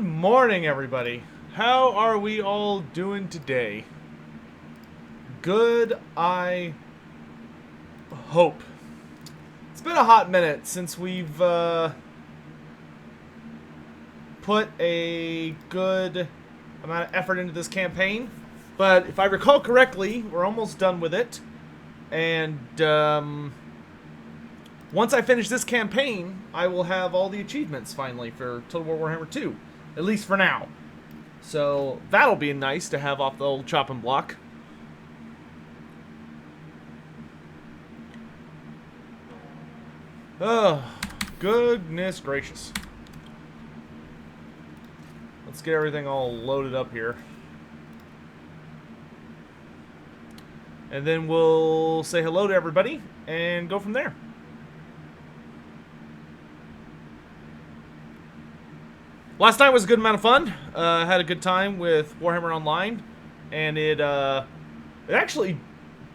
Morning, everybody. How are we all doing today? Good, I hope. It's been a hot minute since we've put a good amount of effort into this campaign, but if I recall correctly, we're almost done with it. And once I finish this campaign, I will have all the achievements finally for Total War Warhammer 2. At least for now. So that'll be nice to have off the old chopping block. Oh, goodness gracious. Let's get everything all loaded up here. And then we'll say hello to everybody and go from there. Last night was a good amount of fun. Had a good time with Warhammer Online, and it actually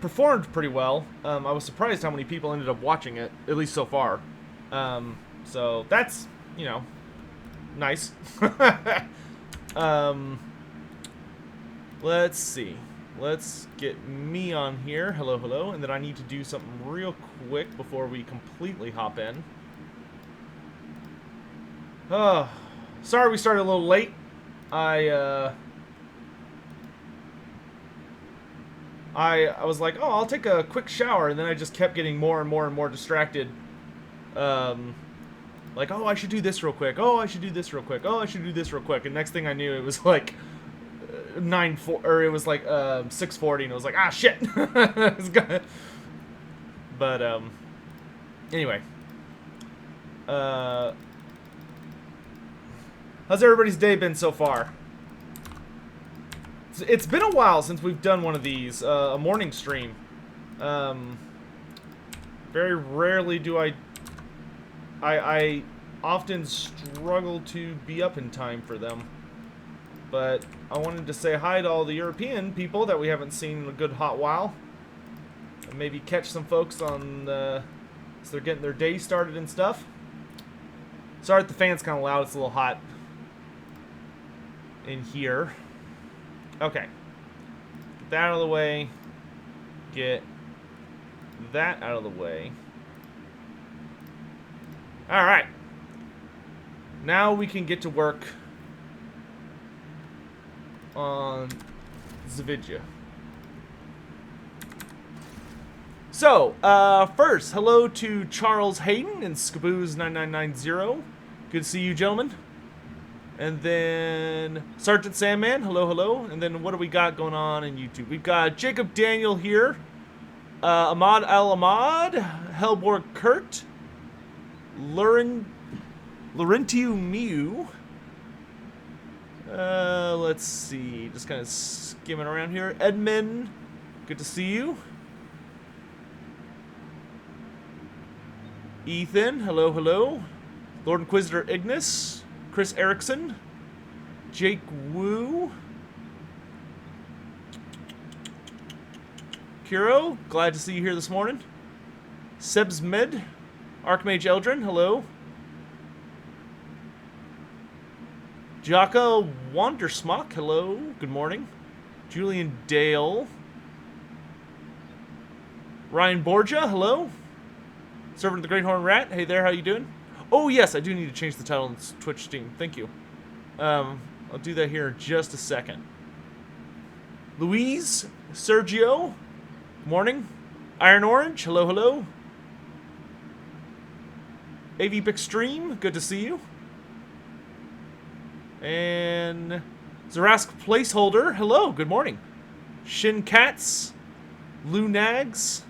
performed pretty well. I was surprised how many people ended up watching it, at least so far. So that's, you know, nice. Let's see. Let's get me on here. Hello, hello. And then I need to do something real quick before we completely hop in. Oh. Sorry we started a little late. I was like, oh, I'll take a quick shower, and then I just kept getting more and more and more distracted. Like, oh, I should do this real quick. Oh, I should do this real quick. Oh, I should do this real quick. And next thing I knew, it was like 6:40, and it was like, ah, shit. But anyway. How's everybody's day been so far? It's been a while since we've done one of these, a morning stream. Very rarely do I often struggle to be up in time for them. But I wanted to say hi to all the European people that we haven't seen in a good hot while. And maybe catch some folks on as they're getting their day started and stuff. Sorry if the fan's kind of loud, it's a little hot in here. Okay. Get that out of the way. Get that out of the way. Alright. Now we can get to work on Zavidya. So, first, hello to Charles Hayden and Skabooz9990. Good to see you, gentlemen. And then Sergeant Sandman, hello, hello. And then what do we got going on in YouTube? We've got Jacob Daniel here, Ahmad Al-Ahmad, Hellborg Kurt, Laurentiu Mew. Let's see, just kind of skimming around here. Edmund, good to see you. Ethan, hello, hello. Lord Inquisitor Ignis, Chris Erickson, Jake Wu, Kiro, glad to see you here this morning. Sebs Med, Archmage Eldrin, hello. Jaka Wandersmock, hello, good morning. Julian Dale. Ryan Borgia, hello. Servant of the Great Horn Rat, hey there, how you doing? Oh yes, I do need to change the title on Twitch Steam, thank you. I'll do that here in just a second. Louise, Sergio, good morning. Iron Orange, hello, hello. AV Extreme, good to see you. And Zarask Placeholder, hello, good morning. Shin Cats, Lou Nags,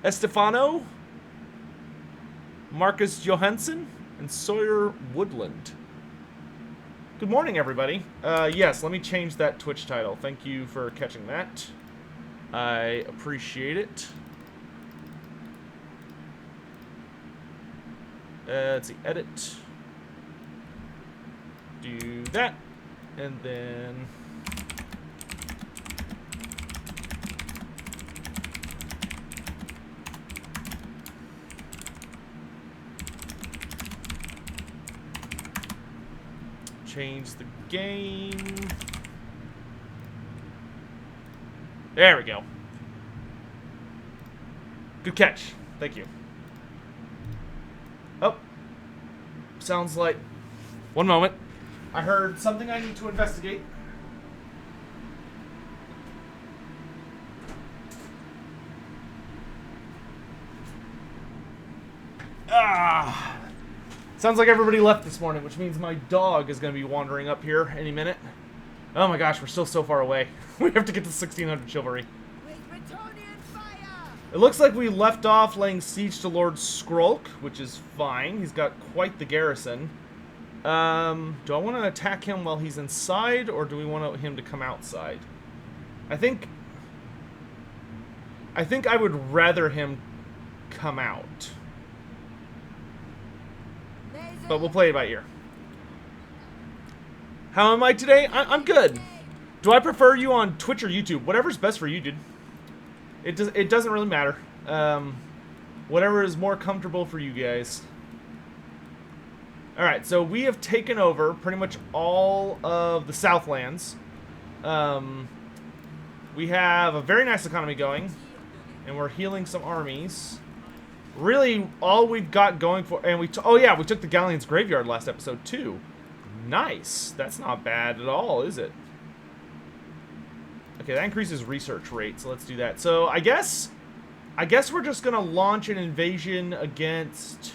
Estefano, Marcus Johansson, and Sawyer Woodland. Good morning, everybody. Yes, let me change that Twitch title. Thank you for catching that. I appreciate it. Let's see, edit. Do that. And then... change the game. There we go. Good catch. Thank you. Oh. Sounds like... One moment. I heard something I need to investigate. Ah. Sounds like everybody left this morning, which means my dog is going to be wandering up here any minute. Oh my gosh, we're still so far away. We have to get to 1600 Chivalry. Bretonnian fire! It looks like we left off laying siege to Lord Skrolk, which is fine. He's got quite the garrison. Do I want to attack him while he's inside, or do we want him to come outside? I think I would rather him come out. But we'll play it by ear. How am I today? I'm good. Do I prefer you on Twitch or YouTube? Whatever's best for you, dude. It doesn't really matter. Whatever is more comfortable for you guys. Alright, so we have taken over pretty much all of the Southlands. We have a very nice economy going. And we're healing some armies. Really, all we've got going for... And we took the Galleon's Graveyard last episode, too. Nice. That's not bad at all, is it? Okay, that increases research rate, so let's do that. So, I guess we're just going to launch an invasion against...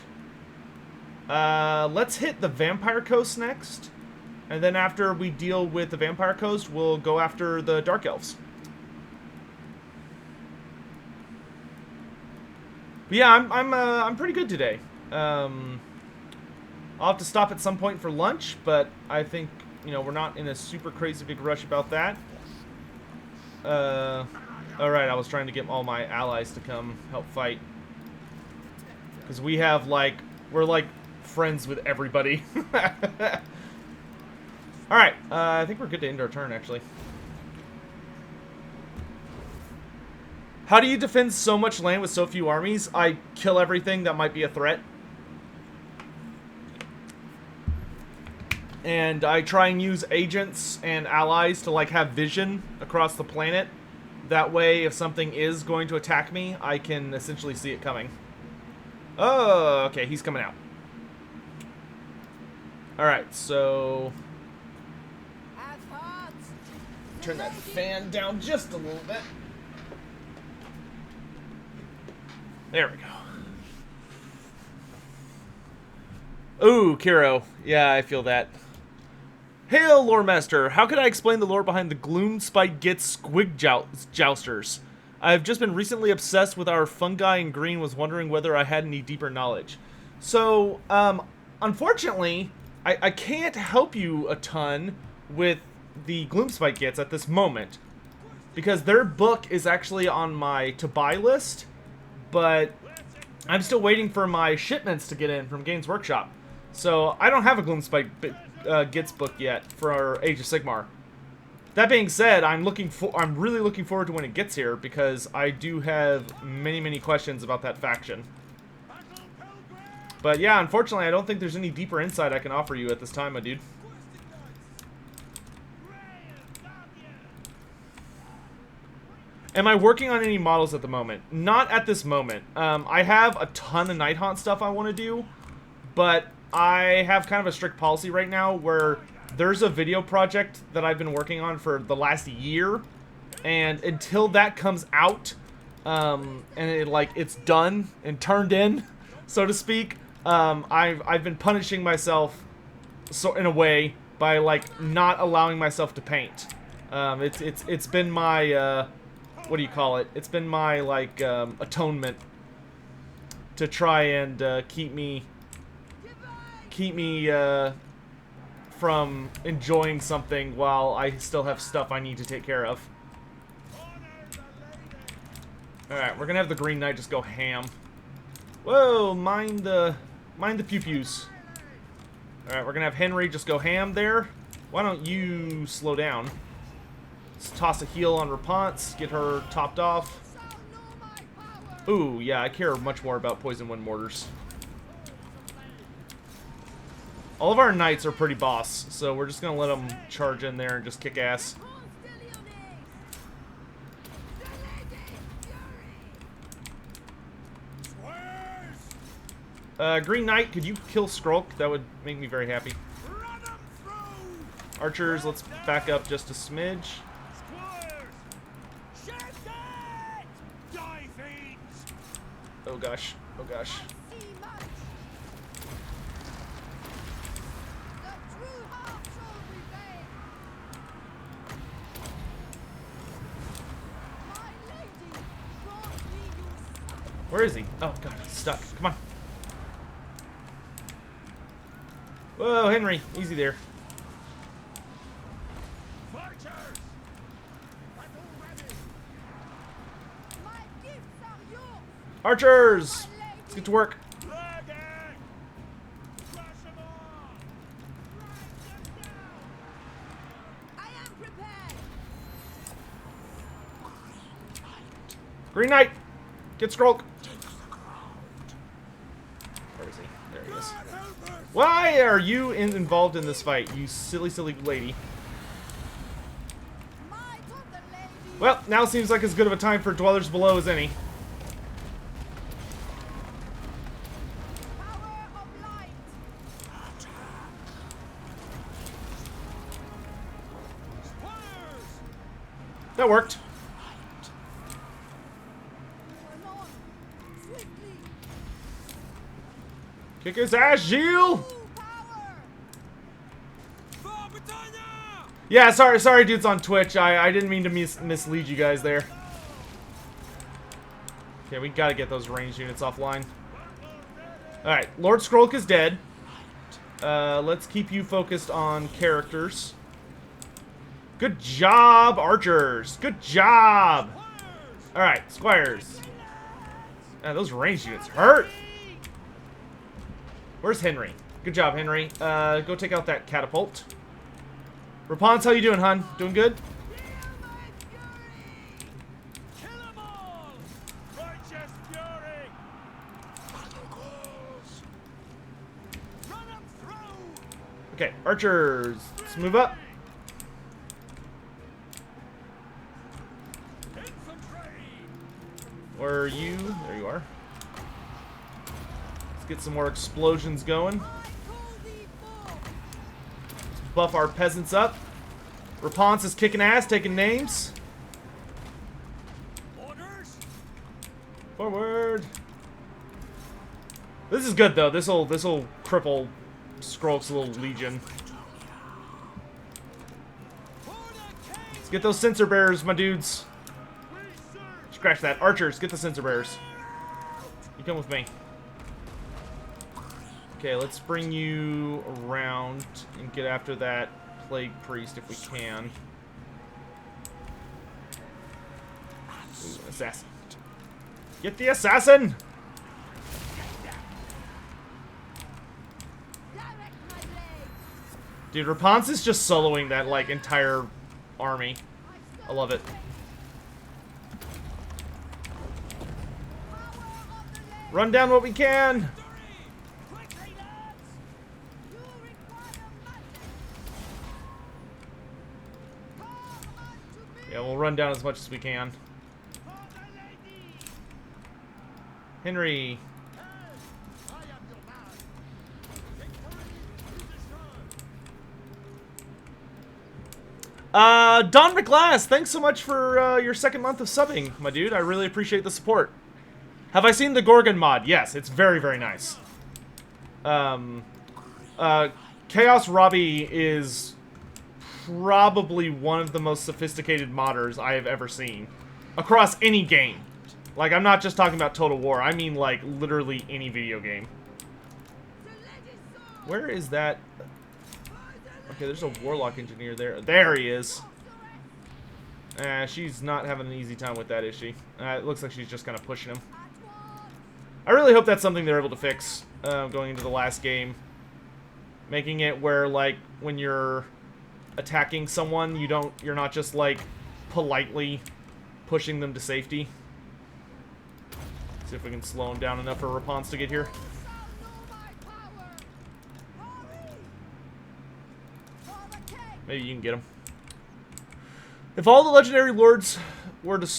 let's hit the Vampire Coast next. And then after we deal with the Vampire Coast, we'll go after the Dark Elves. But yeah, I'm pretty good today. I'll have to stop at some point for lunch, but I think, you know, we're not in a super crazy big rush about that. Alright, I was trying to get all my allies to come help fight. Because we have, like, we're, like, friends with everybody. Alright, I think we're good to end our turn, actually. How do you defend so much land with so few armies? I kill everything that might be a threat. And I try and use agents and allies to, like, have vision across the planet. That way, if something is going to attack me, I can essentially see it coming. Oh, okay, he's coming out. Alright, so... turn that fan down just a little bit. There we go. Ooh, Kiro. Yeah, I feel that. Hail, Lore Master! How could I explain the lore behind the Gloomspite Gitz Squig Jousters? I've just been recently obsessed with our fungi and green, was wondering whether I had any deeper knowledge. So, unfortunately, I can't help you a ton with the Gloomspite Gitz at this moment. Because their book is actually on my to-buy list. But I'm still waiting for my shipments to get in from Games Workshop. So I don't have a Gloomspite Gitz book yet for Age of Sigmar. That being said, I'm really looking forward to when it gets here because I do have many questions about that faction. But yeah, unfortunately, I don't think there's any deeper insight I can offer you at this time, my dude. Am I working on any models at the moment? Not at this moment. I have a ton of Nighthaunt stuff I want to do, but I have kind of a strict policy right now where there's a video project that I've been working on for the last year, and until that comes out, and it's done and turned in, so to speak. I've been punishing myself, so in a way, by like not allowing myself to paint. It's been my what do you call it? It's been my like atonement to try and keep me from enjoying something while I still have stuff I need to take care of. Alright, we're gonna have the Green Knight just go ham. Whoa, mind the pew-pews. Alright, we're gonna have Henry just go ham there. Why don't you slow down? Let's toss a heal on Repanse, get her topped off. Ooh, yeah, I care much more about Poison Wind Mortars. All of our knights are pretty boss, so we're just gonna let them charge in there and just kick ass. Green Knight, could you kill Skrulk? That would make me very happy. Archers, let's back up just a smidge. Oh gosh, oh gosh. Where is he? Oh god, he's stuck. Come on. Whoa, Henry, easy there. Archers! Let's get to work. Green Knight! Get Skrulk! Where is he? There he is. Why are you involved in this fight, you silly, silly lady? Well, now seems like as good of a time for Dwellers Below as any. That worked. Kick his ass, Gilles! Yeah, sorry dudes on Twitch. I didn't mean to mislead you guys there. Okay, we gotta get those ranged units offline. Alright, Lord Skrulk is dead. Let's keep you focused on characters. Good job, archers! Good job! Alright, squires. Those ranged units hurt! Where's Henry? Good job, Henry. Go take out that catapult. Repanse, how you doing, hon? Doing good? Okay, archers, let's move up. Where are you? There you are. Let's get some more explosions going. Let's buff our peasants up. Repanse is kicking ass, taking names. Forward. This is good though. This'll cripple Skrulk's little legion. Let's get those sensor bearers, my dudes. Scratch that. Archers, get the sensor bearers. You come with me. Okay, let's bring you around and get after that plague priest if we can. Ooh, an assassin. Get the assassin! Dude, Repanse is just soloing that, like, entire army. I love it. Run down what we can! Yeah, we'll run down as much as we can. Henry. Don McGlass, thanks so much for your second month of subbing, my dude. I really appreciate the support. Have I seen the Gorgon mod? Yes, it's very, very nice. Chaos Robbie is probably one of the most sophisticated modders I have ever seen. Across any game. Like, I'm not just talking about Total War. I mean, like, literally any video game. Where is that? Okay, there's a Warlock engineer there. There he is. She's not having an easy time with that, is she? It looks like she's just kind of pushing him. I really hope that's something they're able to fix going into the last game. Making it where, like, when you're attacking someone, you're not just, like, politely pushing them to safety. See if we can slow him down enough for Repanse to get here. Maybe you can get him. If all the legendary lords were to...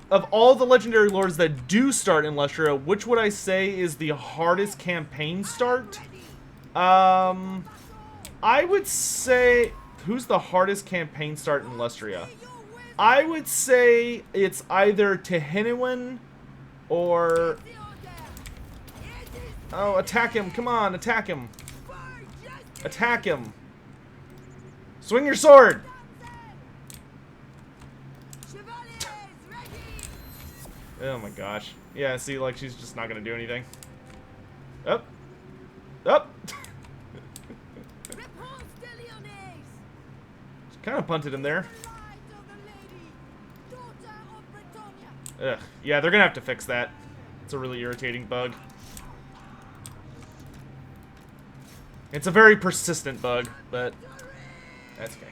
Of all the legendary lords that do start in Lustria, which would I say is the hardest campaign start? I would say... Who's the hardest campaign start in Lustria? I would say it's either Tehinuan or... Oh, attack him. Come on, attack him. Attack him. Swing your sword! Oh my gosh. Yeah, see, like, she's just not gonna do anything. Up. Up! She kind of punted him there. Ugh. Yeah, they're gonna have to fix that. It's a really irritating bug. It's a very persistent bug, but that's okay.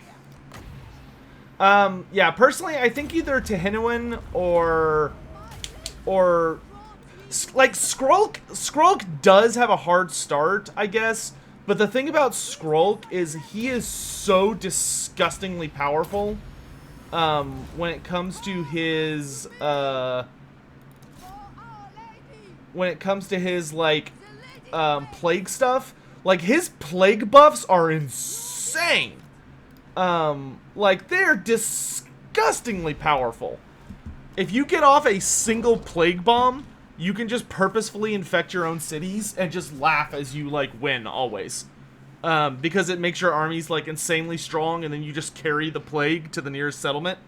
Yeah, personally, I think either Tehinuan or like Skrulk does have a hard start, I guess. But the thing about Skrulk is he is so disgustingly powerful. When it comes to his like plague stuff, like his plague buffs are insane. Like they're disgustingly powerful. If you get off a single plague bomb, you can just purposefully infect your own cities and just laugh as you like win always. Because it makes your armies like insanely strong, and then you just carry the plague to the nearest settlement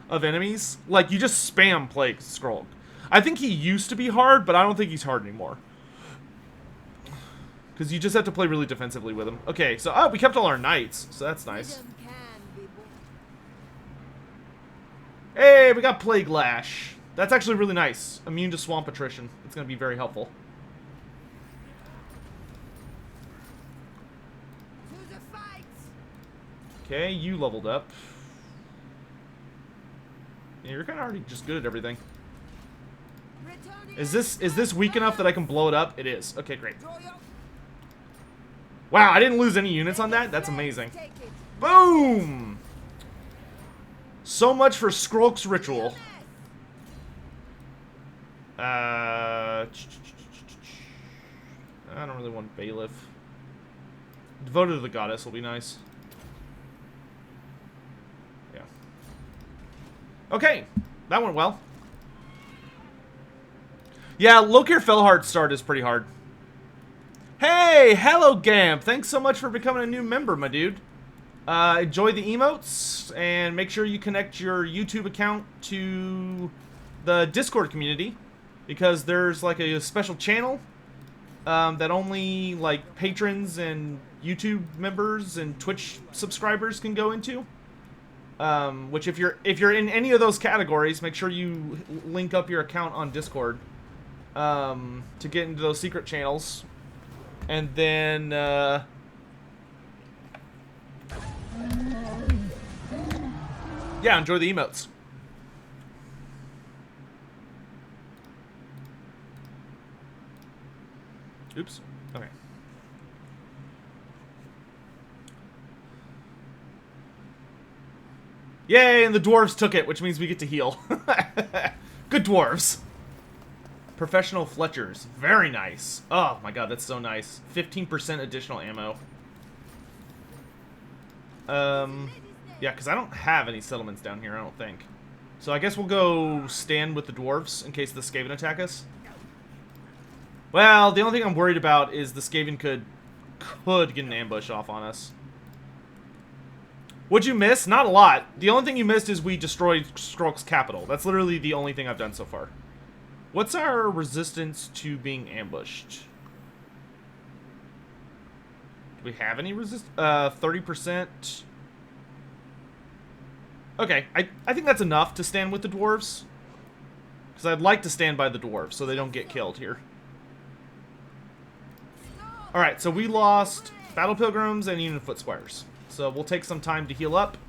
of enemies. Like you just spam plague Skrull. I think he used to be hard, but I don't think he's hard anymore. Because you just have to play really defensively with him. Okay, so we kept all our knights, so that's nice. Hey, we got Plague Lash. That's actually really nice. Immune to swamp attrition. It's going to be very helpful. Okay, you leveled up. Yeah, you're kind of already just good at everything. Is this weak enough that I can blow it up? It is. Okay, great. Wow, I didn't lose any units on that? That's amazing. Boom! So much for Skrulk's ritual. I don't really want Bailiff. Devoted to the Goddess will be nice. Yeah. Okay, that went well. Yeah, Lokir Felhard's start is pretty hard. Hey, hello Gamp! Thanks so much for becoming a new member, my dude. Enjoy the emotes, and make sure you connect your YouTube account to the Discord community, because there's like a special channel that only like patrons and YouTube members and Twitch subscribers can go into. Which if you're in any of those categories, make sure you link up your account on Discord to get into those secret channels, and then yeah, enjoy the emotes. Oops. Okay. Yay, and the dwarves took it, which means we get to heal. Good dwarves. Professional Fletchers. Very nice. Oh my god, that's so nice. 15% additional ammo. Yeah, because I don't have any settlements down here, I don't think. So I guess we'll go stand with the dwarves in case the Skaven attack us. Well, the only thing I'm worried about is the Skaven could get an ambush off on us. What'd you miss? Not a lot. The only thing you missed is we destroyed Skrulk's capital. That's literally the only thing I've done so far. What's our resistance to being ambushed? Do we have any resist? 30%. Okay, I think that's enough to stand with the dwarves. Because I'd like to stand by the dwarves so they don't get killed here. Alright, so we lost Battle Pilgrims and Union Foot Squires. So we'll take some time to heal up.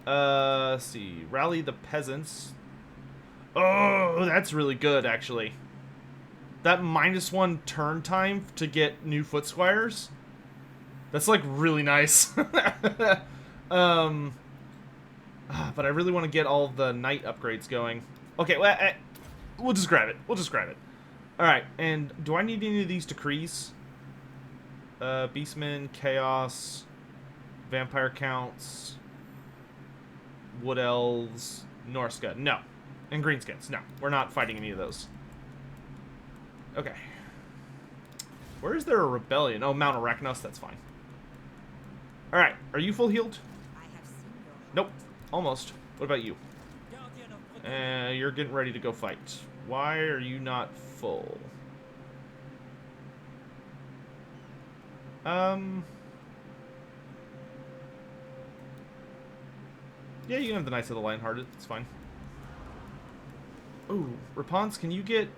Let's see. Rally the peasants. Oh, that's really good, actually. That -1 turn time to get new Foot Squires. That's, like, really nice. But I really want to get all the knight upgrades going. Okay, well, we'll just grab it. We'll just grab it. Alright, and do I need any of these decrees? Beastmen, Chaos, Vampire Counts, Wood Elves, Norska. No. And Greenskins. No. We're not fighting any of those. Okay. Where is there a rebellion? Oh, Mount Arachnos. That's fine. Alright. Are you full healed? Nope. Almost. What about you? You're getting ready to go fight. Why are you not full? Yeah, you can have the Knights of the Lionhearted. It's fine. Ooh, Repanse, can you get...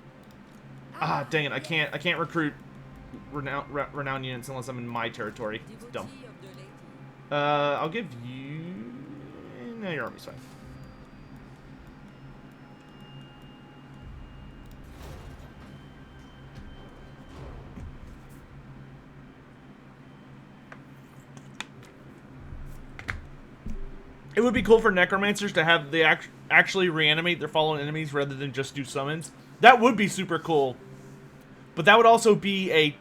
Ah, dang it, I can't recruit renowned units unless I'm in my territory. It's dumb. I'll give you... No, your army's fine. It would be cool for necromancers to have they actually reanimate their fallen enemies rather than just do summons. That would be super cool. But that would also be a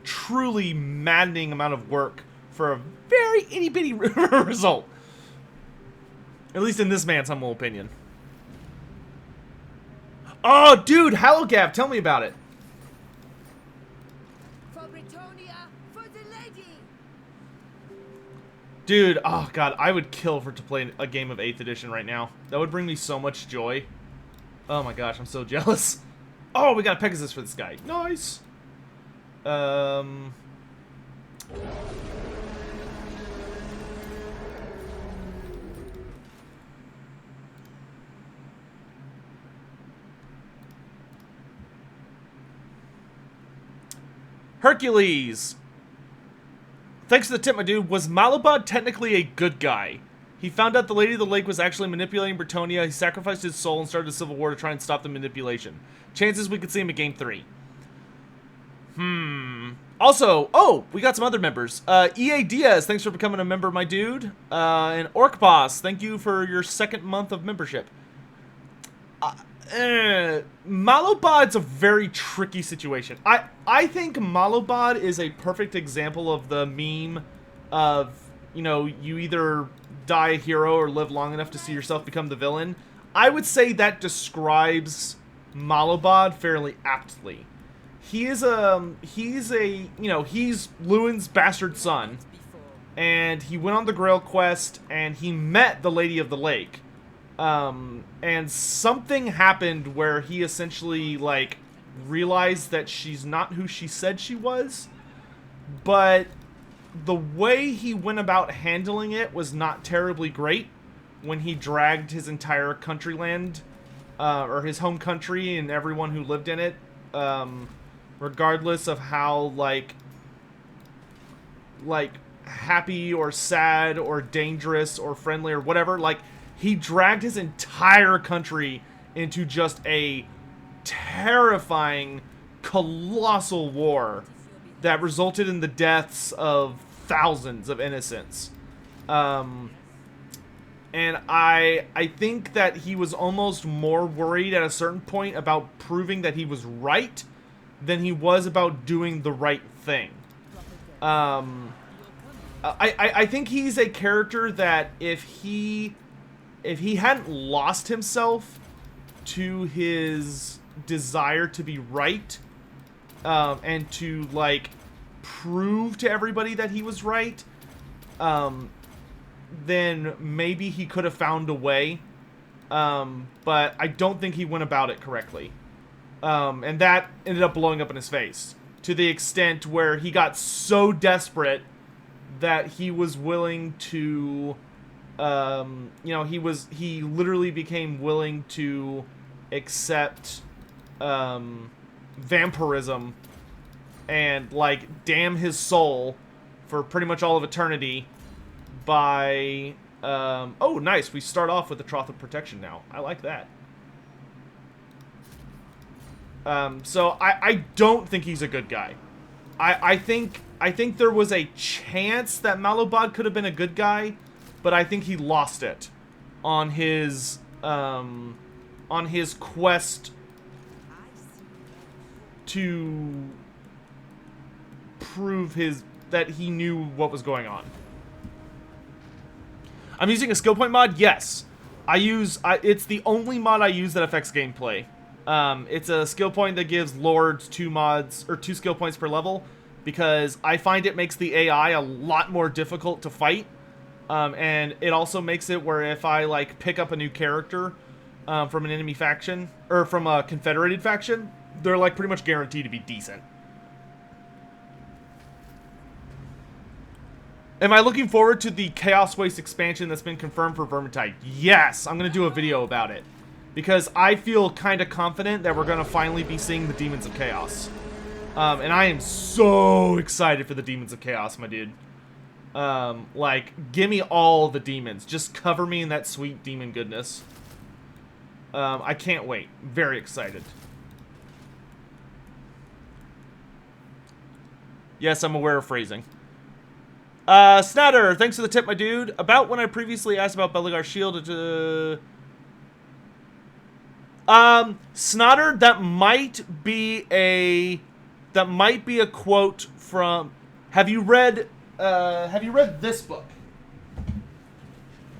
truly maddening amount of work for a very itty-bitty result. At least in this man's humble opinion. Oh, dude, Hallowgab, tell me about it. For Bretonia, for the lady. Dude, oh god, I would kill to play a game of 8th edition right now. That would bring me so much joy. Oh my gosh, I'm so jealous. Oh, we got a Pegasus for this guy. Nice. Hercules. Thanks to the tip, my dude. Was Malabad technically a good guy? He found out the Lady of the Lake was actually manipulating Bretonia. He sacrificed his soul and started a civil war to try and stop the manipulation. Chances we could see him in Game 3. Also, oh, we got some other members. EA Diaz, thanks for becoming a member, my dude. And Orc Boss, thank you for your 2nd month of membership. Malobad's a very tricky situation. I think Malobad is a perfect example of the meme of, you know, you either die a hero or live long enough to see yourself become the villain. I would say that describes Malobad fairly aptly. He's Lewin's bastard son, and he went on the Grail quest, and he met the Lady of the Lake. And something happened where he essentially, like, realized that she's not who she said she was, but the way he went about handling it was not terribly great when he dragged his entire countryland, or his home country and everyone who lived in it, regardless of how, like, happy or sad or dangerous or friendly or whatever, like, he dragged his entire country into just a terrifying, colossal war that resulted in the deaths of thousands of innocents. And I think that he was almost more worried at a certain point about proving that he was right than he was about doing the right thing. I think he's a character that if he hadn't lost himself to his desire to be right, and to like prove to everybody that he was right, then maybe he could have found a way. But I don't think he went about it correctly. And that ended up blowing up in his face to the extent where he got so desperate that he was willing to, he literally became willing to accept, vampirism and, like, damn his soul for pretty much all of eternity by, oh, nice, we start off with the Troth of Protection now. I like that. So I don't think he's a good guy. I think there was a chance that Malobod could have been a good guy, but I think he lost it on his quest to prove that he knew what was going on. I'm using a skill point mod. Yes, it's the only mod I use that affects gameplay. It's a skill point that gives lords 2 skill points per level, because I find it makes the AI a lot more difficult to fight. And it also makes it where if I like pick up a new character from an enemy faction or from a confederated faction, they're like pretty much guaranteed to be decent. Am I looking forward to the Chaos Waste expansion that's been confirmed for Vermintide? Yes, I'm going to do a video about it. Because I feel kind of confident that we're going to finally be seeing the Demons of Chaos. And I am so excited for the Demons of Chaos, my dude. Like, give me all the demons. Just cover me in that sweet demon goodness. I can't wait. Very excited. Yes, I'm aware of phrasing. Snatter, thanks for the tip, my dude. About when I previously asked about Beligar's shield, Snotter, that might be a quote from, have you read this book?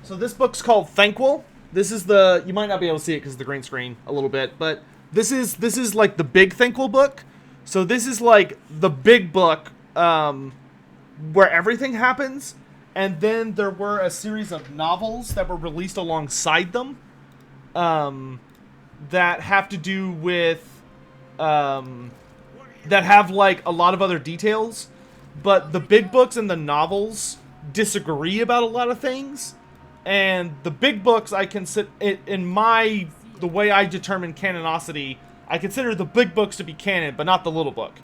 So this book's called Thanquil. This is you might not be able to see it because of the green screen a little bit, but this is like the big Thanquil book. So this is like the big book, where everything happens, and then there were a series of novels that were released alongside them, that have to do with, that have like a lot of other details, but the big books and the novels disagree about a lot of things, and the big books I consider, the way I determine canonicity, I consider the big books to be canon, but not the little book.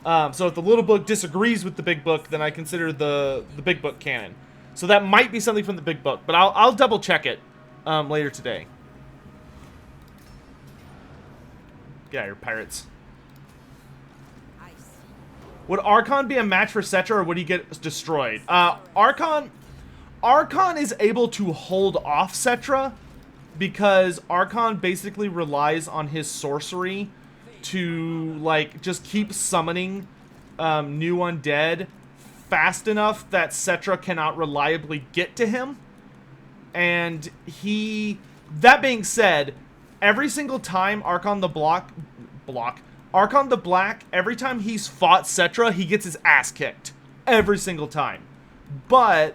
So if the little book disagrees with the big book, then I consider the big book canon. So that might be something from the big book, but I'll double check it later today. Get out of here, pirates. Would Archon be a match for Cetra, or would he get destroyed? Archon is able to hold off Cetra, because Archon basically relies on his sorcery to, like, just keep summoning new undead fast enough that Cetra cannot reliably get to him. And that being said, every single time Archon the Black, every time he's fought Cetra, he gets his ass kicked. Every single time. But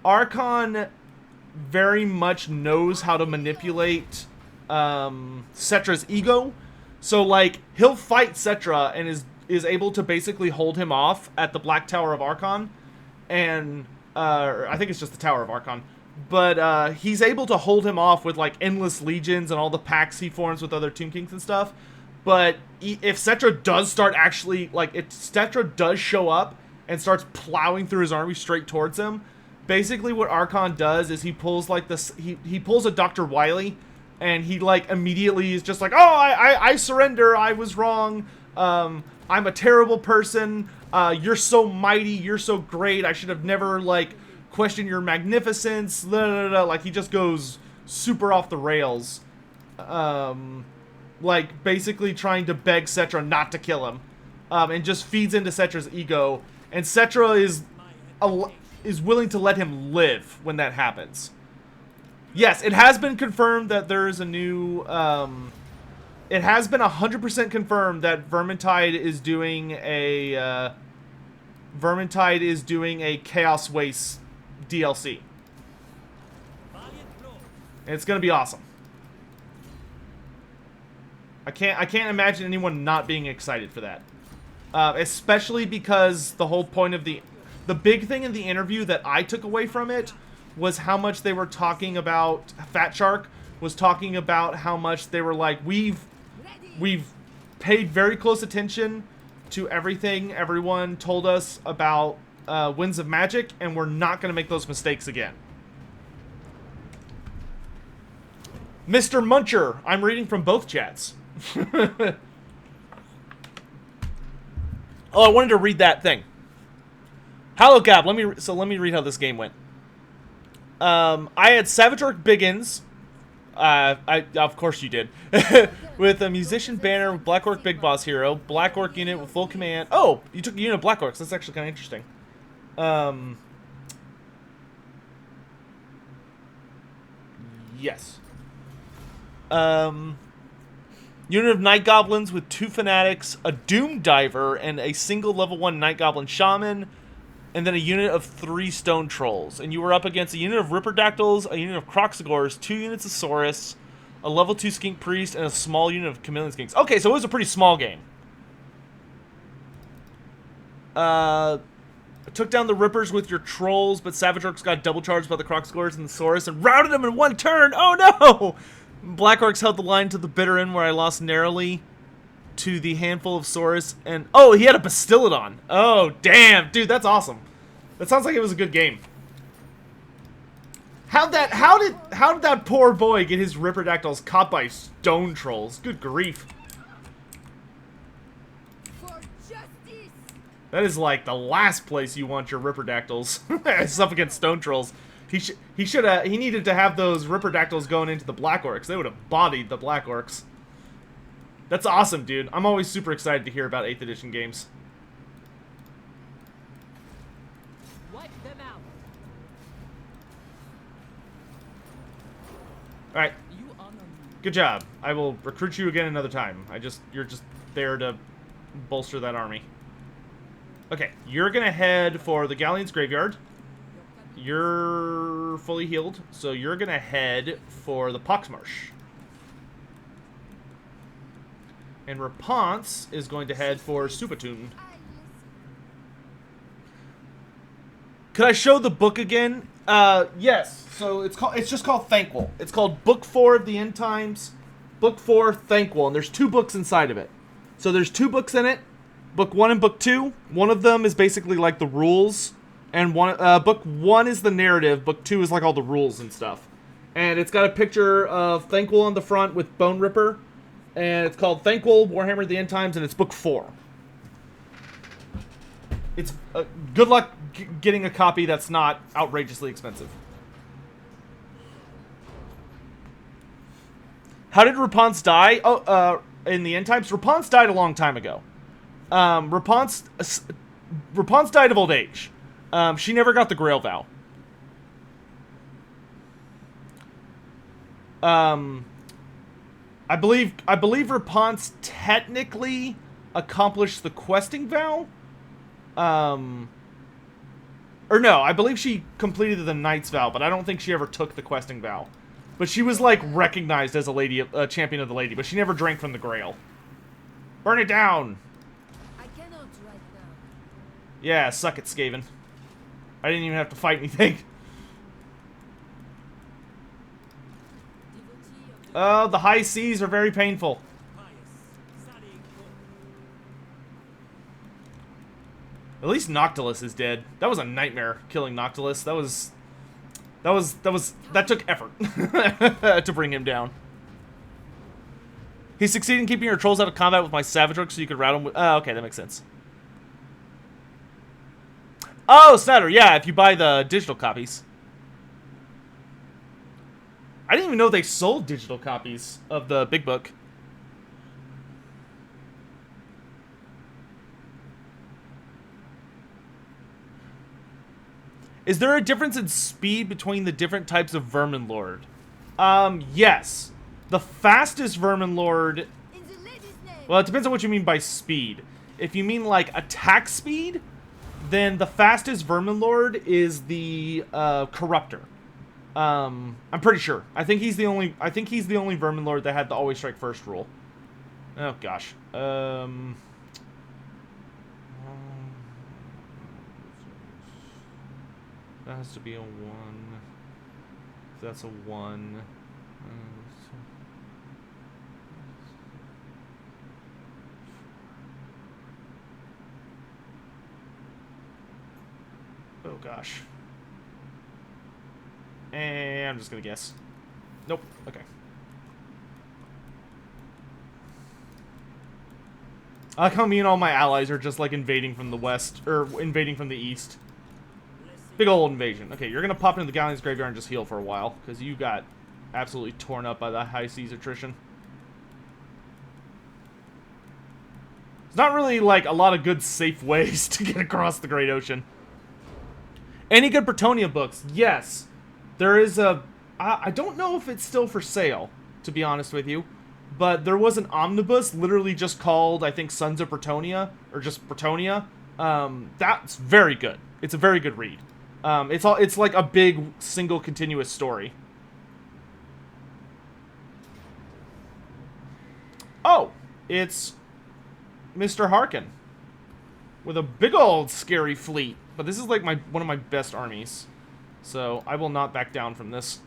Archon very much knows how to manipulate Cetra's ego. So, like, he'll fight Cetra and is able to basically hold him off at the Black Tower of Archon. And, I think it's just the Tower of Archon. But, he's able to hold him off with, like, endless legions and all the pacts he forms with other Tomb Kings and stuff. But if Cetra does start actually, like, if Cetra does show up and starts plowing through his army straight towards him, basically what Archon does is he pulls, like, this, he pulls a Dr. Wily, and he, like, immediately is just like, oh, I surrender, I was wrong, I'm a terrible person, you're so mighty, you're so great, I should have never, like, questioned your magnificence, blah, blah, blah. Like, he just goes super off the rails, like, basically trying to beg Cetra not to kill him, and just feeds into Cetra's ego, and Cetra is, is willing to let him live when that happens. Yes, it has been confirmed that there is a new. It has been 100% confirmed that Vermintide is doing a. Vermintide is doing a Chaos Waste DLC. And it's gonna be awesome. I can't imagine anyone not being excited for that. Especially because the whole point of the big thing in the interview that I took away from it was how much they were talking about. Fat Shark was talking about how much they were like, we've paid very close attention to everything everyone told us about Winds of Magic, and we're not going to make those mistakes again. Mr. Muncher, I'm reading from both chats. Oh, I wanted to read that thing. Hello, Gab. Let me read how this game went. I had Savage Orc Biggins. Of course you did. With a musician banner with Black Orc Big Boss Hero, Black Orc unit with full command. Oh, you took a unit of Black Orcs. That's actually kind of interesting. Yes. Unit of Night Goblins with 2 Fanatics, a Doom Diver, and a single level 1 Night Goblin Shaman, and then a unit of 3 Stone Trolls. And you were up against a unit of Ripperdactyls, a unit of Croxagors, 2 units of Saurus, a level 2 Skink Priest, and a small unit of Chameleon Skinks. Okay, so it was a pretty small game. Took down the Rippers with your Trolls, but Savage Orcs got double charged by the Croxagors and the Saurus and routed them in 1 turn! Oh no! Black Orcs held the line to the bitter end where I lost narrowly to the handful of Saurus and... Oh, he had a Bastiladon! Oh, damn! Dude, that's awesome. That sounds like it was a good game. How did that poor boy get his Ripperdactyls caught by Stone Trolls? Good grief. For justice. That is like the last place you want your Ripperdactyls. It's up against Stone Trolls. He needed to have those Ripperdactyls going into the Black Orcs. They would have bodied the Black Orcs. That's awesome, dude. I'm always super excited to hear about 8th edition games. Wipe them out. Alright. You honor me. Good job. I will recruit you again another time. You're just there to bolster that army. Okay, you're gonna head for the Galleon's Graveyard. You're fully healed, so you're gonna head for the Poxmarsh. And Repanse is going to head for Supatoon. Could I show the book again? Yes. So it's just called Thankful. It's called Book 4 of the End Times. Book 4, Thankful, and there's 2 books inside of it. So there's 2 books in it. Book 1 and Book 2. One of them is basically like the rules. And Book 1 is the narrative. Book 2 is like all the rules and stuff. And it's got a picture of Thankful on the front with Bone Ripper. And it's called Thankful, Warhammer of the End Times, and it's Book 4. It's good luck getting a copy that's not outrageously expensive. How did Repanse die? Oh, in the End Times? Repanse died a long time ago. Repanse died of old age. She never got the Grail Vow. I believe Repanse technically accomplished the Questing Vow. Or no, I believe she completed the Knight's Vow, but I don't think she ever took the Questing Vow. But she was, like, recognized as a champion of the Lady, but she never drank from the Grail. Burn it down! I cannot right now. Yeah, suck it, Skaven. I didn't even have to fight anything. Oh, the high seas are very painful. At least Noctilus is dead. That was a nightmare, killing Noctilus. That took effort to bring him down. He succeeded in keeping your trolls out of combat with my Savage Orc so you could route them with... Oh, okay, that makes sense. Oh, Snyder, yeah, if you buy the digital copies. I didn't even know they sold digital copies of the big book. Is there a difference in speed between the different types of Vermin Lord? Yes. The fastest Vermin Lord... In the lady's name. Well, it depends on what you mean by speed. If you mean, like, attack speed, then the fastest Vermin Lord is the, Corruptor. I'm pretty sure. I think he's the only Vermin Lord that had the always strike first rule. Oh, gosh. That has to be a 1. If that's a 1. Oh, gosh. And I'm just gonna guess. Nope. Okay. I like how me and all my allies are just like invading from the west, or invading from the east. Big old invasion. Okay, you're gonna pop into the Galleon's graveyard and just heal for a while, because you got absolutely torn up by the high seas attrition. There's not really like a lot of good safe ways to get across the Great Ocean. Any good Bretonnian books? Yes. There is a... I don't know if it's still for sale, to be honest with you. But there was an omnibus literally just called, I think, Sons of Bretonnia, or just Bretonnia. That's very good. It's a very good read. It's like a big, single, continuous story. Oh! It's Mr. Harkin. With a big old scary fleet. But this is like one of my best armies. So, I will not back down from this.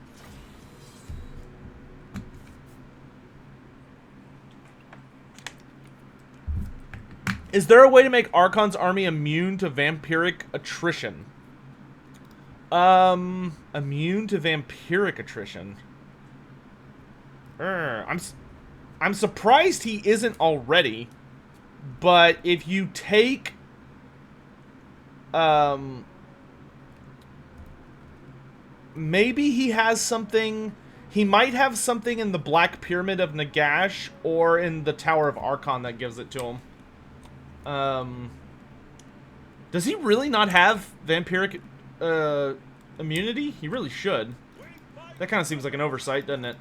Is there a way to make Archon's army immune to vampiric attrition? Immune to vampiric attrition. I'm surprised he isn't already. But if you take... maybe he has something... He might have something in the Black Pyramid of Nagash or in the Tower of Archon that gives it to him. Does he really not have vampiric immunity? He really should. That kind of seems like an oversight, doesn't it?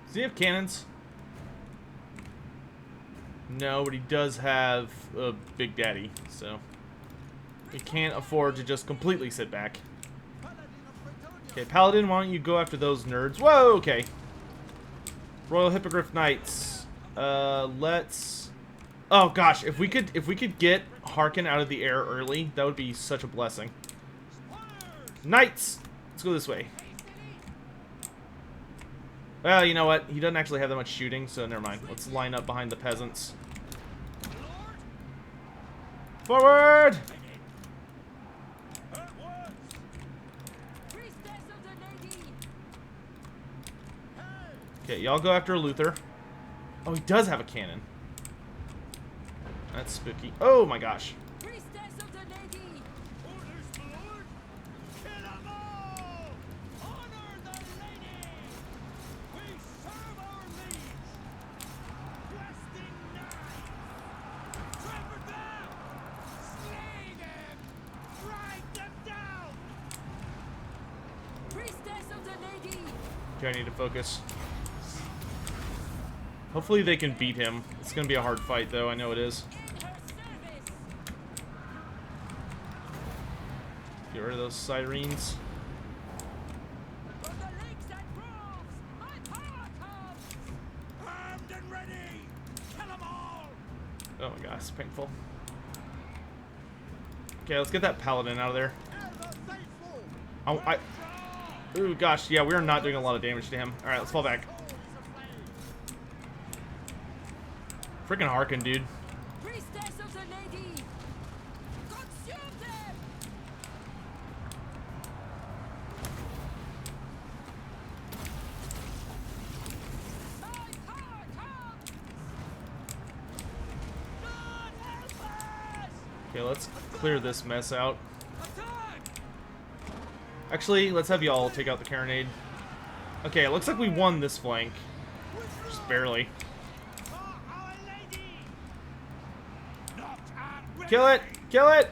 Does he have cannons? No, but he does have a Big Daddy, so he can't afford to just completely sit back. Okay, Paladin, why don't you go after those nerds? Whoa, okay. Royal Hippogriff Knights. Let's... Oh gosh, if we could get Harkin out of the air early, that would be such a blessing. Knights! Let's go this way. Well, you know what? He doesn't actually have that much shooting, so never mind. Let's line up behind the peasants. Forward! Okay, y'all go after Luther. Oh, he does have a cannon. That's spooky. Oh my gosh. Okay, I need to focus. Hopefully they can beat him. It's gonna be a hard fight, though. I know it is. Get rid of those sirens. Oh my gosh, it's painful. Okay, let's get that paladin out of there. Ooh, gosh, yeah, we are not doing a lot of damage to him. Alright, let's fall back. Freaking Harkin, dude. Priestess of the lady! Consume them! My power comes! God help us! Okay, let's clear this mess out. Attack! Actually, let's have y'all take out the carronade. Okay, it looks like we won this flank. Just barely. Our lady! Not our Kill it! Kill it!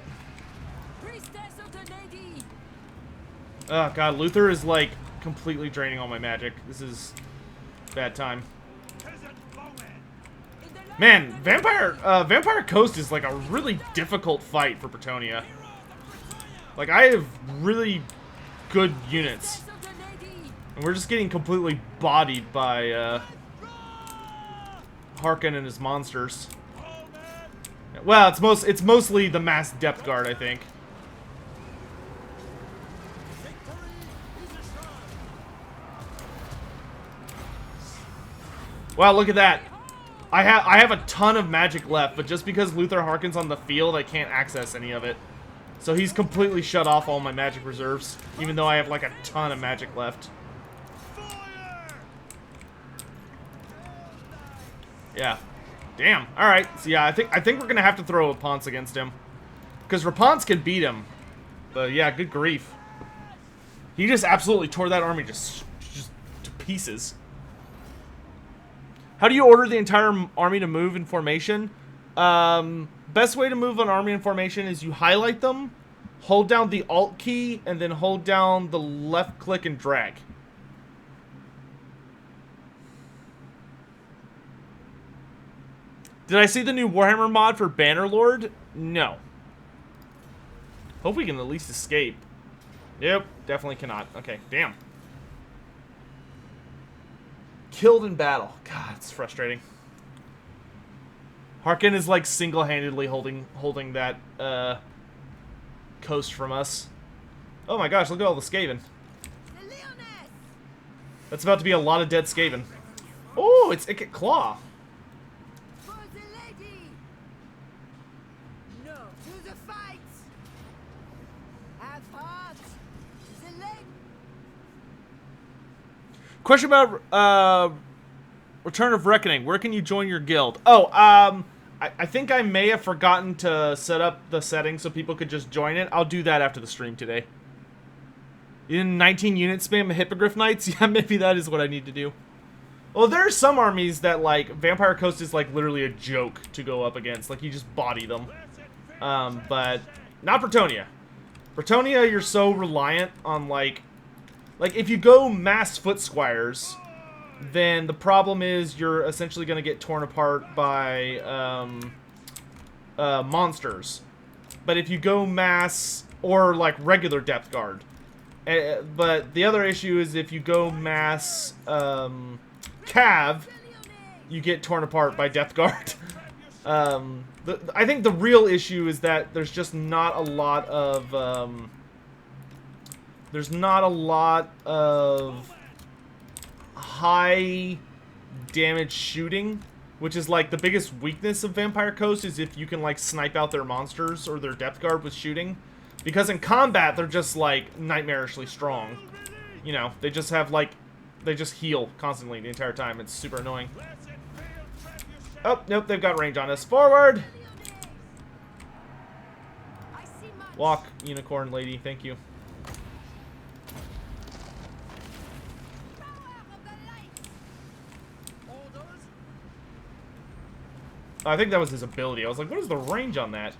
Priestess of the lady! Oh god, Luther is like completely draining all my magic. This is bad time. In the Man, Vampire Coast is like a really difficult fight for Bretonnia. Like, I have really good units. Priestess of the lady! And we're just getting completely bodied by, Harkin and his monsters. Well, it's mostly the mass depth guard, I think. Wow, look at that. I have a ton of magic left, but just because Luther Harkin's on the field, I can't access any of it. So he's completely shut off all my magic reserves, even though I have like a ton of magic left. Yeah. Damn. All right. So yeah, I think we're gonna have to throw Repanse against him, because Repanse can beat him. But yeah, good grief. He just absolutely tore that army just to pieces. How do you order the entire army to move in formation? Best way to move an army in formation is you highlight them, hold down the Alt key, and then hold down the left click and drag. Did I see the new Warhammer mod for Bannerlord? No. Hope we can at least escape. Yep, definitely cannot. Okay, damn. Killed in battle. God, it's frustrating. Harkin is like single-handedly holding that coast from us. Oh my gosh, look at all the Skaven. The Leoness! That's about to be a lot of dead Skaven. Oh, it's Ikit Claw. For the lady! No, to the fight! Have heart! The lady! Question about Return of Reckoning. Where can you join your guild? Oh, I think I may have forgotten to set up the settings so people could just join it. I'll do that after the stream today. In 19 unit spam Hippogriff Knights? Yeah, maybe that is what I need to do. Well, there are some armies that, like, Vampire Coast is, like, literally a joke to go up against. Like, you just body them. But not Bretonnia. Bretonnia, you're so reliant on, like, if you go mass foot squires, then the problem is you're essentially going to get torn apart by monsters. But if you go mass, or like regular depth guard, but the other issue is if you go mass cav, you get torn apart by depth guard. I think the real issue is that there's just not a lot of high damage shooting, which is like the biggest weakness of Vampire Coast, is if you can like snipe out their monsters or their depth guard with shooting, because in combat they're just like nightmarishly strong. You know, they just have like, they just heal constantly the entire time. It's super annoying. Oh, nope, they've got range on us. Forward! I see much. Walk, unicorn lady, thank you. Power of the light! Orders? I think that was his ability. I was like, what is the range on that?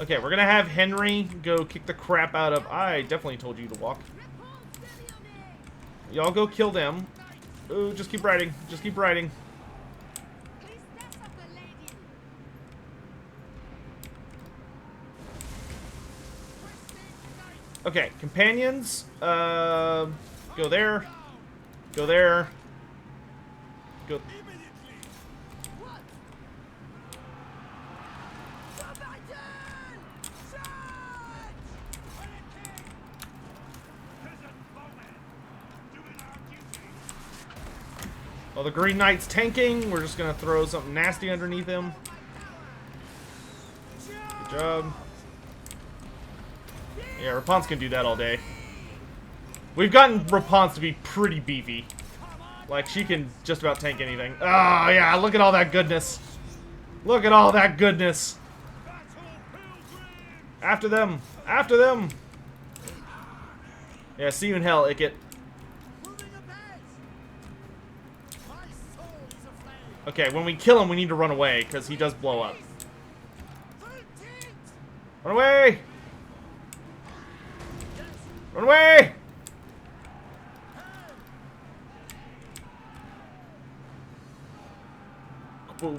Okay, we're gonna have Henry go kick the crap out of... I definitely told you to walk. Repulse the Leoness! Y'all go kill them. Ooh, just keep riding. Just keep riding. Priestess of the lady! Okay, companions. Go there. Go there. Go... What? The battle! Charge! While the Green Knight's tanking, we're just gonna throw something nasty underneath him. Good job. Yeah, Repanse can do that all day. We've gotten Repanse to be pretty beefy. Like, she can just about tank anything. Oh, yeah, look at all that goodness. Look at all that goodness. After them. After them. Yeah, see you in hell, Icket. Okay, when we kill him, we need to run away, because he does blow up. Run away! Run away! Boom.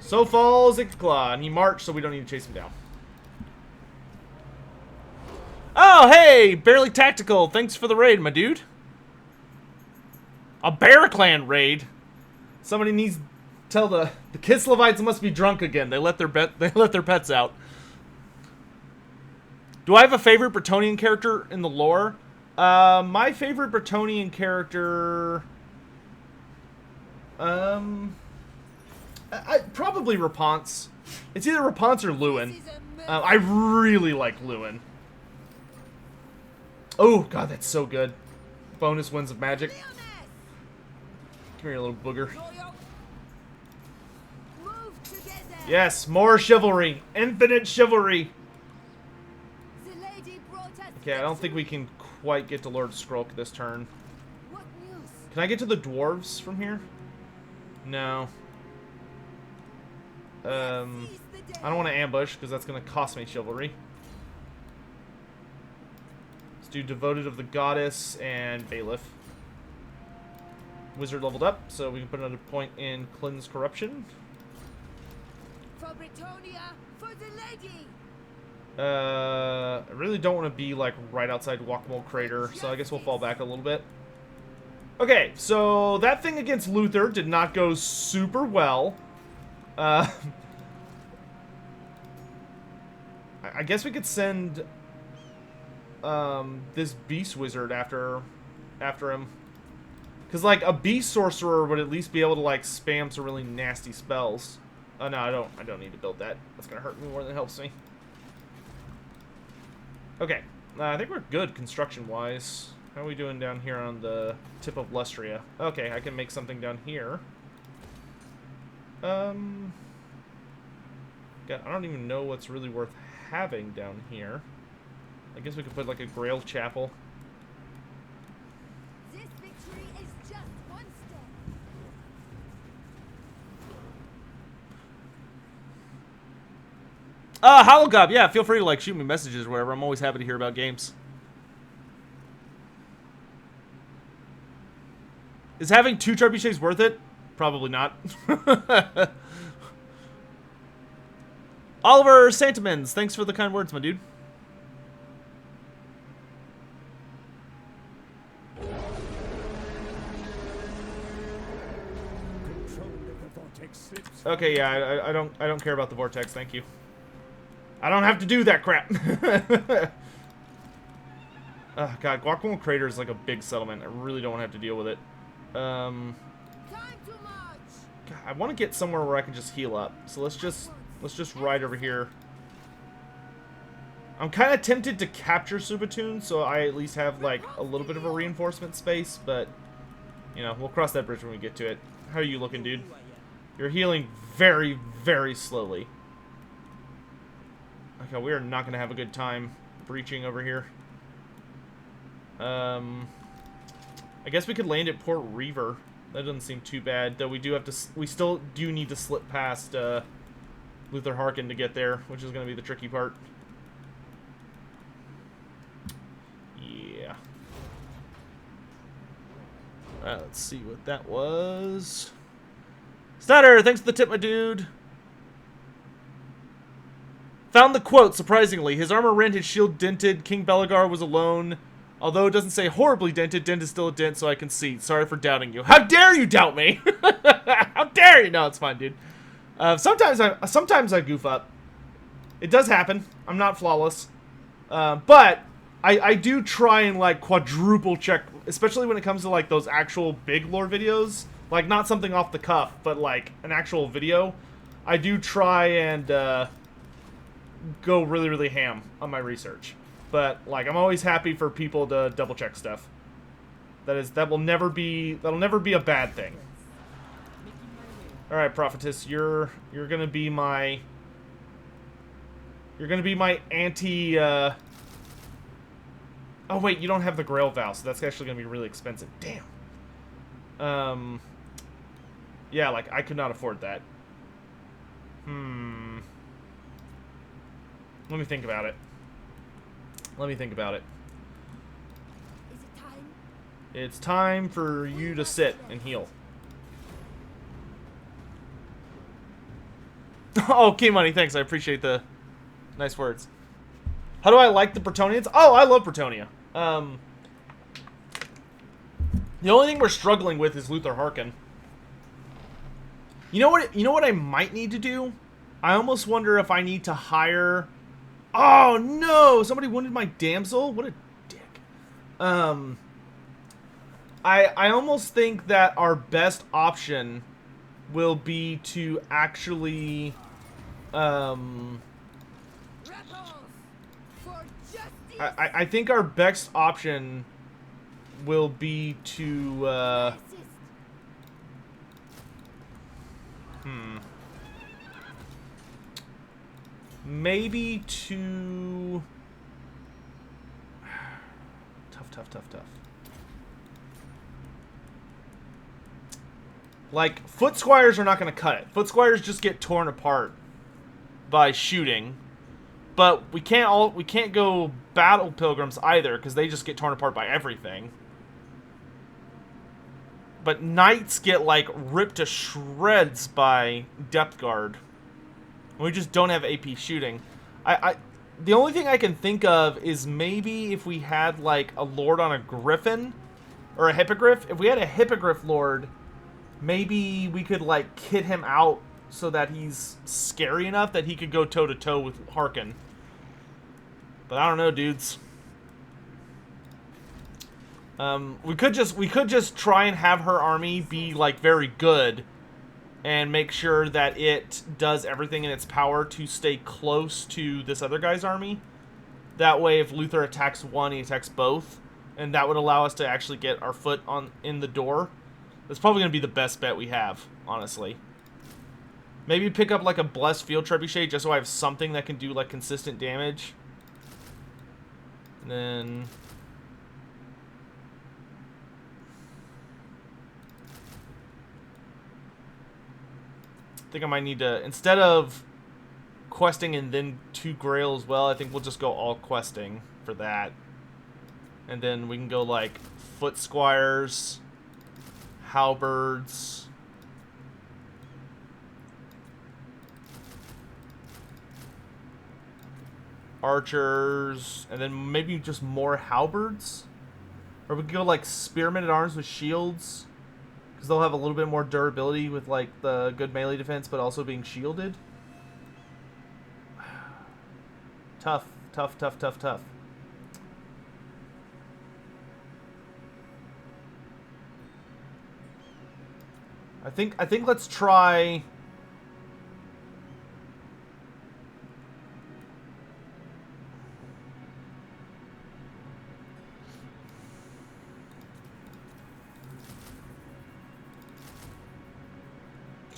So falls Ictclaw, and he marched, so we don't need to chase him down. Oh, hey! Barely Tactical, thanks for the raid, my dude. A Bear Clan raid? Somebody needs to tell the Kislevites must be drunk again. They let their pets out. Do I have a favorite Bretonnian character in the lore? My favorite Bretonnian character... probably Repanse. It's either Repanse or Lewin. I really like Lewin. Oh, God, that's so good. Bonus Winds of Magic. Come here, little booger. Yes, more chivalry. Infinite chivalry. Okay, I don't think we can quite get to Lord Skrulk this turn. Can I get to the dwarves from here? No. I don't want to ambush because that's going to cost me chivalry. Let's do Devoted of the Goddess and Bailiff. Wizard leveled up, so we can put another point in Cleanse Corruption. For Bretonia, for the lady. I really don't want to be like right outside Guacamole Crater, so I guess we'll fall back a little bit. Okay, so that thing against Luther did not go super well. I guess we could send this Beast Wizard after him. Because, like, a Beast Sorcerer would at least be able to, like, spam some really nasty spells. Oh, no, I don't need to build that. That's going to hurt me more than it helps me. Okay. I think we're good construction-wise. How are we doing down here on the tip of Lustria? Okay, I can make something down here. God, I don't even know what's really worth having down here. I guess we could put, like, a Grail Chapel. This victory is just one step. Hologob, yeah, feel free to, like, shoot me messages or whatever. I'm always happy to hear about games. Is having 2 trebuchets worth it? Probably not. Oliver Santamans, thanks for the kind words, my dude. Okay, yeah, I don't care about the Vortex, thank you. I don't have to do that crap. Oh, God, Guacamole Crater is like a big settlement. I really don't want to have to deal with it. Time too much. God, I want to get somewhere where I can just heal up. So let's just ride over here. I'm kind of tempted to capture Subatoon, so I at least have like a little bit of a reinforcement space, but you know, we'll cross that bridge when we get to it. How are you looking, dude? You're healing very, very slowly. Okay, we are not going to have a good time breaching over here. I guess we could land at Port Reaver. That doesn't seem too bad, though we still do need to slip past Luther Harkin to get there, which is going to be the tricky part. Yeah. Alright, let's see what that was. Stutter, thanks for the tip, my dude. Found the quote, surprisingly. His armor rent, his shield dented, King Belegar was alone. Although it doesn't say horribly dented, dent is still a dent, so I can see. Sorry for doubting you. How dare you doubt me? How dare you? No, it's fine, dude. Sometimes I goof up. It does happen. I'm not flawless. But I do try and like quadruple check, especially when it comes to like those actual big lore videos, like not something off the cuff, but like an actual video. I do try and go really, really ham on my research. But like I'm always happy for people to double check stuff. That'll never be a bad thing. All right, prophetess, you're gonna be my anti. Oh wait, you don't have the Grail vow, so that's actually gonna be really expensive. Damn. Yeah, like I could not afford that. Let me think about it. Is it time? It's time for you to sit and heal. Okay, money, thanks. I appreciate the nice words. How do I like the Bretonnians? Oh, I love Bretonia. The only thing we're struggling with is Luther Harkin. You know what I might need to do? I almost wonder if I need to hire... Oh, no! Somebody wounded my damsel? What a dick. I almost think that our best option will be to actually... Rebels! For justice! I think our best option will be to... Resist. Maybe to... Tough. Like, foot squires are not going to cut it. Foot squires just get torn apart by shooting. But we can't go battle pilgrims either, because they just get torn apart by everything. But knights get, like, ripped to shreds by depth guard. We just don't have AP shooting. The only thing I can think of is maybe if we had, like, a lord on a griffin, or a hippogriff. If we had a hippogriff lord, maybe we could, like, kit him out so that he's scary enough that he could go toe-to-toe with Harkin. But I don't know, dudes. We could just try and have her army be, like, very good, and make sure that it does everything in its power to stay close to this other guy's army. That way, if Luther attacks one, he attacks both. And that would allow us to actually get our foot in the door. That's probably going to be the best bet we have, honestly. Maybe pick up, like, a Blessed Field Trebuchet, just so I have something that can do, like, consistent damage. And then... I think I might need to, instead of questing and then 2 Grail as well, I think we'll just go all questing for that. And then we can go like foot squires, halberds, archers, and then maybe just more halberds. Or we could go like spearmen at arms with shields. Because they'll have a little bit more durability with, like, the good melee defense, but also being shielded. Tough. I think let's try...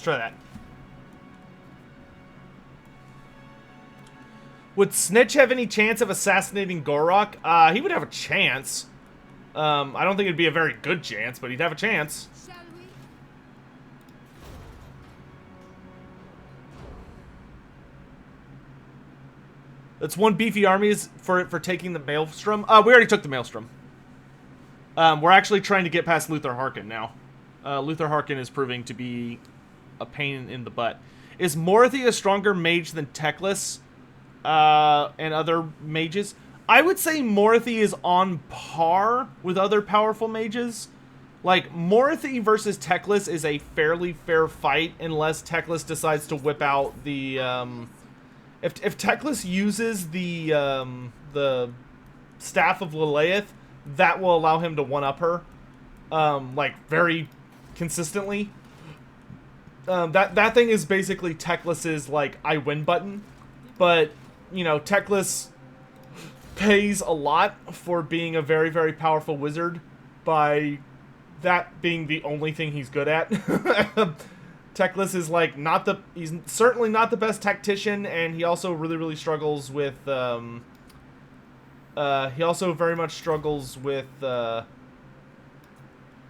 Try that. Would Snitch have any chance of assassinating Gorok? He would have a chance. I don't think it'd be a very good chance, but he'd have a chance. Shall we? That's one beefy army for taking the Maelstrom. We already took the Maelstrom. We're actually trying to get past Luther Harkin now. Luther Harkin is proving to be a pain in the butt. Is Morathi a stronger mage than Teclis and other mages? I would say Morathi is on par with other powerful mages. Like, Morathi versus Teclis is a fairly fair fight unless Teclis decides to whip out the... If Teclis uses the Staff of Lilith, that will allow him to one-up her, like, very consistently. That thing is basically Teclis's, like, I win button. But, you know, Teclis pays a lot for being a very, very powerful wizard by that being the only thing he's good at. Teclis is, like, he's certainly not the best tactician, and he also really, really struggles with, he also very much struggles with, you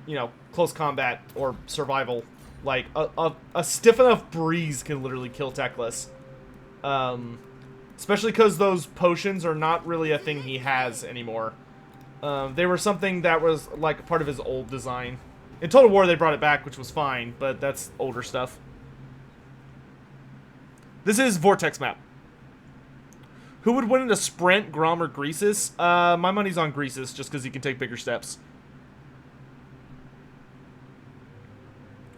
know, close combat or survival. Like, a stiff enough breeze can literally kill Teclis. Especially because those potions are not really a thing he has anymore. They were something that was, like, part of his old design. In Total War, they brought it back, which was fine, but that's older stuff. This is Vortex map. Who would win in a sprint, Grom or Greasus? My money's on Greasus, just because he can take bigger steps.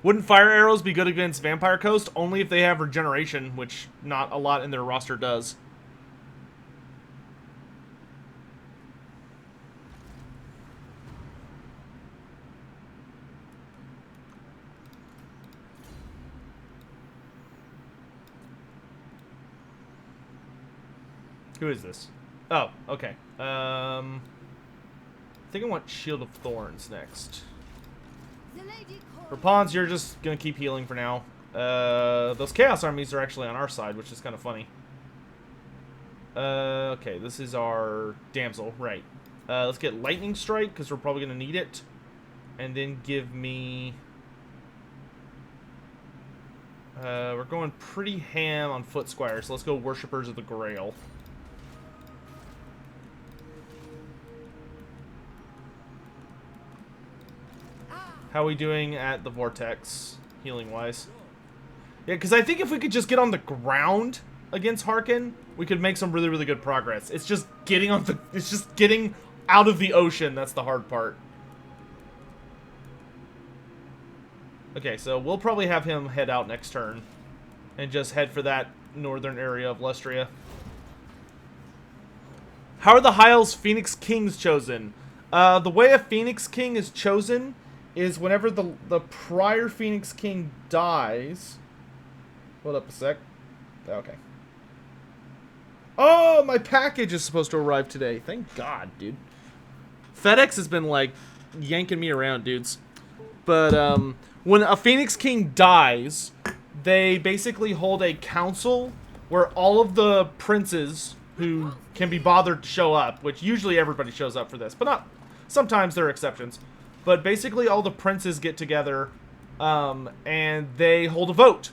Wouldn't fire arrows be good against Vampire Coast? Only if they have regeneration, which not a lot in their roster does. Who is this? Oh, okay. I think I want Shield of Thorns next. Repanse, you're just gonna keep healing for now. Those Chaos Armies are actually on our side, which is kind of funny. Okay, this is our Damsel, right. Let's get Lightning Strike, because we're probably gonna need it. And then give me... we're going pretty ham on Foot Squire, so let's go Worshippers of the Grail. How are we doing at the Vortex, healing-wise? Yeah, because I think if we could just get on the ground against Harkin, we could make some really, really good progress. It's just getting on the... It's just getting out of the ocean that's the hard part. Okay, so we'll probably have him head out next turn. And just head for that northern area of Lustria. How are the High Elves Phoenix Kings chosen? The way a Phoenix King is chosen... is whenever the prior Phoenix King dies... Hold up a sec. Okay. Oh, my package is supposed to arrive today. Thank God, dude. FedEx has been, like, yanking me around, dudes. But, when a Phoenix King dies, they basically hold a council where all of the princes who can be bothered to show up, which usually everybody shows up for this, but not... Sometimes there are exceptions. But basically all the princes get together, and they hold a vote.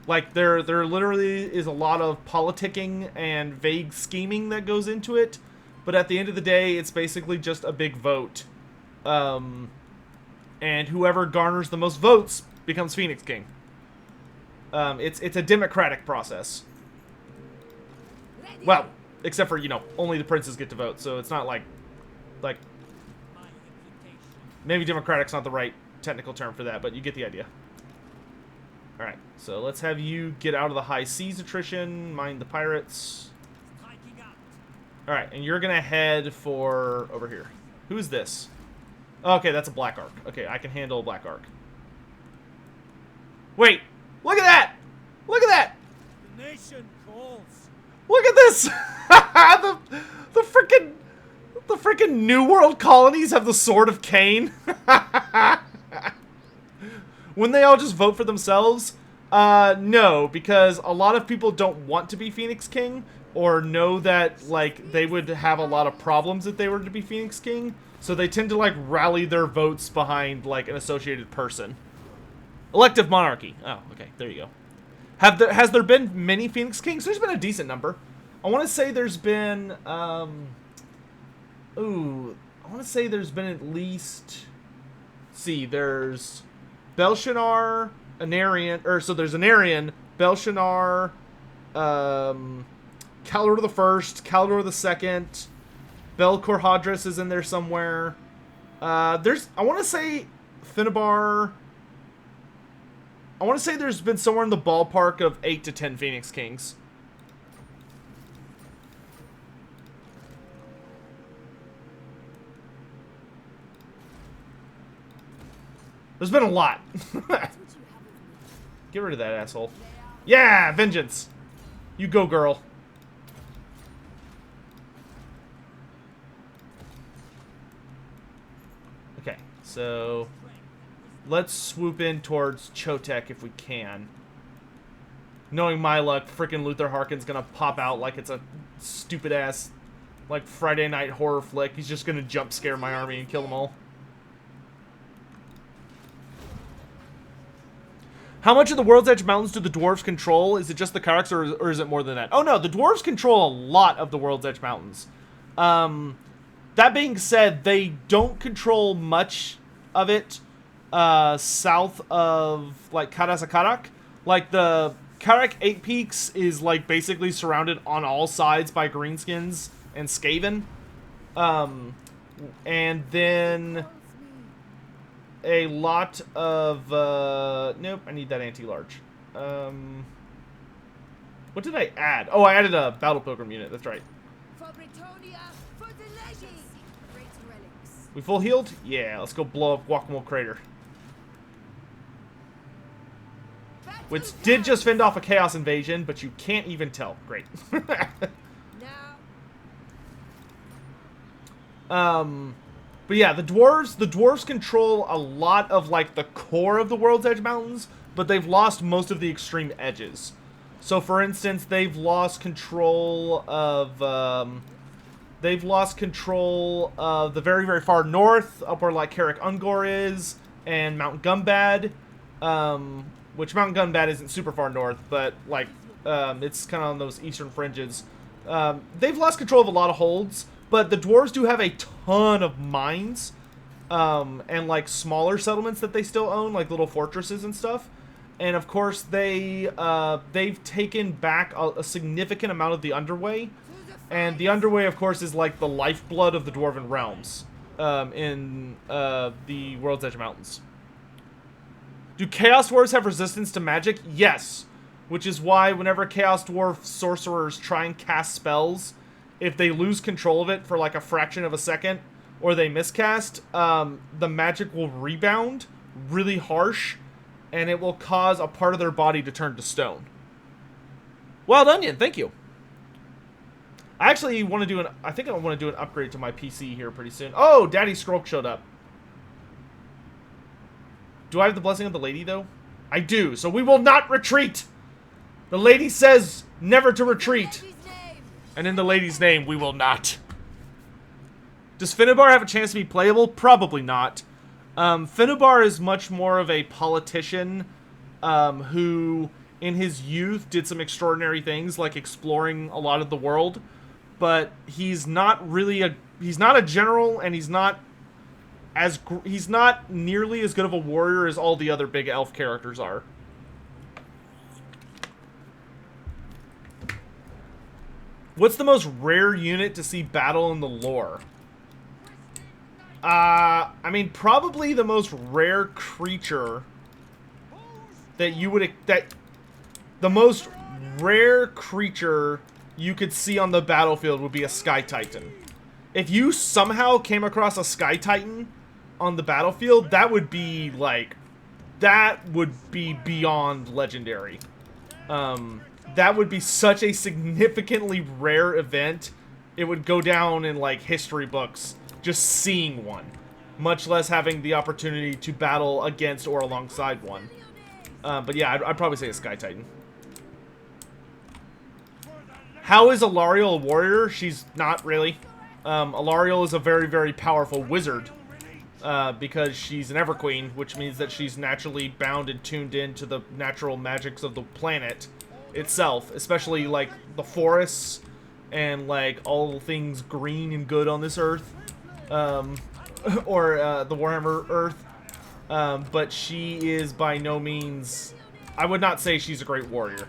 Like, there literally is a lot of politicking and vague scheming that goes into it. But at the end of the day, it's basically just a big vote. And whoever garners the most votes becomes Phoenix King. It's a democratic process. Well, except for, you know, only the princes get to vote. So it's not like... Maybe democratic's not the right technical term for that, but you get the idea. Alright, so let's have you get out of the high seas attrition, mind the pirates. Alright, and you're gonna head for over here. Who is this? Okay, that's a Black Ark. Okay, I can handle a Black Ark. Wait! Look at that! Look at that! The nation calls. Look at this! The freaking New World colonies have the Sword of Cain. Wouldn't they all just vote for themselves? No, because a lot of people don't want to be Phoenix King, or know that, like, they would have a lot of problems if they were to be Phoenix King, so they tend to, like, rally their votes behind, like, an associated person. Elective monarchy. Oh, okay, there you go. Has there been many Phoenix Kings? There's been a decent number. I want to say there's been, I want to say there's been at least... See, there's Belshazzar, Anarian, so there's Anarian, Belshazzar, Calidor the First, Calidor the Second, Belcor Hadris is in there somewhere. I want to say Finnabar. I want to say there's been somewhere in the ballpark of 8 to 10 Phoenix Kings. There's been a lot. Get rid of that asshole. Yeah, vengeance. You go, girl. Okay, so let's swoop in towards Chotek if we can. Knowing my luck, frickin' Luther Harkin's gonna pop out like it's a stupid ass, like, Friday night horror flick. He's just gonna jump scare my army and kill them all. How much of the World's Edge Mountains do the dwarves control? Is it just the Karaks, or is it more than that? Oh no, the dwarves control a lot of the World's Edge Mountains. That being said, they don't control much of it south of, like, Karasakarak. Like, the Karak 8 Peaks is, like, basically surrounded on all sides by Greenskins and Skaven. And then a lot of, nope, I need that anti-large. What did I add? Oh, I added a Battle Pilgrim unit, that's right. For Bretonia, for the legends. Great relics. We full healed? Yeah, let's go blow up Guacamole Crater. Which did just fend off a Chaos Invasion, but you can't even tell. Great. But yeah, the dwarves control a lot of, like, the core of the World's Edge Mountains, but they've lost most of the extreme edges. So, for instance, they've lost control of the very, very far north, up where, like, Karak Ungor is, and Mount Gumbad, which Mount Gumbad isn't super far north, but, like, it's kind of on those eastern fringes. They've lost control of a lot of holds, but the dwarves do have a ton of mines, and, like, smaller settlements that they still own, like little fortresses and stuff. And, of course, they've taken back a significant amount of the Underway. And the Underway, of course, is, like, the lifeblood of the Dwarven Realms in the World's Edge Mountains. Do Chaos Dwarves have resistance to magic? Yes. Which is why whenever Chaos Dwarf sorcerers try and cast spells, if they lose control of it for, like, a fraction of a second, or they miscast, the magic will rebound really harsh, and it will cause a part of their body to turn to stone. Wild Onion, thank you. I actually want to do I think I want to do an upgrade to my PC here pretty soon. Oh, Daddy Skrulk showed up. Do I have the blessing of the lady, though? I do, so we will not retreat! The lady says never to retreat. And in the lady's name, we will not. Does Finnebar have a chance to be playable? Probably not. Finnebar is much more of a politician who, in his youth, did some extraordinary things, like exploring a lot of the world. But he's not really he's not a general, and he's not nearly as good of a warrior as all the other big elf characters are. What's the most rare unit to see battle in the lore? I mean, probably the most rare creature that you would... the most rare creature you could see on the battlefield would be a Sky Titan. If you somehow came across a Sky Titan on the battlefield, that would be, like... that would be beyond legendary. That would be such a significantly rare event. It would go down in, like, history books just seeing one, much less having the opportunity to battle against or alongside one. But yeah, I'd probably say a Sky Titan. How is Alariel a warrior? She's not really. Alariel is a very, very powerful wizard because she's an Everqueen, which means that she's naturally bound and tuned in to the natural magics of the planet itself, especially, like, the forests and, like, all things green and good on this earth, or the Warhammer Earth, but she is by no means, I would not say she's a great warrior.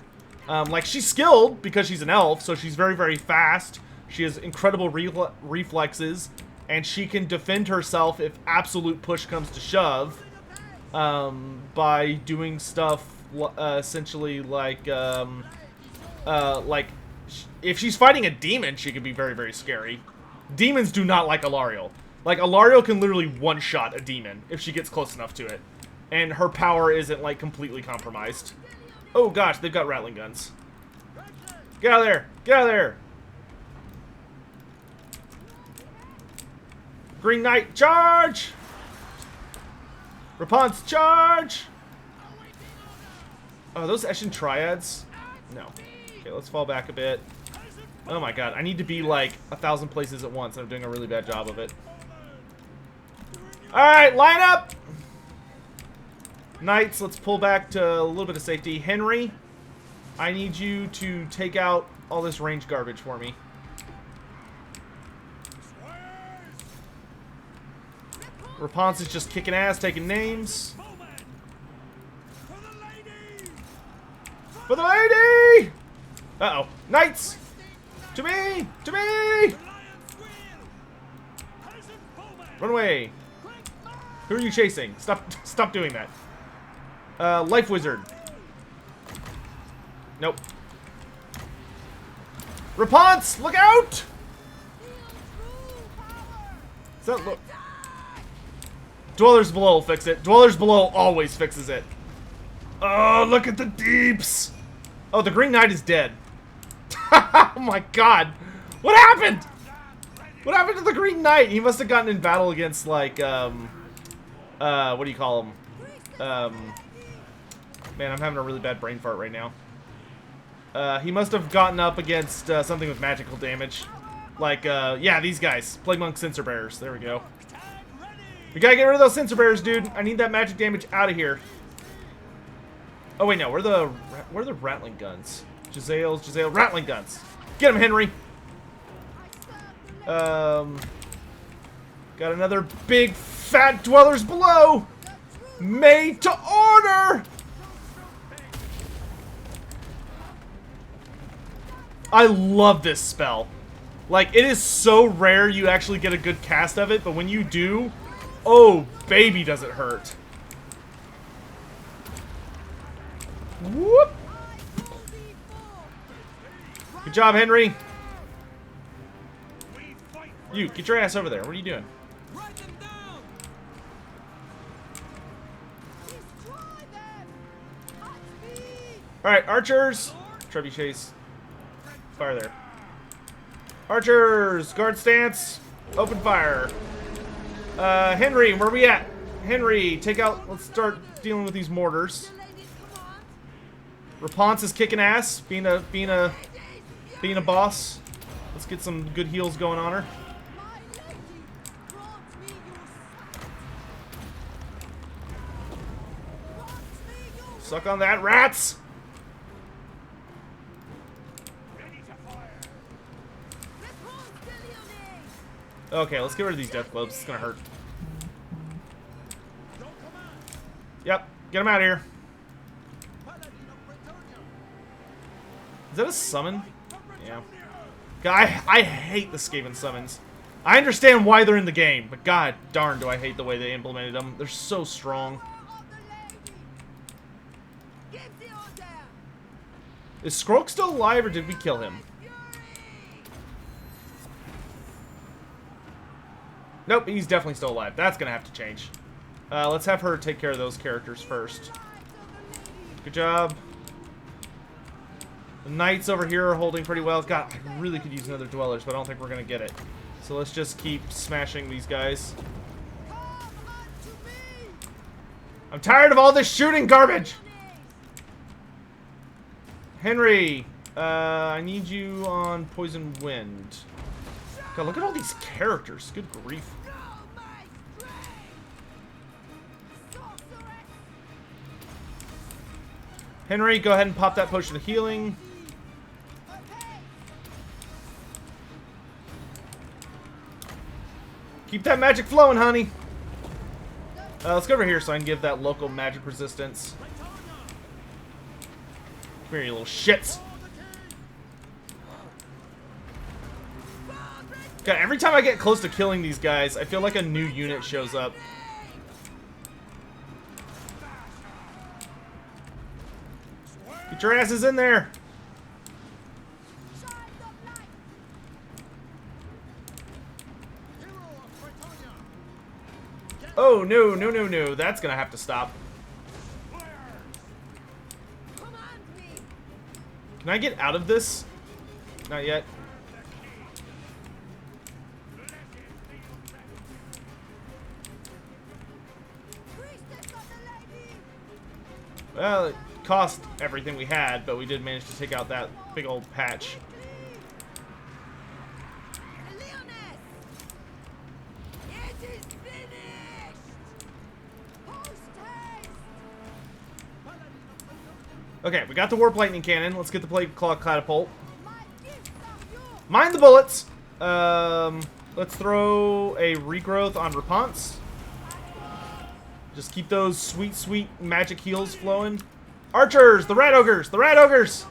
Like, she's skilled because she's an elf, so she's very, very fast, she has incredible reflexes, and she can defend herself if absolute push comes to shove, by doing stuff essentially like if she's fighting a demon, she can be very, very scary. Demons do not like Alariel. Like, Alariel can literally one-shot a demon if she gets close enough to it. and her power isn't, like, completely compromised. Oh, gosh, they've got rattling guns. Get out of there! Get out of there! Green Knight, charge! Repanse, charge! Oh, those Eshin Triads? No. Okay, let's fall back a bit. Oh my god, I need to be like 1,000 places at once, and I'm doing a really bad job of it. Alright, line up! Knights, let's pull back to a little bit of safety. Henry, I need you to take out all this range garbage for me. Repanse is just kicking ass, taking names. For the lady! Uh-oh. Knights! To me! To me! Run away! Who are you chasing? Stop doing that. Life Wizard. Nope. Repanse! Look out! Is that look? Dwellers Below will fix it. Dwellers Below always fixes it. Oh, look at the deeps! Oh, the Green Knight is dead. Oh my god! What happened? What happened to the Green Knight? He must have gotten in battle against, like, what do you call him? Man, I'm having a really bad brain fart right now. He must have gotten up against something with magical damage. Like, yeah, these guys. Plague Monk Censer Bearers. There we go. We gotta get rid of those Censer Bearers, dude. I need that magic damage out of here. Oh, wait, no. Where are the rattling guns? Giselle, rattling guns. Get him, Henry. Got another big, fat Dwellers Below. Made to order. I love this spell. Like, it is so rare you actually get a good cast of it, but when you do, oh, baby, does it hurt. Whoop. Good job, Henry. You, get your ass over there. What are you doing? Alright, archers. Trebuchets. Fire there. Archers, guard stance. Open fire. Henry, where are we at? Henry, take out. Let's start dealing with these mortars. Repanse is kicking ass, being a boss. Let's get some good heals going on her. Suck on that, rats! Okay, let's get rid of these death globes. It's gonna hurt. Yep, get him out of here. Is that a summon? Yeah. I hate the Skaven summons. I understand why they're in the game, but god darn do I hate the way they implemented them. They're so strong. Is Skrulk still alive, or did we kill him? Nope, he's definitely still alive. That's gonna have to change. Let's have her take care of those characters first. Good job. The Knights over here are holding pretty well. God, I really could use another Dwellers, but I don't think we're gonna get it. So let's just keep smashing these guys. I'm tired of all this shooting garbage! Henry, I need you on Poison Wind. God, look at all these characters. Good grief. Henry, go ahead and pop that potion of healing. Keep that magic flowing, honey. Let's go over here so I can give that local magic resistance. Come here, you little shits. God, every time I get close to killing these guys, I feel like a new unit shows up. Get your asses in there. Oh, no, no, no, no. That's gonna have to stop. Can I get out of this? Not yet. Well, it cost everything we had, but we did manage to take out that big old patch. Okay, we got the warp lightning cannon. Let's get the plate claw catapult. Mind the bullets. Let's throw a regrowth on Repanse. Just keep those sweet, sweet magic heals flowing. Archers, the rat ogres, the rat ogres.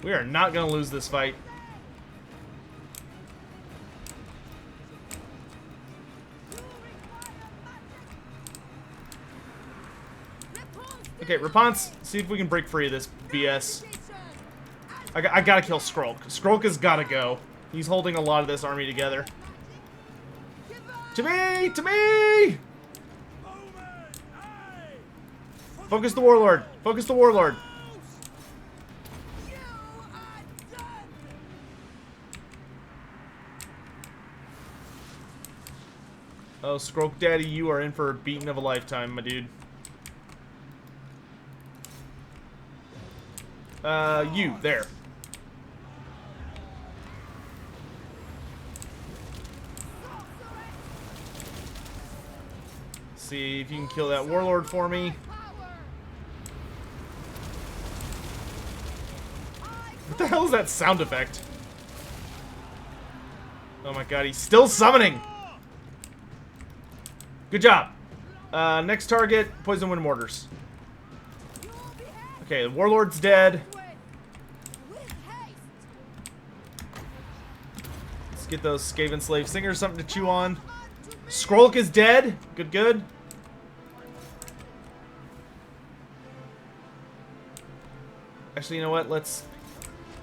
We are not going to lose this fight. Okay, Repanse, see if we can break free of this BS. I gotta kill Skrulk. Skrulk has gotta go. He's holding a lot of this army together. To me! To me! Focus the Warlord. Focus the Warlord. Oh, Skrulk Daddy, you are in for a beating of a lifetime, my dude. You, there. See if you can kill that Warlord for me. What the hell is that sound effect? Oh my god, he's still summoning! Good job. Next target, Poison Wind Mortars. Okay, the Warlord's dead. Let's get those Skaven Slave Singers something to chew on. Skrulk is dead. Good, good. Actually, you know what? Let's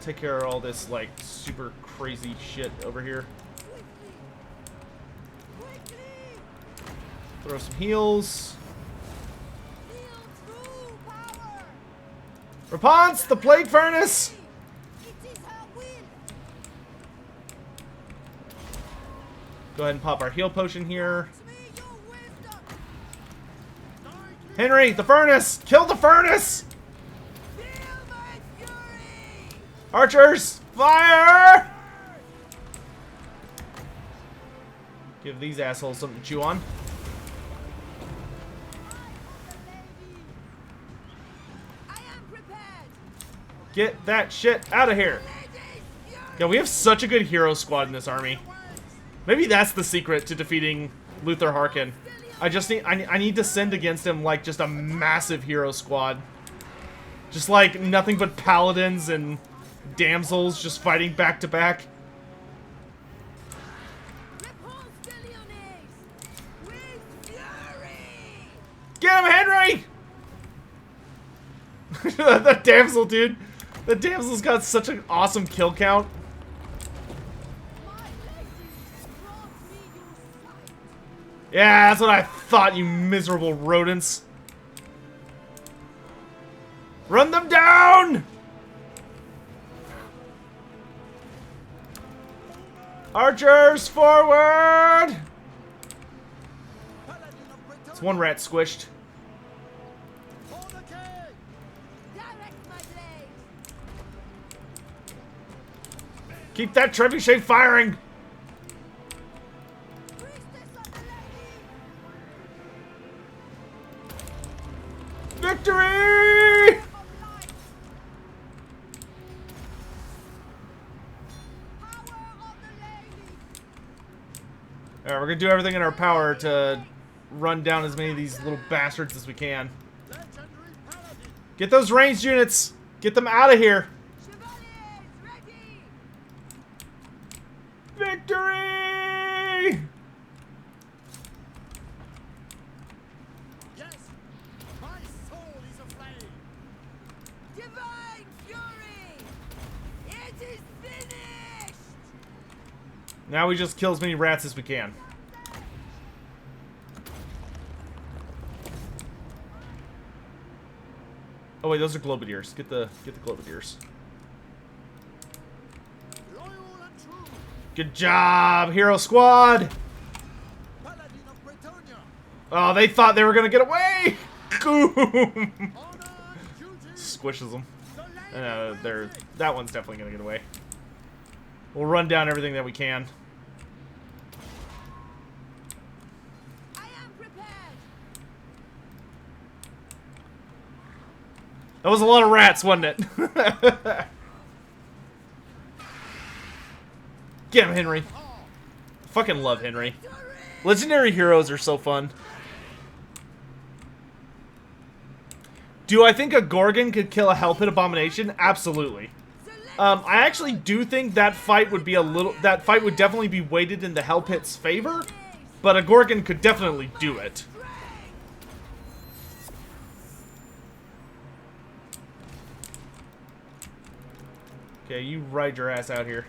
take care of all this, like, super crazy shit over here. Throw some heals. Repanse, the Plague Furnace! Go ahead and pop our heal potion here. Henry, the furnace! Kill the furnace! Archers, fire! Give these assholes something to chew on. Get that shit out of here. Yeah, we have such a good hero squad in this army. Maybe that's the secret to defeating Luther Harkin. I need to send against him like just a massive hero squad. Just like nothing but paladins and damsels just fighting back to back. Get him, Henry! The damsel, dude. The damsel's got such an awesome kill count. Yeah, that's what I thought, you miserable rodents. Run them down! Archers, forward! It's one rat squished. Keep that trebuchet firing! Victory! Alright, we're gonna do everything in our power to run down as many of these little bastards as we can. Get those ranged units! Get them out of here! Victory! Yes, my soul is aflame. Divine Now we just kill as many rats as we can. Oh wait, those are globadiers. Get the globadiers. Loyal and true. Good job, Hero Squad! Paladin of Bretonnian. Oh, they thought they were gonna get away! Boom! Honor and duty. Squishes them. The lady They're wins. that one's definitely gonna get away. We'll run down everything that we can. I am prepared. That was a lot of rats, wasn't it? Get him, Henry. Fucking love Henry. Legendary heroes are so fun. Do I think a Gorgon could kill a Hell Pit Abomination? Absolutely. I actually do think that fight would be that fight would definitely be weighted in the Hell Pit's favor, but a Gorgon could definitely do it. Okay, you ride your ass out here.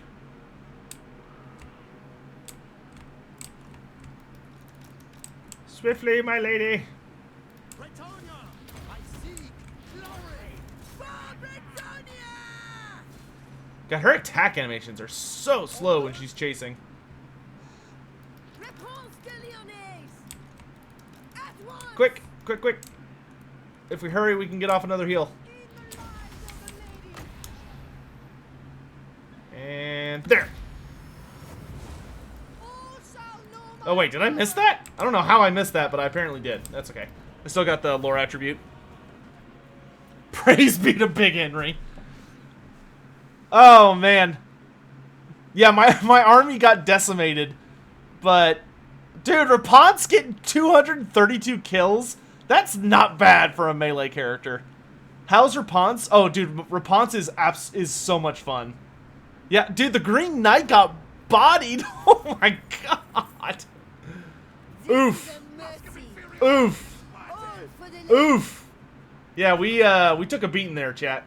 Swiftly, my lady. Bretonnian. I seek glory. For Bretonnia! God, her attack animations are so slow when she's chasing. Repanse de Lyonnaise! At once! Quick, quick, quick. If we hurry, we can get off another heal. In the lives of the lady! And there. All shall know my Oh, wait, did I miss that? I don't know how I missed that, but I apparently did. That's okay. I still got the lore attribute. Praise be to Big Henry. Oh, man. Yeah, my army got decimated. But, dude, Repanse getting 232 kills? That's not bad for a melee character. How's Repanse? Oh, dude, Repanse is so much fun. Yeah, dude, the Green Knight got bodied. Oh, my God. Oof. the mercy! Oof. All for the lady! Oof. Yeah, we took a beating there, chat.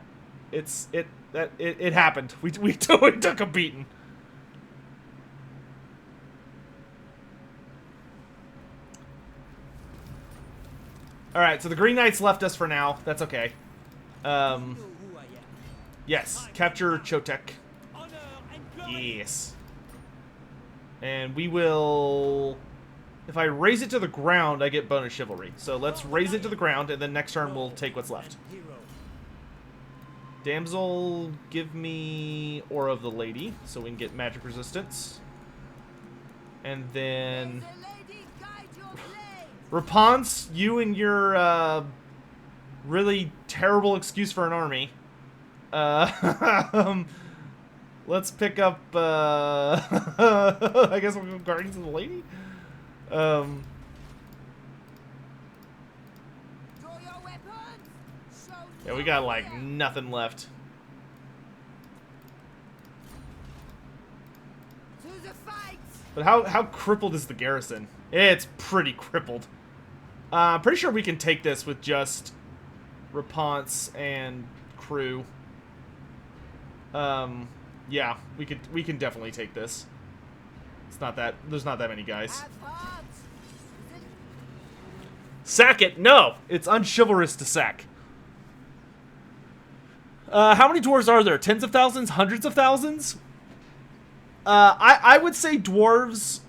It happened. We took a beating. All right, so the Green Knights left us for now. That's okay. You know who I am. Yes, capture Chotek. Honor and glory. Yes. And we will... If I raise it to the ground, I get bonus chivalry. So let's raise it to the ground, and then next turn we'll take what's left. Hero. Damsel, give me Aura of the Lady, so we can get magic resistance. And then... The lady guide your blade! Repanse, you and your, really terrible excuse for an army. Let's pick up, I guess we'll go Guardians of the Lady? Draw your weapons! Show Yeah, we got, like, nothing left. to the fight! But how crippled is the garrison? It's pretty crippled. I'm pretty sure we can take this with just Repanse and crew. Yeah, we can definitely take this. It's not that there's not that many guys. Have heart! Sack it? No, it's unchivalrous to sack. How many dwarves are there? Tens of thousands? Hundreds of thousands? I would say dwarves.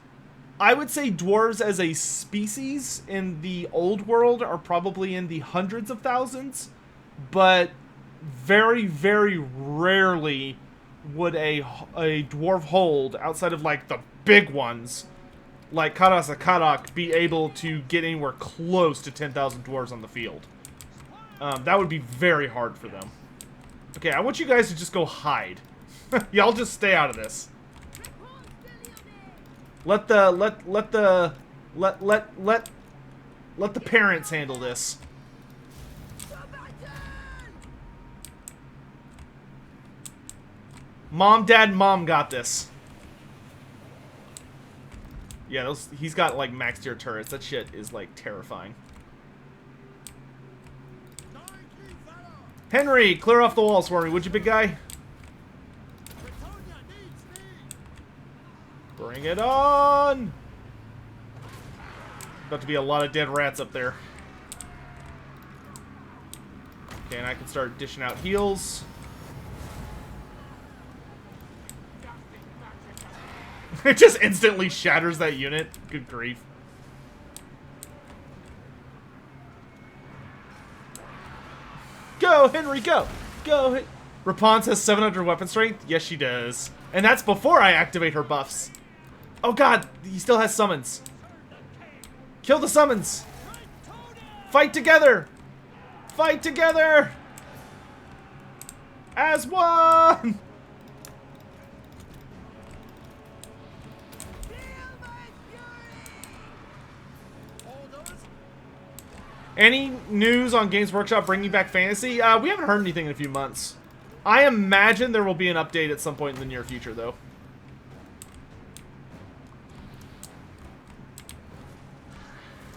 I would say dwarves as a species in the old world are probably in the hundreds of thousands, but very, very rarely would a dwarf hold outside of like the big ones, like Karasakarak, be able to get anywhere close to 10,000 dwarves on the field. That would be very hard for them. Okay, I want you guys to just go hide. Y'all just stay out of this. Let the parents handle this. Mom, Dad, Mom got this. Yeah, he's got like max tier turrets. That shit is like terrifying. Knightly valor. Henry, clear off the walls for me, would you, big guy? Bretonnia needs me. Bring it on! About to be a lot of dead rats up there. Okay, and I can start dishing out heals. It just instantly shatters that unit. Good grief. Go, Henry, go! Go! Repanse has 700 weapon strength? Yes, she does. And that's before I activate her buffs. Oh god, he still has summons. Kill the summons! Fight together! Fight together! As one! Any news on Games Workshop bringing back fantasy? We haven't heard anything in a few months. I imagine there will be an update at some point in the near future, though.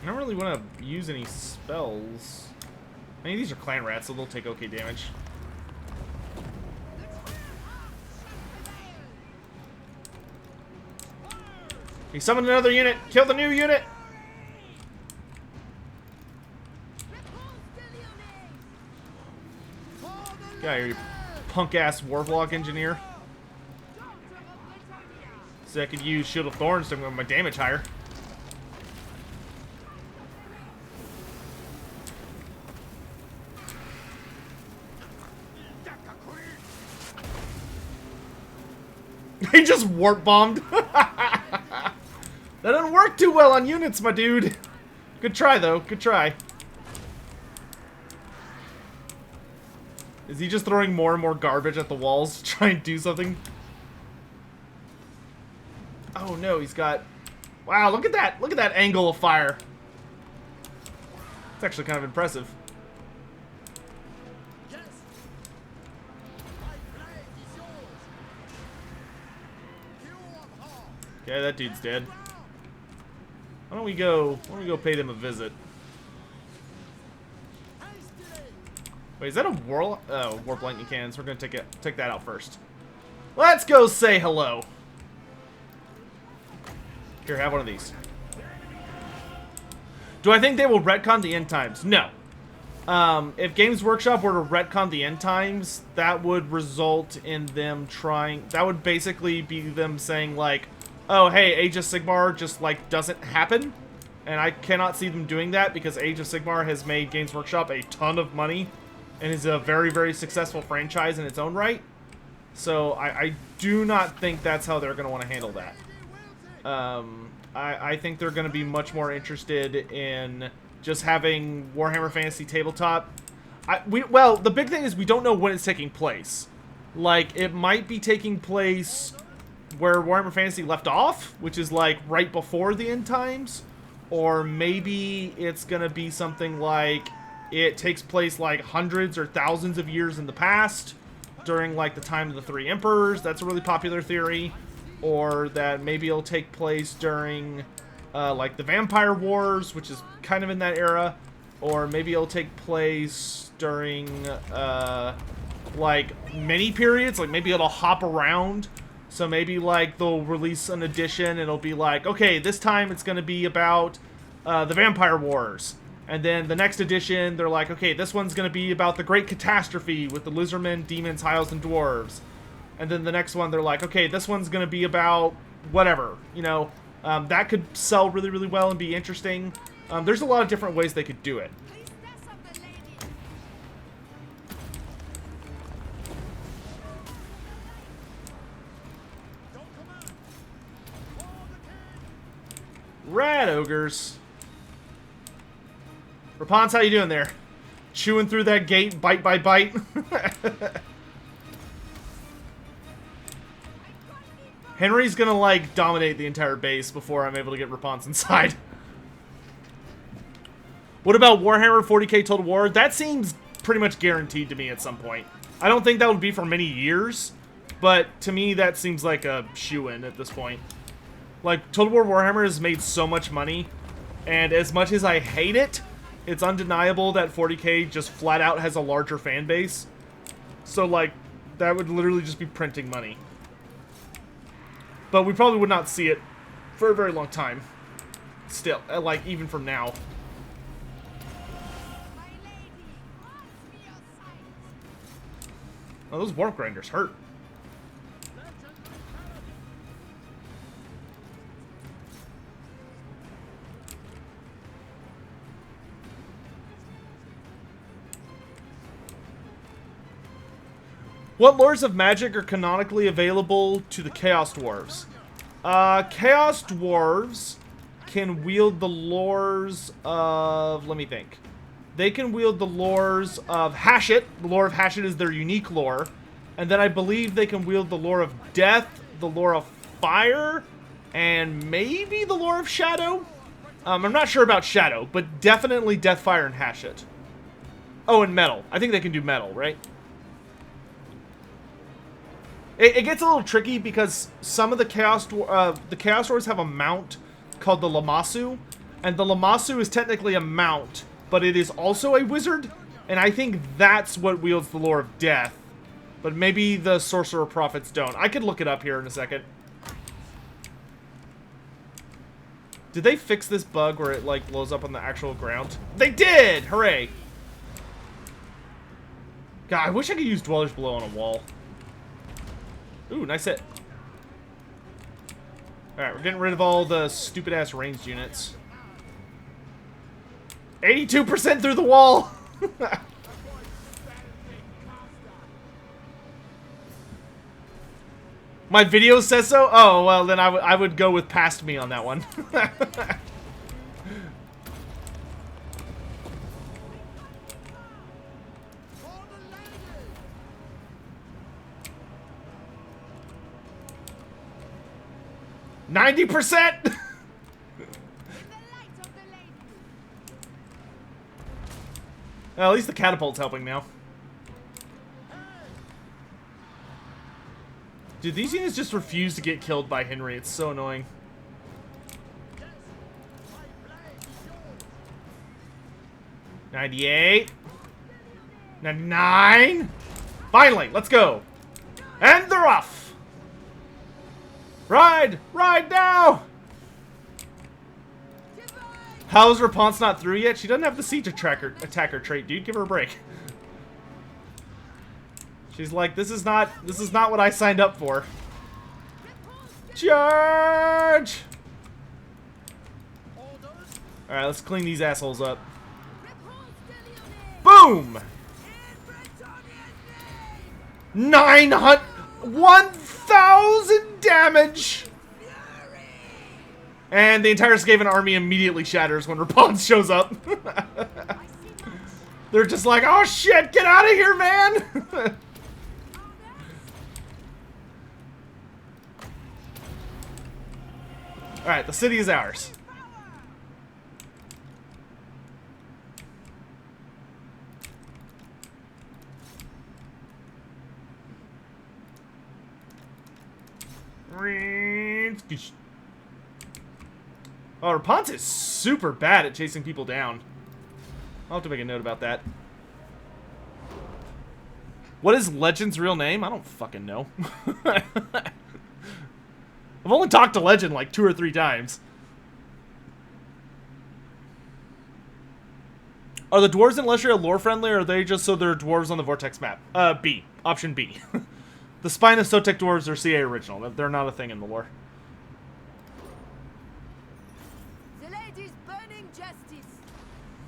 I don't really want to use any spells. I mean, these are clan rats, so they'll take okay damage. He summoned another unit. Kill the new unit. Yeah, you punk-ass Warlock engineer. So I could use Shield of Thorns to make my damage higher. He just warp bombed. That doesn't work too well on units, my dude. Good try, though. Good try. Is he just throwing more and more garbage at the walls to try and do something? Oh no, he's got... Wow, look at that! Look at that angle of fire. It's actually kind of impressive. Yes. My blade is yours. You are hard. Okay, that dude's dead. Why don't we go pay them a visit? Wait, is that a warp lightning cannons? We're gonna take that out first. Let's go say hello. Here, have one of these. Do I think they will retcon the end times? No. If Games Workshop were to retcon the end times, that would result in them trying... That would basically be them saying, like, oh, hey, Age of Sigmar just, like, doesn't happen. And I cannot see them doing that because Age of Sigmar has made Games Workshop a ton of money and is a very, very successful franchise in its own right. So I do not think that's how they're going to want to handle that. I think they're going to be much more interested in just having Warhammer Fantasy Tabletop. Well, the big thing is we don't know when it's taking place. Like, it might be taking place where Warhammer Fantasy left off, which is, like, right before the end times. Or maybe it's going to be something like it takes place, like, hundreds or thousands of years in the past during, like, the time of the Three Emperors. That's a really popular theory. Or that maybe it'll take place during, like, the Vampire Wars, which is kind of in that era. Or maybe it'll take place during, like, many periods. Like, maybe it'll hop around. So maybe, like, they'll release an edition and it'll be like, okay, this time it's going to be about the Vampire Wars. And then the next edition, they're like, okay, this one's going to be about the Great Catastrophe with the Lizardmen, Demons, Hiles, and Dwarves. And then the next one, they're like, okay, this one's going to be about whatever. You know, that could sell really, really well and be interesting. There's a lot of different ways they could do it. Rat ogres. Repanse, how you doing there? Chewing through that gate, bite by bite. Henry's gonna, like, dominate the entire base before I'm able to get Repanse inside. What about Warhammer 40k Total War? That seems pretty much guaranteed to me at some point. I don't think that would be for many years, but to me that seems like a shoo-in at this point. Like, Total War Warhammer has made so much money, and as much as I hate it, it's undeniable that 40k just flat out has a larger fan base. So, like, that would literally just be printing money. But we probably would not see it for a very long time. Still, like, even from now. My lady, grant me your sight. Oh, those warp grinders hurt. What lores of magic are canonically available to the Chaos Dwarves? Chaos Dwarves can wield the lores of... Let me think. They can wield the lores of Hashit. The lore of Hashit is their unique lore. And then I believe they can wield the lore of Death, the lore of Fire, and maybe the lore of Shadow? I'm not sure about Shadow, but definitely Death, Fire, and Hashit. Oh, and Metal. I think they can do Metal, right? It gets a little tricky because some of the Chaos Dwarves have a mount called the Lamassu, and the Lamassu is technically a mount, but it is also a wizard, and I think that's what wields the lore of Death. But maybe the Sorcerer Prophets don't. I could look it up here in a second. Did they fix this bug where it, like, blows up on the actual ground? They did! Hooray! God, I wish I could use Dwellers Below on a wall. Ooh, nice hit. Alright, we're getting rid of all the stupid-ass ranged units. 82% through the wall! My video says so? Oh, well, then I would go with past me on that one. 90%! Well, at least the catapult's helping now. Dude, these units just refuse to get killed by Henry. It's so annoying. $98. $99. Finally, let's go. And they're off. Ride! Ride now! How's Repanse not through yet? She doesn't have the siege attacker trait, dude. Give her a break. She's like, this is not what I signed up for. Charge! Alright, let's clean these assholes up. Boom! 900 1,000 damage! And the entire Skaven army immediately shatters when Repanse shows up. They're just like, oh shit, get out of here, man! Alright, the city is ours. Oh, Repanse is super bad at chasing people down. I'll have to make a note about that. What is Legend's real name? I don't fucking know. I've only talked to Legend like 2 or 3 times. Are the dwarves in Lestria lore friendly, or are they just so they're dwarves on the Vortex map? B. Option B. The Spine of Sotek dwarves are CA original. They're not a thing in the lore. The lady's burning justice.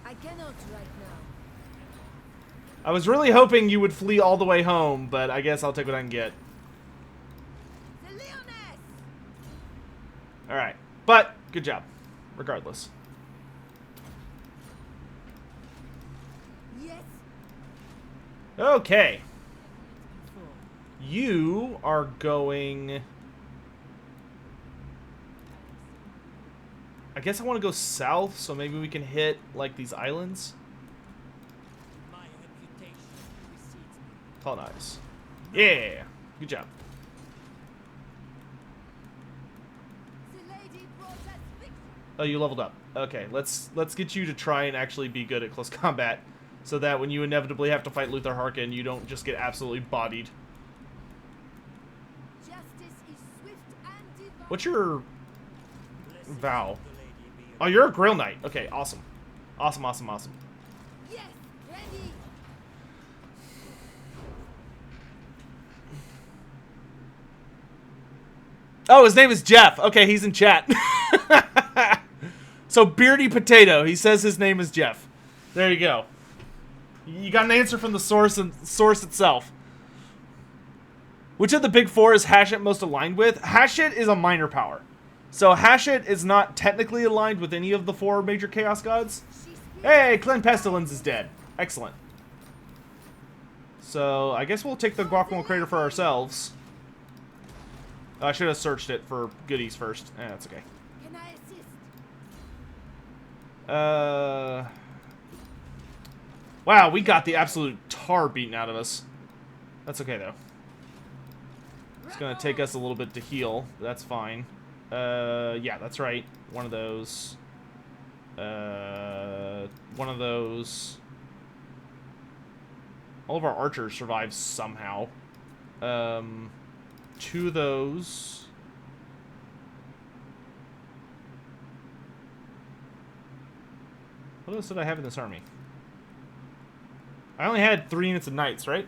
I cannot right now. I was really hoping you would flee all the way home, but I guess I'll take what I can get. The Leoness. Alright. But, good job. Regardless. Yes. Okay. You are going... I guess I want to go south, so maybe we can hit, like, these islands. My reputation precedes me. Colonize. Yeah! Good job. The lady brought us victory. Oh, you leveled up. Okay, let's get you to try and actually be good at close combat, so that when you inevitably have to fight Luther Harkin, you don't just get absolutely bodied. Justice is swift and divine. What's your vow? Oh, you're a Grail Knight. Okay, awesome. Awesome, awesome, awesome. Yes, ready. Oh, his name is Jeff. Okay, he's in chat. So, Beardy Potato. He says his name is Jeff. There you go. You got an answer from the source and source itself. Which of the big four is Hashit most aligned with? Hashit is a minor power. So Hashit is not technically aligned with any of the four major Chaos Gods. Hey, Clan Pestilence is dead. Excellent. So I guess we'll take the Guacamole Crater for ourselves. I should have searched it for goodies first. That's okay. Can I assist? Wow, we got the absolute tar beaten out of us. That's okay, though. It's gonna take us a little bit to heal, but that's fine. Yeah, that's right. One of those. One of those. All of our archers survive somehow. Two of those. What else did I have in this army? I only had 3 units of knights, right?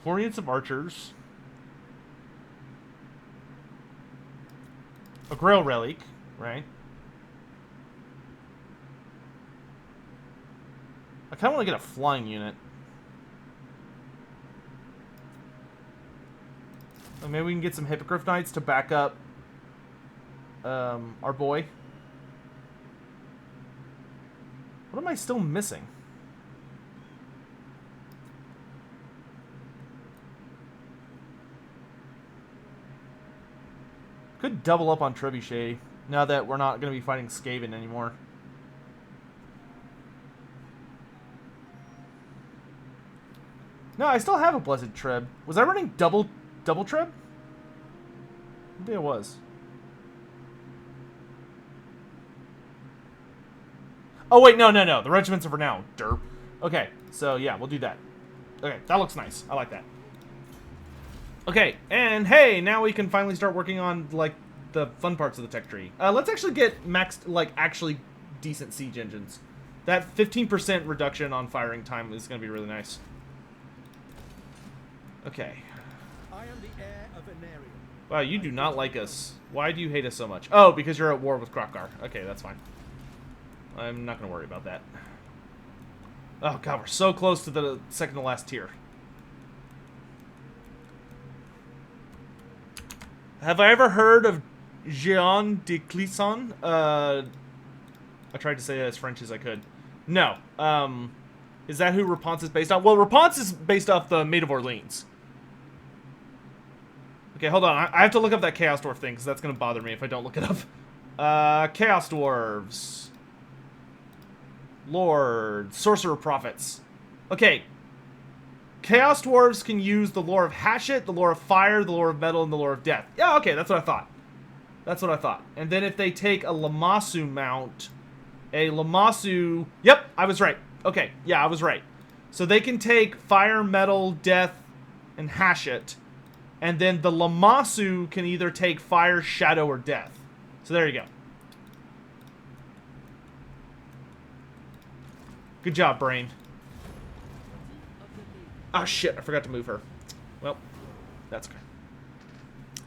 4 units of archers. A Grail Relic, right? I kind of want to get a flying unit. Or maybe we can get some Hippogriff Knights to back up our boy. What am I still missing? Could double up on Trebuchet now that we're not going to be fighting Skaven anymore. No, I still have a Blessed Treb. Was I running double Treb? Maybe I was. Oh, wait, no. The regiments are for now. Derp. Okay, so yeah, we'll do that. Okay, that looks nice. I like that. Okay, and hey, now we can finally start working on, like, the fun parts of the tech tree. Let's actually get maxed, like, actually decent siege engines. That 15% reduction on firing time is going to be really nice. Okay. I am the heir of Venarium. Wow, you do not like us. Why do you hate us so much? Oh, because you're at war with Krokkar. Okay, that's fine. I'm not going to worry about that. Oh, God, we're so close to the second to last tier. Have I ever heard of Jean de Clisson? I tried to say that as French as I could. No. Is that who Repanse is based on? Well, Repanse is based off the Maid of Orleans. Okay, hold on. I have to look up that Chaos Dwarf thing, because that's going to bother me if I don't look it up. Chaos Dwarves. Lord. Sorcerer Prophets. Okay. Chaos Dwarves can use the lore of Hashit, the lore of Fire, the lore of Metal, and the lore of Death. Yeah, okay, that's what I thought. That's what I thought. And then if they take a Lamassu mount, a Lamassu... Yep, I was right. Okay, yeah, I was right. So they can take Fire, Metal, Death, and Hashit. And then the Lamassu can either take Fire, Shadow, or Death. So there you go. Good job, Brain. Ah, shit, I forgot to move her. Well, that's okay.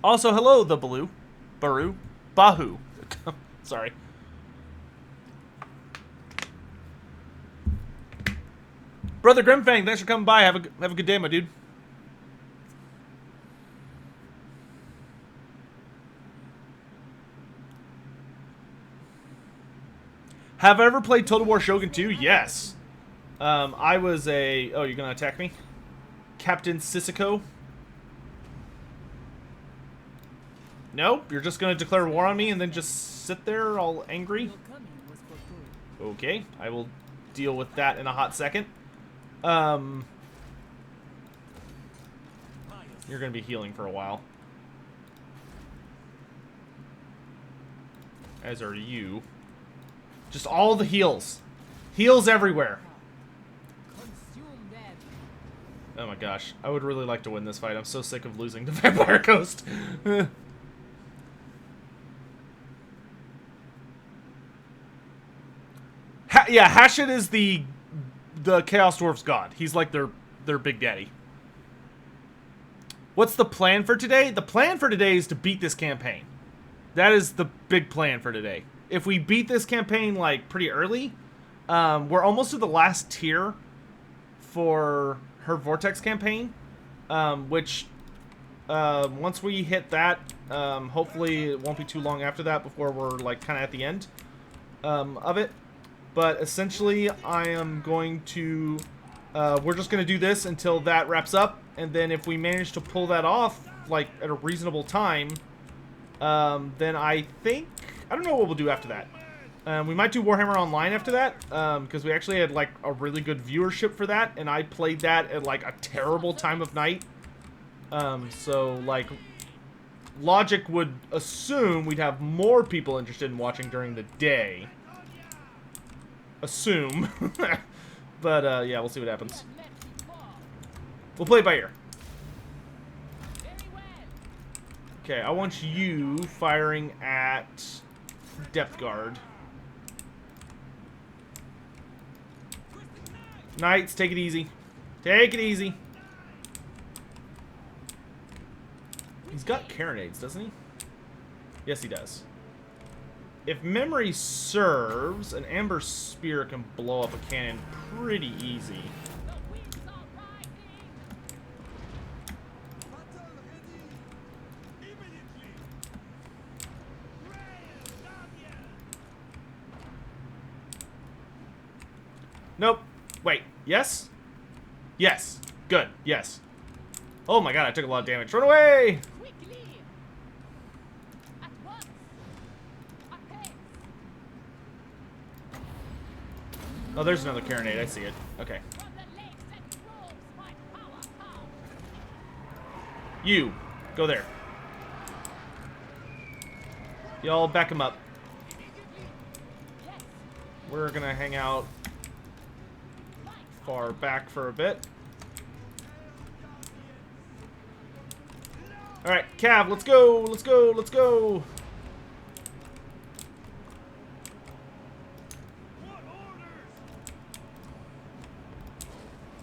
Also, hello, the Baloo. Bahu. Sorry. Brother Grimfang, thanks for coming by. Have a good day, my dude. Have I ever played Total War Shogun 2? Yes. I was a... Oh, you're gonna attack me? Captain Sissoko? Nope, you're just gonna declare war on me and then just sit there all angry? Okay, I will deal with that in a hot second. You're gonna be healing for a while. As are you. Just all the heals. Heals everywhere. Oh my gosh. I would really like to win this fight. I'm so sick of losing to Vampire Coast. Yeah, Hashit is the Chaos Dwarf's god. He's like their big daddy. What's the plan for today? The plan for today is to beat this campaign. That is the big plan for today. If we beat this campaign, like, pretty early, we're almost to the last tier for her Vortex campaign, which, once we hit that, hopefully it won't be too long after that before we're, like, kind of at the end, of it. But essentially, I am going to, we're just going to do this until that wraps up, and then if we manage to pull that off, like, at a reasonable time, then I think, I don't know what we'll do after that. We might do Warhammer Online after that, because we actually had, like, a really good viewership for that, and I played that at, like, a terrible time of night. So, like, logic would assume we'd have more people interested in watching during the day. Assume. But, yeah, we'll see what happens. We'll play it by ear. Okay, I want you firing at Depth Guard. Knights, take it easy. Take it easy. He's got carronades, doesn't he? Yes, he does. If memory serves, an Amber Spear can blow up a cannon pretty easy. Nope. Wait. Yes? Yes. Good. Yes. Oh my god, I took a lot of damage. Run away! Oh, there's another carronade. I see it. Okay. You. Go there. Y'all back him up. We're gonna hang out far back for a bit. Alright, Cav, let's go! Let's go! Let's go!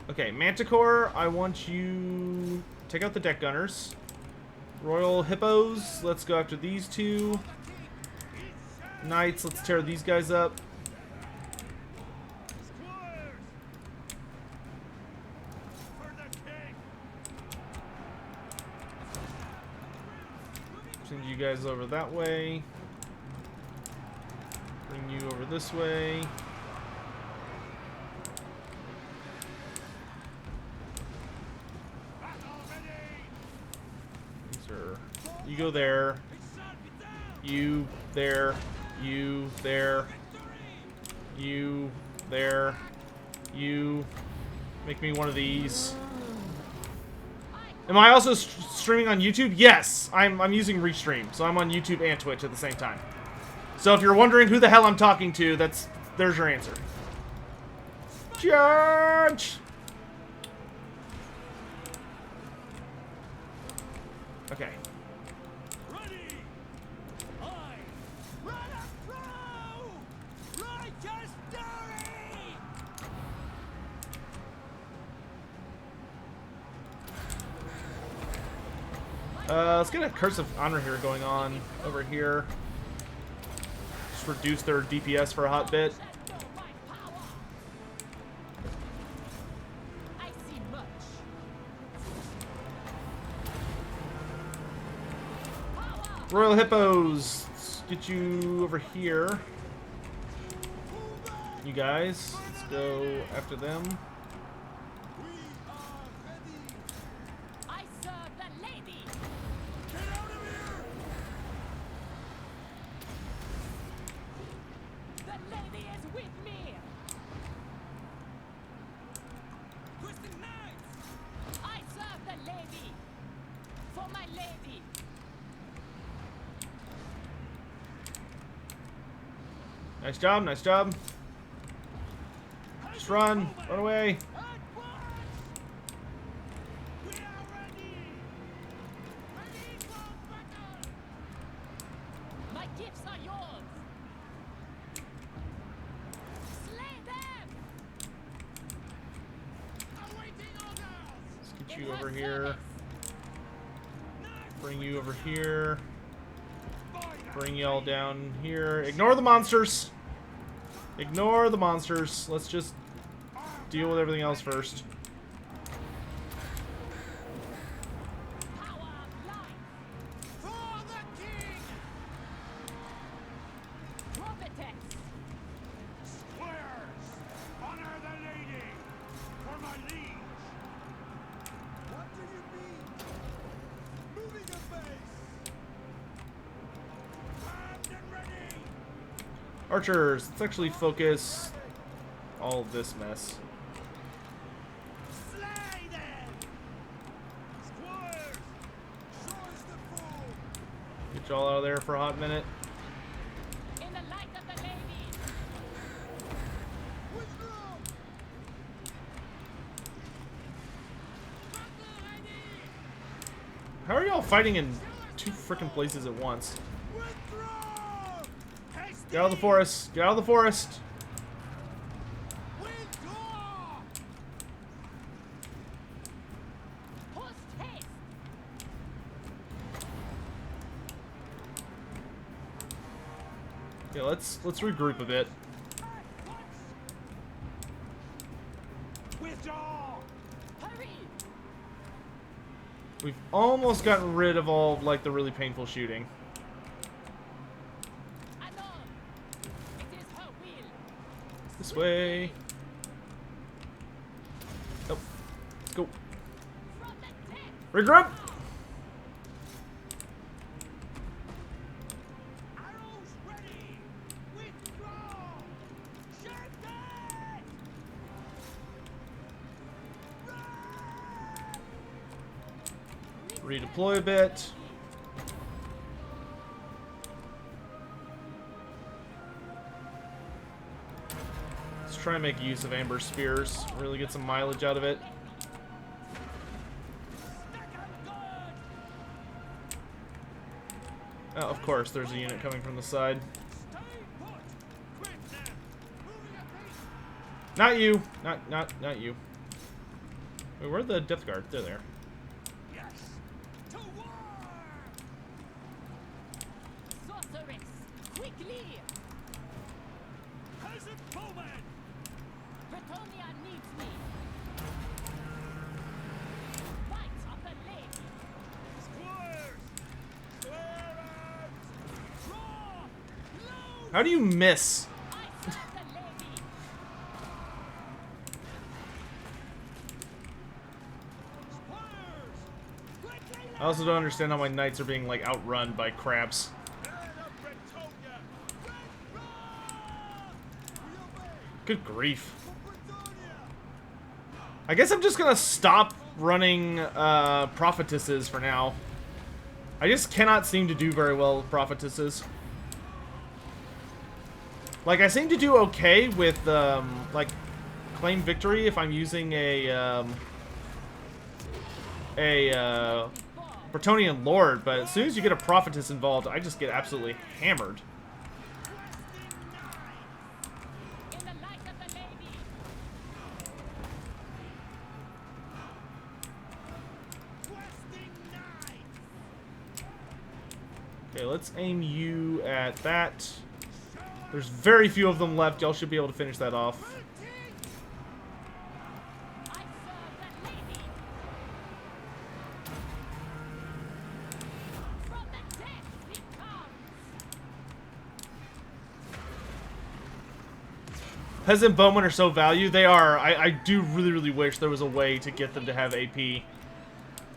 Okay, Manticore, I want you... Take out the deck gunners. Royal Hippos, let's go after these two. Knights, let's tear these guys up. Send you guys over that way. Bring you over this way. You go there. You there. You there. You there. You. Make me one of these. Am I also streaming on YouTube? Yes! I'm using Restream, so I'm on YouTube and Twitch at the same time. So if you're wondering who the hell I'm talking to, there's your answer. Charge! Okay. Let's get a Curse of Honor here going on over here. Just reduce their DPS for a hot bit. Royal Hippos, let's get you over here. You guys, let's go after them. Nice job, nice job. Just run away. Get you over here. Bring you over here. Bring y'all down here. Ignore the monsters. Ignore the monsters. Let's just deal with everything else first. For the king! Vortex. Squares! Honor the lady! For my liege! What do you mean? Moving a base! Armed and ready! Archers, let's actually focus all of this mess. Slay them! Squares! Shows the fool! Get y'all out of there for a hot minute. In the light of the lady. Withdraw! How are y'all fighting in two frickin' places at once? Withdraw! Get out of the forest! Get out of the forest! Withdraw! Post haste. Yeah, let's regroup a bit. Withdraw! Hurry. We've almost gotten rid of all like the really painful shooting. Anon. It is her will. This way. Oh, let's go. From the dead. Regroup! Arrows ready! Withdraw! Sharpen! Redeploy a bit. Let's try and make use of Amber Spears. Really get some mileage out of it. Oh, of course, there's a unit coming from the side. Stay put! Quick now! Moving a base! Not you! Not you. Wait, where'd the Death Guard? They're there. Yes! To war! Sorceress. Quickly. Peasant bowman! Bretonnian needs me. Fight of the lady. Squares! Square arms! Draw! Load! How do you miss? I serve the lady. Squares! Quickly! I also don't understand how my knights are being, like, outrun by crabs. Head of Bretonia! Withdraw! We obey! Good grief. For Bretonia! I guess I'm just gonna stop running prophetesses for now. I just cannot seem to do very well with prophetesses. Like, I seem to do okay with, like, claim victory if I'm using a Bretonnian Lord, but as soon as you get a prophetess involved, I just get absolutely hammered. In the light of the lady. Questing knights! Okay, let's aim you at that. There's very few of them left. Y'all should be able to finish that off. I serve the lady. From the dead he comes. Peasant bowmen are so valued. They are. I do really wish there was a way to get them to have AP.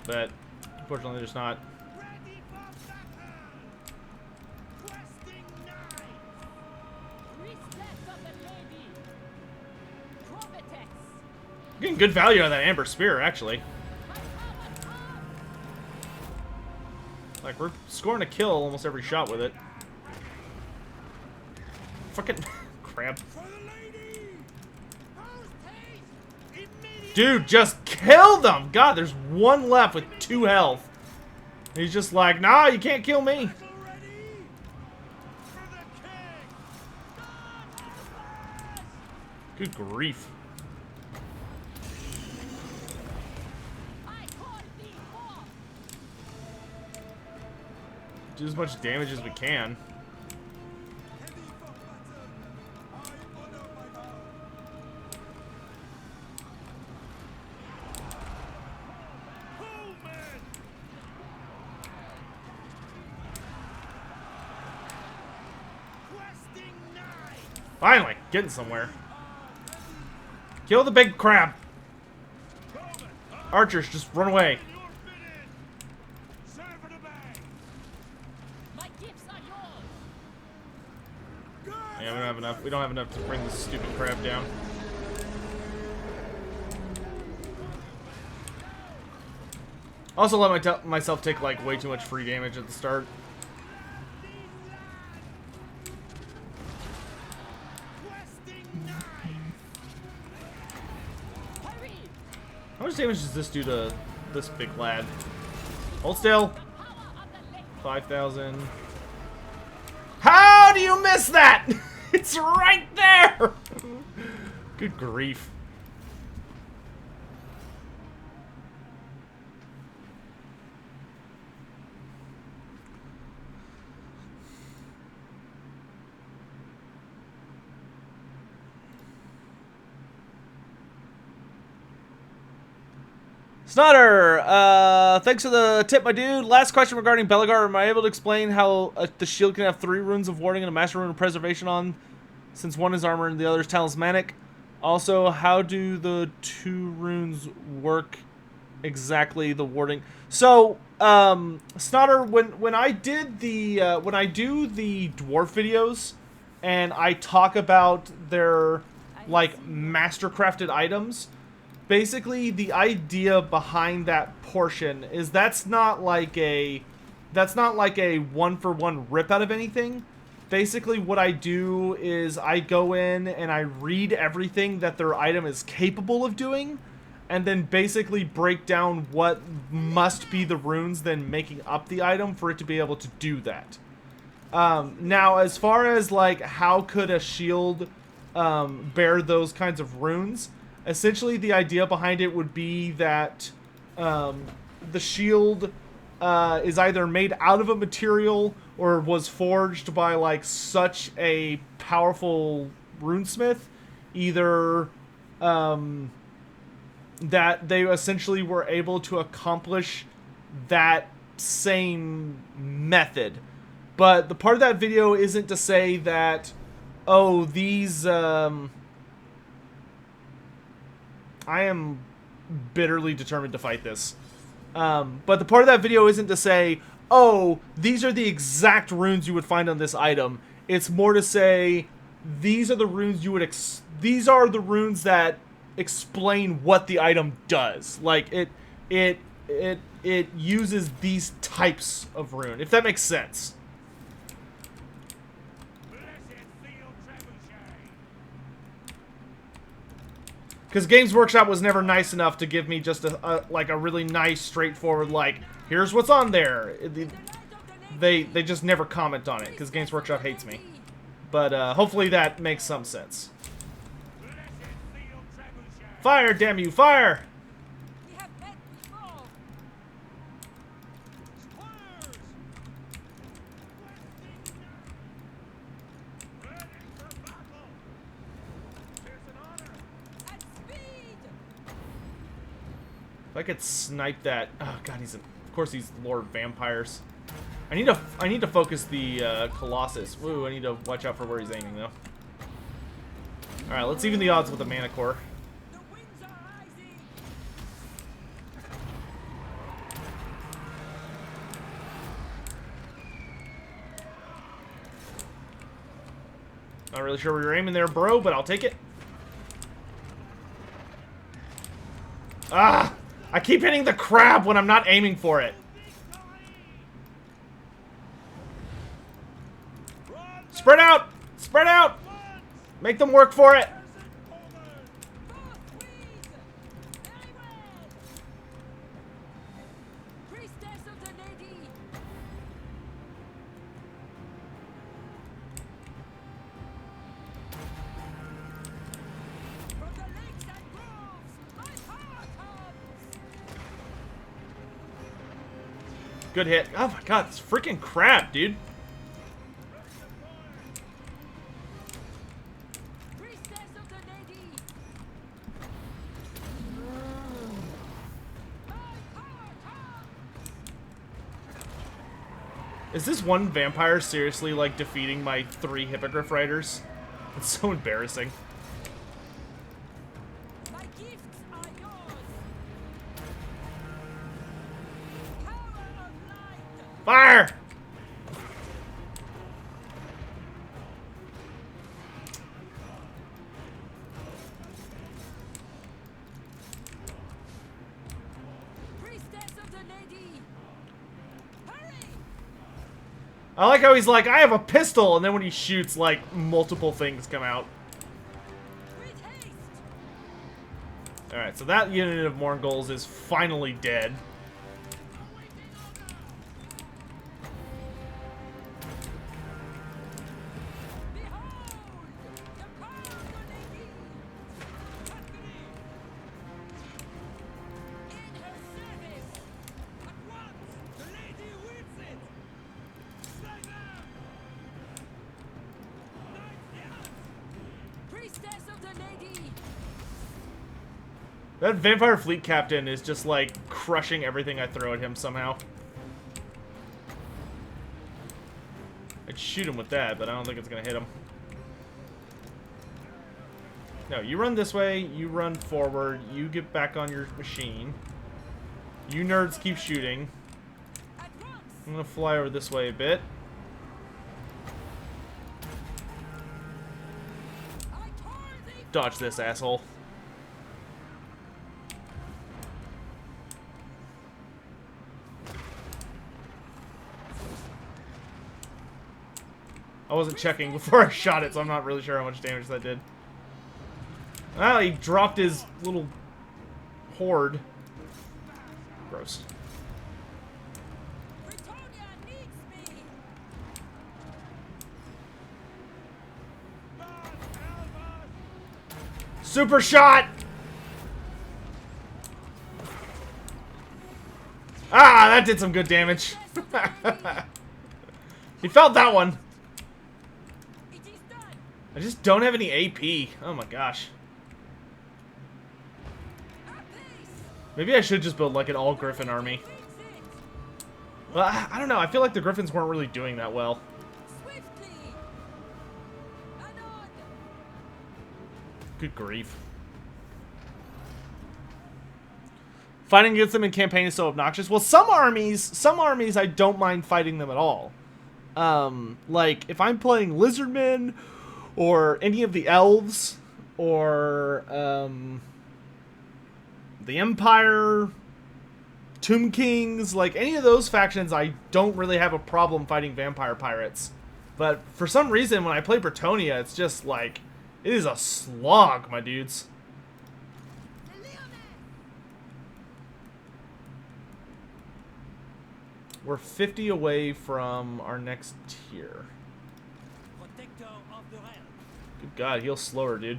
But, unfortunately, there's not. Ready for battle! Questing knights! Respect of the lady. Vortex. Getting good value out of that Amber Spear, actually. My power comes. Like, we're scoring a kill almost every shot with it. Fucking crap. For the lady! Post haste! Immediate! Dude, just kill them! God, there's one left with 2 health. And he's just like, nah, you can't kill me. Battle ready! For the king! Not advance! Good grief. I do as much damage as we can. Heavy for battle. I honor my vow. Pull, men! Questing knife! Finally, getting somewhere. Kill the big crab. Archers, just run away. You're fitted! Serve it a bang! My gifts are yours. Yeah, we don't have enough. We don't have enough to bring this stupid crab down. Also, let myself take like way too much free damage at the start. Questing knife! Hurry. How much damage does this do to this big lad? Hold still. Power of the lake. 5,000. How do you miss that? It's right there. Good grief. Snutter, thanks for the tip, my dude. Last question regarding Belagar. Am I able to explain how the shield can have 3 runes of warding and a master rune of preservation on, since one is armor and the other is talismanic? Also, how do the 2 runes work exactly, the warding? So, Snutter, when I did the when I do the dwarf videos and I talk about their like mastercrafted items, basically the idea behind that portion is that's not like a one-for-one rip out of anything. Basically what I do is I go in and I read everything that their item is capable of doing, and then basically break down what must be the runes then making up the item for it to be able to do that. Now, as far as like how could a shield bear those kinds of runes, essentially the idea behind it would be that the shield is either made out of a material or was forged by like such a powerful runesmith, either that they essentially were able to accomplish that same method. But the part of that video isn't to say that, oh, these I am bitterly determined to fight this. But the part of that video isn't to say, oh, these are the exact runes you would find on this item. It's more to say, these are the runes you would these are the runes that explain what the item does. Like it uses these types of rune, if that makes sense. Because Games Workshop was never nice enough to give me just a really nice, straightforward, like, here's what's on there. They just never comment on it, because Games Workshop hates me. But hopefully that makes some sense. Fire, damn you, fire! We have met before. At speed. If I could snipe that, oh god, of course he's Lord Vampires. I need to focus the Colossus. Woo, I need to watch out for where he's aiming though. All right, let's even the odds with the Mana Core. The winds are rising. Not really sure where you're aiming there, bro, but I'll take it. Ah! I keep hitting the crab when I'm not aiming for it. Spread out! Spread out! Make them work for it! Both winds. Very well. Priestess of the Lady. From the lakes and groves, my power comes. Good hit. Oh my god, this freaking crab, dude. Priestess of the Lady. My power comes. Is this one vampire seriously, like, defeating my 3 hippogriff riders? It's so embarrassing. My gifts are yours. Power of light. Fire! Priestess of the Lady. Hurry! I like how he's like, I have a pistol, and then when he shoots, like, multiple things come out. With haste. Alright, so that unit of Morghuls is finally dead. Behold! The power of the Lady. In her service. At once! The lady wills it! Slay them! Knights errant! Priestess of the Lady. That vampire fleet captain is just, like, crushing everything I throw at him somehow. I'd shoot him with that, but I don't think it's gonna hit him. No, you run this way, you run forward, you get back on your machine. You nerds keep shooting. At once. I'm gonna fly over this way a bit. I tore thee. Dodge this, asshole. I wasn't checking before I shot it, so I'm not really sure how much damage that did. Well, he dropped his little horde. Gross. Bretonnian needs me. Super shot! Ah, that did some good damage. He felt that one. It is done. I just don't have any AP. Oh my gosh. Apace. Maybe I should just build like an all Griffin army. Fix it. Well, I don't know. I feel like the Griffins weren't really doing that well. Swiftly. Anon. Good grief. Fighting against them in campaign is so obnoxious. Well, some armies I don't mind fighting them at all. Like, if I'm playing Lizardmen, or any of the Elves, or, the Empire, Tomb Kings, like, any of those factions, I don't really have a problem fighting Vampire Pirates. But for some reason, when I play Bretonnia, it's just, like, it is a slog, my dudes. The Leones. We're 50 away from our next tier. Protector of the realm. Good God, heal slower, dude.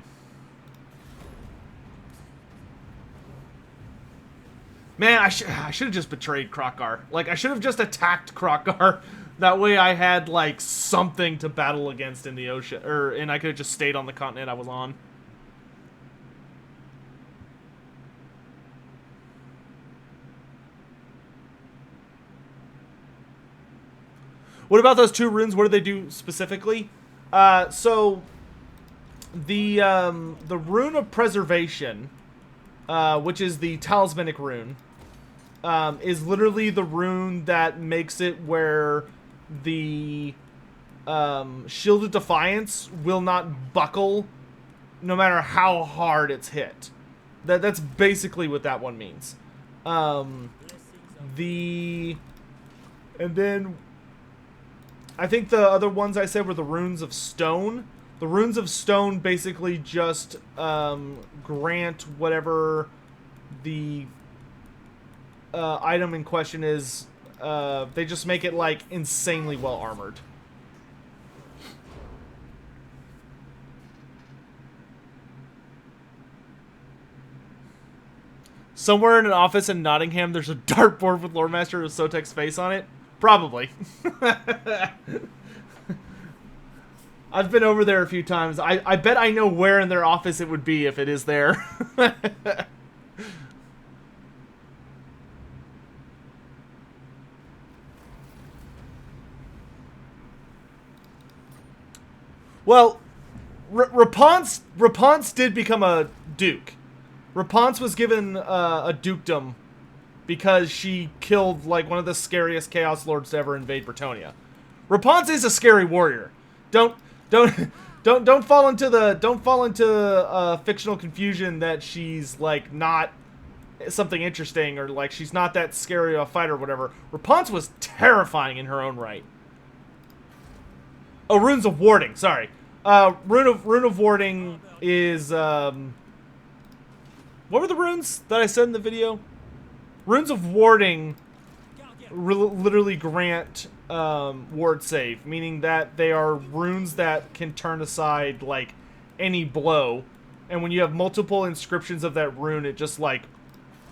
Man, I should have just betrayed Krokgar. Like, I should have just attacked Krokgar. That way I had, like, something to battle against in the ocean. And I could have just stayed on the continent I was on. What about those 2 runes? What do they do specifically? So the rune of preservation, which is the talismanic rune, is literally the rune that makes it where the Shield of Defiance will not buckle no matter how hard it's hit. That's basically what that one means. And then I think the other ones I said were the runes of stone. The runes of stone basically just grant whatever the item in question is. They just make it, like, insanely well armored. Somewhere in an office in Nottingham, there's a dartboard with Lord Master Sotek's face on it? Probably. I've been over there a few times. I bet I know where in their office it would be if it is there. Well, Repanse did become a duke. Repanse was given a dukedom because she killed like one of the scariest Chaos Lords to ever invade Bretonnia. Repanse is a scary warrior. Don't don't fall into fictional confusion that she's like not something interesting or like she's not that scary of a fighter or whatever. Repanse was terrifying in her own right. Oh, runes of warding. Sorry. Rune of warding is what were the runes that I said in the video? Runes of warding literally grant ward save, meaning that they are runes that can turn aside like any blow, and when you have multiple inscriptions of that rune, it just like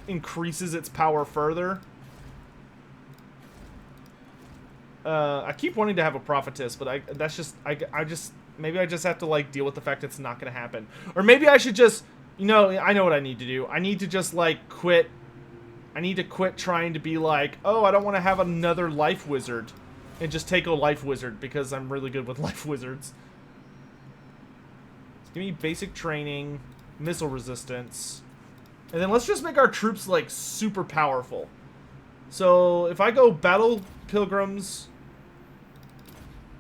increases its power further. I keep wanting to have a prophetess, but I just maybe I just have to like deal with the fact it's not gonna happen, or maybe I should just, you know, I know what I need to do. I need to just like quit. I need to quit trying to be like, oh, I don't want to have another life wizard, and just take a life wizard because I'm really good with life wizards. Just give me basic training, missile resistance, and then let's just make our troops like super powerful. So if I go battle pilgrims,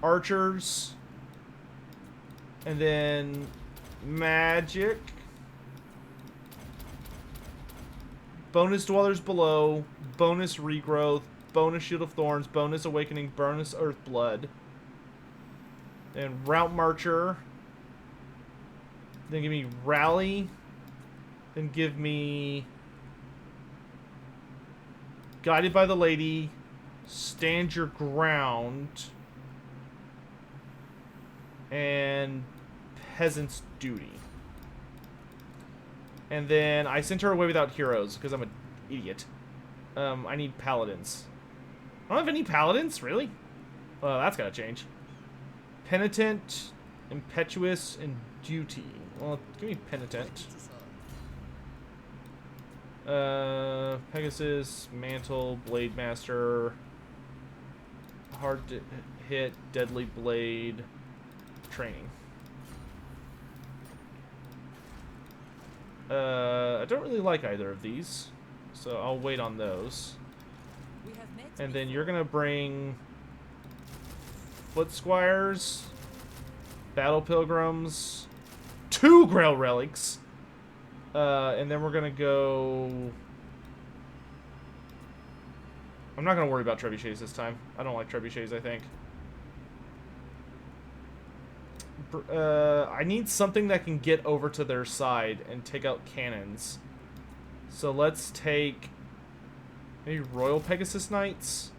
archers, and then magic, bonus dwellers below, bonus regrowth, bonus shield of thorns, bonus awakening, bonus earth blood, then route marcher, then give me rally, then give me guided by the lady, stand your ground, and peasant's duty. And then I sent her away without heroes because I'm an idiot. I need paladins. I don't have any paladins, really? Well, that's gotta change. Penitent, impetuous, and duty. Well, give me penitent. Pegasus, mantle, blade master, hard to hit, deadly blade, training. I don't really like either of these, so I'll wait on those. And then you're gonna bring foot squires, battle pilgrims, 2 Grail relics, and then we're gonna go. I'm not gonna worry about trebuchets this time. I don't like trebuchets, I think. I need something that can get over to their side and take out cannons. So let's take maybe Royal Pegasus Knights,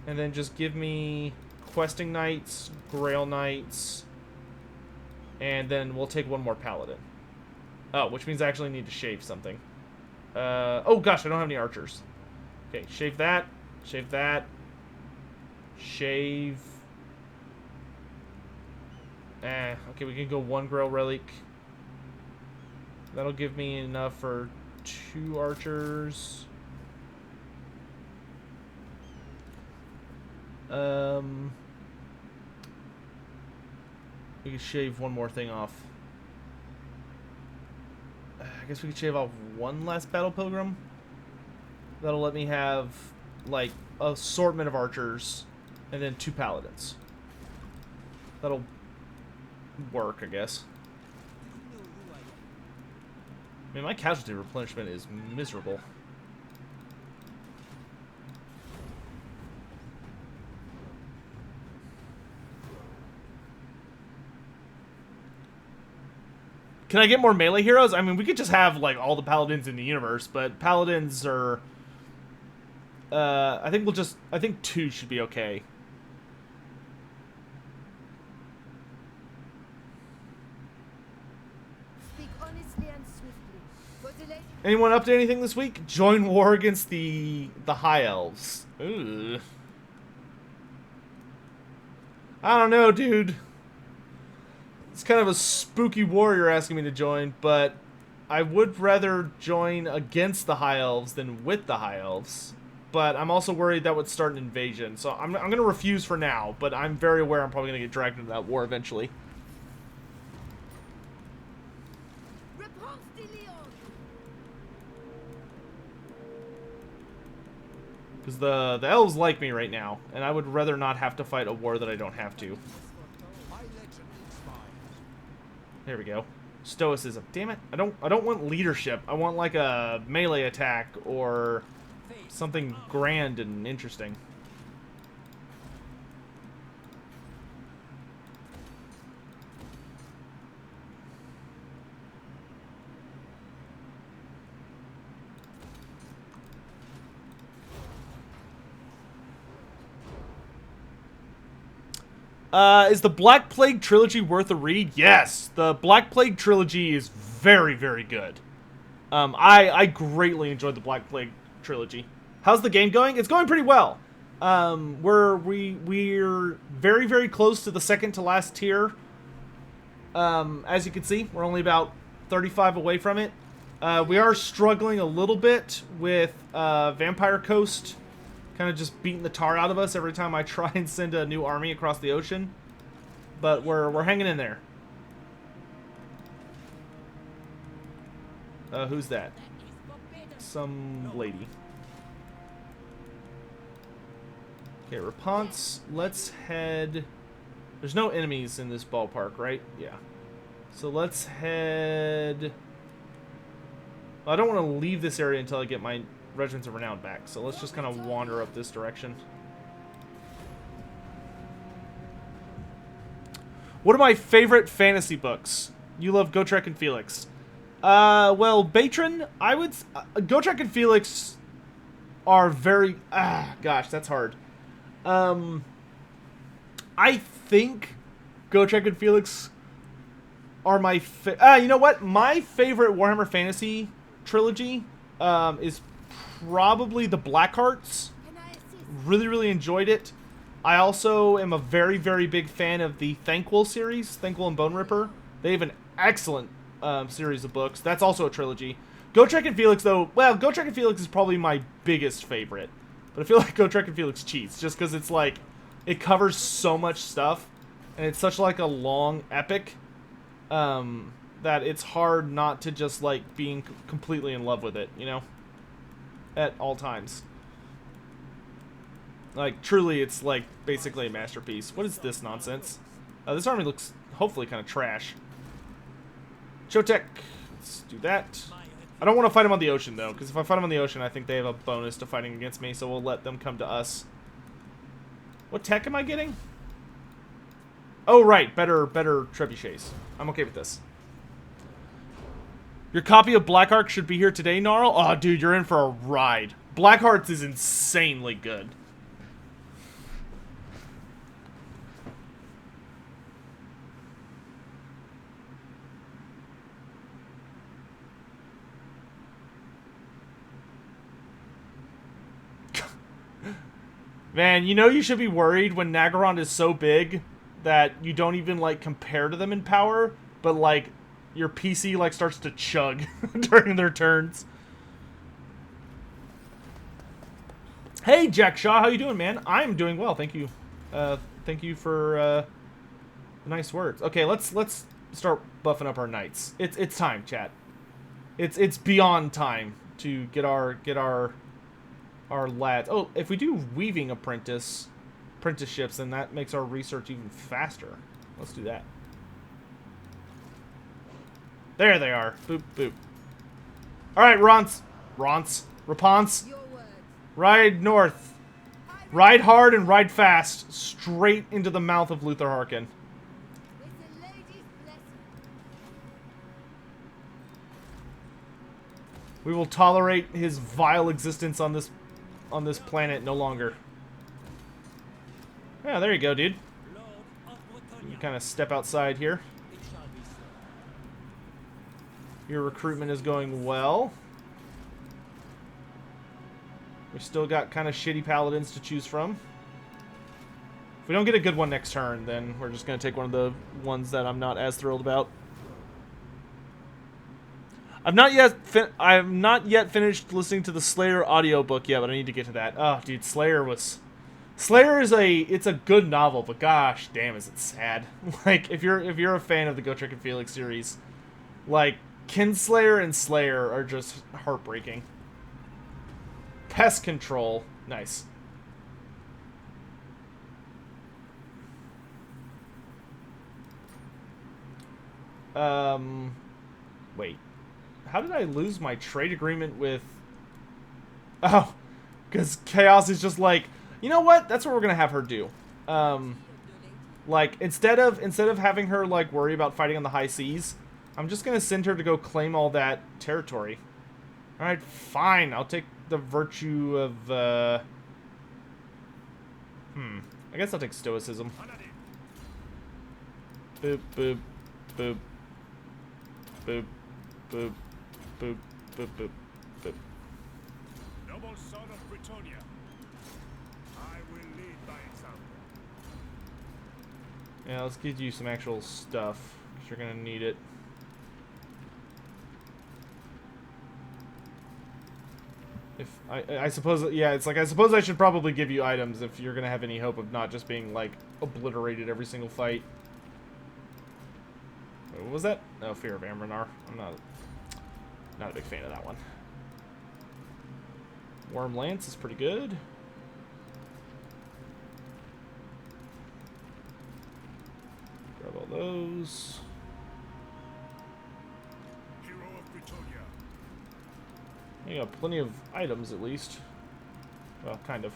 and then just give me Questing Knights, Grail Knights, and then we'll take one more Paladin. Oh, which means I actually need to shave something. Oh gosh, I don't have any archers. Okay, shave that, shave that, shave. Okay, we can go 1 Grail Relic. That'll give me enough for 2 archers. We can shave one more thing off. I guess we could shave off 1 last Battle Pilgrim. That'll let me have, like, an assortment of archers, and then 2 paladins. That'll work, I guess. I mean, my casualty replenishment is miserable. Can I get more melee heroes? I mean, we could just have, like, all the paladins in the universe, but paladins are... I think 2 should be okay. Speak honestly and swiftly. For the lady. Anyone up to anything this week? Join war against the High Elves. Ooh. I don't know, dude. It's kind of a spooky war you're asking me to join, but I would rather join against the High Elves than with the High Elves. But I'm also worried that would start an invasion, so I'm going to refuse for now, but I'm very aware I'm probably going to get dragged into that war eventually. Repanse de Leon. Because the elves like me right now, and I would rather not have to fight a war that I don't have to. My legend inspires. There we go. Stoicism. Damn it. I don't want leadership. I want like a melee attack or something grand and interesting. Is the Black Plague trilogy worth a read? Yes, the Black Plague trilogy is very, very good. I greatly enjoyed the Black Plague trilogy. How's the game going? It's going pretty well. We're very, very close to the second to last tier. As you can see, we're only about 35 away from it. We are struggling a little bit with Vampire Coast. Kind of just beating the tar out of us every time I try and send a new army across the ocean. But we're hanging in there. Who's that? Some lady. Okay, Repanse. Let's head... There's no enemies in this ballpark, right? Yeah. So let's head... Well, I don't want to leave this area until I get my Regiments of Renown back. So let's just kind of wander up this direction. What are my favorite fantasy books? You love Gotrek and Felix. Well, Batron, I would... Gotrek and Felix are very... gosh, that's hard. I think Gotrek and Felix are my... you know what? My favorite Warhammer Fantasy trilogy is probably the Blackhearts. Really, really enjoyed it. I also am a very, very big fan of the Thanquol series, Thanquol and Bone Ripper. They have an excellent series of books. That's also a trilogy. Gotrek and Felix, though, well, Gotrek and Felix is probably my biggest favorite. But I feel like Gotrek and Felix cheats, just because it's like, it covers so much stuff, and it's such like a long epic, that it's hard not to just like being completely in love with it, you know? At all times. Like, truly, it's like basically a masterpiece. What is this nonsense? This army looks hopefully kind of trash. Chotek. Let's do that. I don't want to fight them on the ocean, though, because if I fight them on the ocean, I think they have a bonus to fighting against me, so we'll let them come to us. What tech am I getting? Oh, right. Better trebuchets. I'm okay with this. Your copy of Black Ark should be here today, Gnarl. Oh, dude, you're in for a ride. Blackhearts is insanely good. Man, you know you should be worried when Nagaron is so big that you don't even, like, compare to them in power, but, like, your PC, like, starts to chug during their turns. Hey, Jack Shaw, how you doing, man? I'm doing well, thank you. Thank you for, the nice words. Okay, let's start buffing up our knights. It's time, chat. It's beyond time to get our lads. Oh, if we do weaving apprenticeships, then that makes our research even faster. Let's do that. There they are. Boop, boop. Alright, Repanse. Ride north. Ride hard and ride fast. Straight into the mouth of Luther Harkin. We will tolerate his vile existence on this planet no longer. Yeah, there you go, dude. You kind of step outside here. Your recruitment is going well. We still got kind of shitty paladins to choose from. If we don't get a good one next turn, then we're just going to take one of the ones that I'm not as thrilled about. I've not yet finished listening to the Slayer audiobook yet, but I need to get to that. Oh, dude, Slayer is it's a good novel, but gosh damn, is it sad. Like, if you're a fan of the Gotrek and Felix series, like, Kinslayer and Slayer are just heartbreaking. Pest control. Nice. Wait. How did I lose my trade agreement with... Oh, because Chaos is just like, you know what? That's what we're gonna have her do. Like, instead of having her, like, worry about fighting on the high seas, I'm just gonna send her to go claim all that territory. Alright, fine. I'll take the virtue of, I guess I'll take stoicism. Boop, boop, boop. Boop, boop, boop, boop, boop, boop. Noble son of Bretonnia, I will lead by example. Yeah, let's give you some actual stuff, because you're going to need it. If I suppose, yeah, it's like, I suppose I should probably give you items if you're going to have any hope of not just being, like, obliterated every single fight. Wait, what was that? No, Fear of Amranar. I'm not a big fan of that one. Worm Lance is pretty good. Grab all those. Hero of Bretonnia. You got plenty of items, at least. Well, kind of.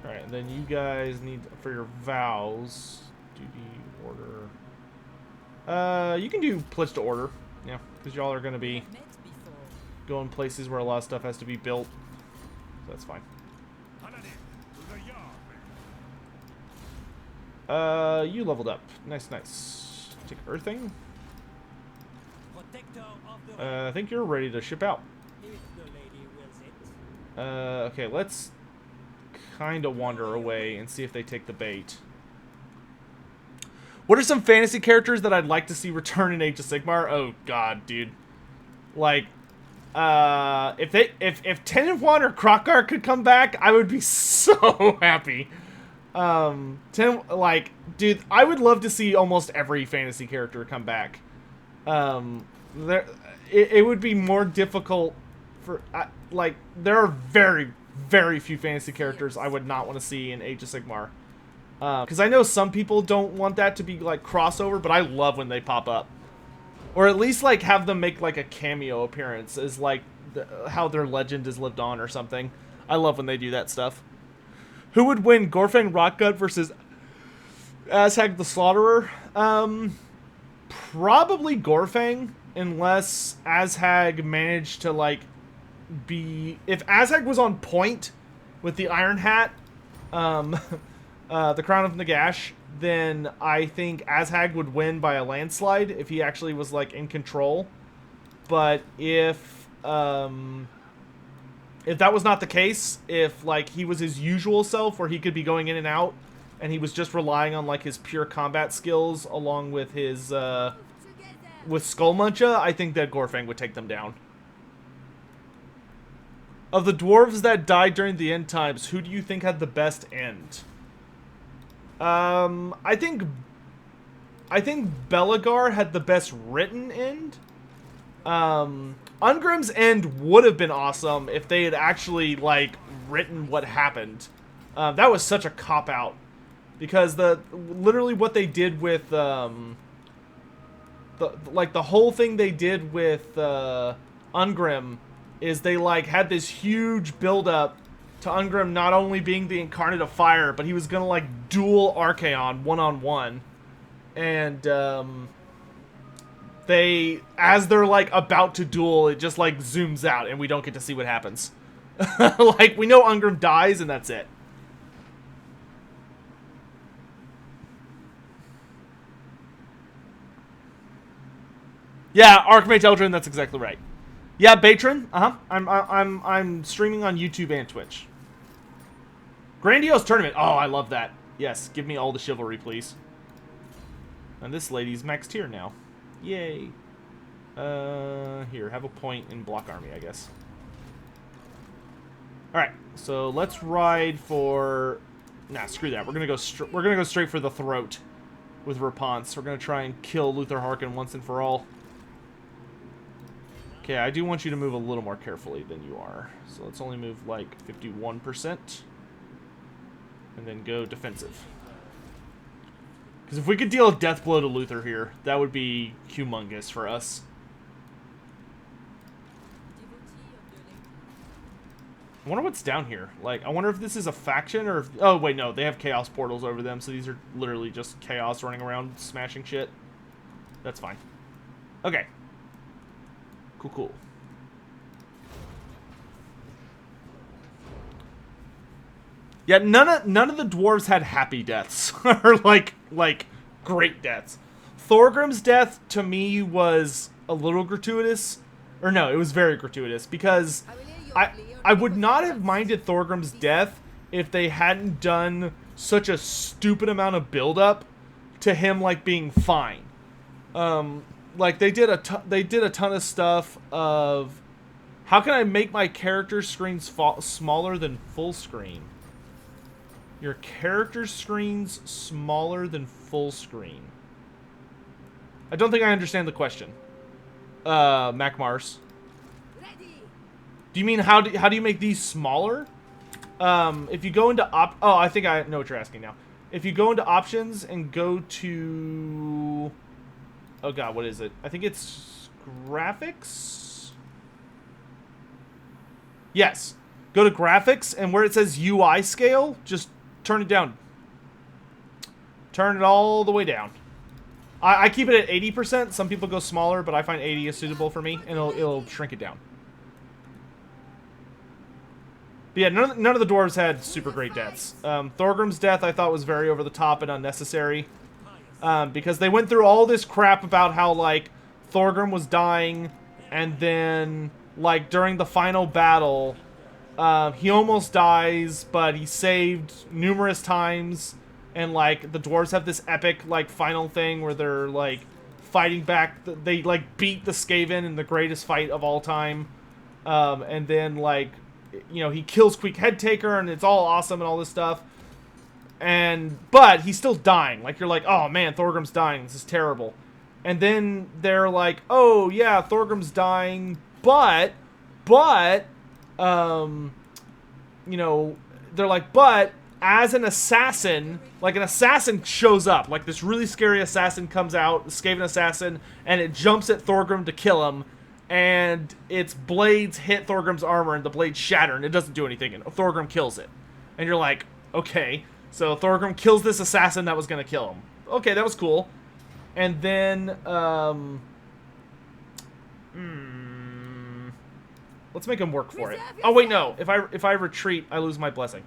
Alright, and then you guys need, for your vows, duty, order. You can do pledge to order. Yeah, because y'all are going to be going places where a lot of stuff has to be built. So that's fine. You leveled up. Nice, nice. Take earthing. I think you're ready to ship out. Okay, let's kind of wander away and see if they take the bait. What are some fantasy characters that I'd like to see return in Age of Sigmar? Oh god, dude. Like, if Tenenhuan or Krokar could come back, I would be so happy. Like, dude, I would love to see almost every fantasy character come back. It would be more difficult for, like, there are very, very few fantasy characters I would not want to see in Age of Sigmar. Because I know some people don't want that to be, like, crossover, but I love when they pop up. Or at least, like, have them make, like, a cameo appearance as, like, how their legend is lived on or something. I love when they do that stuff. Who would win, Gorfang Rockgut versus Azhag the Slaughterer? Probably Gorfang, unless Azhag managed to, like, be... If Azhag was on point with the Iron Hat, the Crown of Nagash, then I think Azhag would win by a landslide if he actually was, like, in control. But if that was not the case, if, like, he was his usual self where he could be going in and out, and he was just relying on, like, his pure combat skills along with his, with Skullmuncha, I think that Gorfang would take them down. Of the dwarves that died during the end times, who do you think had the best end? I think Belagar had the best written end. Ungrim's end would have been awesome if they had actually, like, written what happened. That was such a cop-out. Because literally what they did with, the whole thing they did with, Ungrim is they, like, had this huge build-up to Ungrim not only being the incarnate of fire, but he was gonna, like, duel Archaon one-on-one. And, as they're, like, about to duel, it just, like, zooms out, and we don't get to see what happens. Like, we know Ungrim dies, and that's it. Yeah, Archmage Eldrin, that's exactly right. Yeah, Batron. I'm streaming on YouTube and Twitch. Grandiose tournament. Oh, I love that. Yes, give me all the chivalry, please. And this lady's max tier now. Yay. Here, have a point in block army, I guess. All right, so let's ride for. Nah, screw that. We're gonna go straight for the throat with Repanse. We're gonna try and kill Luther Harkin once and for all. Okay, I do want you to move a little more carefully than you are. So let's only move like 51%. And then go defensive. Because if we could deal a death blow to Luther here, that would be humongous for us. I wonder what's down here. Like, I wonder if this is a faction or if... Oh, wait, no. They have chaos portals over them, so these are literally just chaos running around smashing shit. That's fine. Okay. Cool, cool. Yeah, none of the dwarves had happy deaths. Or, like, great deaths. Thorgrim's death, to me, was a little gratuitous. Or no, it was very gratuitous, because... I would not have minded Thorgrim's death if they hadn't done such a stupid amount of build-up to him, like, being fine. Like, they did a ton of stuff of... How can I make my character screens smaller than full screen? Your character screen's smaller than full screen. I don't think I understand the question. Mac Mars. Do you mean how do you make these smaller? If you go into oh, I think I know what you're asking now. If you go into options and go to, oh god, what is it? I think it's graphics. Yes, go to graphics and where it says UI scale, just turn it down. Turn it all the way down. I keep it at 80%. Some people go smaller, but I find 80 is suitable for me, and it'll shrink it down. But yeah, none of the dwarves had super great deaths. Thorgrim's death I thought was very over the top and unnecessary. Because they went through all this crap about how, like, Thorgrim was dying, and then, like, during the final battle, he almost dies, but he's saved numerous times, and, like, the dwarves have this epic, like, final thing where they're, like, fighting back. They, like, beat the Skaven in the greatest fight of all time. And then, like, you know, he kills Queek Headtaker, and it's all awesome and all this stuff. But he's still dying. Like, you're like, oh man, Thorgrim's dying. This is terrible. And then they're like, oh yeah, Thorgrim's dying, but, you know, they're like, but as an assassin, like an assassin shows up, like this really scary assassin comes out, the Skaven assassin, and it jumps at Thorgrim to kill him. And its blades hit Thorgrim's armor, and the blades shatter, and it doesn't do anything, and Thorgrim kills it. And you're like, okay, so Thorgrim kills this assassin that was going to kill him. Okay, that was cool. And then, let's make him work for it. Oh, wait, no. If I retreat, I lose my blessing.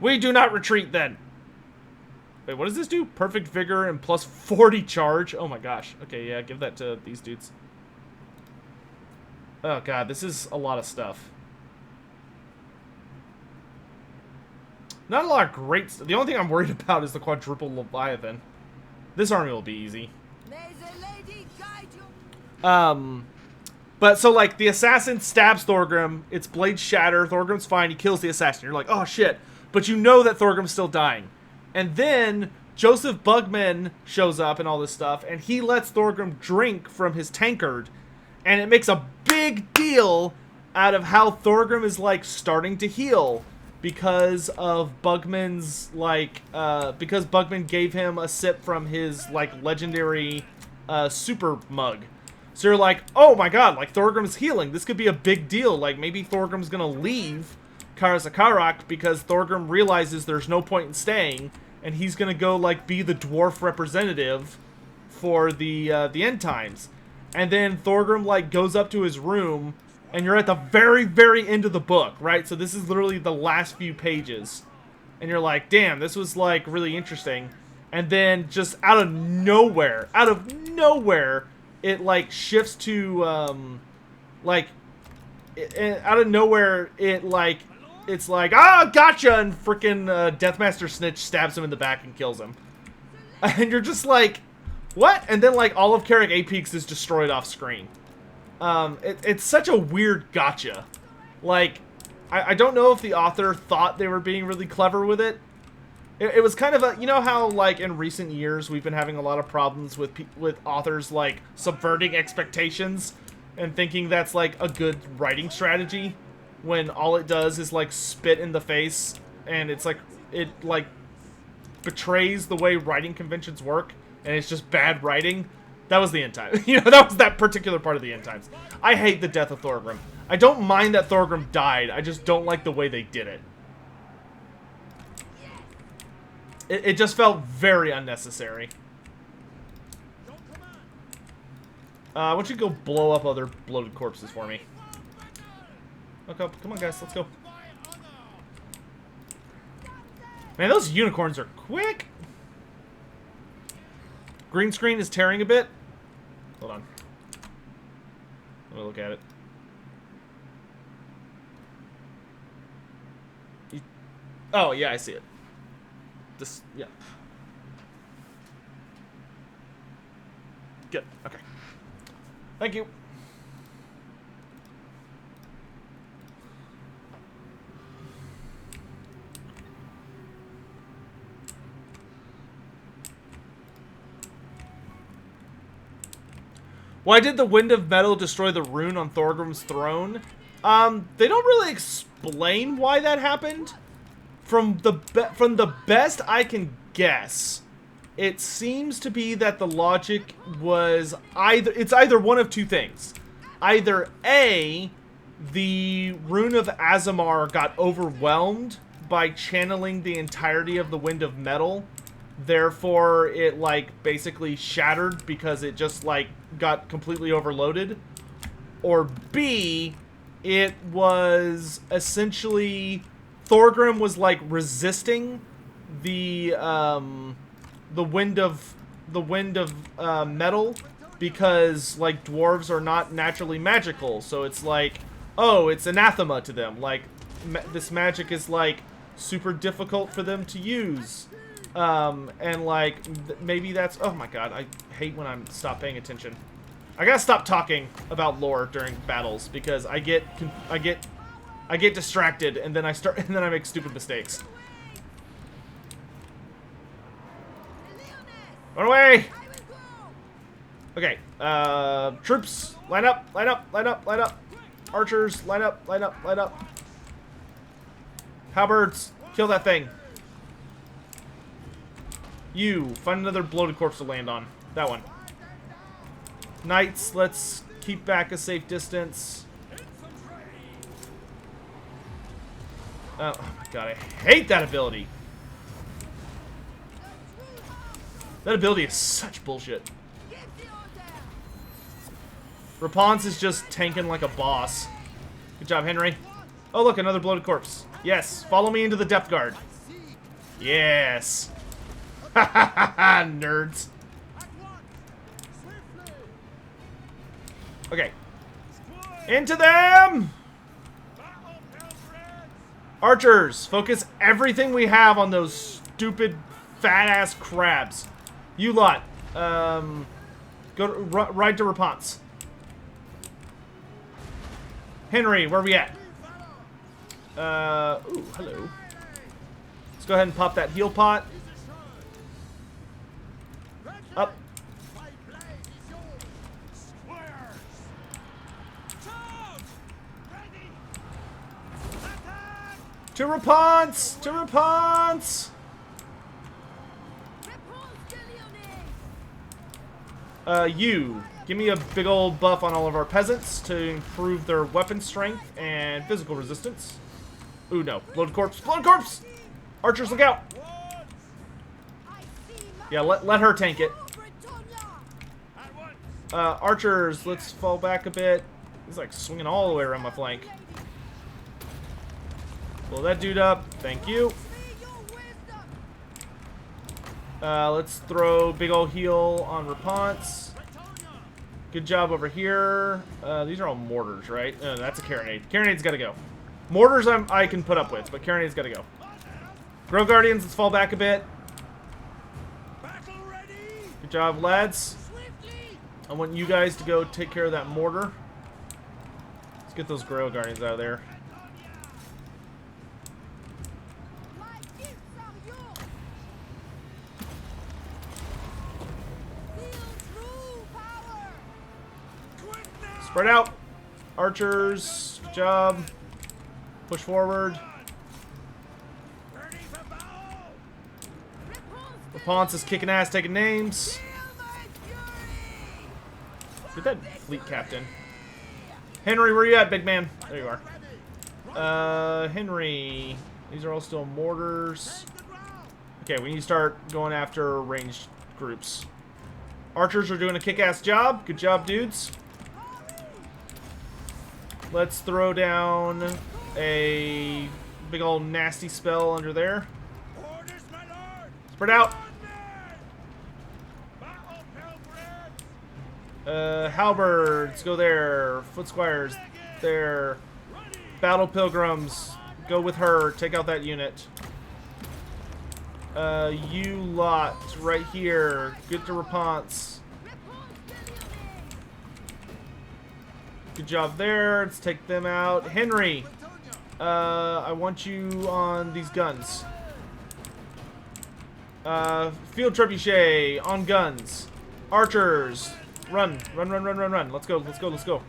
We do not retreat, then. Wait, what does this do? Perfect vigor and plus 40 charge? Oh, my gosh. Okay, yeah, give that to these dudes. Oh god, this is a lot of stuff. Not a lot of great stuff. The only thing I'm worried about is the quadruple Leviathan. This army will be easy. May the lady guide you. But so like the assassin stabs Thorgrim, its blades shatter, Thorgrim's fine, he kills the assassin. You're like, oh shit. But you know that Thorgrim's still dying. And then Joseph Bugman shows up and all this stuff, and he lets Thorgrim drink from his tankard. And it makes a big deal out of how Thorgrim is, like, starting to heal because of Bugman's, like, because Bugman gave him a sip from his, like, legendary super mug. So you're like, oh my god, like, Thorgrim's healing. This could be a big deal. Like, maybe Thorgrim's gonna leave Karasakarak because Thorgrim realizes there's no point in staying, and he's gonna go, like, be the dwarf representative for the end times. And then Thorgrim, like, goes up to his room, and you're at the very, very end of the book, right? So this is literally the last few pages. And you're like, damn, this was, like, really interesting. And then just out of nowhere, it like shifts to like out of nowhere it's like, ah, gotcha, and freaking Deathmaster Snitch stabs him in the back and kills him. And you're just like, what? And then like all of Carrick Apex is destroyed off screen. It's such a weird gotcha. Like, I don't know if the author thought they were being really clever with it. It was kind of a, you know how like in recent years we've been having a lot of problems with authors like subverting expectations and thinking that's like a good writing strategy, when all it does is like spit in the face, and it's like it like betrays the way writing conventions work, and it's just bad writing. That was the end time. You know, that was that particular part of the end times. I hate the death of Thorgrim. I don't mind that Thorgrim died. I just don't like the way they did it. It just felt very unnecessary. Why don't you go blow up other bloated corpses for me? Okay, come on, guys, let's go. Man, those unicorns are quick. Green screen is tearing a bit. Hold on. Let me look at it. Oh, yeah, I see it. This, yeah. Good, okay. Thank you. Why did the Wind of Metal destroy the rune on Thorgrim's throne? They don't really explain why that happened. From the best I can guess, it seems to be that the logic was either one of two things. Either A, the rune of Azamar got overwhelmed by channeling the entirety of the Wind of Metal, therefore it like basically shattered because it just like got completely overloaded. Or B, it was essentially Thorgrim was like resisting the wind of metal, because like dwarves are not naturally magical, so it's like, oh, it's anathema to them. Like this magic is like super difficult for them to use, and like maybe that's, oh my god, I hate when I'm stop paying attention. I gotta stop talking about lore during battles because I get distracted, and then I make stupid mistakes. Run away! Okay, troops, line up, line up, line up, line up. Archers, line up, line up, line up. Halberds, kill that thing. You, find another bloated corpse to land on. That one. Knights, let's keep back a safe distance. Oh my god, I hate that ability. That ability is such bullshit. Repanse is just tanking like a boss. Good job, Henry. Oh look, another bloated corpse. Yes, follow me into the depth guard. Yes. Ha ha ha ha, nerds. Okay. Into them! Archers, focus everything we have on those stupid fat-ass crabs. You lot, go ride to Repanse. Henry, where are we at? Ooh, hello. Let's go ahead and pop that heal pot. Up. To Repanse! To Repanse! You. Give me a big old buff on all of our peasants to improve their weapon strength and physical resistance. Ooh, no. Bloated corpse. Bloated corpse! Archers, look out! Yeah, let her tank it. Archers, let's fall back a bit. He's like swinging all the way around my flank. Blow that dude up. Thank you. Let's throw big ol' heal on Repanse. Good job over here. These are all mortars, right? That's a carronade. Carronade's got to go. Mortars I can put up with, but carronade's got to go. Grow Guardians, let's fall back a bit. Battle ready. Good job, lads. Swiftly. I want you guys to go take care of that mortar. Let's get those Grow Guardians out of there. My gifts are yours. Feel true power. Quick now. Spread out. Archers, good job. Push forward. Ready for battle. Repanse is kicking ass, taking names. Feel my fury. Get that fleet captain. Henry, where you at, big man? There you are. Henry. These are all still mortars. Okay, we need to start going after ranged groups. Archers are doing a kick-ass job. Good job, dudes. Let's throw down a big old nasty spell under there. Orders, my lord. Spread out. Battle pilgrims. Halberds, go there. Foot squires, there. Battle pilgrims, go with her. Take out that unit. You lot, right here. Get to Repanse. Good job there. Let's take them out. Henry, I want you on these guns. Field trebuchet on guns. Archers, run, run, run, run, run, run. Let's go, let's go, let's go.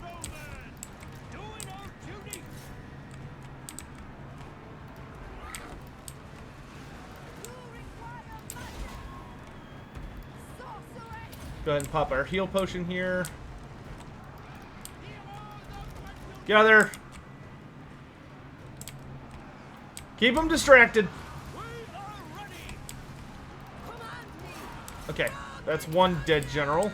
Doing our duty. Go ahead and pop our heal potion here. Get out of there. Keep them distracted. We are ready. Okay, that's one dead general.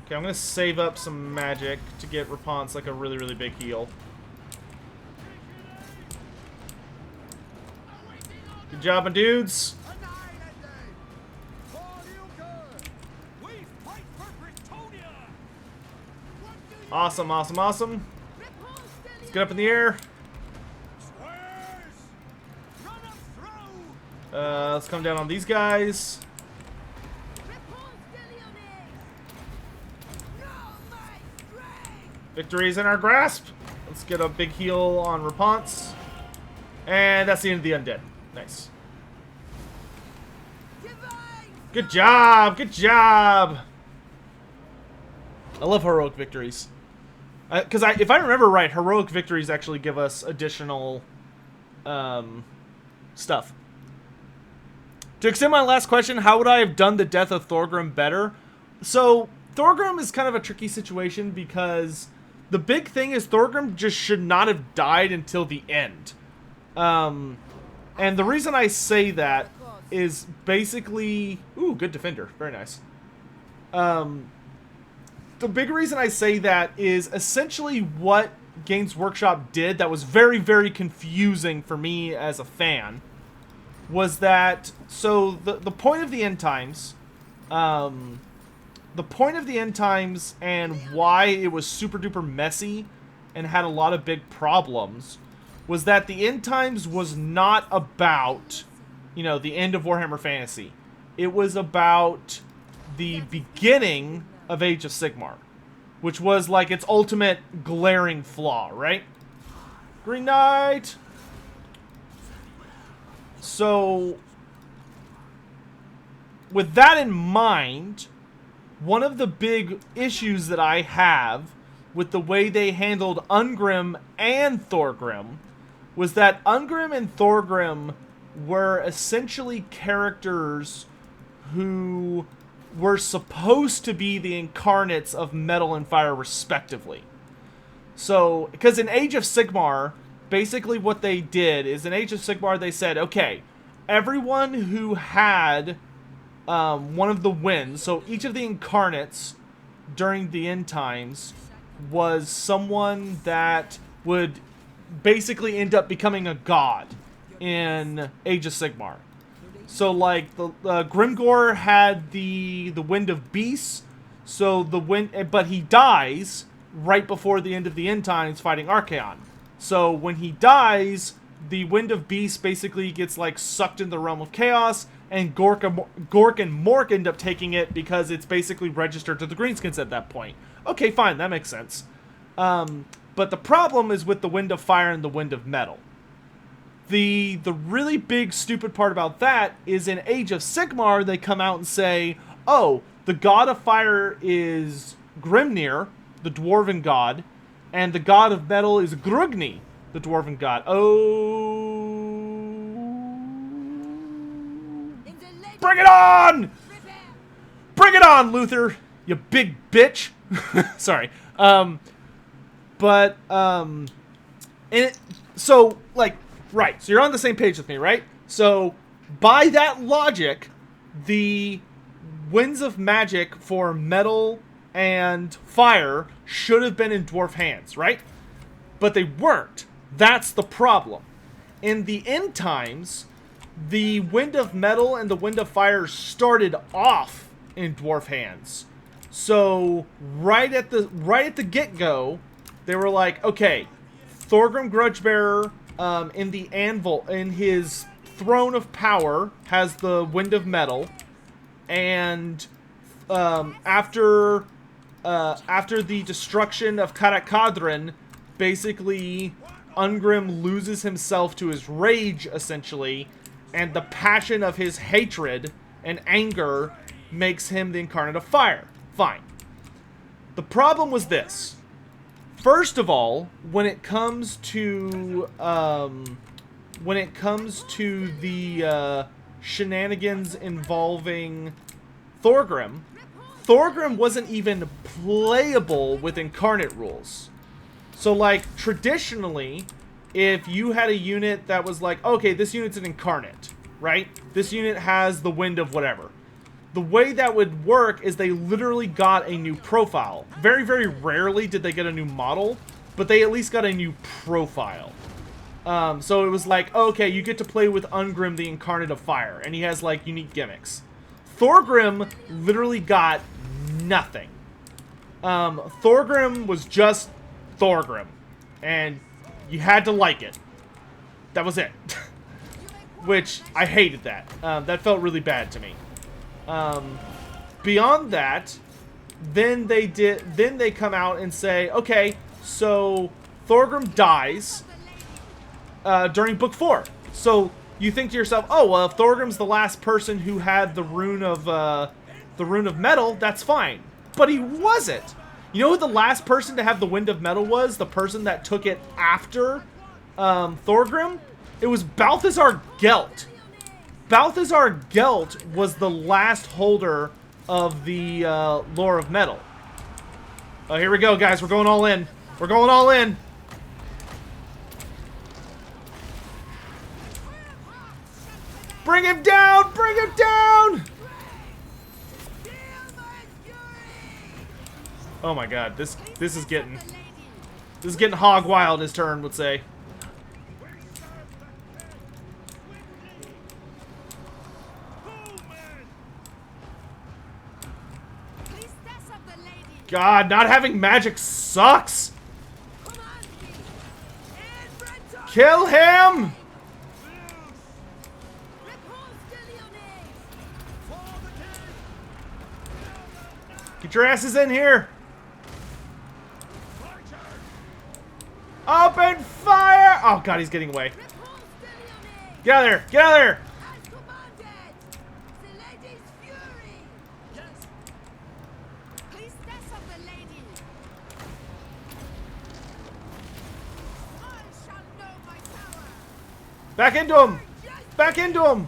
Okay, I'm gonna save up some magic to get Repanse like a really, really big heal. Good job, my dudes. We fight for Bretonia. Awesome, awesome, awesome. Let's get up in the air. Squares. Run up through. Let's come down on these guys. Victory's in our grasp. Let's get a big heal on Repanse. And that's the end of the undead. Nice. Good job! Good job! I love heroic victories. Because if I remember right, heroic victories actually give us additional stuff. To extend my last question, how would I have done the death of Thorgrim better? So, Thorgrim is kind of a tricky situation because the big thing is Thorgrim just should not have died until the end. And the reason I say that is basically... Ooh, good defender. Very nice. The big reason I say that is essentially what Games Workshop did that was very, very confusing for me as a fan. Was that... So, the point of the end times... the point of the end times and why it was super duper messy and had a lot of big problems was that the end times was not about, you know, the end of Warhammer Fantasy. It was about the beginning of Age of Sigmar, which was like its ultimate glaring flaw, right? Green Knight! So, with that in mind, one of the big issues that I have with the way they handled Ungrim and Thorgrim was that Ungrim and Thorgrim were essentially characters who were supposed to be the incarnates of Metal and Fire respectively. So, because in Age of Sigmar, basically what they did is in Age of Sigmar they said, okay, everyone who had one of the winds, so each of the incarnates during the end times was someone that would basically end up becoming a god in Age of Sigmar. So like the Grimgor had the Wind of Beasts, So the wind, but he dies right before the end of the end times fighting Archaon. So when he dies, the Wind of Beasts basically gets like sucked in the realm of chaos, and Gork and Mork end up taking it because it's basically registered to the Greenskins at that point. Okay, fine, that makes sense. But the problem is with the Wind of Fire and the Wind of Metal. The really big stupid part about that is in Age of Sigmar, they come out and say, oh, the god of fire is Grimnir, the dwarven god, and the god of metal is Grugni, the dwarven god. Bring it on! Bring it on, Luther, you big bitch. Sorry. So, like, right, so you're on the same page with me, right? So, by that logic, the Winds of Magic for metal and fire should have been in dwarf hands, right? But they weren't. That's the problem. In the end times, the Wind of Metal and the Wind of Fire started off in dwarf hands. So right at the get-go, they were like, okay, Thorgrim Grudgebearer in the anvil, in his throne of power, has the Wind of Metal. And after the destruction of Karak Kadrin, basically Ungrim loses himself to his rage, essentially, and the passion of his hatred and anger makes him the incarnate of fire. Fine. The problem was this. First of all, when it comes to the shenanigans involving Thorgrim wasn't even playable with incarnate rules. So, like, traditionally, if you had a unit that was like, okay, this unit's an incarnate, right? This unit has the wind of whatever. The way that would work is they literally got a new profile. Very, very rarely did they get a new model, but they at least got a new profile. So it was like, okay, you get to play with Ungrim, the Incarnate of Fire, and he has, like, unique gimmicks. Thorgrim literally got nothing. Thorgrim was just Thorgrim, and you had to like it. That was it. Which, I hated that. That felt really bad to me. Beyond that, then they come out and say, okay, so Thorgrim dies during Book 4. So you think to yourself, oh, well, if Thorgrim's the last person who had the rune of metal, that's fine. But he wasn't. You know who the last person to have the Wind of Metal was? The person that took it after Thorgrim? It was Balthazar Gelt. Balthazar Gelt was the last holder of the Lore of Metal. Oh, here we go, guys. We're going all in. We're going all in. Bring him down! Bring him down! Oh my god, this is getting hog wild, as Turn would say. God, not having magic sucks! Kill him! Get your asses in here! Open fire! Oh god, he's getting away. Get out of there! Get out of there! Back into him! Back into him!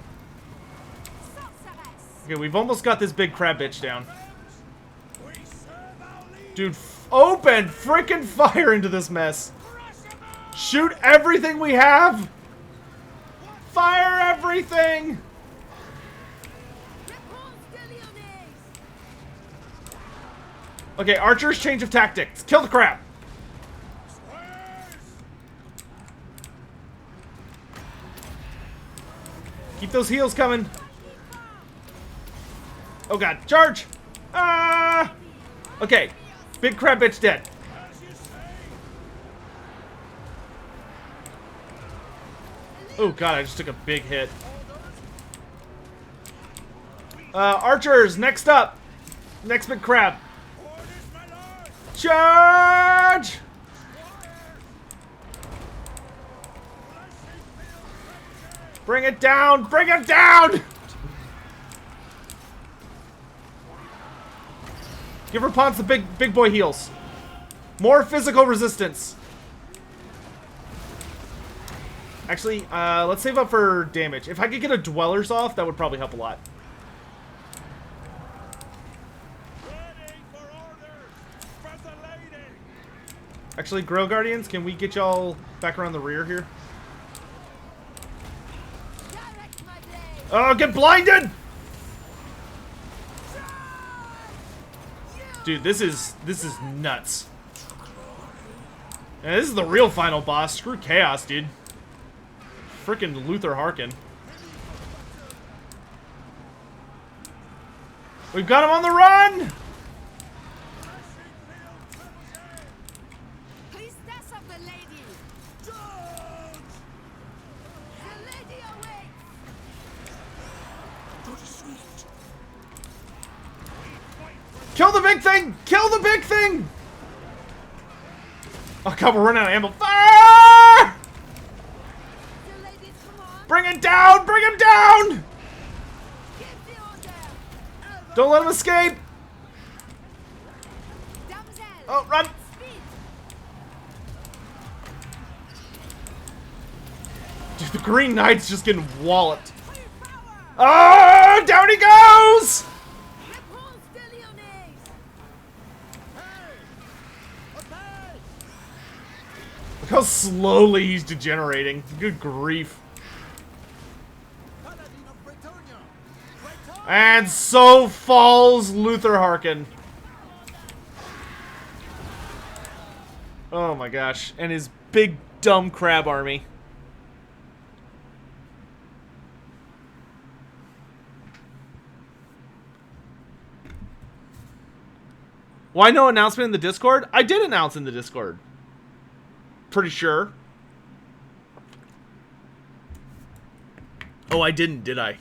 Okay, we've almost got this big crab bitch down. Dude, open freaking fire into this mess. Shoot everything we have! Fire everything! Okay, archers, change of tactics. Kill the crab! Keep those heals coming. Oh god, charge! Ah! Okay, big crab bitch dead. As you say. Oh god, I just took a big hit. Archers, next up. Next big crab. Orders, my lord. Charge! Bring it down! Bring it down! Give Repanse the big boy heals. More physical resistance. Actually, let's save up for damage. If I could get a Dwellers off, that would probably help a lot. Ready for orders. For the lady. Actually, Grill Guardians, can we get y'all back around the rear here? Direct my blade. Oh, get blinded! Dude, this is nuts. And this is the real final boss. Screw Chaos, dude. Frickin' Luther Harkin. We've got him on the run! Priestess of the lady. Charge. The lady awaits. To the sweet. Kill the big thing! Kill the big thing! Oh god, we're running out of ammo. Fire! The lady's command. Bring it down! Bring him down! Give the order. Don't let him escape! Damsel. Oh, run! Speed. Dude, the Green Knight's just getting walloped. Full power. Oh, down he goes! Repanse de Lyonnais. Hey. Okay. Look how slowly he's degenerating. Good grief. Paladin of Bretonnian. Breton. And so falls Luther Harkin. Oh my gosh. And his big dumb crab army. Why no announcement in the Discord? I did announce in the Discord. Pretty sure. Oh, I didn't, did I?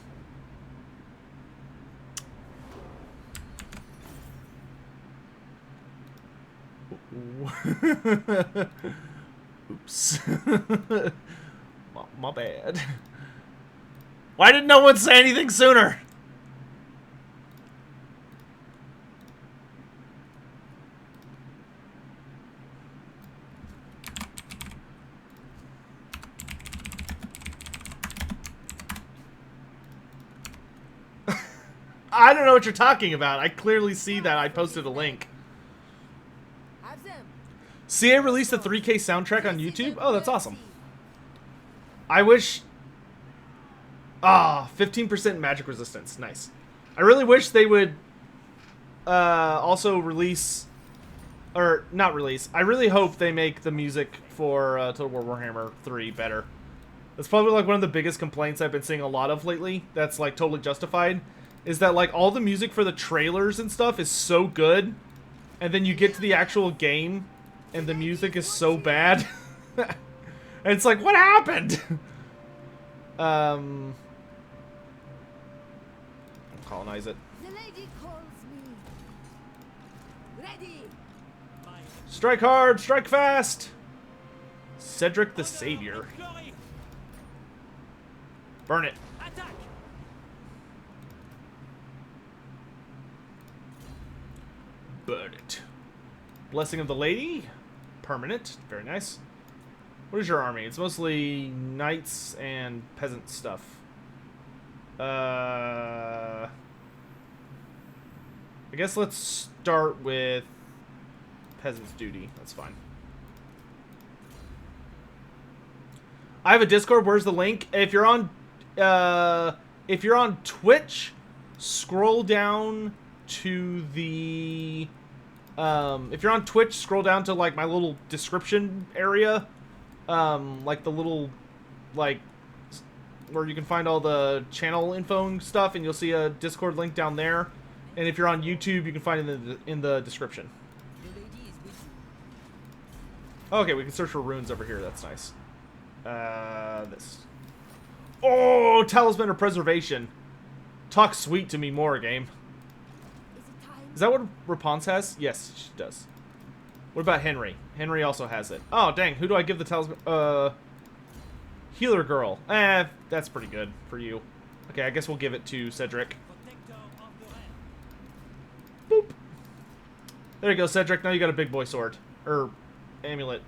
Oops. my bad. Why didn't no one say anything sooner? I don't know what you're talking about. I clearly see that. I posted a link. Have them. CA released a 3K soundtrack on YouTube? Oh, that's awesome. I wish... 15% magic resistance. Nice. I really wish they would also release... Or, not release. I really hope they make the music for Total War Warhammer 3 better. That's probably like one of the biggest complaints I've been seeing a lot of lately. That's like totally justified. Is that like all the music for the trailers and stuff is so good. And then you get to the actual game and the music is so bad. And it's like, what happened? Colonize it. The lady calls me. Ready. Strike hard, strike fast. Cedric the Savior. Burn it. Attack. Burn it. Blessing of the Lady. Permanent. Very nice. What is your army? It's mostly knights and peasant stuff. I guess let's start with peasant's duty. That's fine. I have a Discord. Where's the link? If you're on Twitch, scroll down to the if you're on Twitch, scroll down to like my little description area, like the little like where you can find all the channel info and stuff, and you'll see a Discord link down there. And if you're on YouTube, you can find it in the description. The lady is with you. Okay, we can search for runes over here. That's nice. This. Oh, Talisman of Preservation. Talk sweet to me more, game. Is it time? Is that what Repanse has? Yes, she does. What about Henry? Henry also has it. Oh, dang. Who do I give the Talisman? Healer Girl. That's pretty good for you. Okay, I guess we'll give it to Cedric. Boop. There you go, Cedric. Now you got a big boy sword. Or amulet.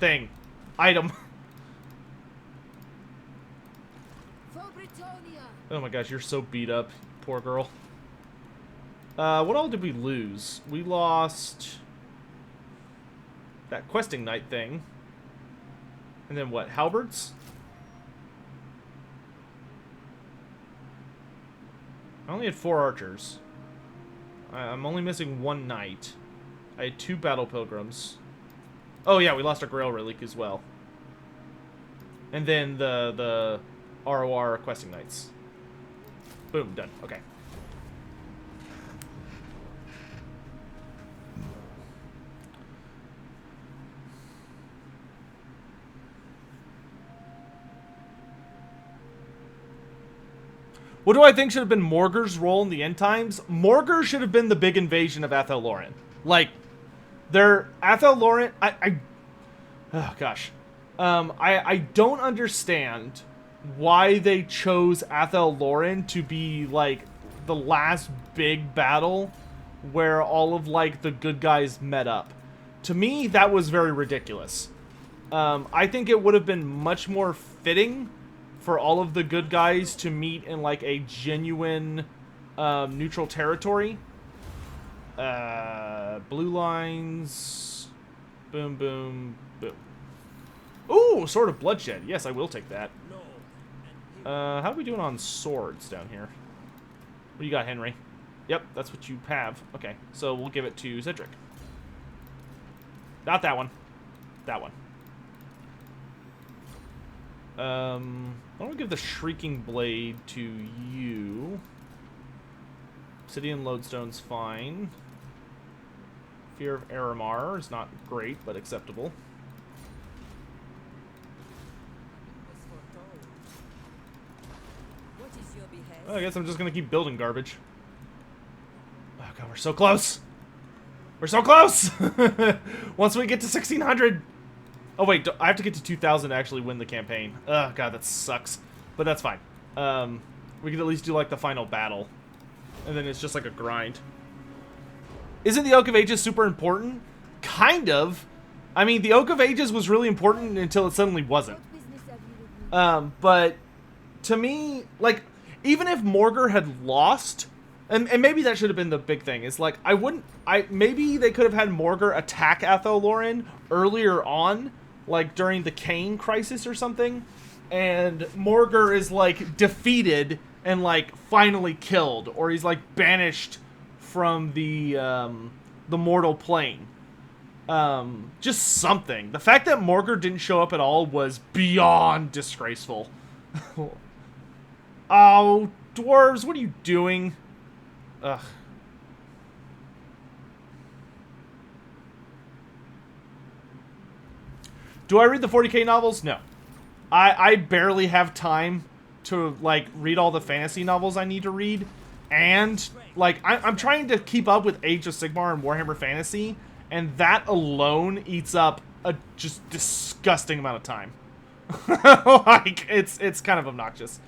Thing. Item. For Bretonnia. Oh my gosh, you're so beat up. Poor girl. What all did we lose? We lost that questing knight thing. And then what? Halberds? I only had 4 archers. I'm only missing 1 knight. I had 2 battle pilgrims. Oh yeah, we lost our Grail relic as well. And then the ROR questing knights. Boom, done. Okay. What do I think should have been Morgar's role in the end times? Morgar should have been the big invasion of Athel Loren. Like, Athel Loren, oh gosh. I don't understand why they chose Athel Loren to be, like, the last big battle where all of, like, the good guys met up. To me, that was very ridiculous. I think it would have been much more fitting for all of the good guys to meet in, like, a genuine neutral territory. Blue lines. Boom, boom, boom. Ooh, Sword of Bloodshed. Yes, I will take that. How are we doing on swords down here? What do you got, Henry? Yep, that's what you have. Okay, so we'll give it to Cedric. Not that one. That one. I'm gonna give the Shrieking Blade to you. Obsidian Lodestone's fine. Fear of Aramar is not great, but acceptable. What is your behest? Well, I guess I'm just gonna keep building garbage. Oh god, we're so close! We're so close! Once we get to 1600... Oh wait, I have to get to 2000 to actually win the campaign. Oh god, that sucks. But that's fine. We could at least do like the final battle. And then it's just like a grind. Isn't the Oak of Ages super important? Kind of. I mean, the Oak of Ages was really important until it suddenly wasn't. What business have you with me? But to me, like, even if Morgar had lost, and maybe that should have been the big thing, is like, maybe they could have had Morgar attack Athel Loren earlier on, like during the Cain crisis or something, and Morgar is like defeated and like finally killed, or he's like banished from the mortal plane. Just something. The fact that Morgar didn't show up at all was beyond disgraceful. Oh, dwarves, what are you doing? Ugh. Do I read the 40k novels? No. I barely have time to, like, read all the fantasy novels I need to read. And, like, I'm trying to keep up with Age of Sigmar and Warhammer Fantasy. And that alone eats up a just disgusting amount of time. Like, it's kind of obnoxious.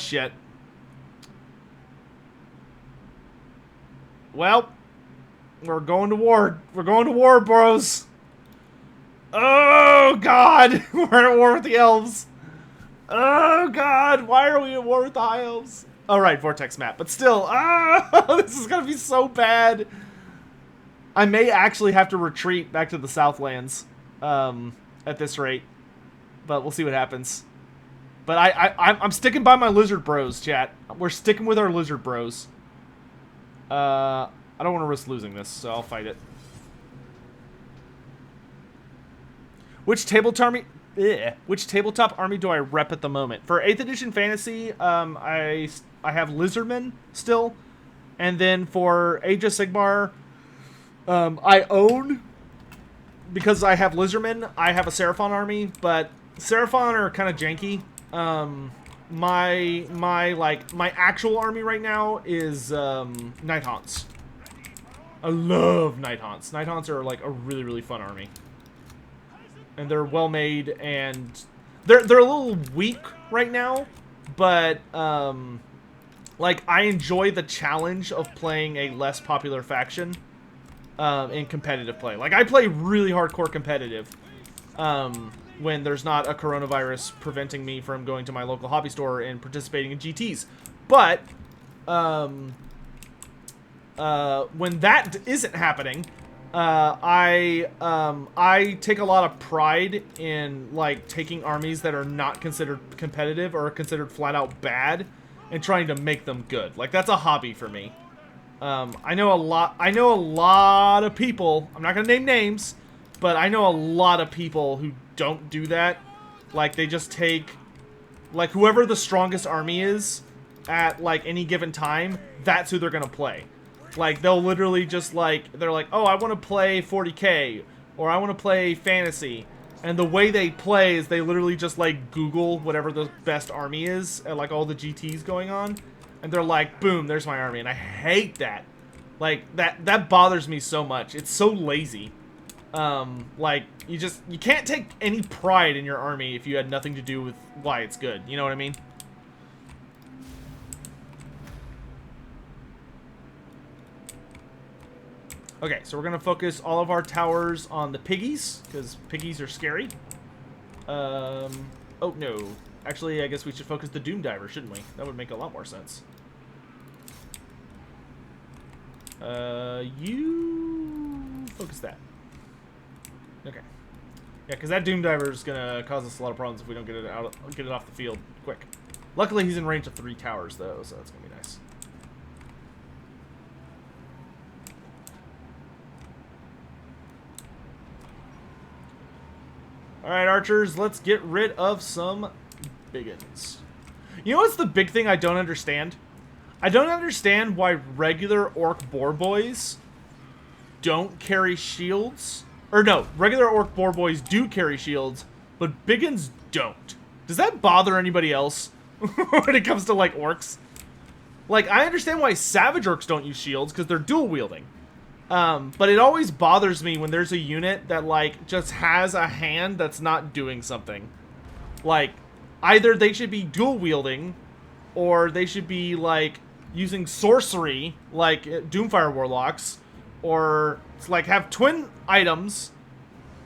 Shit. Well, we're going to war. We're going to war, bros. Oh, God. We're at war with the elves. Oh, God. Why are we at war with the high elves? All right, Vortex map. But still, this is going to be so bad. I may actually have to retreat back to the Southlands at this rate. But we'll see what happens. But I'm sticking by my lizard bros, chat. We're sticking with our lizard bros. I don't want to risk losing this, so I'll fight it. Which tabletop army do I rep at the moment? For 8th edition fantasy, I have Lizardmen still, And then for Age of Sigmar, I own, because I have Lizardmen, I have a Seraphon army, but Seraphon are kind of janky. My actual army right now is Nighthaunts. I love Nighthaunts. Nighthaunts are like a really, really fun army. And they're well made, and they're a little weak right now, but like, I enjoy the challenge of playing a less popular faction in competitive play. Like, I play really hardcore competitive when there's not a coronavirus preventing me from going to my local hobby store and participating in GTs. But when that isn't happening, I take a lot of pride in, like, taking armies that are not considered competitive or considered flat out bad and trying to make them good. Like, that's a hobby for me. I know a lot of people, I'm not gonna name names, but I know a lot of people who don't do that. Like, they just take, like, whoever the strongest army is at, like, any given time, that's who they're gonna play. Like, they'll literally just, like, they're like, oh, I want to play 40k, or I want to play fantasy. And the way they play is they literally just, like, Google whatever the best army is, and, like, all the GTs going on. And they're like, boom, there's my army. And I hate that. Like, that bothers me so much. It's so lazy. Like, you can't take any pride in your army if you had nothing to do with why it's good. You know what I mean? Okay, so we're going to focus all of our towers on the piggies, because piggies are scary. Oh, no. Actually, I guess we should focus the Doom Diver, shouldn't we? That would make a lot more sense. You focus that. Okay. Yeah, because that Doom Diver is going to cause us a lot of problems if we don't get it off the field quick. Luckily, he's in range of 3 towers, though, so that's going to be nice. Alright, archers, let's get rid of some biggins. You know what's the big thing I don't understand? I don't understand why regular orc boar boys don't carry shields. Or no, regular orc boar boys do carry shields, but biggins don't. Does that bother anybody else when it comes to, like, orcs? Like, I understand why savage orcs don't use shields, because they're dual wielding. But it always bothers me when there's a unit that, like, just has a hand that's not doing something. Like, either they should be dual wielding, or they should be, like, using sorcery, like Doomfire Warlocks, or, like, have twin items,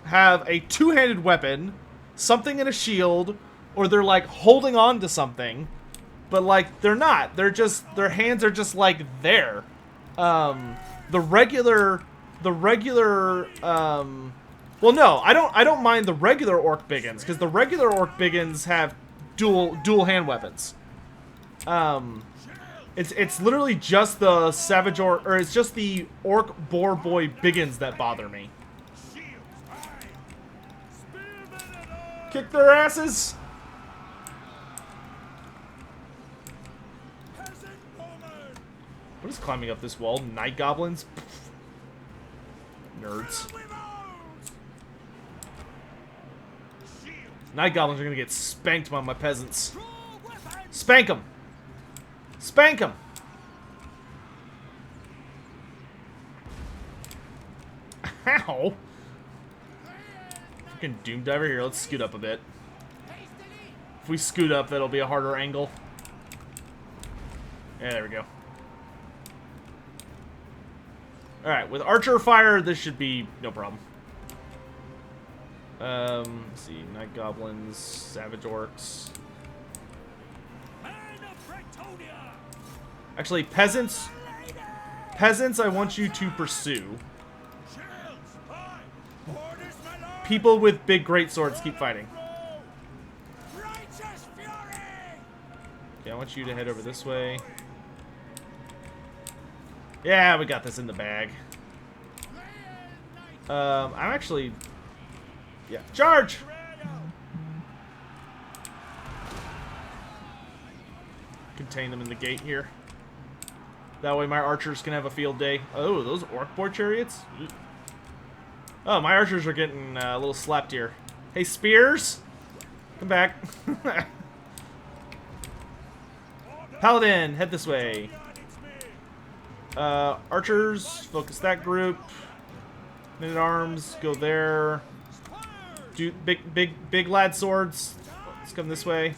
have a two-handed weapon, something in a shield, or they're, like, holding on to something, but, like, they're not. They're just, their hands are just, like, there. The regular, well, no, I don't mind the regular orc biggins, because the regular orc biggins have dual hand weapons. It's literally just the savage orc, or it's just the orc boar boy biggins that bother me. Kick their asses! What is climbing up this wall? Night goblins? Pfft. Nerds. Night goblins are gonna get spanked by my peasants. Spank them! Spank them! Ow! Freaking Doom Diver here. Let's scoot up a bit. If we scoot up, that'll be a harder angle. Yeah, there we go. Alright, with Archer Fire, this should be no problem. Let's see, Night Goblins, Savage Orcs. Actually, Peasants, I want you to pursue. People with big great swords keep fighting. Okay, I want you to head over this way. Yeah, we got this in the bag. I'm actually... Yeah, charge! Contain them in the gate here. That way my archers can have a field day. Oh, those orc boar chariots? Oh, my archers are getting a little slapped here. Hey, spears! Come back. Paladin, head this way. Archers, focus that group. Men-at-arms, go there. Do big lad swords. Let's come this way.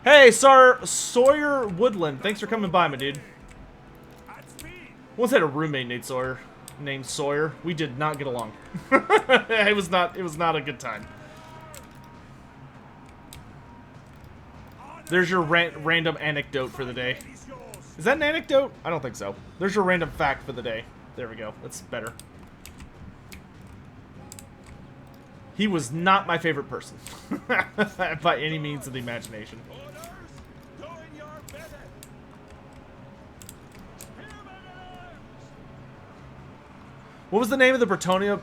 Hey, Sawyer Woodland. Thanks for coming by, my dude. Once had a roommate named Sawyer. We did not get along. It was not a good time. There's your random anecdote for the day. Is that an anecdote? I don't think so. There's your random fact for the day. There we go. That's better. He was not my favorite person. By any means of the imagination. What was the name of the Bretonnia?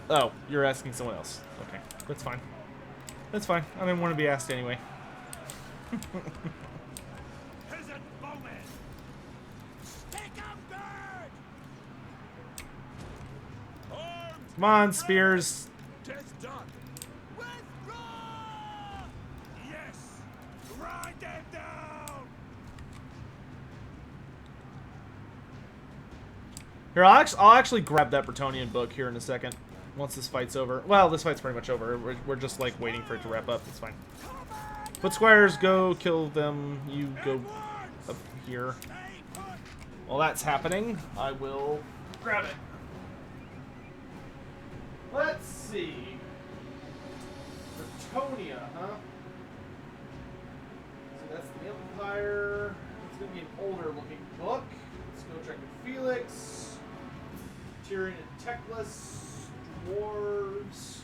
Oh, you're asking someone else. Okay, that's fine. That's fine. I didn't want to be asked anyway. Come on, spears. Yes, ride them down. Here, I'll actually grab that Bretonnian book here in a second. Once this fight's over. Well, this fight's pretty much over. We're just like waiting for it to wrap up. It's fine. Foot squires, go kill them. You go up here. While that's happening, I will grab it. Let's see. Bretonnia, huh? So that's the Empire. It's going to be an older looking book. Let's go check with Felix. Tyrion and Teclis. Dwarves.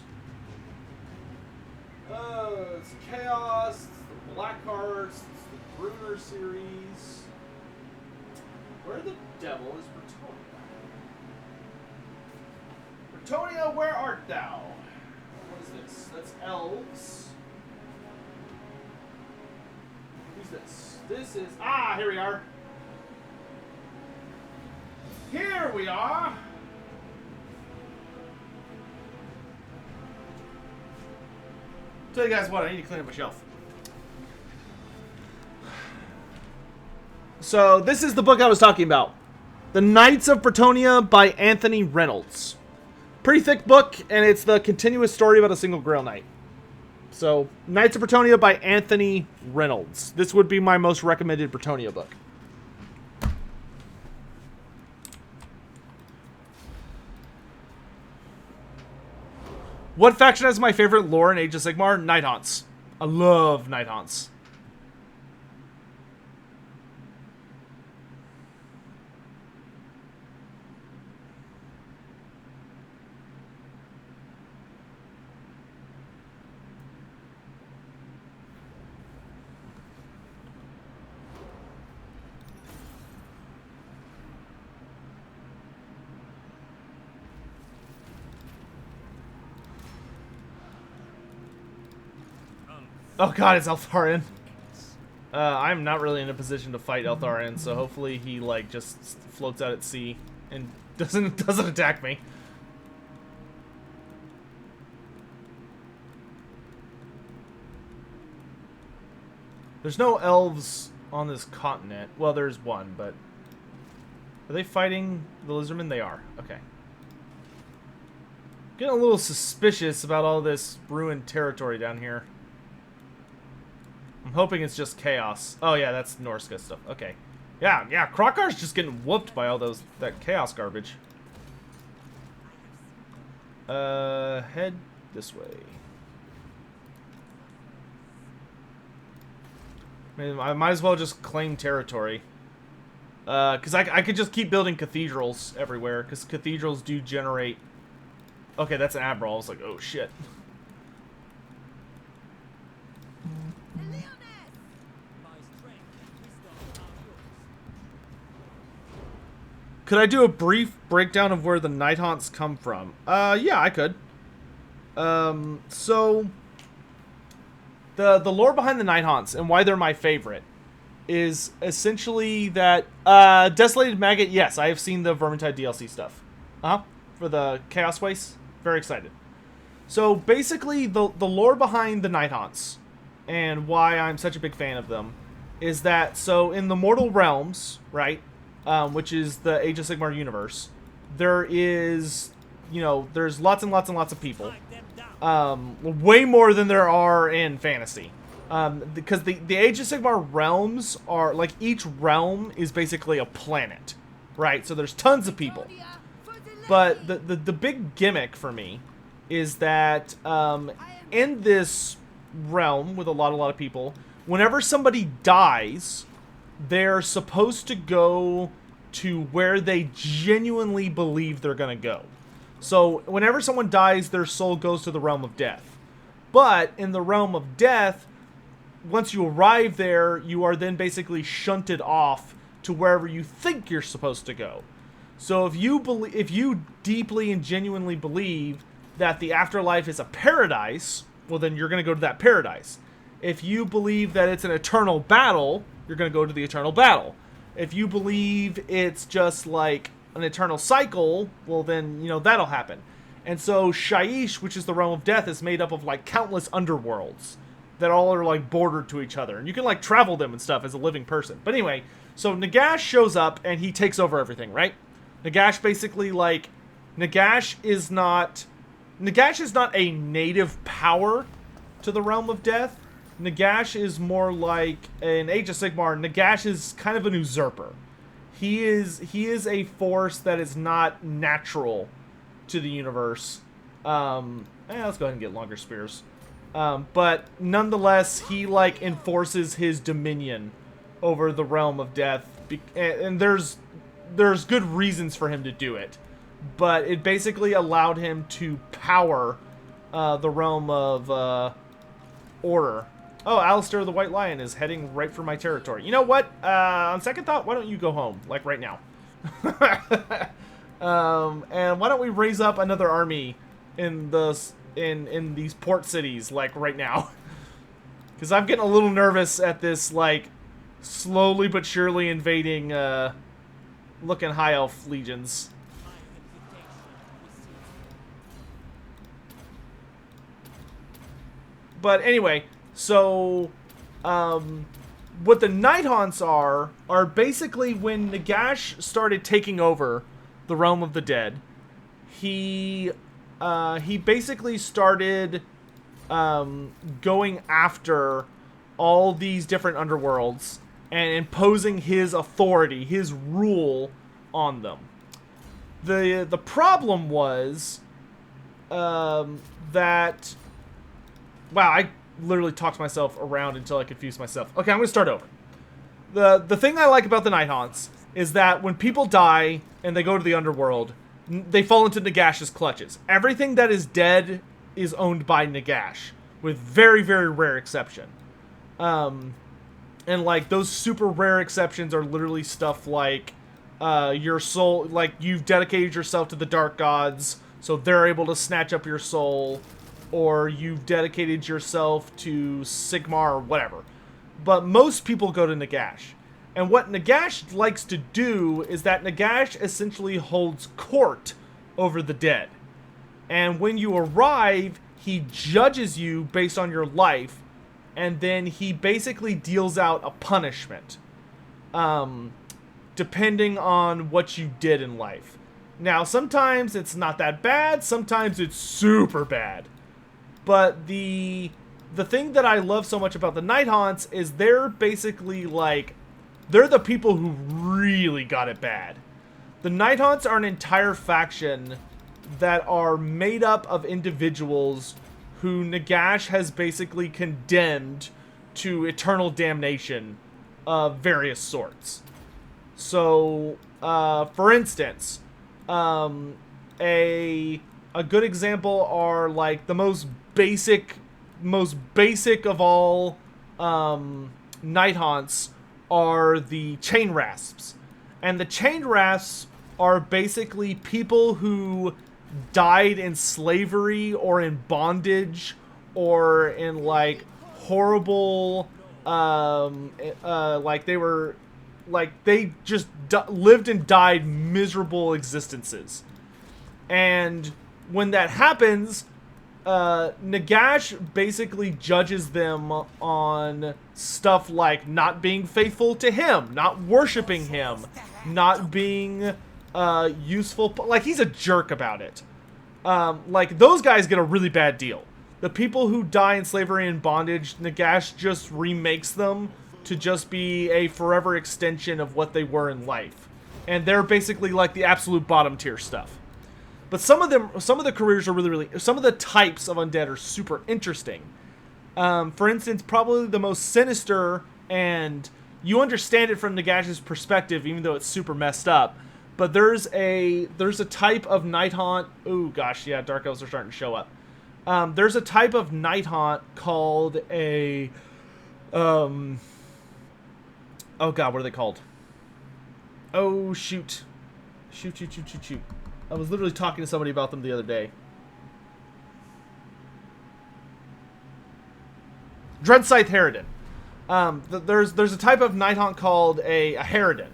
It's Chaos. It's the Black Hearts. It's the Bruner series. Where the devil is Bretonnia? Bretonnia, where art thou? What is this? That's elves. Who's this? This is... Ah, here we are. Here we are. Tell you guys what, I need to clean up my shelf. So, this is the book I was talking about. The Knights of Bretonnia by Anthony Reynolds. Pretty thick book, and it's the continuous story about a single Grail Knight. So, Knights of Bretonnia by Anthony Reynolds. This would be my most recommended Bretonnia book. What faction has my favorite lore in Age of Sigmar? Nighthaunts. I love Nighthaunts. Oh god, it's Eltharion. I'm not really in a position to fight Eltharion, so hopefully he like just floats out at sea and doesn't attack me. There's no elves on this continent. Well, there's one, but are they fighting the lizardmen? They are. Okay. Getting a little suspicious about all this ruined territory down here. I'm hoping it's just chaos. Oh yeah, that's Norska stuff. Okay. Yeah, Krokar's just getting whooped by all that chaos garbage. Head this way. I might as well just claim territory. Because I could just keep building cathedrals everywhere, because cathedrals do generate... Okay, that's an admiral. I was like, oh shit. Could I do a brief breakdown of where the Nighthaunts come from? Yeah, I could. So... the lore behind the Night Haunts and why they're my favorite is essentially that Desolated Maggot. Yes, I have seen the Vermintide DLC stuff. For the Chaos Waste. Very excited. So basically, the lore behind the Night Haunts and why I'm such a big fan of them is that, so in the Mortal Realms, right, which is the Age of Sigmar universe, there is, there's lots and lots and lots of people. Way more than there are in fantasy. Because the Age of Sigmar realms are, like, each realm is basically a planet, right? So there's tons of people. But the big gimmick for me is that in this realm with a lot of people, whenever somebody dies, they're supposed to go to where they genuinely believe they're going to go. So whenever someone dies, their soul goes to the realm of death. But in the realm of death, once you arrive there, you are then basically shunted off to wherever you think you're supposed to go. So if you deeply and genuinely believe that the afterlife is a paradise, well, then you're going to go to that paradise. If you believe that it's an eternal battle, you're going to go to the eternal battle. If you believe it's just like an eternal cycle, well, then, that'll happen. And so Shaiish, which is the realm of death, is made up of, like, countless underworlds that all are, like, bordered to each other. And you can, like, travel them and stuff as a living person. But anyway, so Nagash shows up and he takes over everything, right? Nagash basically, like, Nagash is not a native power to the realm of death. Nagash is more like an Age of Sigmar. Nagash is kind of an usurper. He is a force that is not natural to the universe. Let's go ahead and get longer spears. But nonetheless, he, like, enforces his dominion over the realm of death, and there's good reasons for him to do it. But it basically allowed him to power the realm of order. Oh, Alistair the White Lion is heading right for my territory. You know what? On second thought, why don't you go home, like right now? And why don't we raise up another army in these port cities, like right now? Because I'm getting a little nervous at this, like, slowly but surely invading looking high elf legions. But anyway, so what the Night Haunts are basically when Nagash started taking over the realm of the dead, he basically started going after all these different underworlds and imposing his authority, his rule on them. The problem was that... Wow, I literally talked myself around until I confused myself. Okay, I'm going to start over. The thing I like about the Night Haunts is that when people die and they go to the underworld, they fall into Nagash's clutches. Everything that is dead is owned by Nagash, with very, very rare exception. And, like, those super rare exceptions are literally stuff like your soul, like, you've dedicated yourself to the Dark Gods, so they're able to snatch up your soul, or you've dedicated yourself to Sigmar or whatever. But most people go to Nagash. And what Nagash likes to do is that Nagash essentially holds court over the dead. And when you arrive, he judges you based on your life, and then he basically deals out a punishment, depending on what you did in life. Now, sometimes it's not that bad, sometimes it's super bad. But the thing that I love so much about the Night Haunts is they're basically, like, they're the people who really got it bad. The Night Haunts are an entire faction that are made up of individuals who Nagash has basically condemned to eternal damnation of various sorts. So, for instance, a good example are, like, the most basic of all Night Haunts are the Chain Rasps. And the Chain Rasps are basically people who died in slavery or in bondage or in, like, horrible, like they were, like they just lived and died miserable existences. And when that happens, Nagash basically judges them on stuff like not being faithful to him, not worshiping him, not being useful. Like, he's a jerk about it. Like, those guys get a really bad deal. The people who die in slavery and bondage, Nagash just remakes them to just be a forever extension of what they were in life. And they're basically like the absolute bottom tier stuff. But some of the careers are really, some of the types of undead are super interesting. For instance, probably the most sinister, and you understand it from Nagash's perspective, even though it's super messed up. But there's a type of Night Haunt. Oh gosh, yeah, Dark Elves are starting to show up. There's a type of Night Haunt called a, oh god, what are they called? Oh shoot. Shoot. I was literally talking to somebody about them the other day. Dreadscythe Harridan. There's a type of Night Haunt called a Harridan.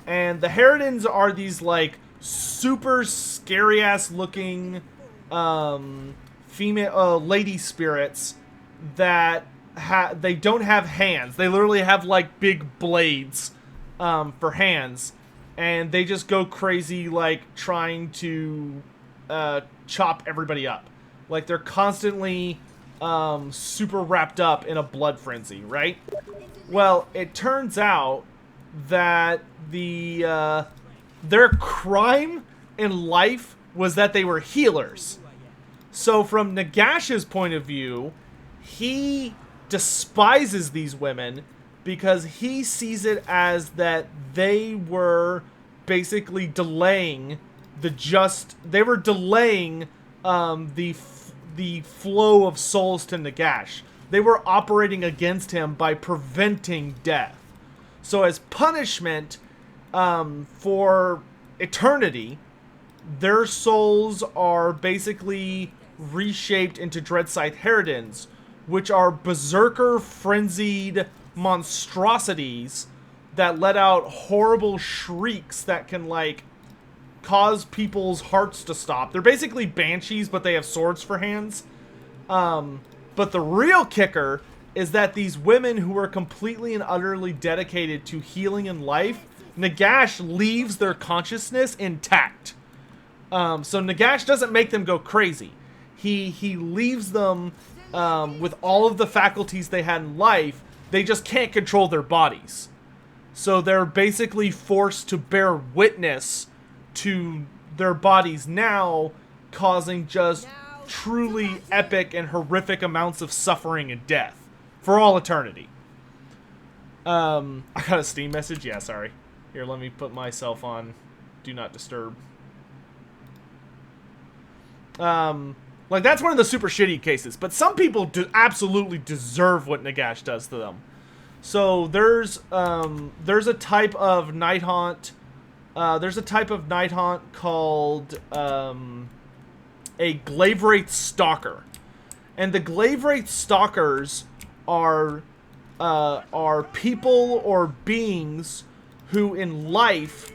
And the Harridans are these, like, super scary-ass looking female lady spirits that they don't have hands. They literally have, like, big blades for hands. And they just go crazy, like, trying to chop everybody up. Like, they're constantly super wrapped up in a blood frenzy, right? Well, it turns out that their crime in life was that they were healers. So from Nagash's point of view, he despises these women because he sees it as that they were basically delaying the flow of souls to Nagash. They were operating against him by preventing death. So as punishment for eternity, their souls are basically reshaped into Dreadscythe Harridans, which are berserker frenzied monstrosities that let out horrible shrieks that can, like, cause people's hearts to stop. They're basically banshees, but they have swords for hands. But the real kicker is that these women who are completely and utterly dedicated to healing and life, Nagash leaves their consciousness intact. So Nagash doesn't make them go crazy. He leaves them with all of the faculties they had in life. They just can't control their bodies. So they're basically forced to bear witness to their bodies now, causing just truly epic and horrific amounts of suffering and death for all eternity. I got a Steam message? Yeah, sorry. Here, let me put myself on Do Not Disturb. Like, that's one of the super shitty cases, but some people absolutely deserve what Nagash does to them. So there's a type of Night Haunt. There's a type of Night Haunt called a Glavewraith Stalker, and the Glavewraith Stalkers are people or beings who in life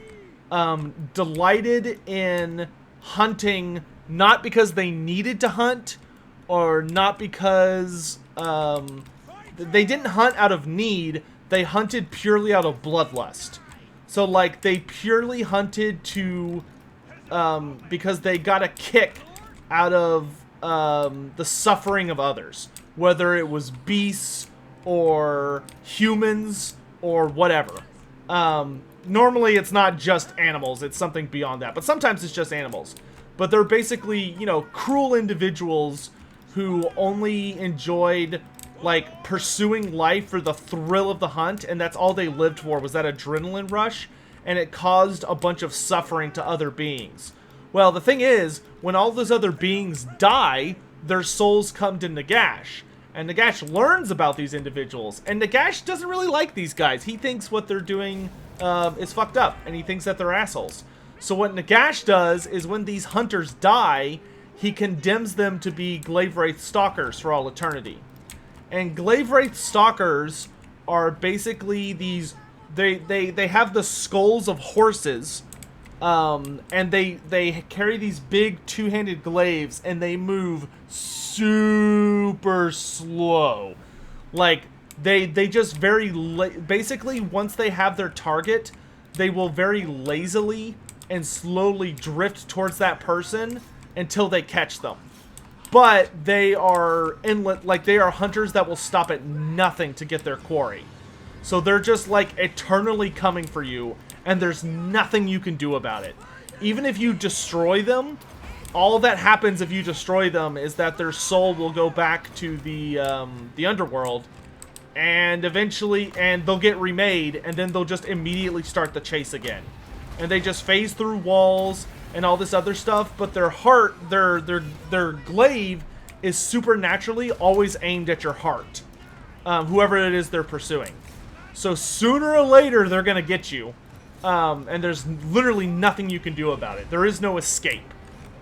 delighted in hunting, not because they needed to hunt, or not because they didn't hunt out of need. They hunted purely out of bloodlust. So, like, they purely hunted to because they got a kick out of the suffering of others, whether it was beasts or humans or whatever. Normally it's not just animals, it's something beyond that, but sometimes it's just animals. But they're basically, you know, cruel individuals who only enjoyed, like, pursuing life for the thrill of the hunt, and that's all they lived for, was that adrenaline rush, and it caused a bunch of suffering to other beings. Well, the thing is, when all those other beings die, their souls come to Nagash, and Nagash learns about these individuals, and Nagash doesn't really like these guys. He thinks what they're doing is fucked up, and he thinks that they're assholes. So what Nagash does is when these hunters die, he condemns them to be Glavewraith Stalkers for all eternity. And Glaive Wraith Stalkers are basically these... They have the skulls of horses. And they carry these big two-handed glaives, and they move super slow. Like, they just very... basically, once they have their target, they will very lazily and slowly drift towards that person until they catch them. But they are they are hunters that will stop at nothing to get their quarry. So they're just like eternally coming for you, and there's nothing you can do about it. Even if you destroy them, all that happens if you destroy them is that their soul will go back to the underworld, and eventually, they'll get remade, and then they'll just immediately start the chase again. And they just phase through walls and all this other stuff, but their heart, their glaive is supernaturally always aimed at your heart, whoever it is they're pursuing. So sooner or later, they're gonna get you, and there's literally nothing you can do about it. There is no escape.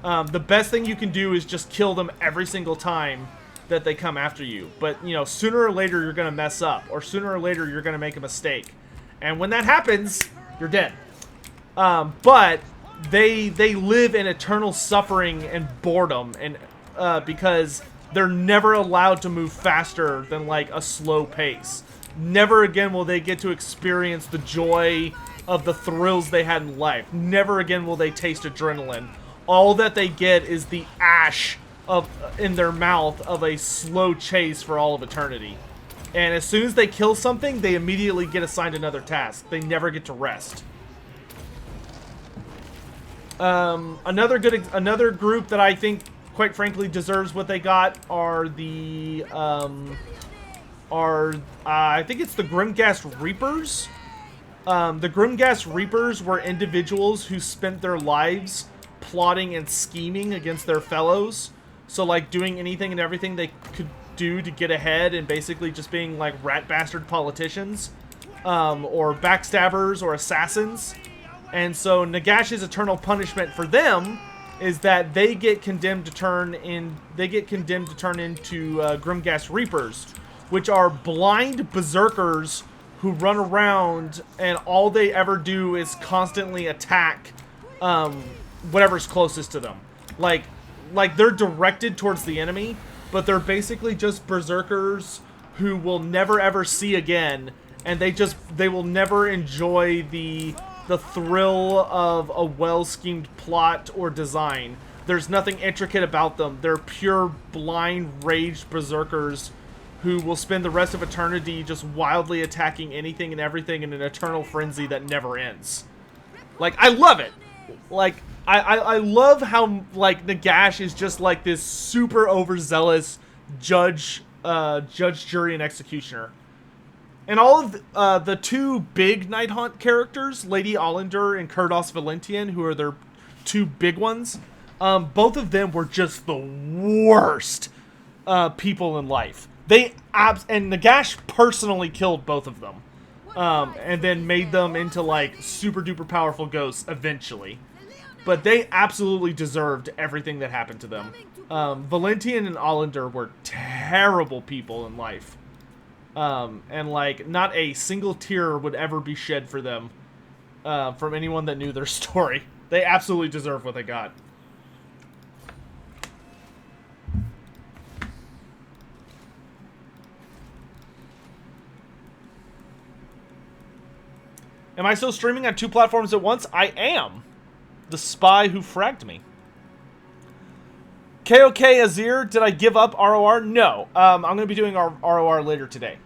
The best thing you can do is just kill them every single time that they come after you. But, you know, sooner or later, you're gonna mess up, or sooner or later, you're gonna make a mistake. And when that happens, you're dead. But they live in eternal suffering and boredom, and because they're never allowed to move faster than like a slow pace. Never again will they get to experience the joy of the thrills they had in life. Never again will they taste adrenaline. All that they get is the ash in their mouth of a slow chase for all of eternity. And as soon as they kill something, they immediately get assigned another task. They never get to rest. Another group that I think, quite frankly, deserves what they got are the I think it's the Grimghast Reapers. The Grimghast Reapers were individuals who spent their lives plotting and scheming against their fellows. So, like, doing anything and everything they could do to get ahead, and basically just being like rat bastard politicians, or backstabbers or assassins. And so Nagash's eternal punishment for them is that they get condemned to turn into Grimghast Reapers, which are blind berserkers who run around and all they ever do is constantly attack whatever's closest to them. Like they're directed towards the enemy, but they're basically just berserkers who will never ever see again, and they will never enjoy the thrill of a well-schemed plot or design. There's nothing intricate about them. They're pure blind raged berserkers who will spend the rest of eternity just wildly attacking anything and everything in an eternal frenzy that never ends. Like, I love it. Like, I love how, like, Nagash is just like this super overzealous judge, jury, and executioner. And all of the two big Nighthaunt characters, Lady Olander and Kurdos Valentian, who are their two big ones, both of them were just the worst people in life. And Nagash personally killed both of them, and then made them into like super duper powerful ghosts eventually. But they absolutely deserved everything that happened to them. Valentian and Olander were terrible people in life. And like not a single tear would ever be shed for them from anyone that knew their story. They absolutely deserve what they got. Am I still streaming on 2 platforms at once? I am. The spy who fragged me. KOK Azir, did I give up ROR? No. I'm going to be doing our ROR later today.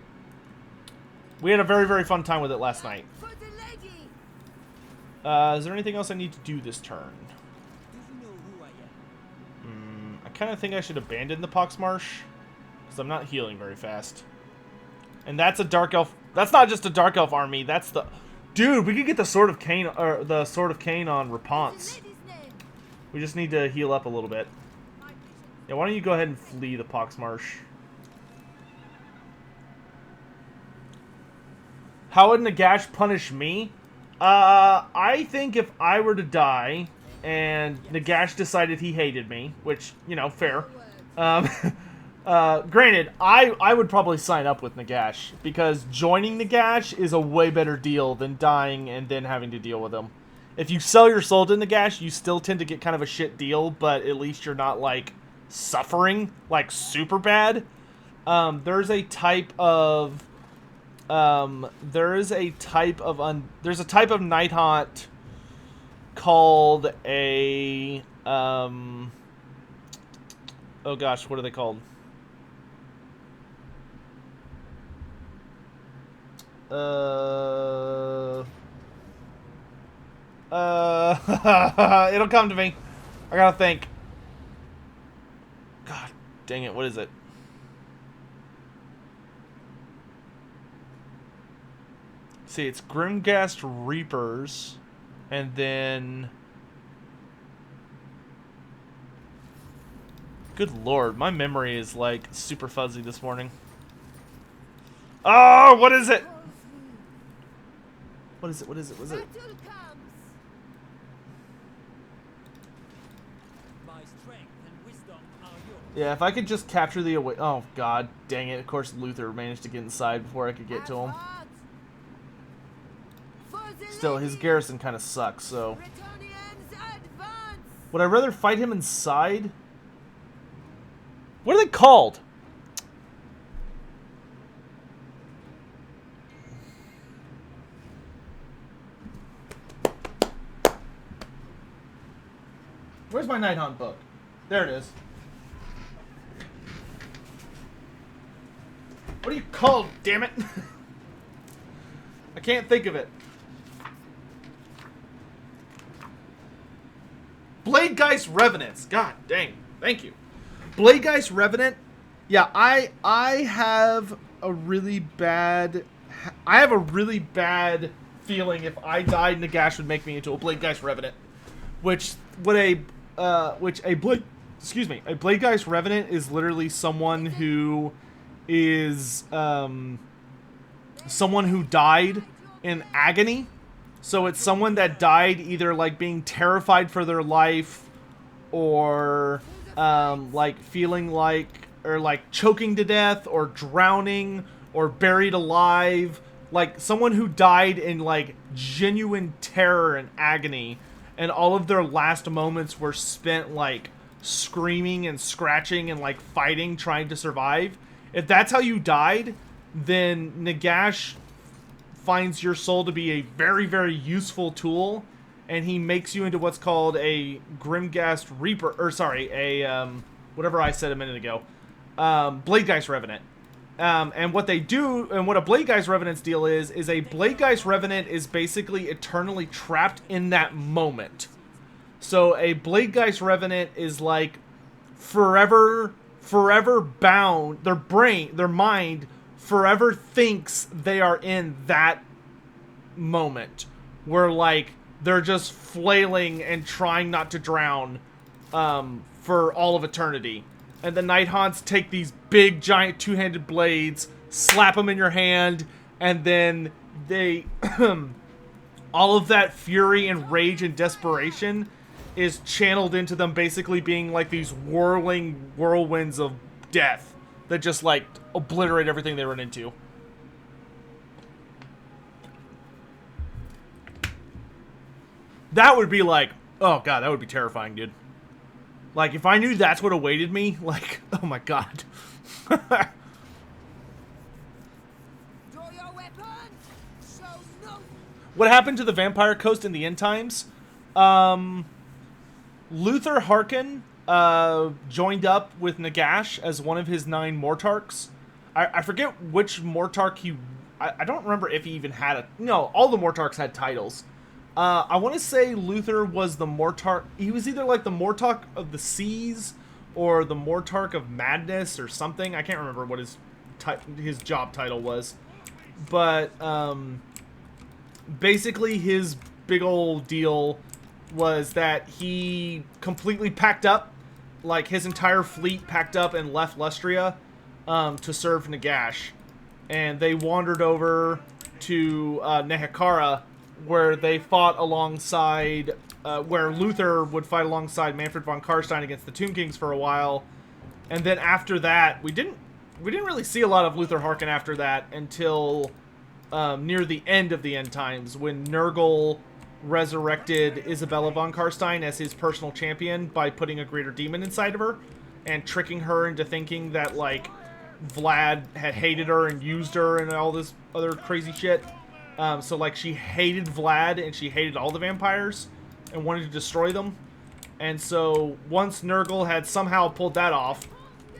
We had a very, very fun time with it last night. Is there anything else I need to do this turn? I kind of think I should abandon the Poxmarsh, because I'm not healing very fast. And that's a Dark Elf. That's not just a Dark Elf army. That's the... Dude, we could get the Sword of Cain, or the Sword of Cain on Repanse. We just need to heal up a little bit. Yeah, why don't you go ahead and flee the Poxmarsh? How would Nagash punish me? I think if I were to die, and Nagash decided he hated me, which, you know, fair. Granted, I would probably sign up with Nagash, because joining Nagash is a way better deal than dying and then having to deal with him. If you sell your soul to Nagash, you still tend to get kind of a shit deal, but at least you're not, like, suffering, like, super bad. There's a type of... there's a type of Night Haunt called a... oh gosh, what are they called? It'll come to me. I gotta think. God dang it, what is it? See, it's Grimghast Reapers, and then... Good lord, my memory is, like, super fuzzy this morning. Oh, what is it? What is it? What is it? What is it? Battle comes. My strength and wisdom are yours. Yeah, if I could just capture the away... Oh, god dang it. Of course, Luther managed to get inside before I could get to him. Advance. For the Still, his lady. garrison kind of sucks, so... Bretonnians advance. Would I rather fight him inside? What are they called? Where's my Night Hunt book? There it is. What are you called, damn it? I can't think of it. Bladegeist Revenants. God dang. Thank you. Bladegeist Revenant. Yeah, I have a really bad feeling if I died, Nagash would make me into a Bladegeist Revenant. Which a Bladegeist Revenant is literally someone who is someone who died in agony. So it's someone that died either like being terrified for their life, or like feeling like, or like choking to death, or drowning, or buried alive. Like someone who died in like genuine terror and agony, and all of their last moments were spent like screaming and scratching and like fighting, trying to survive. If that's how you died, then Nagash finds your soul to be a very, very useful tool, and he makes you into what's called a Grimghast Reaper, or sorry, a whatever I said a minute ago, Bladegeist Revenant. And what they do, and what a Bladegeist Revenant's deal is a Bladegeist Revenant is basically eternally trapped in that moment. So a Bladegeist Revenant is like forever bound. Their mind forever thinks they are in that moment where like they're just flailing and trying not to drown for all of eternity. And the Night Haunts take these big giant two-handed blades, slap them in your hand, and then they all of that fury and rage and desperation is channeled into them basically being like these whirling whirlwinds of death that just like obliterate everything they run into. That would be like, oh god, that would be terrifying, dude. Like, if I knew that's what awaited me, like, oh my god. Draw your weapon. Show no. What happened to the Vampire Coast in the end times? Luther Harkin joined up with Nagash as one of his 9 Mortarchs. I forget which Mortarch he... I don't remember if he even had a... No, all the Mortarchs had titles. I want to say Luther was the Mortarch... He was either like the Mortarch of the Seas or the Mortarch of Madness or something. I can't remember what his job title was. But basically his big old deal was that he completely packed up, like his entire fleet packed up and left Lustria to serve Nagash. And they wandered over to Nehekara, where they fought alongside, where Luther would fight alongside Manfred von Karstein against the Tomb Kings for a while. And then after that, we didn't really see a lot of Luther Harkin after that until near the end of the end times, when Nurgle resurrected Isabella von Karstein as his personal champion by putting a greater demon inside of her and tricking her into thinking that, like, Vlad had hated her and used her and all this other crazy shit. So, like, she hated Vlad and she hated all the vampires and wanted to destroy them. And so, once Nurgle had somehow pulled that off,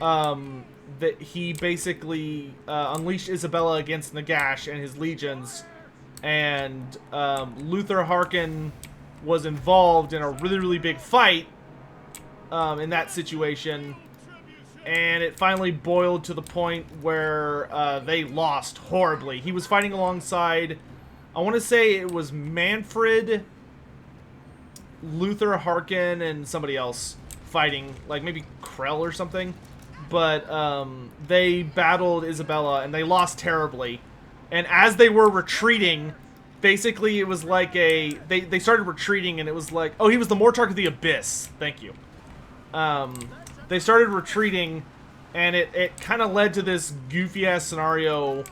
that he basically unleashed Isabella against Nagash and his legions, and Luther Harkin was involved in a really, really big fight in that situation, and it finally boiled to the point where they lost horribly. He was fighting alongside, I want to say it was Manfred, Luther Harkin, and somebody else fighting, like maybe Krell or something. But they battled Isabella, and they lost terribly. And as they were retreating, basically it was like a... They started retreating, and it was like... Oh, he was the Mortarch of the Abyss. Thank you. They started retreating, and it kind of led to this goofy-ass scenario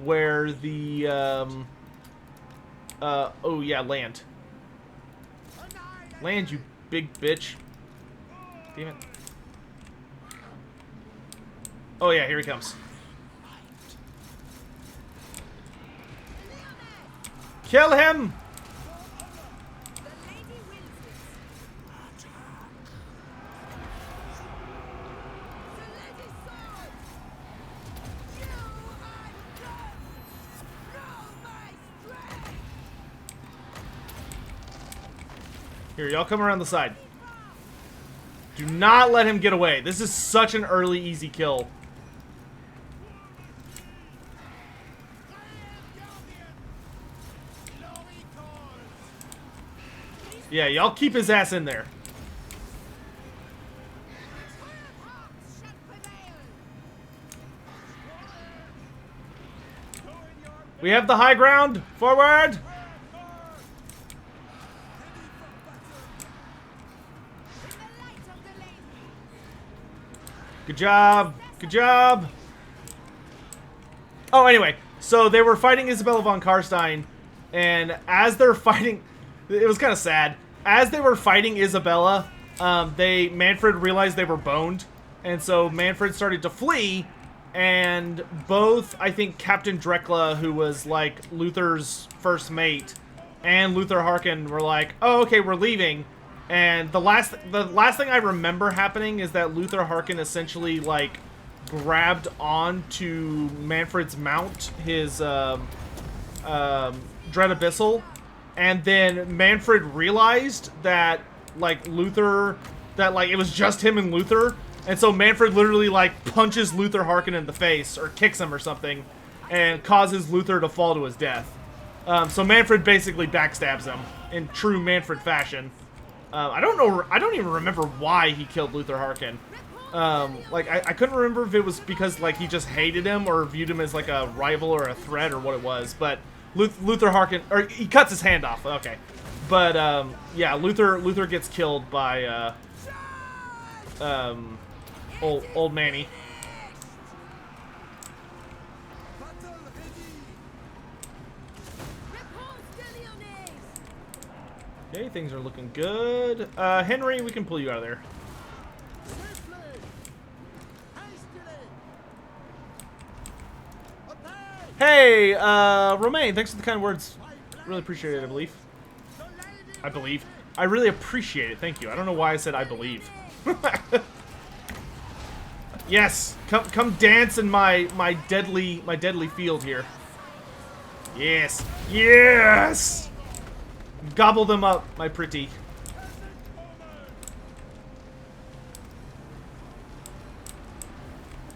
where the... oh, yeah, land. Land, you big bitch. Damn it. Oh yeah, here he comes. Kill him! Here, y'all come around the side. Do not let him get away. This is such an early, easy kill. Yeah, y'all keep his ass in there. We have the high ground. Forward! Good job. Good job. Oh, anyway. So they were fighting Isabella von Karstein, and as they're fighting... It was kind of sad. As they were fighting Isabella, Manfred realized they were boned, and so Manfred started to flee, and both, I think, Captain Drekla, who was, like, Luther's first mate, and Luther Harkin were like, oh, okay, we're leaving. And the last thing I remember happening is that Luther Harkin essentially, like, grabbed onto Manfred's mount, his Dread Abyssal, and then Manfred realized that, like, it was just him and Luther, and so Manfred literally, like, punches Luther Harkin in the face, or kicks him or something, and causes Luther to fall to his death. So Manfred basically backstabs him in true Manfred fashion. I don't even remember why he killed Luther Harkin. Like, I couldn't remember if it was because, like, he just hated him or viewed him as, like, a rival or a threat or what it was, but Luther Harkin, or he cuts his hand off, okay. But, yeah, Luther gets killed by, old Manny. Okay, things are looking good. Henry, we can pull you out of there. Hey, Romaine, thanks for the kind words. Really appreciate it, I believe. I really appreciate it, thank you. I don't know why I said I believe. Yes, come dance in my deadly field here. Yes, yes. Gobble them up, my pretty.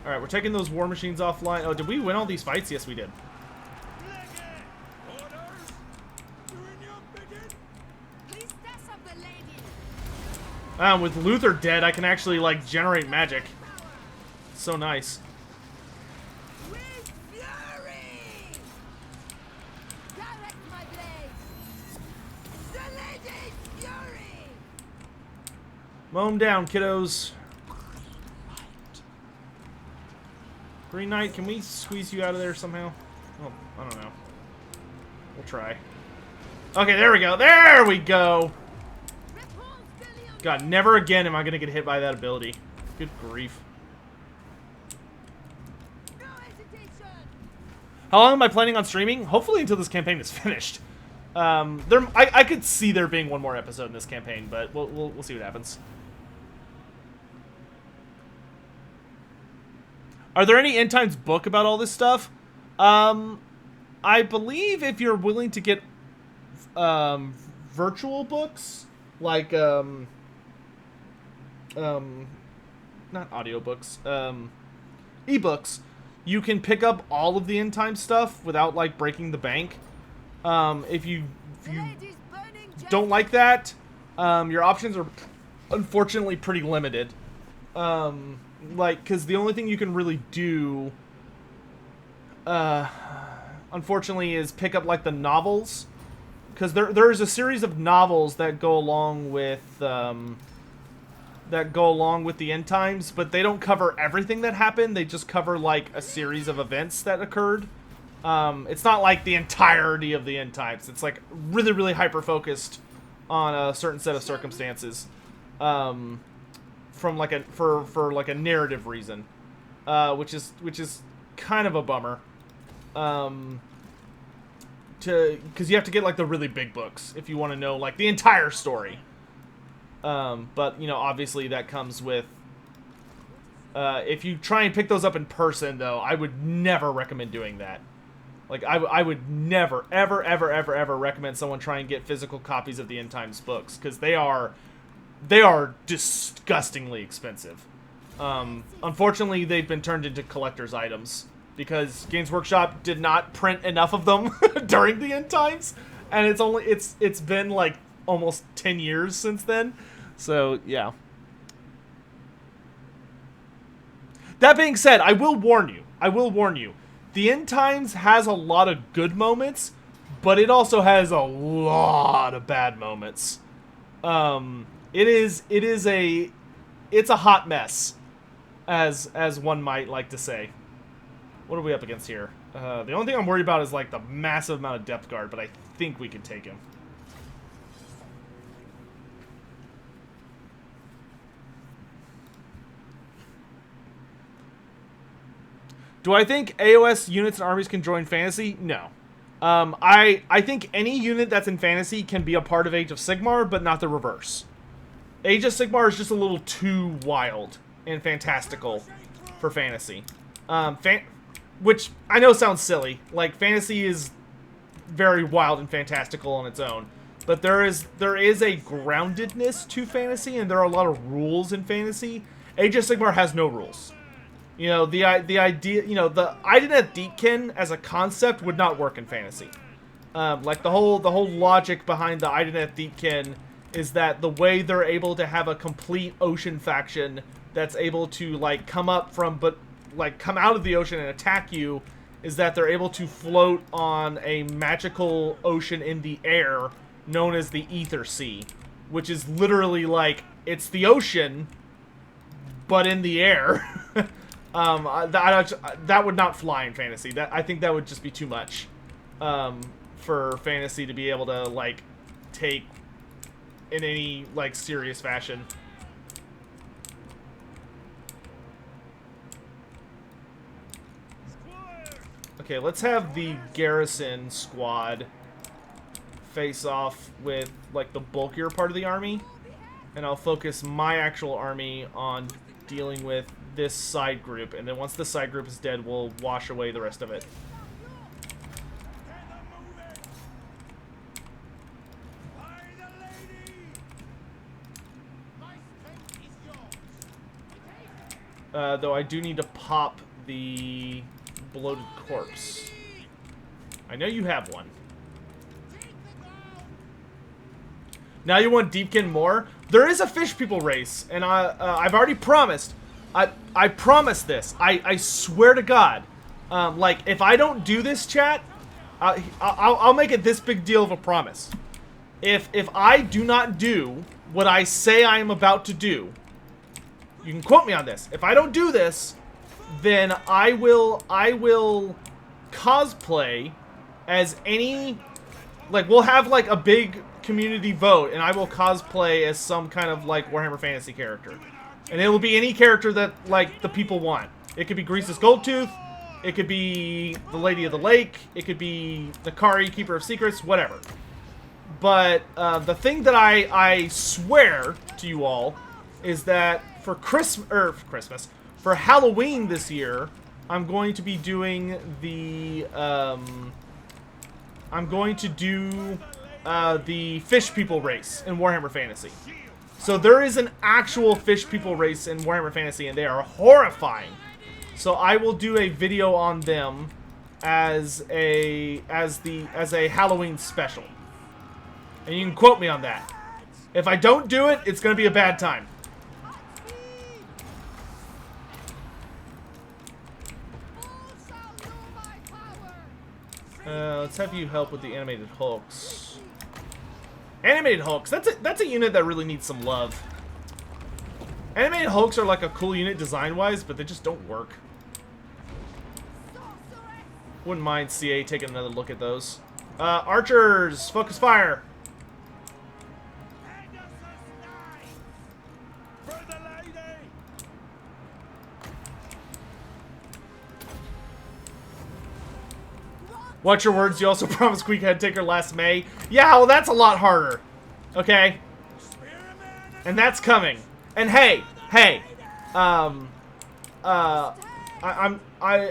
Alright, we're taking those war machines offline. Oh, did we win all these fights? Yes, we did. With Luther dead, I can actually, like, generate magic. So nice. Mow 'em down, kiddos. Green Knight, can we squeeze you out of there somehow? Oh, I don't know. We'll try. Okay, there we go. There we go! God, never again am I gonna get hit by that ability. Good grief. How long am I planning on streaming? Hopefully until this campaign is finished. I could see there being one more episode in this campaign, but we'll see what happens. Are there any end times book about all this stuff? I believe if you're willing to get virtual books, like not audiobooks, ebooks, you can pick up all of the end time stuff without like breaking the bank. If you don't like that, your options are unfortunately pretty limited. Like, because the only thing you can really do, unfortunately, is pick up like the novels, because there's a series of novels that go along with the end times, but they don't cover everything that happened. They just cover like a series of events that occurred. It's not like the entirety of the end times. It's like really, really hyper focused on a certain set of circumstances, from like for like a narrative reason, which is kind of a bummer. Because you have to get like the really big books if you want to know like the entire story. But you know, obviously that comes with. If you try and pick those up in person, though, I would never recommend doing that. Like, I would never, ever, ever, ever, ever recommend someone try and get physical copies of the End Times books, because they are disgustingly expensive. Unfortunately, they've been turned into collector's items, because Games Workshop did not print enough of them during the End Times, and it's been, like, almost 10 years since then. So, yeah. That being said, I will warn you. The End Times has a lot of good moments, but it also has a lot of bad moments. It's a hot mess, as one might like to say. What are we up against here? The only thing I'm worried about is like the massive amount of depth guard, but I think we can take him. Do I think AOS units and armies can join Fantasy? No. I think any unit that's in Fantasy can be a part of Age of Sigmar, but not the reverse. Age of Sigmar is just a little too wild and fantastical for Fantasy. Which I know sounds silly. Like, Fantasy is very wild and fantastical on its own. But there is a groundedness to Fantasy, and there are a lot of rules in Fantasy. Age of Sigmar has no rules. You know, the idea, you know, the Idoneth Deepkin as a concept would not work in Fantasy. Like, the whole logic behind the Idoneth Deepkin is that the way they're able to have a complete ocean faction that's able to, like, come out of the ocean and attack you is that they're able to float on a magical ocean in the air known as the Ether Sea, which is literally, like, it's the ocean, but in the air. That would not fly in Fantasy. I think that would just be too much for Fantasy to be able to, like, take in any, like, serious fashion. Okay, let's have the garrison squad face off with, like, the bulkier part of the army, and I'll focus my actual army on dealing with this side group, and then once the side group is dead, we'll wash away the rest of it. Though I do need to pop the bloated corpse. I know you have one. Now you want Deepkin more? There is a fish people race, and I've already promised. I promise this. I swear to God. Like, if I don't do this, chat, I'll make it this big deal of a promise. If I do not do what I say I am about to do, you can quote me on this. If I don't do this, then I will cosplay as any, like, we'll have like a big community vote, and I will cosplay as some kind of like Warhammer Fantasy character, and it will be any character that like the people want. It could be Grease's Goldtooth, it could be the Lady of the Lake, it could be Nakari, Keeper of Secrets, whatever. But the thing that I swear to you all is that for Christmas, for Halloween this year, I'm going to be doing the I'm going to do the Fish People race in Warhammer Fantasy. So there is an actual Fish People race in Warhammer Fantasy, and they are horrifying. So I will do a video on them as a Halloween special. And you can quote me on that. If I don't do it, it's going to be a bad time. Let's have you help with the animated hulks. Animated hulks, that's a unit that really needs some love. Animated hulks are like a cool unit design-wise, but they just don't work. Wouldn't mind CA taking another look at those. Archers, focus fire. Watch your words, you also promised Quick Head Taker last May. Yeah, well that's a lot harder. Okay? And that's coming. And hey, I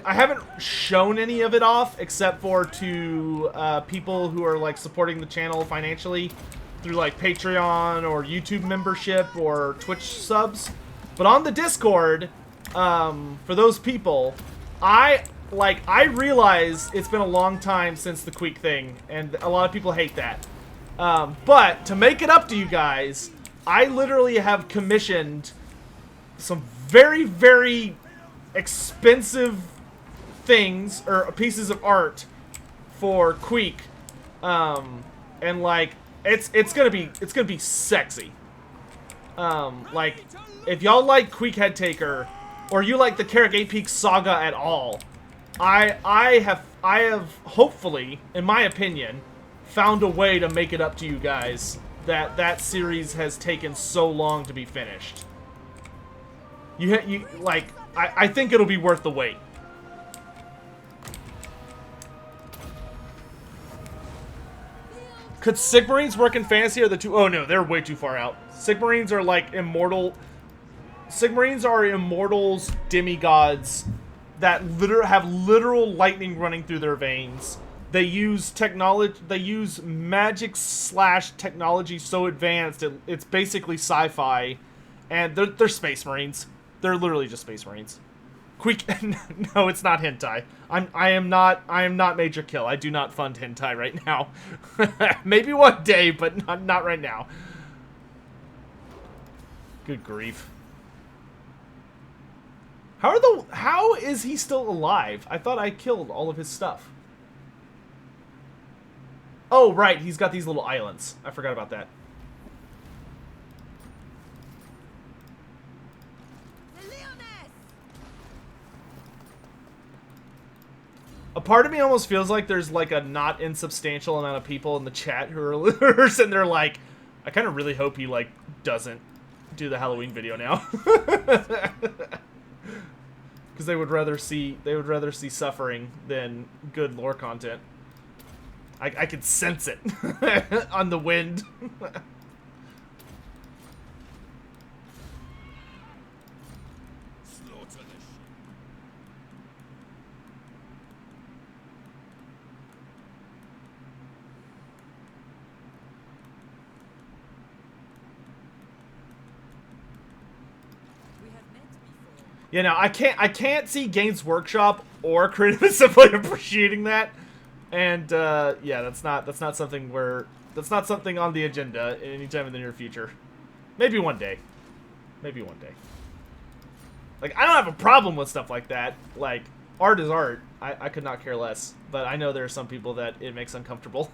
haven't shown any of it off except for to people who are like supporting the channel financially through like Patreon or YouTube membership or Twitch subs. But on the Discord, for those people, I realize it's been a long time since the Queek thing, and a lot of people hate that. But to make it up to you guys, I literally have commissioned some very, very expensive things, or pieces of art for Queek. And like, it's gonna be sexy. Like, if y'all like Queek Head Taker, or you like the Carrick 8 Peaks saga at all, I have hopefully, in my opinion, found a way to make it up to you guys that series has taken so long to be finished. I think it'll be worth the wait. Could Sigmarines work in fantasy, or the two? Oh no, they're way too far out. Sigmarines are like immortal. Sigmarines are immortals, demigods that have literal lightning running through their veins. They use technology. They use magic / technology so advanced it's basically sci-fi, and they're space marines. They're literally just space marines. No, it's not hentai. I am not Major Kill. I do not fund hentai right now. Maybe one day, but not right now. Good grief. How is he still alive? I thought I killed all of his stuff. Oh, right, he's got these little islands. I forgot about that. A part of me almost feels like there's like a not insubstantial amount of people in the chat who are sitting there like, I kind of really hope he like doesn't do the Halloween video now. Because they would rather see suffering than good lore content. I could sense it on the wind. You know, I can't see Games Workshop or Creative Assembly appreciating that, and yeah, that's not something on the agenda anytime in the near future. Maybe one day. Maybe one day. Like, I don't have a problem with stuff like that. Like, art is art. I could not care less. But I know there are some people that it makes uncomfortable.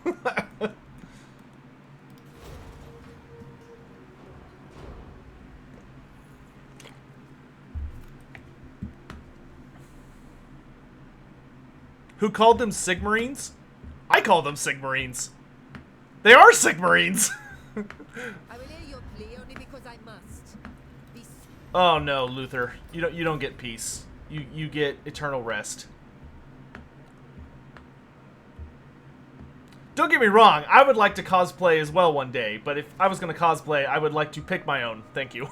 Who called them Sigmarines? I call them Sigmarines. They are Sigmarines! I will hear your plea only because I must. Be Oh no, Luther. You don't get peace. You get eternal rest. Don't get me wrong, I would like to cosplay as well one day, but if I was going to cosplay, I would like to pick my own. Thank you.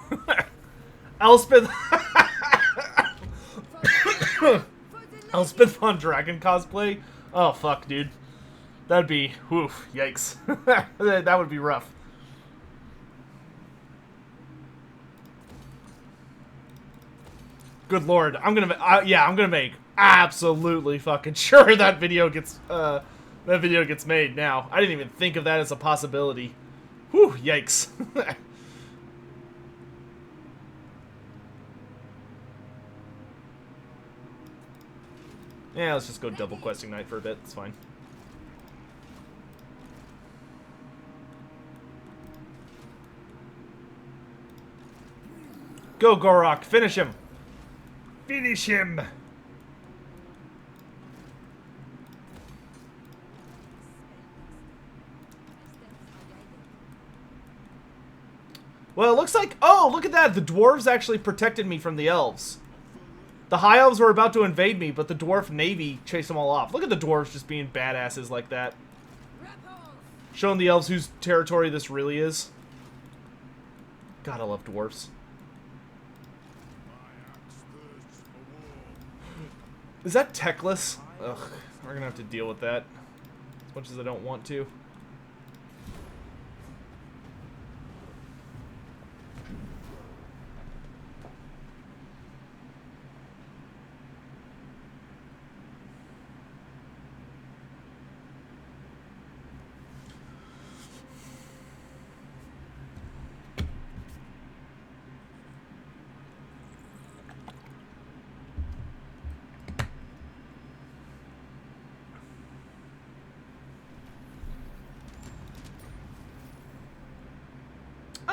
Elspeth... Elspeth on Dragon cosplay? Oh, fuck, dude. That'd be... Woof. Yikes. That would be rough. Good lord. I'm gonna make absolutely fucking sure that video gets made now. I didn't even think of that as a possibility. Whew, yikes. Yeah, let's just go double questing night for a bit. It's fine. Go, Gorok. Finish him. Finish him. Well, it looks like... Oh, look at that. The dwarves actually protected me from the elves. The high elves were about to invade me, but the dwarf navy chased them all off. Look at the dwarves just being badasses like that. Showing the elves whose territory this really is. God, I love dwarves. Is that Teclis? Ugh, we're gonna have to deal with that. As much as I don't want to.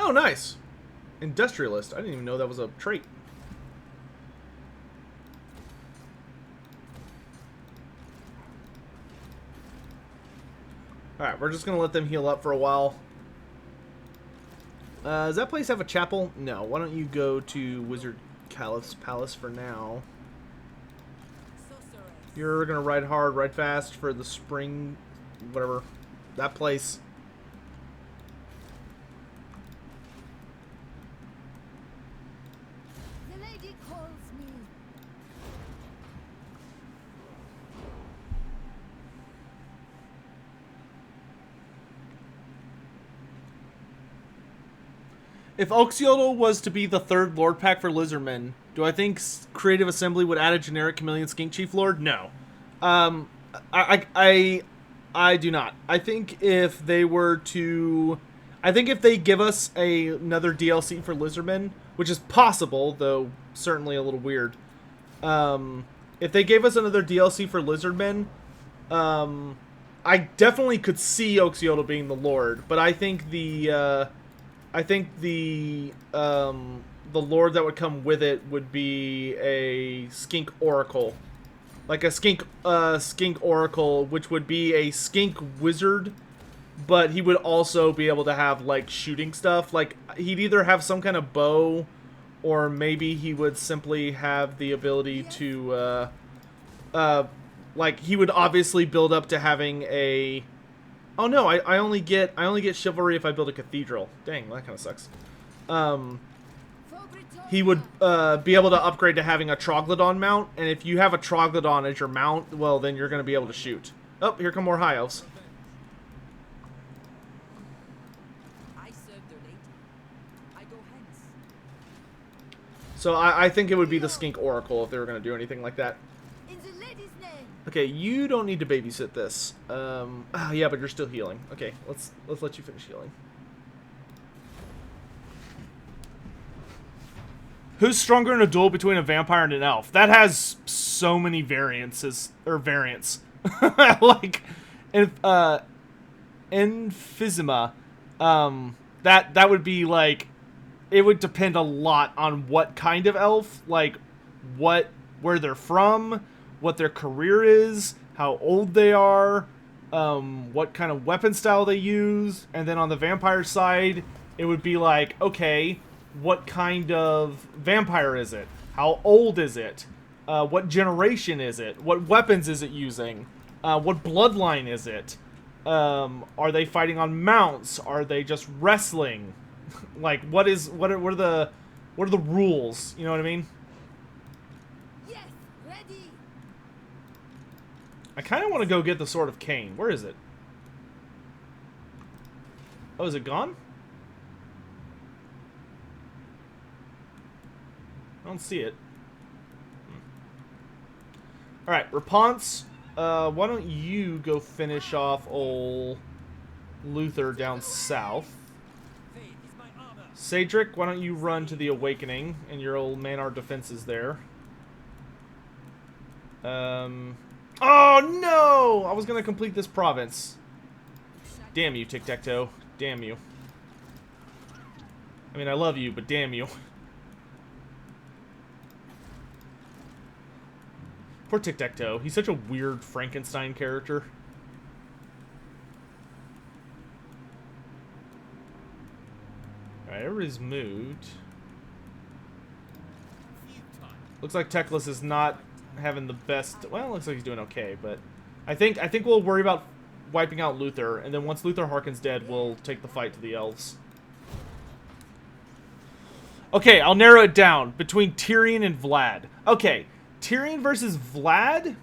Oh, nice. Industrialist. I didn't even know that was a trait. Alright, we're just going to let them heal up for a while. Does that place have a chapel? No. Why don't you go to Wizard Caliph's Palace for now? You're going to ride hard, ride fast for the spring... whatever. That place. The lady calls me. If Oxiodal was to be the third Lord Pack for Lizardmen, do I think Creative Assembly would add a generic Chameleon Skink Chief Lord? No. I do not. I think if they were to... I think if they give us another DLC for Lizardmen, which is possible, though certainly a little weird. If they gave us another DLC for Lizardmen, I definitely could see Oxiodal being the Lord, but I think the Lord that would come with it would be a Skink Oracle. Like a Skink Oracle, which would be a Skink Wizard, but he would also be able to have, like, shooting stuff. Like, he'd either have some kind of bow, or maybe he would simply have the ability to, like, he would obviously build up to having a... Oh no, I only get chivalry if I build a cathedral. Dang, that kind of sucks. He would be able to upgrade to having a Troglodon mount, and if you have a Troglodon as your mount, well, then you're going to be able to shoot. Oh, here come more high elves. I serve the lady. I go hence. So I think it would be the Skink Oracle if they were going to do anything like that. In the lady's name. Okay, you don't need to babysit this. Yeah, but you're still healing. Okay, let's let you finish healing. Who's stronger in a duel between a vampire and an elf? That has so many variants. Like, emphysema. That would be like, it would depend a lot on what kind of elf, like where they're from, what their career is, how old they are, what kind of weapon style they use, and then on the vampire side, it would be like, okay, what kind of vampire is it? How old is it? What generation is it? What weapons is it using? What bloodline is it? Are they fighting on mounts? Are they just wrestling? Like, what are the rules? You know what I mean? Yes, ready. I kind of want to go get the Sword of Cain. Where is it? Oh, is it gone? I don't see it. Alright, Repanse, why don't you go finish off old Luther down south. Faith is my armor. Cedric, why don't you run to the Awakening and your old Manar defenses there. Oh no! I was gonna complete this province. Damn you, Tic-Tac-Toe. Damn you. I mean, I love you, but damn you. Poor Tic-Tac-Toe. He's such a weird Frankenstein character. Alright, everybody's moved. Looks like Teclis is not having the best... Well, looks like he's doing okay, but... I think we'll worry about wiping out Luther, and then once Luther Harkin's dead, we'll take the fight to the elves. Okay, I'll narrow it down between Tyrion and Vlad. Okay, Tyrion versus Vlad?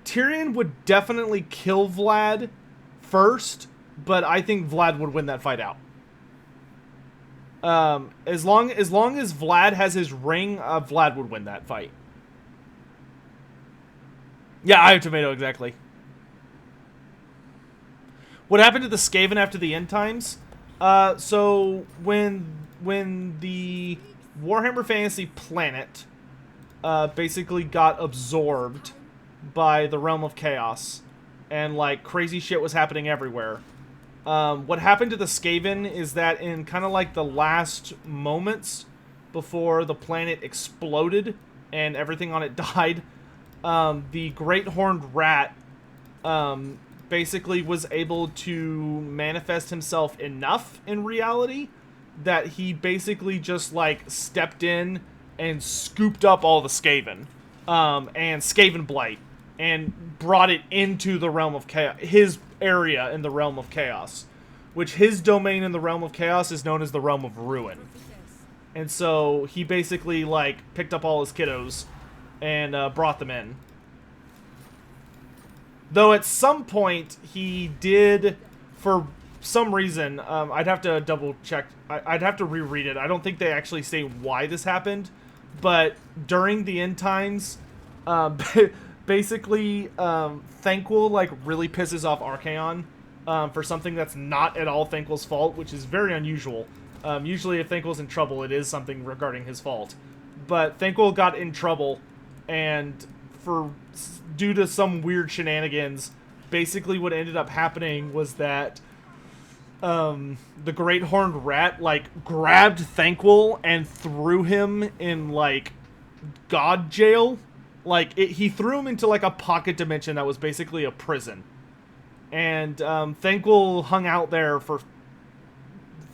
Tyrion would definitely kill Vlad first, but I think Vlad would win that fight out. As long as Vlad has his ring, Vlad would win that fight. Yeah, I have tomato, exactly. What happened to the Skaven after the end times? So when the Warhammer Fantasy planet basically got absorbed by the Realm of Chaos, and like crazy shit was happening everywhere. What happened to the Skaven is that in kind of like the last moments before the planet exploded and everything on it died, the Great Horned Rat basically was able to manifest himself enough in reality that he basically just like stepped in and scooped up all the Skaven and Skaven Blight and brought it into the Realm of Chaos, his area in the Realm of Chaos, which his domain in the Realm of Chaos is known as the Realm of Ruin. And so he basically like picked up all his kiddos and brought them in. Though at some point he did, for some reason, I'd have to double check, I'd have to reread it. I don't think they actually say why this happened, but during the end times, basically, Thanquil like really pisses off Archaon for something that's not at all Thanquil's fault, which is very unusual. Usually if Thanquil's in trouble, it is something regarding his fault. But Thanquil got in trouble, and due to some weird shenanigans, basically what ended up happening was that the Great Horned Rat like grabbed Thanquil and threw him in like God jail. Like he threw him into like a pocket dimension that was basically a prison, and Thanquil hung out there for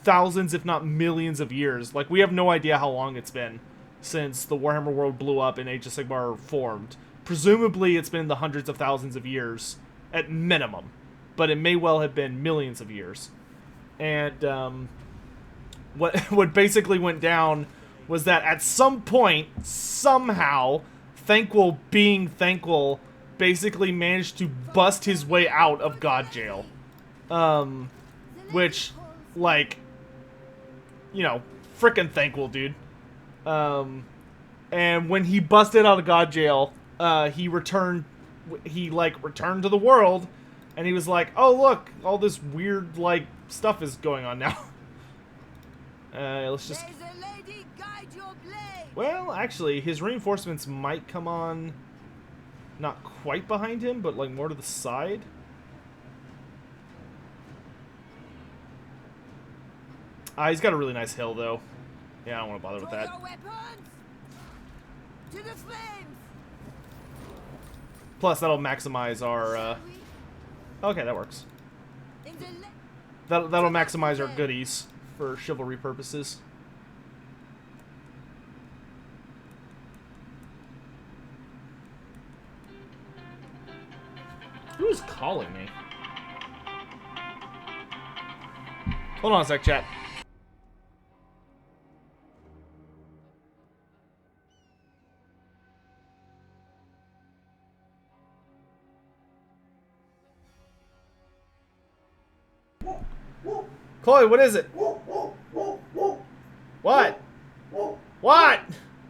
thousands, if not millions, of years. Like we have no idea how long it's been since the Warhammer world blew up and Age of Sigmar formed. Presumably, it's been the hundreds of thousands of years at minimum, but it may well have been millions of years. And what basically went down was that at some point, somehow, Thanquil, being Thanquil, basically managed to bust his way out of God Jail. Which, like, you know, frickin' Thanquil, dude. And when he busted out of God Jail, he returned to the world, and he was like, oh look, all this weird, like, stuff is going on now. Let's just... May the lady guide your blade. Well, actually, his reinforcements might come on not quite behind him, but like more to the side. He's got a really nice hill, though. Yeah, I don't want to bother with For that. your weapons. To the flames. Plus, that'll maximize our. Shall we? Okay, that works. In the That'll maximize our goodies for chivalry purposes. Who's calling me? Hold on a sec, chat. Chloe, what is it? What? What?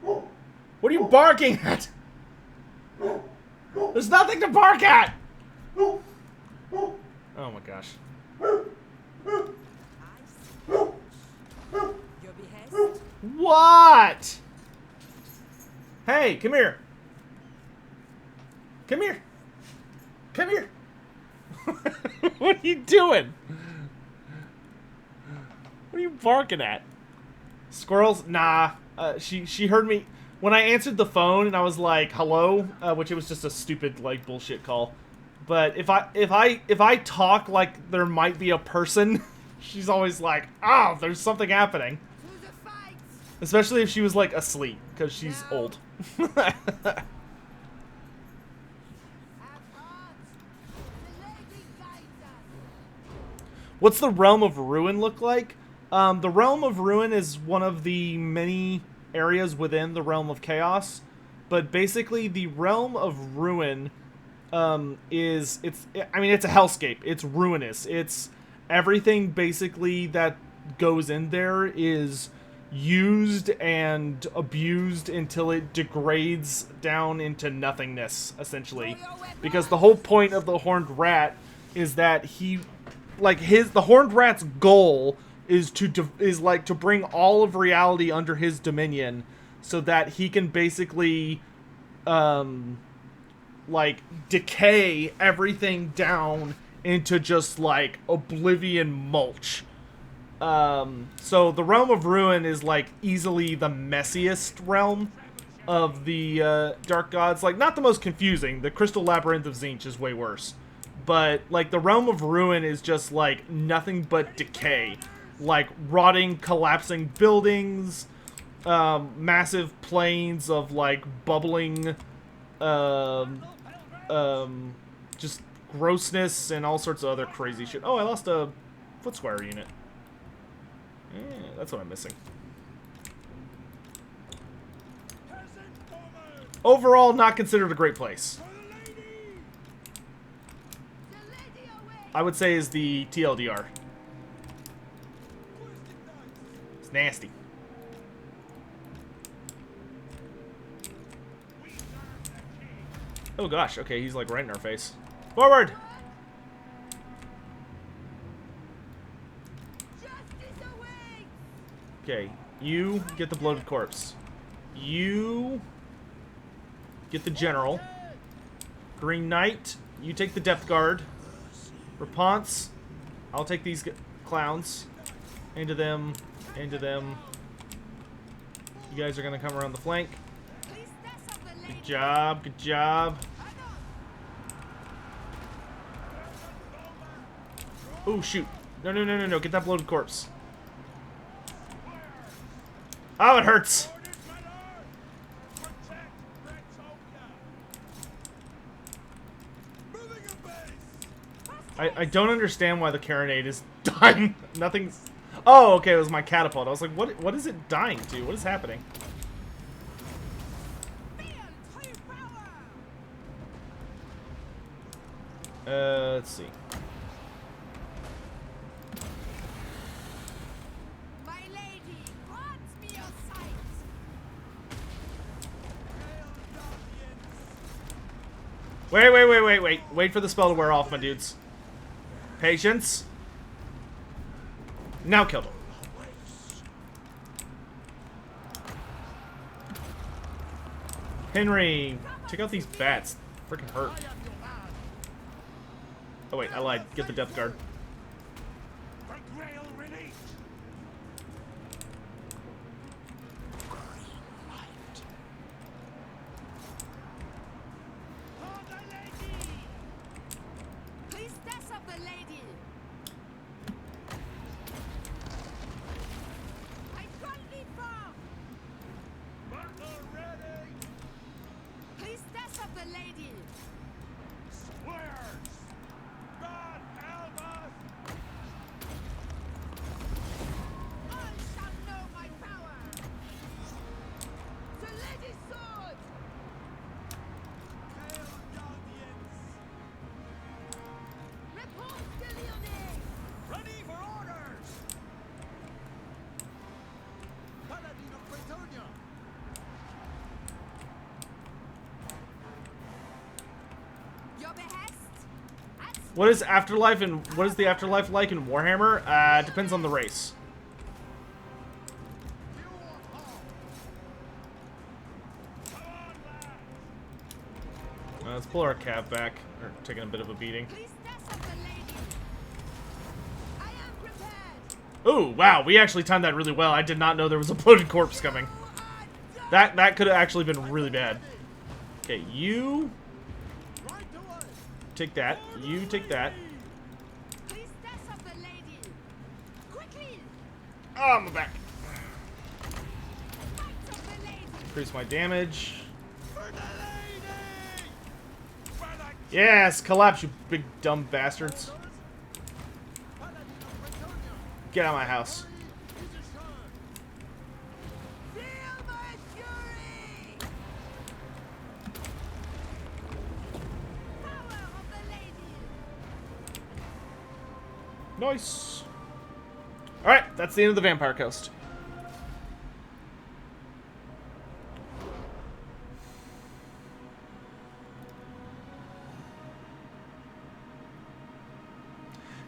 What are you barking at? There's nothing to bark at! Oh my gosh. Your behest? What? Hey, come here. Come here. Come here. What are you doing? What are you barking at? Squirrels? Nah. She heard me when I answered the phone and I was like, "Hello," which it was just a stupid like bullshit call. But if I talk like there might be a person, she's always like, "Oh, there's something happening." To the fight! Especially if she was like asleep because she's old. Have heart! The lady guides us! What's the Realm of Ruin look like? The Realm of Ruin is one of the many areas within the Realm of Chaos, but basically the Realm of Ruin it's a hellscape. It's ruinous. It's everything basically that goes in there is used and abused until it degrades down into nothingness, essentially. Because the whole point of the Horned Rat is that the Horned Rat's goal is to bring all of reality under his dominion, so that he can basically decay everything down into just like oblivion mulch. So the Realm of Ruin is like easily the messiest realm of the Dark Gods. Like, not the most confusing. The Crystal Labyrinth of Tzeentch is way worse. But like the Realm of Ruin is just like nothing but decay. Like rotting, collapsing buildings, massive plains of like bubbling just grossness and all sorts of other crazy shit. Oh, I lost a Footsquire unit. Yeah, that's what I'm missing. Overall, not considered a great place. The lady away! I would say is the TLDR. It's nasty. Oh gosh, okay, he's like right in our face. Forward! Justice away! Okay, you get the bloated corpse. You get the general. Green Knight, you take the depth guard. Repanse, I'll take these clowns. Into them, into them. You guys are gonna come around the flank. Priestess of the Good lady! job, good job. Oh shoot. No, no, no, no, no, get that bloated corpse. Oh, it hurts. I don't understand why the Carronade is dying. Nothing's... Oh, okay, it was my catapult. I was like, what is it dying to? What is happening? Let's see. My lady, grant me your sight! Wait. Wait for the spell to wear off, my dudes. Patience. Now kill them. Henry, check out these bats. Freaking hurt. Oh wait, I lied. Get the depth guard. What is afterlife and what is the afterlife like in Warhammer? It depends on the race. Let's pull our cab back. We're taking a bit of a beating. Please test of the lady. I am prepared. Oh, wow. We actually timed that really well. I did not know there was a bloated corpse coming. That could have actually been really bad. Okay, you take that. You take that. Please test of the lady. Quickly. Oh, my back. Fight of the lady. Increase my damage. For the lady! Yes, collapse, you big dumb bastards. Get out of my house. Feel my fury. Power of the lady. Nice. Alright, that's the end of the Vampire Coast.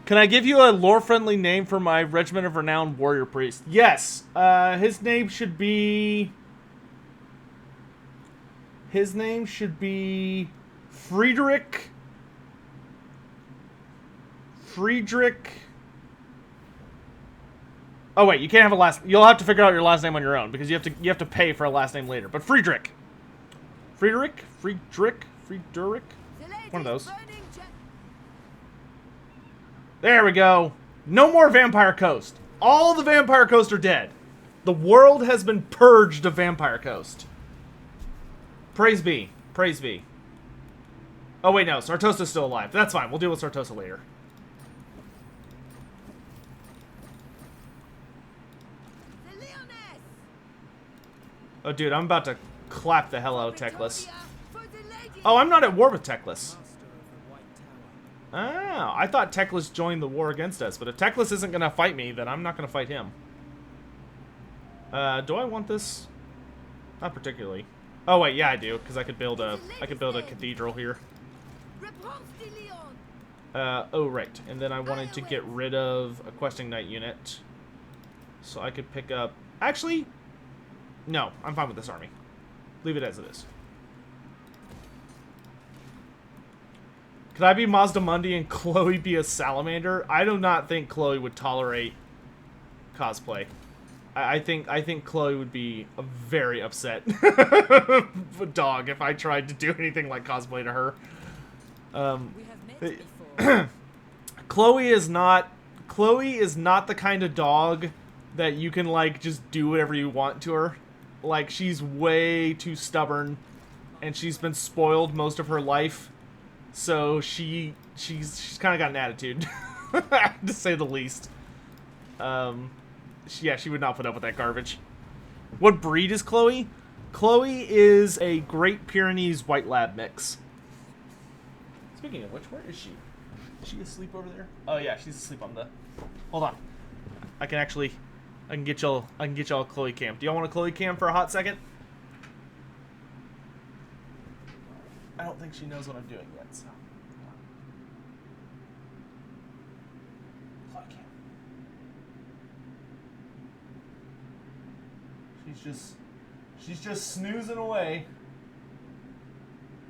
Can I give you a lore-friendly name for my Regiment of Renowned Warrior Priest? Yes. His name should be... Friedrich... Oh wait, you can't have a last... You'll have to figure out your last name on your own, because you have to pay for a last name later. But Friedrich. Friedrich? One of those. There we go. No more Vampire Coast. All the Vampire Coast are dead. The world has been purged of Vampire Coast. Praise be. Praise be. Oh wait, no. Sartosa's still alive. That's fine. We'll deal with Sartosa later. The Leoness. Oh dude, I'm about to clap the hell out of Teclis. For the lady. Oh, I'm not at war with Teclis. Master of the White Tower. Oh, I thought Teclis joined the war against us, but if Teclis isn't gonna fight me, then I'm not gonna fight him. Do I want this? Not particularly. Oh wait, yeah I do, because I could build a cathedral here. Repanse de Leon. Oh right, and then I wanted to get rid of a questing knight unit, so I could pick up. Actually, no, I'm fine with this army. Leave it as it is. Could I be Mazdamundi and Chloe be a salamander? I do not think Chloe would tolerate cosplay. I think Chloe would be a very upset dog if I tried to do anything like cosplay to her. We have met before. Chloe is not the kind of dog that you can like just do whatever you want to her. Like she's way too stubborn and she's been spoiled most of her life. So she's kind of got an attitude, to say the least. Yeah, she would not put up with that garbage. What breed is Chloe? Chloe is a Great Pyrenees White Lab mix. Speaking of which, where is she? Is she asleep over there? Oh yeah, she's asleep on the... Hold on. I can get y'all a Chloe cam. Do y'all want a Chloe cam for a hot second? I don't think she knows what I'm doing yet, so... Chloe cam. She's just snoozing away.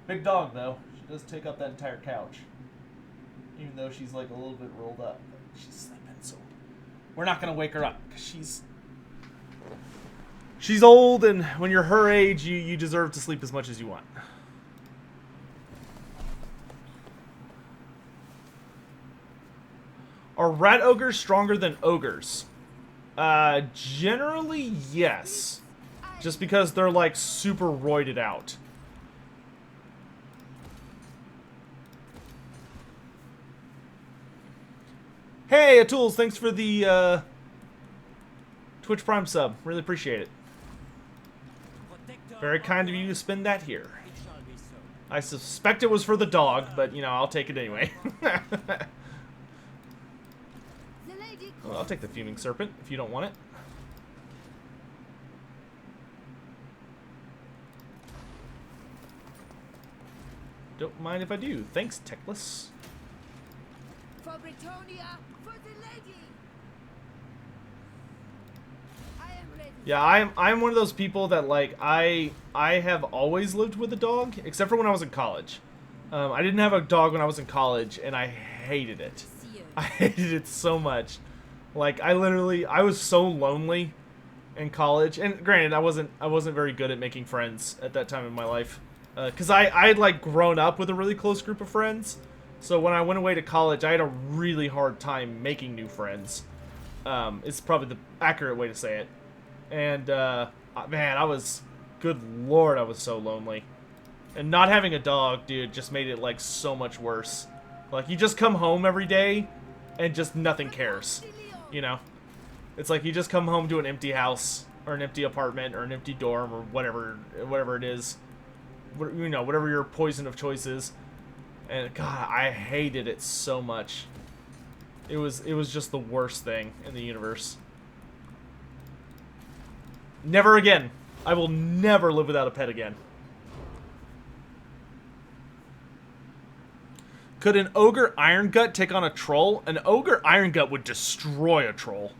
Big dog though. She does take up that entire couch. Even though she's like a little bit rolled up. She's sleeping, so we're not gonna wake her up because she's old, and when you're her age, you deserve to sleep as much as you want. Are rat ogres stronger than ogres? Generally, yes. Just because they're, like, super roided out. Hey, Atools, thanks for the, Twitch Prime sub. Really appreciate it. Very kind of you to spend that here. It shall be so. I suspect it was for the dog, but, you know, I'll take it anyway. The lady. Well, I'll take the Fuming Serpent, if you don't want it. Don't mind if I do. Thanks, Teclis. Bretonia, for the lady. I am ready. Yeah, I'm one of those people that like I have always lived with a dog, except for when I was in college. I didn't have a dog when I was in college, and I hated it. See you. I hated it so much. Like I was so lonely in college, and granted, I wasn't very good at making friends at that time in my life, because I had like grown up with a really close group of friends. So when I went away to college, I had a really hard time making new friends. It's probably the accurate way to say it. And man, good lord, I was so lonely. And not having a dog, dude, just made it like so much worse. Like you just come home every day, and just nothing cares. You know? It's like you just come home to an empty house, or an empty apartment, or an empty dorm, or whatever it is. You know, whatever your poison of choice is. And God, I hated it so much. It was just the worst thing in the universe. Never again. I will never live without a pet again. Could an ogre Iron Gut take on a troll? An ogre Iron Gut would destroy a troll.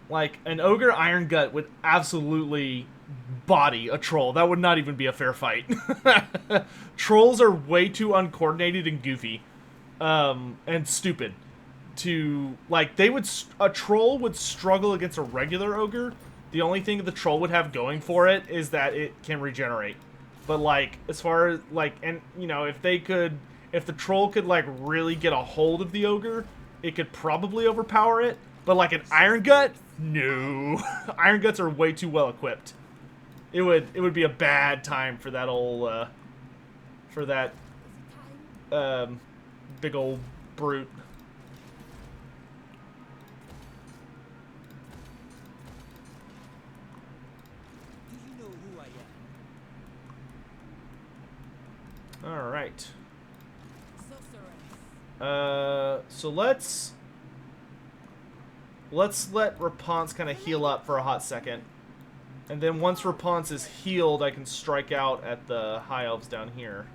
Like, an ogre Iron Gut would absolutely body a troll. That would not even be a fair fight. Trolls are way too uncoordinated and goofy. And stupid. To, like, a troll would struggle against a regular ogre. The only thing the troll would have going for it is that it can regenerate. But, like, as far as, like, and, you know, if the troll could, like, really get a hold of the ogre, it could probably overpower it. But, like, an Iron Gut? No. Iron Guts are way too well equipped. It would be a bad time for that old, big old brute. Do you know who I am? Alright. Sorceress. So let's let Repanse kind of heal up for a hot second. And then once Repanse is healed, I can strike out at the High Elves down here.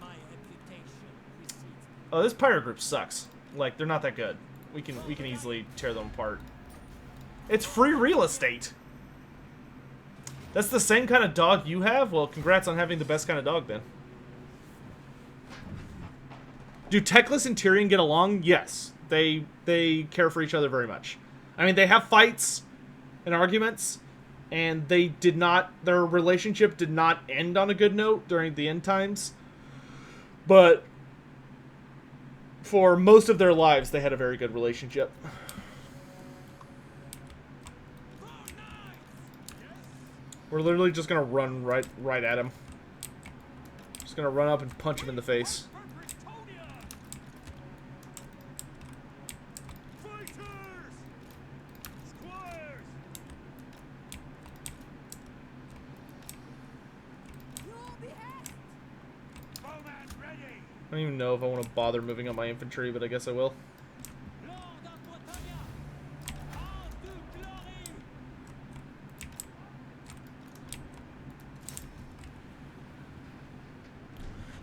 My reputation precedes me. Oh, this pirate group sucks. Like, they're not that good. We can easily tear them apart. It's free real estate. That's the same kind of dog you have? Well, congrats on having the best kind of dog, then. Do Teclis and Tyrion get along? Yes. They care for each other very much. I mean, they have fights and arguments, and their relationship did not end on a good note during the end times. But for most of their lives, they had a very good relationship. We're literally just gonna run right at him. Just gonna run up and punch him in the face. I don't even know if I want to bother moving up my infantry, but I guess I will.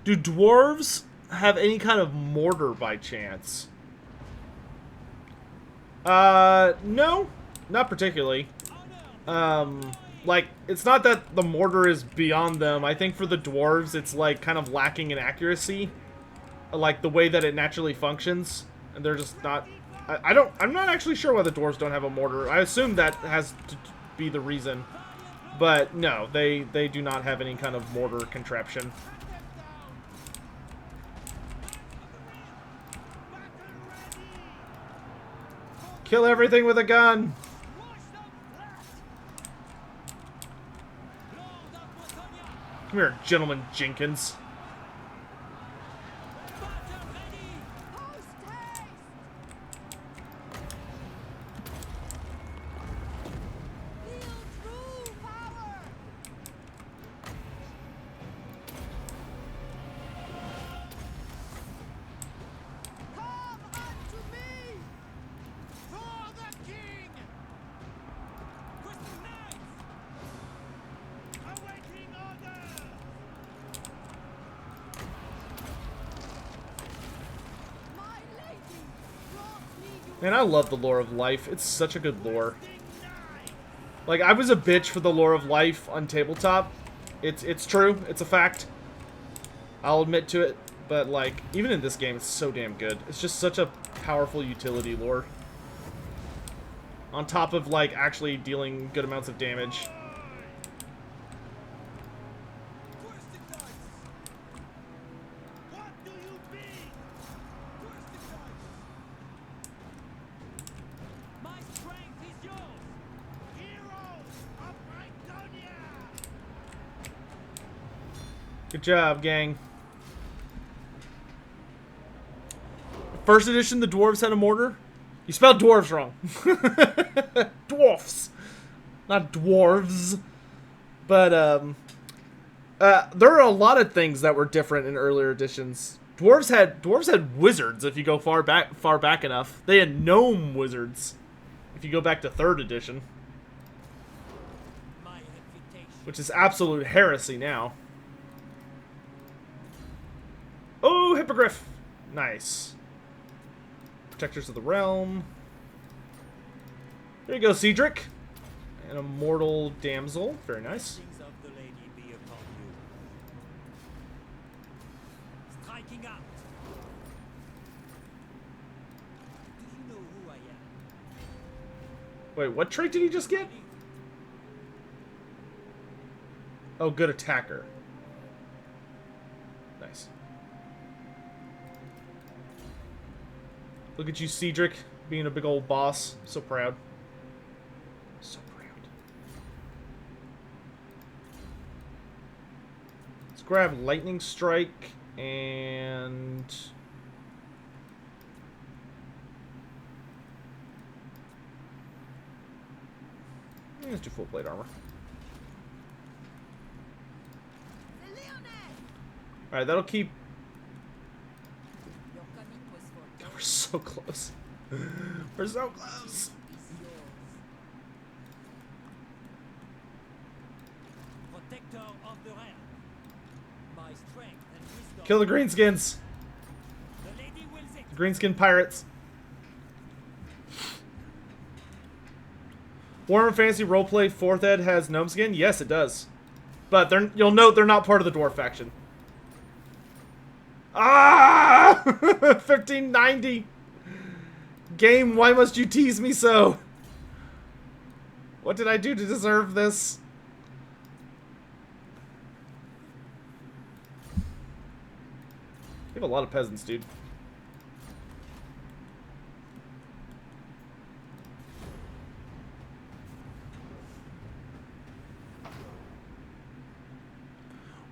Do dwarves have any kind of mortar by chance? No, not particularly. Like, it's not that the mortar is beyond them. I think for the dwarves, it's, like, kind of lacking in accuracy. Like, the way that it naturally functions. And they're just not... I'm not actually sure why the dwarves don't have a mortar. I assume that has to be the reason. But, no, they do not have any kind of mortar contraption. Kill everything with a gun! Come here, Gentleman Jenkins. Man, I love the lore of life. It's such a good lore. Like, I was a bitch for the lore of life on tabletop. It's true. It's a fact. I'll admit to it. But, like, even in this game, it's so damn good. It's just such a powerful utility lore. On top of, like, actually dealing good amounts of damage. What do you mean? My strength is yours. Heroes of Bretonnian! Good job, gang. First edition, the dwarves had a mortar. You spelled dwarves wrong. Dwarfs, not dwarves. But there are a lot of things that were different in earlier editions. Dwarves had wizards. If you go far back enough, they had gnome wizards. If you go back to 3rd edition, My reputation. which is absolute heresy now. Oh, hippogriff, nice. Protectors of the Realm. There you go, Cedric. An immortal damsel. Very nice. Blessings of the lady be upon you. Striking out. Do you know who I am? Wait, what trait did he just get? Oh, good attacker. Nice. Look at you, Cedric, being a big old boss. So proud. So proud. Let's grab Lightning Strike and... let's do full plate armor. The Lyonnais! Alright, that'll keep... Your coming was for We're so close. We're so close. is yours. Protector of the realm. My strength and wisdom. Kill the greenskins. The lady wills it. Greenskin pirates. Warhammer Fantasy Roleplay 4th Ed has gnome skin? Yes, it does. But you'll note they're not part of the dwarf faction. Ah! 1590! Game, why must you tease me so? What did I do to deserve this? You have a lot of peasants, dude.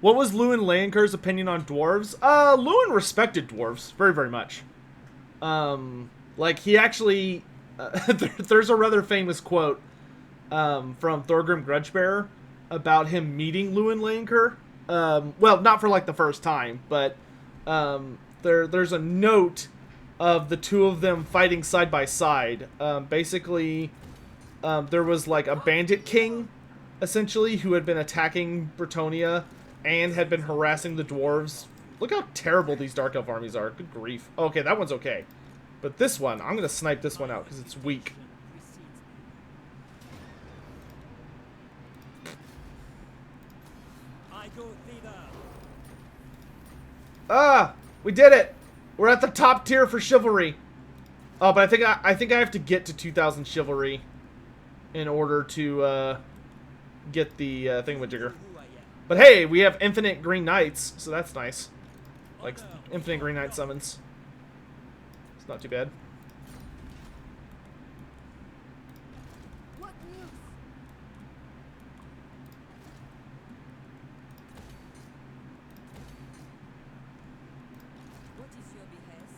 What was Lewin Leoncourt's opinion on dwarves? Lewin respected dwarves very, very much. Like, he actually... there's a rather famous quote from Thorgrim Grudgebearer about him meeting Lewin Leoncourt. Well, not for, like, the first time, but there's a note of the two of them fighting side by side. Basically, there was, like, a bandit king, essentially, who had been attacking Bretonnia and had been harassing the dwarves. Look how terrible these Dark Elf armies are. Good grief. Okay, that one's okay. But this one, I'm going to snipe this one out because it's weak. I go thither. Ah! We did it! We're at the top tier for chivalry. Oh, but I think I have to get to 2,000 chivalry in order to get the thingamajigger. Who I am. But hey, we have infinite green knights, so that's nice. Like, infinite green knight summons. It's not too bad. What news? What is your behest?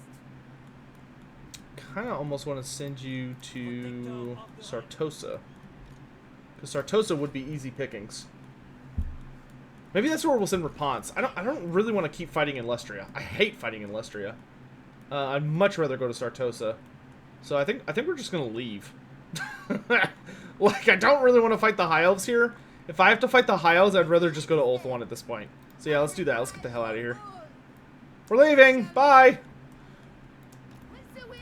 Kind of almost want to send you to Sartosa. Because Sartosa would be easy pickings. Maybe that's where we'll send Repanse. I don't really want to keep fighting in Lestria. I hate fighting in Lestria. I'd much rather go to Sartosa. So I think we're just gonna leave. Like, I don't really want to fight the High Elves here. If I have to fight the High Elves, I'd rather just go to Ulthuan at this point. So yeah, let's do that. Let's get the hell out of here. We're leaving. Bye. With the wind!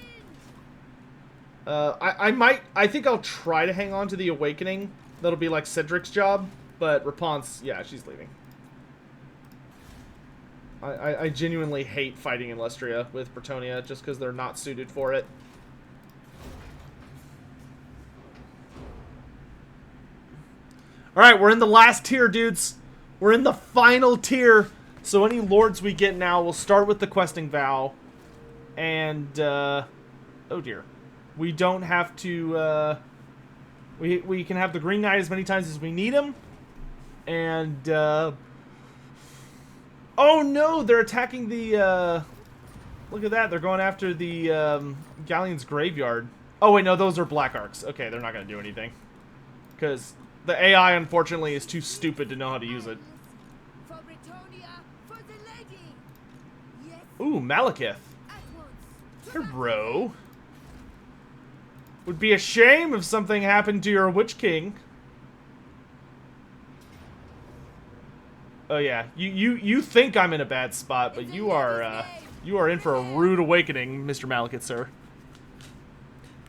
I think I'll try to hang on to the Awakening. That'll be like Cedric's job, but Repanse, yeah, she's leaving. I genuinely hate fighting in Lestria with Bretonnia just because they're not suited for it. Alright, we're in the last tier, dudes. We're in the final tier. So any lords we get now, we'll start with the questing vow. And, oh dear. We don't have to, we can have the Green Knight as many times as we need him. And, oh no, they're attacking the, look at that, they're going after the, Galleon's Graveyard. Oh wait, no, those are Black Arcs. Okay, they're not gonna do anything. Because the AI, unfortunately, is too stupid to know how to use it. For Bretonia, for the lady. Yes, Ooh, Malekith. at once. Hero. Would be a shame if something happened to your Witch King. Oh yeah, you think I'm in a bad spot, but you are in for a rude awakening, Mr. Malekith, sir.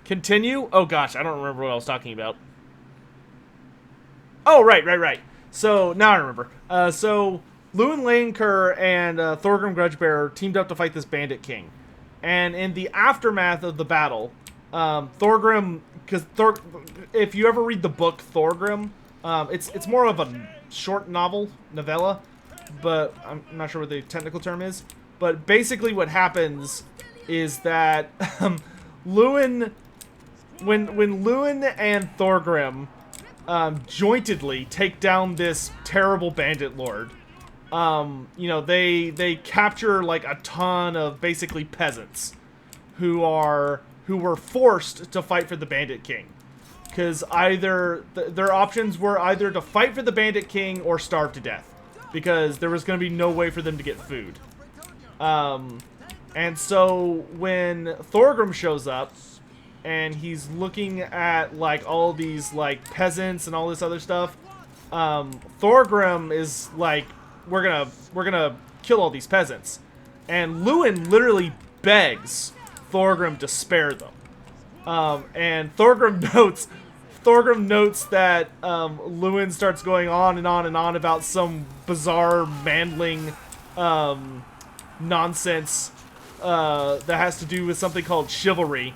Continue? Oh gosh, I don't remember what I was talking about. Oh, right. So, now I remember. So, Lewin Laneker and Thorgrim Grudgebearer teamed up to fight this Bandit King. And in the aftermath of the battle, Thorgrim... Because if you ever read the book Thorgrim, it's more of a short novella, but I'm not sure what the technical term is. But basically what happens is that Lewin... When Lewin and Thorgrim... jointedly take down this terrible bandit lord. You know, they capture like a ton of basically peasants who were forced to fight for the Bandit King. Because either their options were either to fight for the Bandit King or starve to death, because there was going to be no way for them to get food. And so when Thorgrim shows up, and he's looking at, like, all these, like, peasants and all this other stuff, Thorgrim is like, we're gonna kill all these peasants. And Lewin literally begs Thorgrim to spare them. And Thorgrim notes that Lewin starts going on and on and on about some bizarre mandling nonsense that has to do with something called chivalry.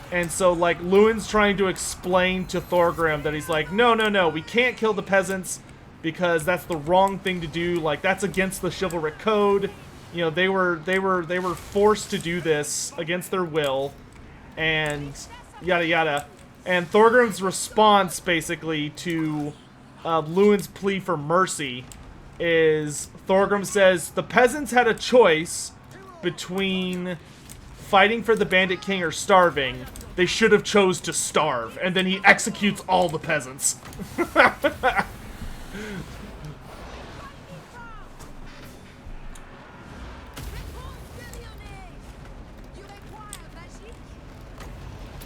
And so, like, Lewin's trying to explain to Thorgrim that he's like, no, we can't kill the peasants because that's the wrong thing to do. Like, that's against the chivalric code. You know, they were forced to do this against their will, and yada yada. And Thorgrim's response, basically, to Lewin's plea for mercy is Thorgrim says the peasants had a choice between fighting for the Bandit King or starving. They should have chose to starve, and then he executes all the peasants.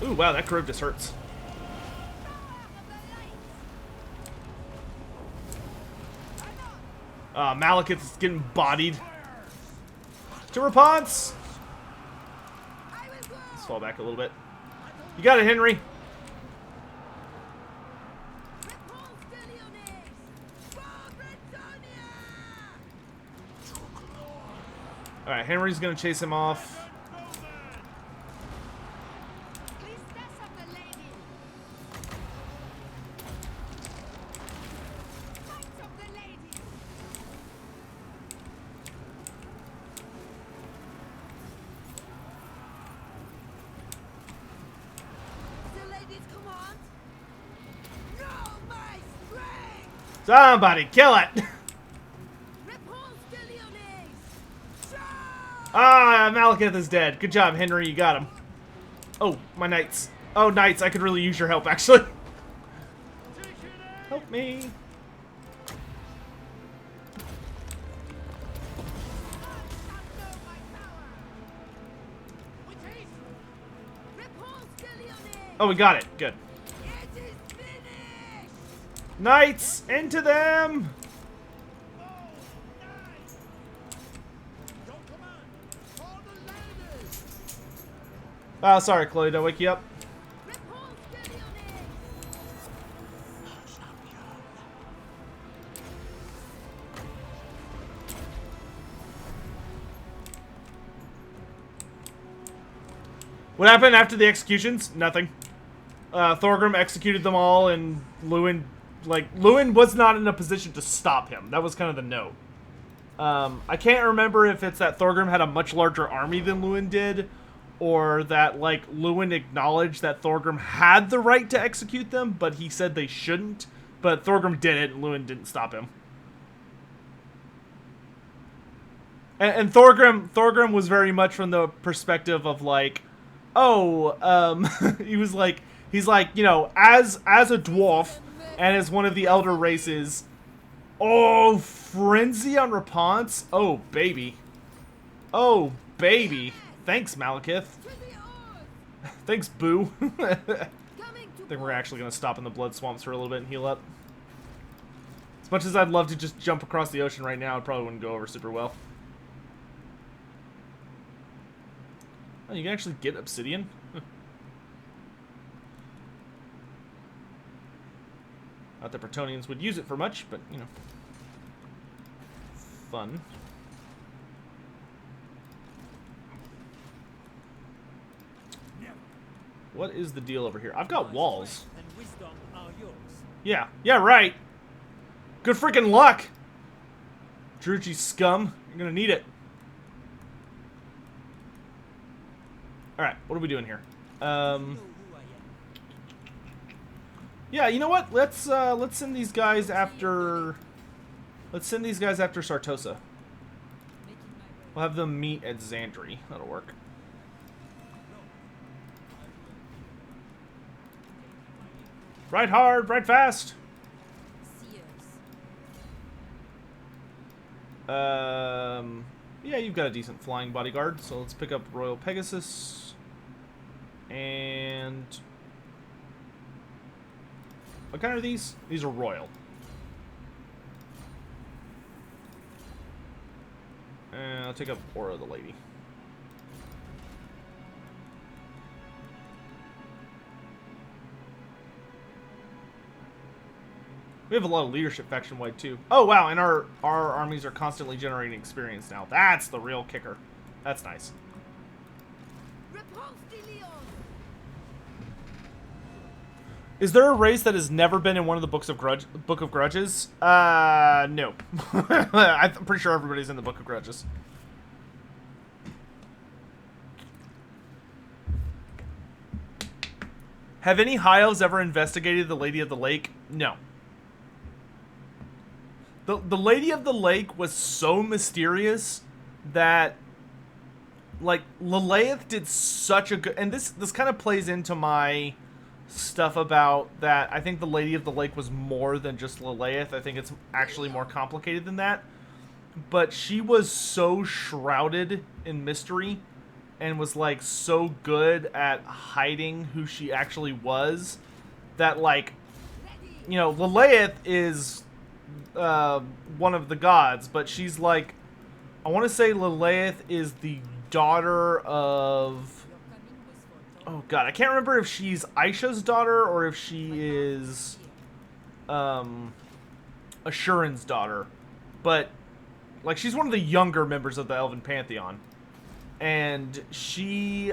Ooh, wow, that curve just hurts. Malekith is getting bodied. To Repanse! Let's fall back a little bit. You got it, Henry. Alright, Henry's gonna chase him off. Somebody kill it! Ah, Malekith is dead. Good job, Henry. You got him. Oh, my knights. Oh, knights, I could really use your help, actually. Help me. Oh, we got it. Good. Knights, into them! Oh, sorry, Chloe. Did I wake you up? What happened after the executions? Nothing. Thorgrim executed them all, and Lewin, Lewin was not in a position to stop him. That was kind of the note. I can't remember if it's that Thorgrim had a much larger army than Lewin did, or that, like, Lewin acknowledged that Thorgrim had the right to execute them, but he said they shouldn't. But Thorgrim did it, and Lewin didn't stop him. And Thorgrim was very much from the perspective of, like, oh, he's like, you know, as a dwarf and as one of the elder races, oh, frenzy on Repanse? Oh, baby. Oh, baby. Thanks, Malekith. Thanks, Boo. I think we're actually going to stop in the blood swamps for a little bit and heal up. As much as I'd love to just jump across the ocean right now, it probably wouldn't go over super well. Oh, you can actually get obsidian? Not that Bretonnians would use it for much, but, you know. Fun. What is the deal over here? I've got walls. Yeah, right. Good freaking luck, Druji scum. You're gonna need it. Alright, what are we doing here? Yeah, you know what? Let's send these guys after... Let's send these guys after Sartosa. We'll have them meet at Xandri. That'll work. Ride hard, ride fast! Yeah, you've got a decent flying bodyguard, so let's pick up Royal Pegasus. And... what kind are these? These are royal. And I'll take up Aura the Lady. We have a lot of leadership faction-wide, too. Oh, wow, and our armies are constantly generating experience now. That's the real kicker. That's nice. Is there a race that has never been in one of the Book of Grudges? No. I'm pretty sure everybody's in the Book of Grudges. Have any High Elves ever investigated the Lady of the Lake? No. The Lady of the Lake was so mysterious that, like, Lalaeth did such a good... And this kind of plays into my stuff about that. I think the Lady of the Lake was more than just Lalaeth. I think it's actually more complicated than that. But she was so shrouded in mystery and was, like, so good at hiding who she actually was that, like, you know, Lalaeth is... one of the gods, but she's like, I want to say Lalaeth is the daughter of, oh god, I can't remember if she's Aisha's daughter or if she is Assuran's daughter, but like she's one of the younger members of the Elven Pantheon, and she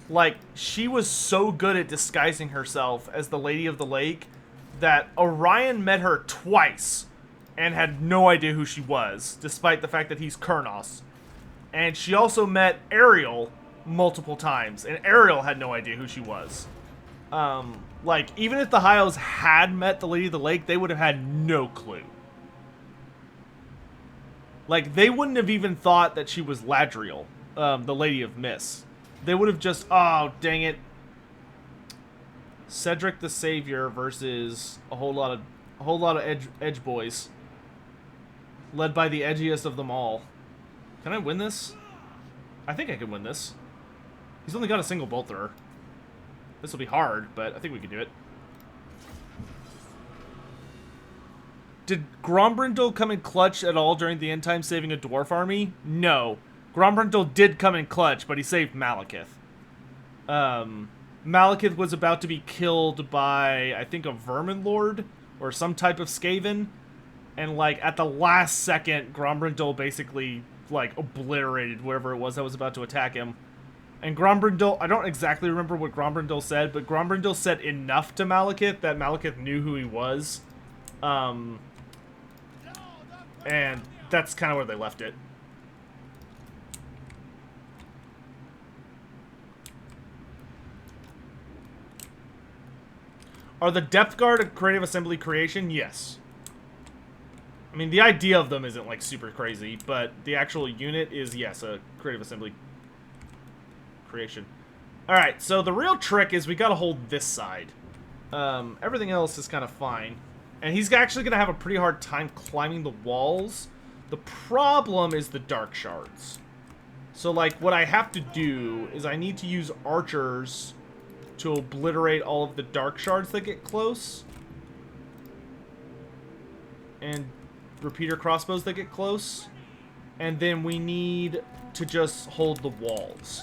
like she was so good at disguising herself as the Lady of the Lake that Orion met her twice and had no idea who she was, despite the fact that he's Kurnos. And she also met Ariel multiple times, and Ariel had no idea who she was. Like, even if the High Elves had met the Lady of the Lake, they would have had no clue. Like, they wouldn't have even thought that she was Ladriel, the Lady of Mist. They would have just, oh, dang it. Cedric the Savior versus a whole lot of edge boys, led by the edgiest of them all. Can I win this? I think I can win this. He's only got a single bolt thrower. This will be hard, but I think we can do it. Did Grombrindle come in clutch at all during the end time saving a dwarf army? No. Grombrindle did come in clutch, but he saved Malekith. Malekith was about to be killed by, I think, a Vermin Lord or some type of Skaven. And, like, at the last second, Grombrindle basically, like, obliterated whoever it was that was about to attack him. And Grombrindal, I don't exactly remember what Grombrindal said, but Grombrindal said enough to Malekith that Malekith knew who he was. And that's kind of where they left it. Are the Depth Guard a creative assembly creation? Yes. I mean, the idea of them isn't, like, super crazy, but the actual unit is, yes, a creative assembly creation. Alright, so the real trick is we gotta hold this side. Everything else is kind of fine. And he's actually gonna have a pretty hard time climbing the walls. The problem is the Dark Shards. So, like, what I have to do is I need to use archers to obliterate all of the Dark Shards that get close. And repeater crossbows that get close. And then we need to just hold the walls.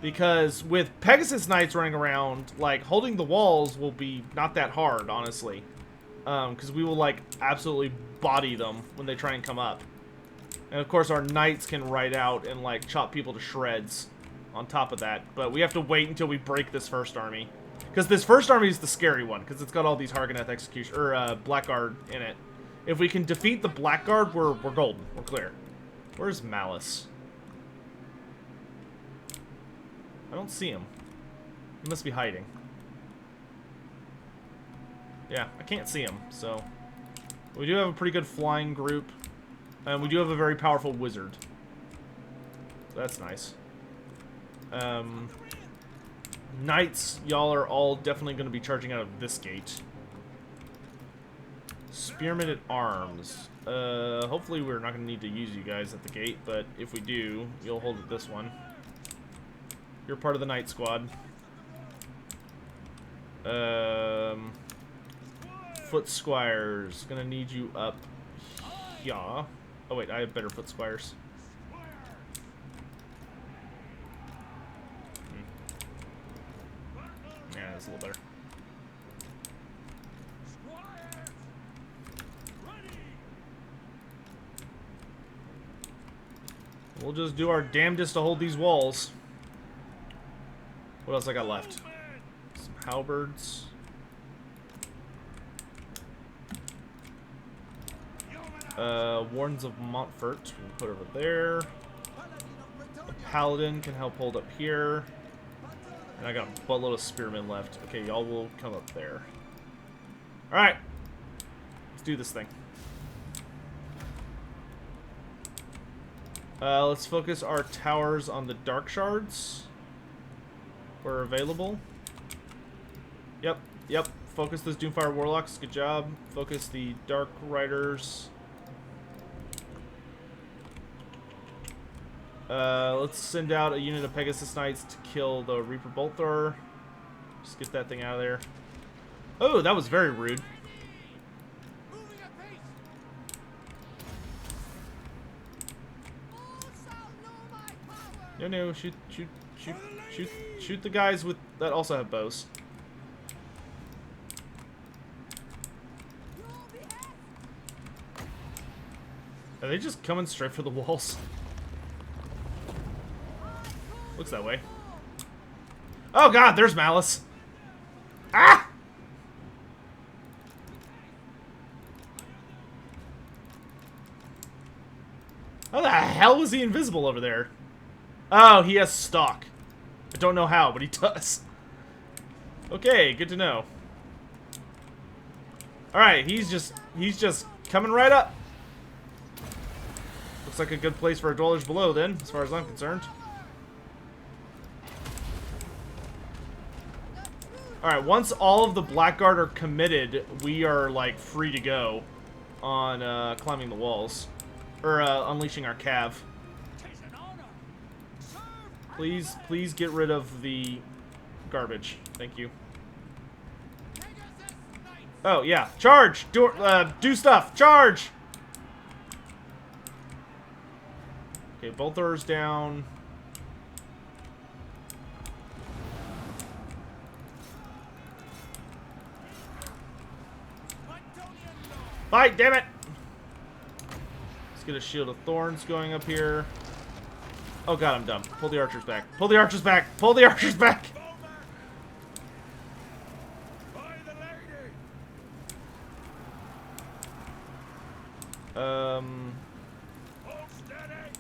Because with Pegasus Knights running around, like, holding the walls will be not that hard, honestly. Because we will, like, absolutely body them when they try and come up. And, of course, our Knights can ride out and, like, chop people to shreds on top of that. But we have to wait until we break this first army. Because this first army is the scary one, because it's got all these Hargoneth execution or Blackguard in it. If we can defeat the Blackguard, we're golden. We're clear. Where's Malice? I don't see him. He must be hiding. Yeah, I can't see him, so... We do have a pretty good flying group. And we do have a very powerful wizard. That's nice. Knights, y'all are all definitely going to be charging out of this gate. Spearmen at arms. Hopefully we're not going to need to use you guys at the gate, but if we do, you'll hold at this one. You're part of the Knight Squad. Foot Squires. Gonna need you up here. Oh wait, I have better Foot Squires. Yeah, that's a little better. We'll just do our damnedest to hold these walls. What else I got left? Some halberds. Wardens of Montfort. We'll put over there. A paladin can help hold up here. And I got a buttload of spearmen left. Okay, y'all will come up there. Alright. Let's do this thing. Let's focus our towers on the Dark Shards. Where available. Yep. Focus those Doomfire Warlocks. Good job. Focus the Dark Riders. Let's send out a unit of Pegasus Knights to kill the Reaper Bolt Thrower. Just get that thing out of there. Oh, that was very rude. No, shoot the guys with that also have bows. Are they just coming straight for the walls? Looks that way. Oh god, there's Malice. Ah! How the hell was he invisible over there? Oh, he has stalk. I don't know how, but he does. Okay, good to know. Alright, he's just coming right up. Looks like a good place for a Dwellers Below then, as far as I'm concerned. Alright, once all of the Blackguard are committed, we are, like, free to go on climbing the walls. Or unleashing our cav. Please get rid of the garbage. Thank you. Oh, yeah. Charge! Do stuff! Charge! Okay, bolt throwers down. Fight, damn it! Let's get a Shield of Thorns going up here. Oh god, I'm dumb. Pull the archers back. Pull the archers back. Pull the archers back. By the lady! Hold steady!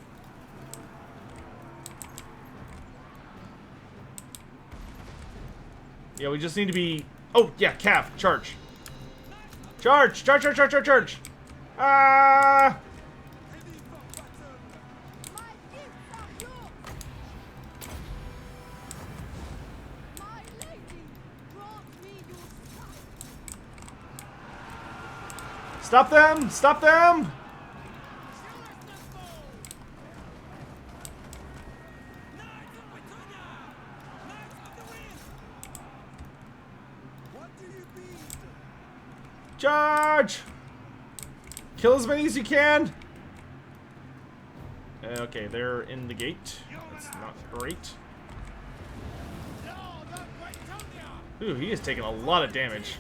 Yeah, we just need to be... Oh, yeah, calf. Charge. Charge! Charge, charge, charge, charge, charge! Ah! Ready for battle! My gifts are yours. My lady brought me your son. Stop them! Stop them! Show us the foe! Knights of Bretonnian! Knights of the Wind! What do you mean? Charge! Kill as many as you can! Okay, they're in the gate. That's not great. Lord of Bretonnia! Ooh, he is taking a lot of damage.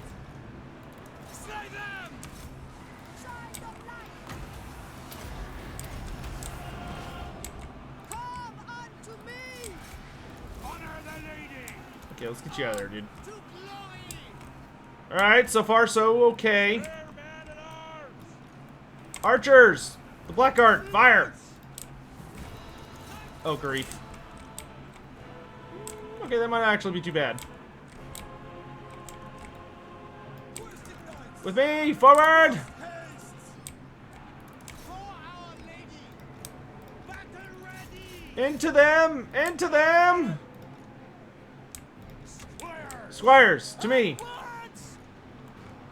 Slay them! Shine of light. Come unto me. Honor the lady! Okay, let's get you out of there, dude. To glory! Alright, so far so okay. Fair man at arms! Archers! The Black Guard, fire! Oh, grief. Okay, that might not actually be too bad. Worsted knights! With me, forward! Haste! For our lady! Battle ready! Into them! Into them! Squires! Squires, to me!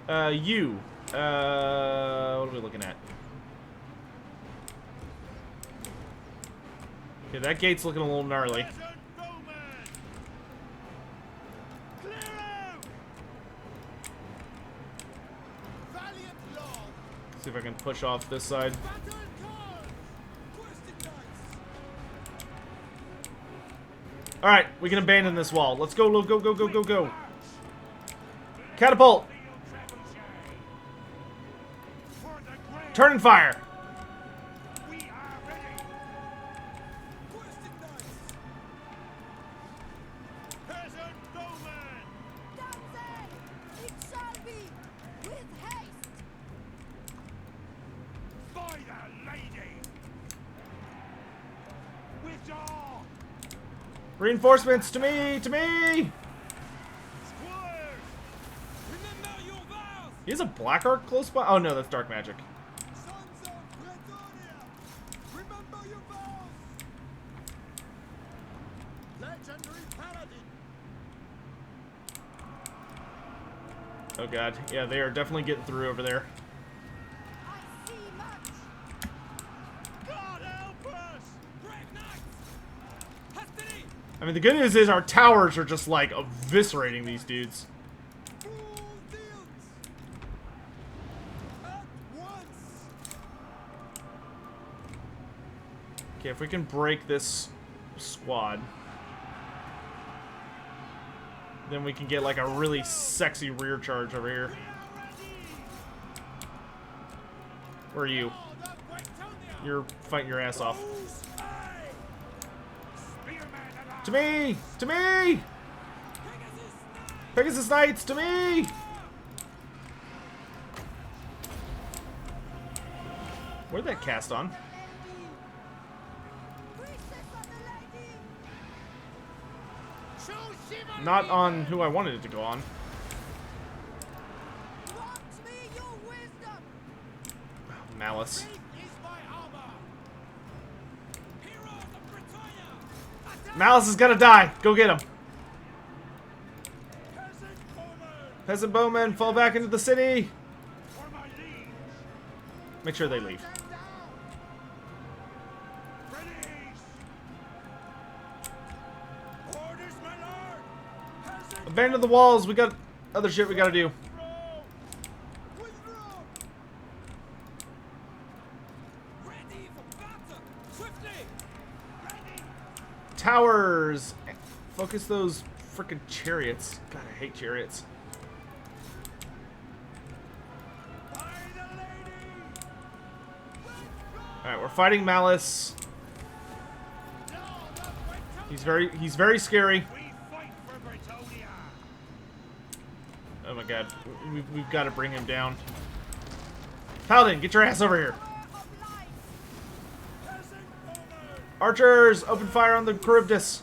Onwards! You. What are we looking at? Okay, that gate's looking a little gnarly. Peasant bowmen! Clear out! Valiant lord! See if I can push off this side. Battle call! Worsted knights! Alright, we can abandon this wall. Let's go, go, go, go, go, go. Catapult! For the grand Turn and fire! we are ready! Worsted knights! Peasant bowmen! Danze, it shall be with haste. By the lady! Withdraw! Reinforcements to me! To me! Squires! Remember your vows! He has a black arc close by? Oh no, that's dark magic. Sons of Bretonnia! Remember your vows! Legendary paladin! Oh god. Yeah, they are definitely getting through over there. I see much. God help us! Brave knights! Hastily! I mean, the good news is our towers are just, like, eviscerating these dudes. Full deals! At once! Okay, if we can break this squad, then we can get, like, a really sexy rear charge over here. We are ready! Where are you? Lord of Bretonnia! You're fighting your ass off. Who's I? Spearman at arms! To me! To me! Pegasus Knights, to me! Where'd that cast on? Priestess of the lady. Show Shiva Not on who I wanted it to go on. Grant me your wisdom. Malice. Faith is my armor! Heroes of Bretonnia! Attack! Malice is gonna die! Go get him! Peasant bowmen! Peasant bowmen, fall back into the city! For my liege! Make sure they leave. Stand down! Release! Orders, my lord! Peasant Abandon the walls, we got other shit we gotta do. Withdraw! Withdraw! Ready for battle! Swiftly! Ready! Towers! Focus those frickin' chariots. God, I hate chariots. By the lady! Withdraw! Alright, we're fighting Malice. Lord He's very scary. We fight for Bretonia. Oh my god. We've got to bring him down. Paladin, get your ass over here. Peasant bowmen. Archers, open fire on the Charybdis.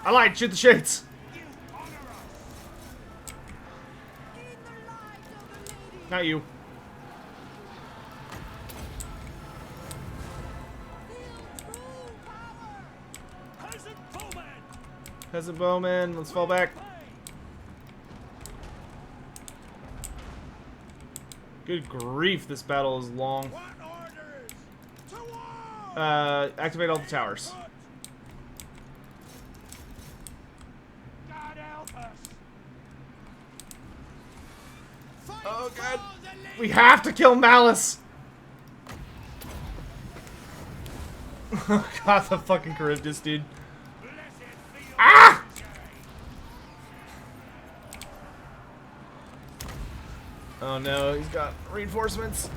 I lied, shoot the shades. You honor us. Not you. Peasant bowmen. Peasant bowman, let's fall back. Good grief, this battle is long. What orders? To war. Activate all the towers. God help us. Oh god. We have to kill Malice! Oh god, the fucking Charybdis, dude. Ah! Oh no, he's got reinforcements.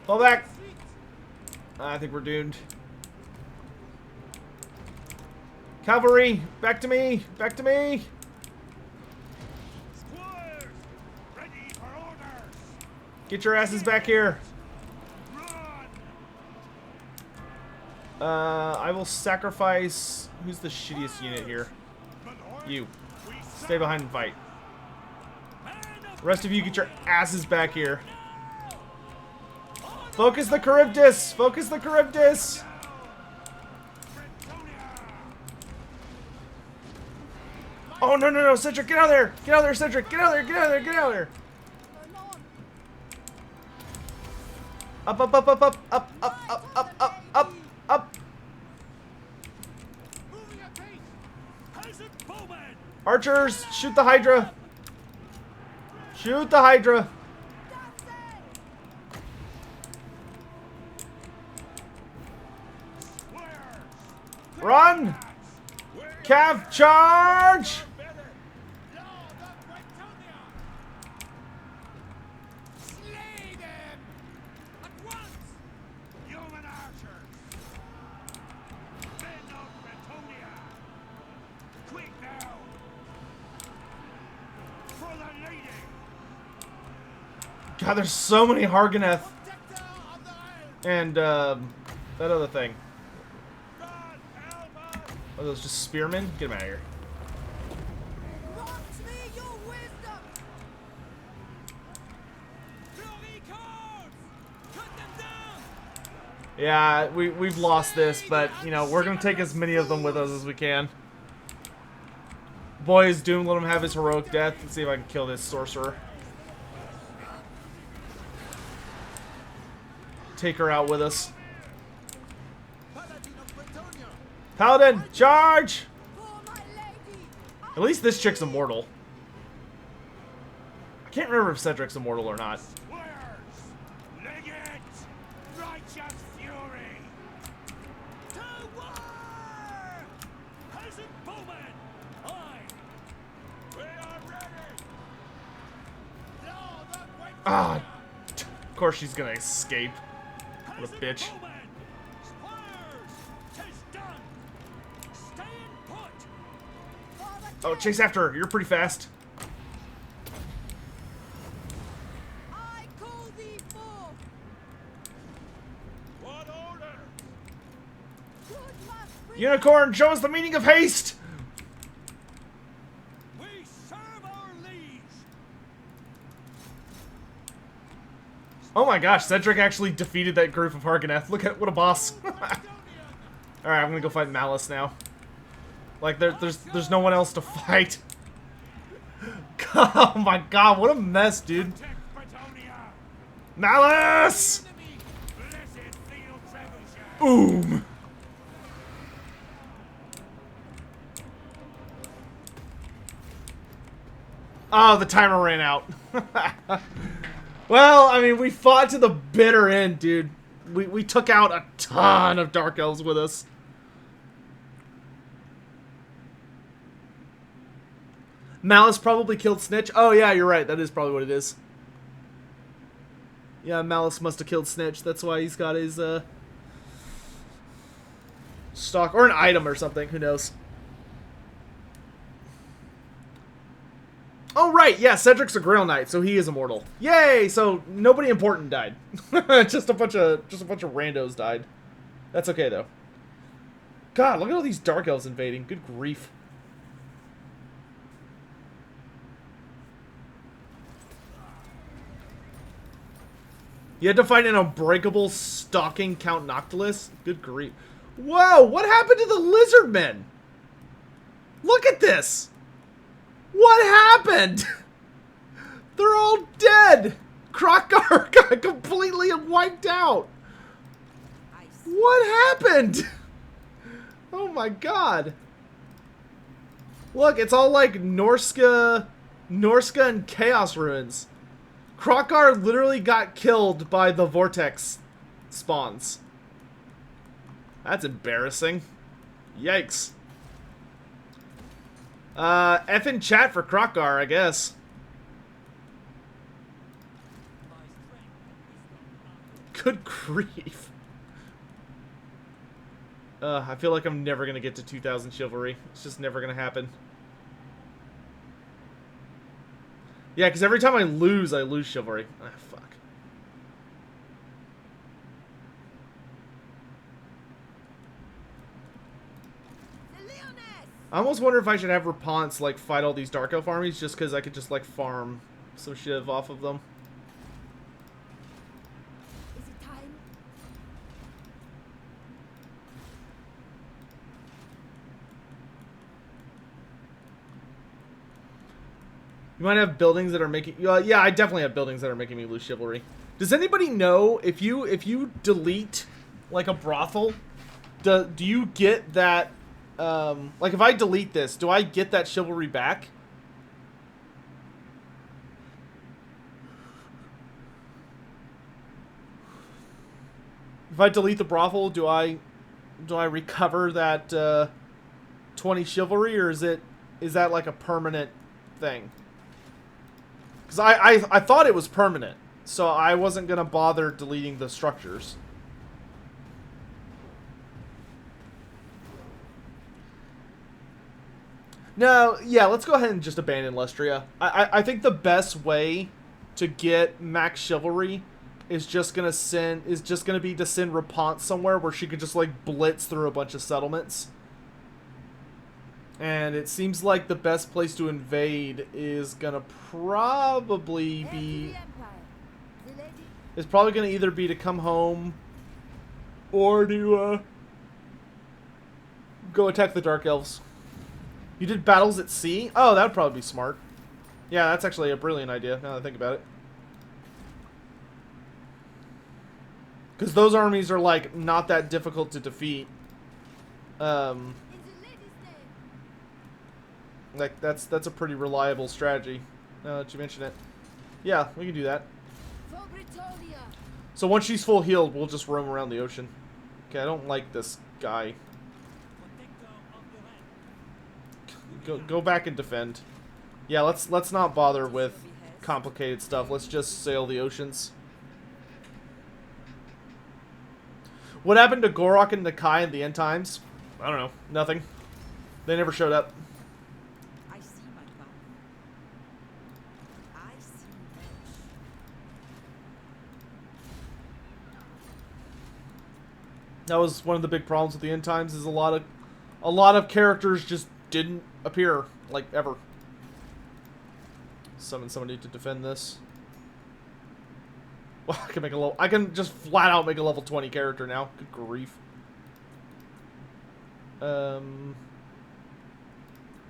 Fall back! I think we're doomed. Cavalry, back to me! Back to me! Squires, ready for orders. Get your asses back here! Run. I will sacrifice... Who's the shittiest unit here? My lord, You. we Stay behind and fight. man of The rest of you get your asses back here. Focus the Charybdis! Focus the Charybdis! Bretonia. Oh no no no, Cedric, get out of there! Get out of there, Cedric! Get out of there! Get out of there! Get out of there! Up up up up up up up up up up up up! Moving at pace. Peasant bowmen. Archers, shoot the Hydra! Shoot the Hydra! Squires. Run! Cav charge! Better. Lord of Bretonia. Slay them. At once. Human archers. Men of Bretonia. Quick now. For the lady. God, there's so many Harganeth Protector of the isle. and that other thing. God help us. Are those just spearmen? Get them out of here. Grant me your wisdom! Glory codes. Cut them down. Yeah, we've lost this, but you know we're gonna take as many of them with us as we can. Boys, Doom, let him have his heroic death. Let's see if I can kill this sorcerer. Take her out with us. Paladin of Bretonia. Paladin, charge! For my lady! At least this chick's immortal. I can't remember if Cedric's immortal or not. Squires. Legate. Righteous fury. To war. Peasant bowmen. Aye. We are ready. Lord of Bretonia. Ah, of course she's gonna escape. What a bitch. Squires. 'Tis done. Stay in put. For the Oh, chase after her. You're pretty fast. I call thee forth! What order? Good must bring Unicorn, show us the meaning of haste! We serve our liege. Oh my gosh, Cedric actually defeated that group of Harganeth. Look at what a boss. Alright, I'm gonna go fight Malice now. Like, there's no one else to fight. Oh my god, what a mess, dude. Protect Bretonia. Malice! Enemy. Blessed field trebuchet. Boom! Oh, the timer ran out. Well, I mean, we fought to the bitter end, dude. We took out a ton of Dark Elves with us. Malice probably killed Snitch. Oh, yeah, you're right. That is probably what it is. Yeah, Malice must have killed Snitch. That's why he's got his stock or an item or something. Who knows? Oh right, yeah. Cedric's a Grail Knight, so he is immortal. Yay! So nobody important died. just a bunch of randos died. That's okay though. God, look at all these Dark Elves invading. Good grief. You had to fight an unbreakable stalking Count Noctilus? Good grief. Whoa, what happened to the lizard men? Look at this! What happened? They're all dead! Krokgar got completely wiped out! What happened? Oh my god. Look, it's all like Norska and Chaos Ruins. Krokgar literally got killed by the Vortex spawns. That's embarrassing. Yikes. F in chat for Krokgar, I guess. Good grief. I feel like I'm never gonna get to 2000 chivalry. It's just never gonna happen. Yeah, because every time I lose chivalry. Ah, fuck. I almost wonder if I should have Repanse, like, fight all these Dark Elf armies just because I could just, like, farm some shiv off of them. Is it time? You might have buildings that are making... yeah, I definitely have buildings that are making me lose chivalry. Does anybody know if you delete, like, a brothel, do you get that... like, if I delete this, do I get that chivalry back? If I delete the brothel, do I recover that 20 chivalry, or is that like a permanent thing? Because I thought it was permanent, so I wasn't gonna bother deleting the structures. No, yeah, let's go ahead and just abandon Lustria. I think the best way to get max chivalry is just gonna be to send Repanse somewhere where she could just like blitz through a bunch of settlements. And it seems like the best place to invade is gonna probably be... It's probably gonna either be to come home or to go attack the Dark Elves. You did battles at sea? Oh, that would probably be smart. Yeah, that's actually a brilliant idea, now that I think about it. Because those armies are, like, not that difficult to defeat. Like, that's a pretty reliable strategy, now that you mention it. Yeah, we can do that. For Bretonnia. So once she's full healed, we'll just roam around the ocean. Okay, I don't like this guy. Go back and defend. Yeah, let's not bother with complicated stuff. Let's just sail the oceans. What happened to Gorok and Nakai in the end times? I don't know. Nothing. They never showed up. I see my path. I see much. That was one of the big problems with the end times. Is a lot of characters just didn't appear, like, ever. Summon somebody to defend this. Well, I can just flat out make a level 20 character now. Good grief. Let's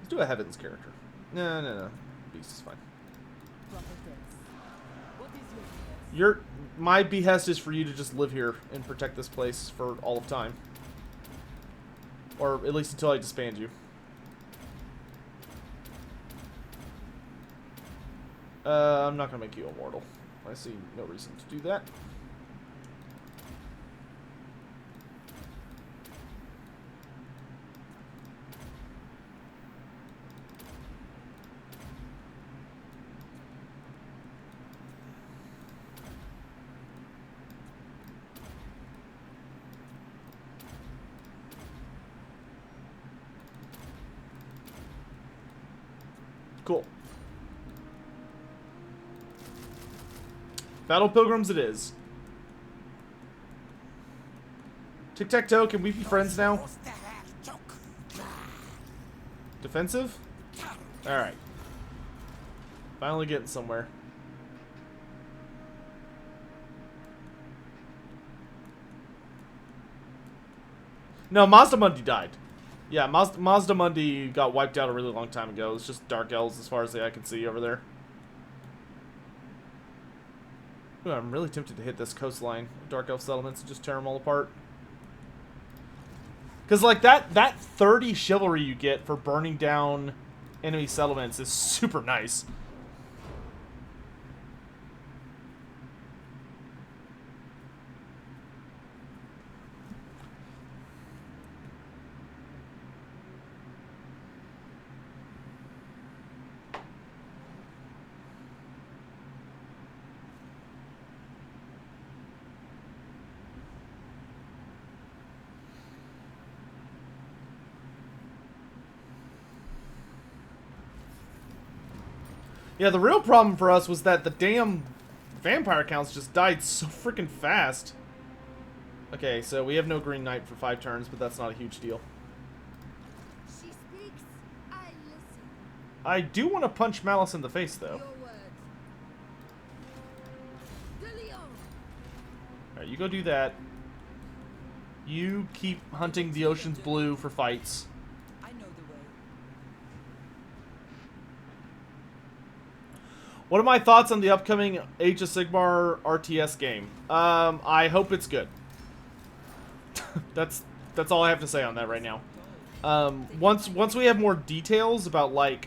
do a Heavens character. No. Beast is fine. My behest is for you to just live here and protect this place for all of time. Or at least until I disband you. I'm not gonna make you immortal. I see no reason to do that. Cool. Battle Pilgrims it is. Tic-tac-toe, can we be friends now? Defensive? Alright. Finally getting somewhere. No, Mazdamundi died. Yeah, Mazdamundi got wiped out a really long time ago. It's just Dark Elves as far as the eye can see over there. Ooh, I'm really tempted to hit this coastline of Dark Elf settlements and just tear them all apart. Because, like, that 30 chivalry you get for burning down enemy settlements is super nice. Yeah, the real problem for us was that the damn vampire counts just died so freaking fast. Okay, so we have no Green Knight for 5 turns, but that's not a huge deal. She speaks, I listen. I do want to punch Malice in the face, though. Your words. De Leon. Alright, you go do that. You keep hunting the ocean's blue for fights. I know the way. What are my thoughts on the upcoming Age of Sigmar RTS game? I hope it's good. That's all I have to say on that right now. Once we have more details about like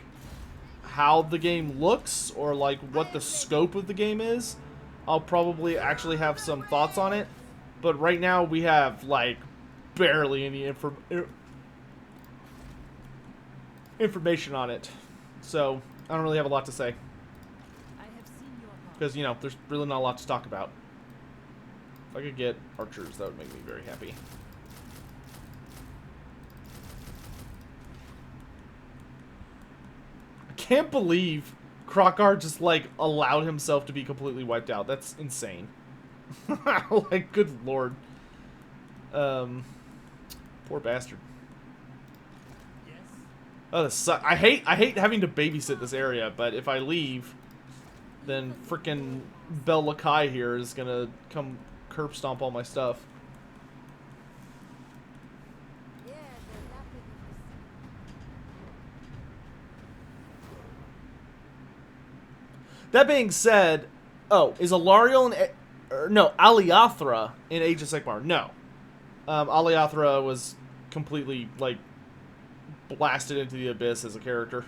how the game looks or like what the scope of the game is, I'll probably actually have some thoughts on it. But right now we have like barely any information on it, so I don't really have a lot to say. Because, you know, there's really not a lot to talk about. If I could get archers, that would make me very happy. I can't believe Krokar just, like, allowed himself to be completely wiped out. That's insane. Like, good lord. Poor bastard. Yes. Oh, this sucks. I hate having to babysit this area, but if I leave, then frickin' Bel Lakai here is gonna come curb stomp all my stuff. Yeah, the lapid That being said, oh, is Alariel no, Aliathra in Age of Sigmar? No. Aliathra was completely, like, blasted into the abyss as a character.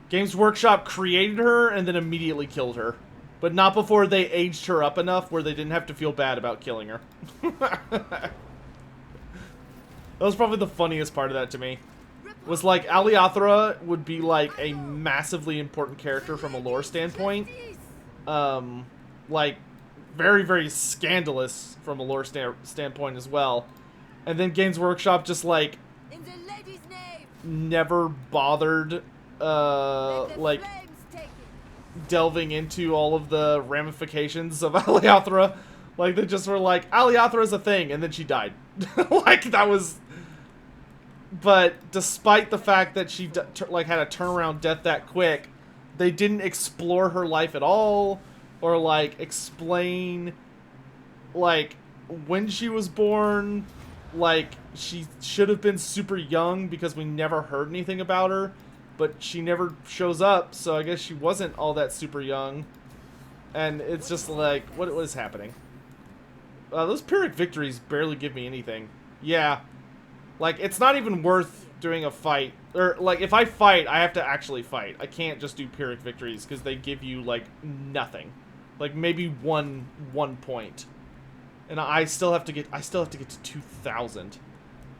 Games Workshop created her and then immediately killed her. But not before they aged her up enough where they didn't have to feel bad about killing her. That was probably the funniest part of that to me. Was like, Aliathra would be like a massively important character from a lore standpoint. Like, very, very scandalous from a lore standpoint as well. And then Games Workshop just like, in the lady's name. never bothered like delving into all of the ramifications of Aliathra. Like, they just were like, Aliathra is a thing, and then she died. Like, that was... But despite the fact that she like had a turnaround death that quick, they didn't explore her life at all, or like explain like when she was born. Like, she should have been super young because we never heard anything about her. But she never shows up, so I guess she wasn't all that super young. And it's just like, what is happening? Those Pyrrhic victories barely give me anything. Yeah. Like, it's not even worth doing a fight. Or, like, if I fight, I have to actually fight. I can't just do Pyrrhic victories, because they give you, like, nothing. Like, maybe one point. And I still have to get to 2,000.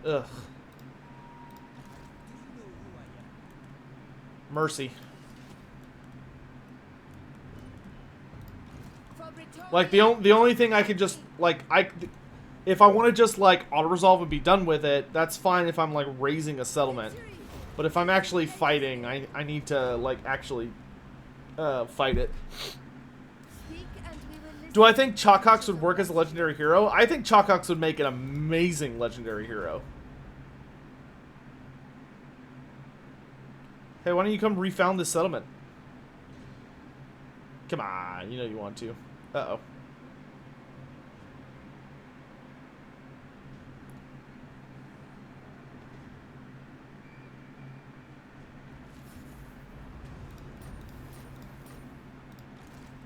Ugh. Mercy. Like, the only thing I can just, like, if I want to just, like, auto-resolve and be done with it, that's fine if I'm, like, raising a settlement. But if I'm actually fighting, I need to, like, actually fight it. Speak and we will listen. Do I think Chalkox would work as a legendary hero? I think Chalkox would make an amazing legendary hero. Hey, why don't you come refound this settlement? Come on, you know you want to. Uh-oh.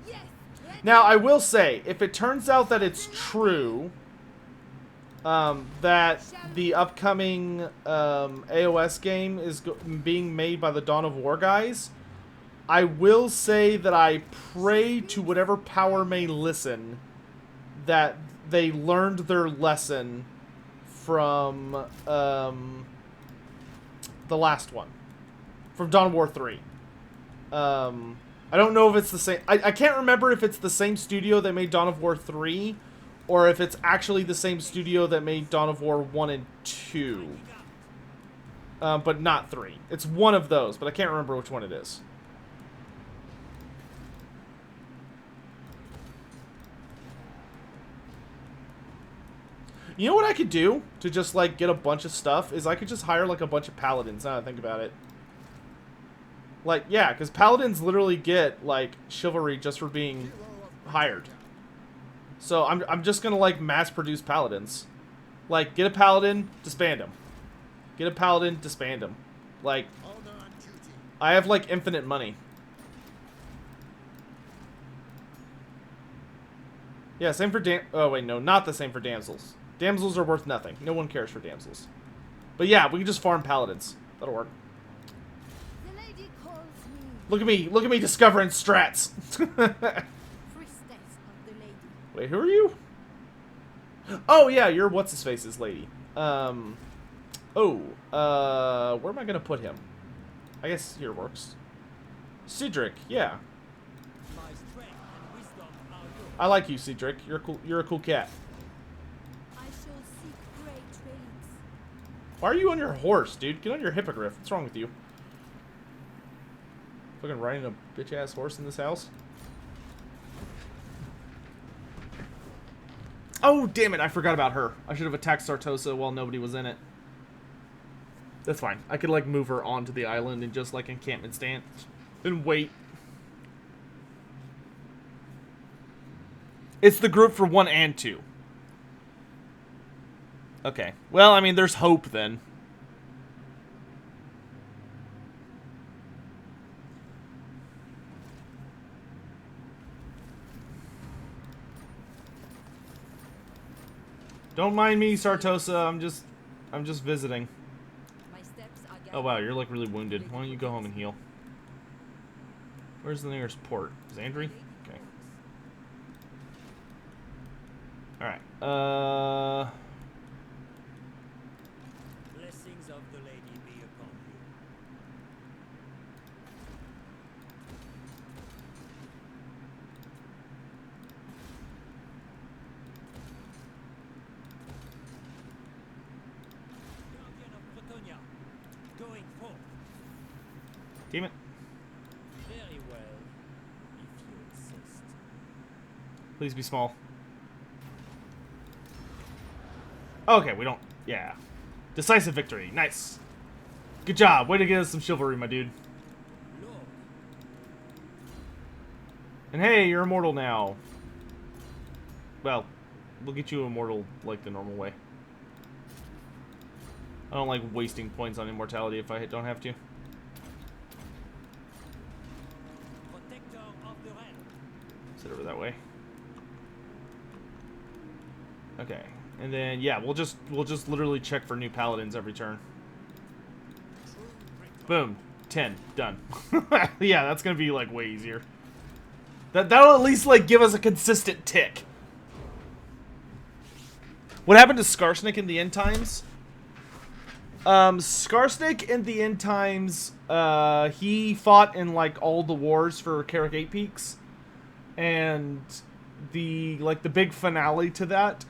Yes. Ready. Now, I will say, if it turns out that it's true, that the upcoming AOS game is being made by the Dawn of War guys, I will say that I pray to whatever power may listen that they learned their lesson from the last one, from Dawn of War 3. I don't know if it's the same. I can't remember if it's the same studio that made Dawn of War 3, or if it's actually the same studio that made Dawn of War 1 and 2. But not 3. It's one of those, but I can't remember which one it is. You know what I could do to just, like, get a bunch of stuff? Is I could just hire, like, a bunch of paladins, now that I think about it. Like, yeah, because paladins literally get, like, chivalry just for being hired. So I'm just gonna, like, mass-produce paladins. Like, get a paladin, disband him. Get a paladin, disband him. Like, I have, like, infinite money. Yeah, same for oh, wait, no, not the same for damsels. Damsels are worth nothing. No one cares for damsels. But yeah, we can just farm paladins. That'll work. The lady calls me. Look at me discovering strats. Priestess of the lady. Wait, who are you? Oh yeah, you're what's his face's lady. Where am I gonna put him? I guess here works. Cedric, yeah. My strength and wisdom are yours. I like you, Cedric. You're a cool cat. I shall seek great relics. Why are you on your horse, dude? Get on your hippogriff. What's wrong with you? Fucking riding a bitch ass horse in this house? Oh, damn it, I forgot about her. I should have attacked Sartosa while nobody was in it. That's fine. I could, like, move her onto the island and just, like, encampment stand and wait. It's the group for 1 and 2. Okay. Well, I mean, there's hope then. Don't mind me, Sartosa. I'm just visiting. My steps are Oh wow, you're like really wounded. Why don't you go home and heal? Where's the nearest port? Xandri? Okay. Alright. Blessings of the lady be upon you. Guardian of Bretonia, going forth. Damn it. Very well, if you insist. Please be small. Okay, we don't... Yeah. Decisive victory. Nice. Good job. Way to get us some chivalry, my dude. Lord, And hey, you're immortal now. Well, we'll get you immortal like the normal way. I don't like wasting points on immortality if I don't have to. protector of the realm. Sit over that way. Okay. And then yeah, we'll just literally check for new paladins every turn. Boom. 10. Done. Yeah, that's gonna be like way easier. That'll at least like give us a consistent tick. What happened to Skarsnik in the end times? Skarsnik in the end times, he fought in like all the wars for Carrick 8 Peaks. And the big finale to that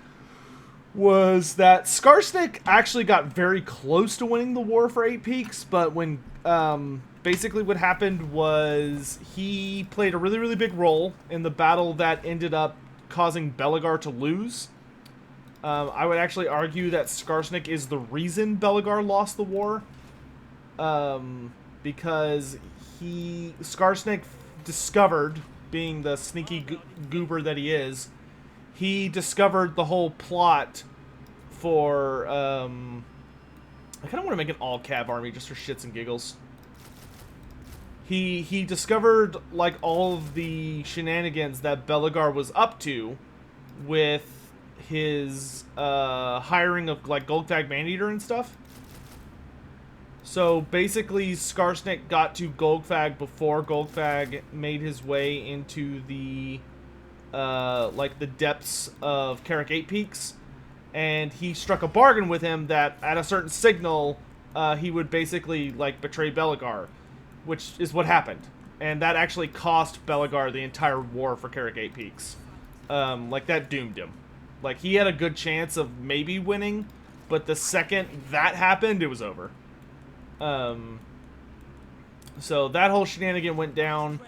was that Skarsnik actually got very close to winning the war for Eight Peaks, but when basically what happened was he played a really, really big role in the battle that ended up causing Belegar to lose. I would actually argue that Skarsnik is the reason Belegar lost the war, because Skarsnik discovered, being the sneaky goober that he is, he discovered the whole plot for, I kind of want to make an all-cav army just for shits and giggles. He discovered, like, all of the shenanigans that Belegar was up to with his, hiring of, like, Golgthag Maneater and stuff. So, basically, Skarsnik got to Golgthag before Golgthag made his way into the, like, the depths of Carrick Eight Peaks. And he struck a bargain with him that at a certain signal, he would basically, like, betray Belegar, which is what happened. And that actually cost Belegar the entire war for Carrick Eight Peaks. Like, that doomed him. Like, he had a good chance of maybe winning, but the second that happened, it was over. So that whole shenanigan went down,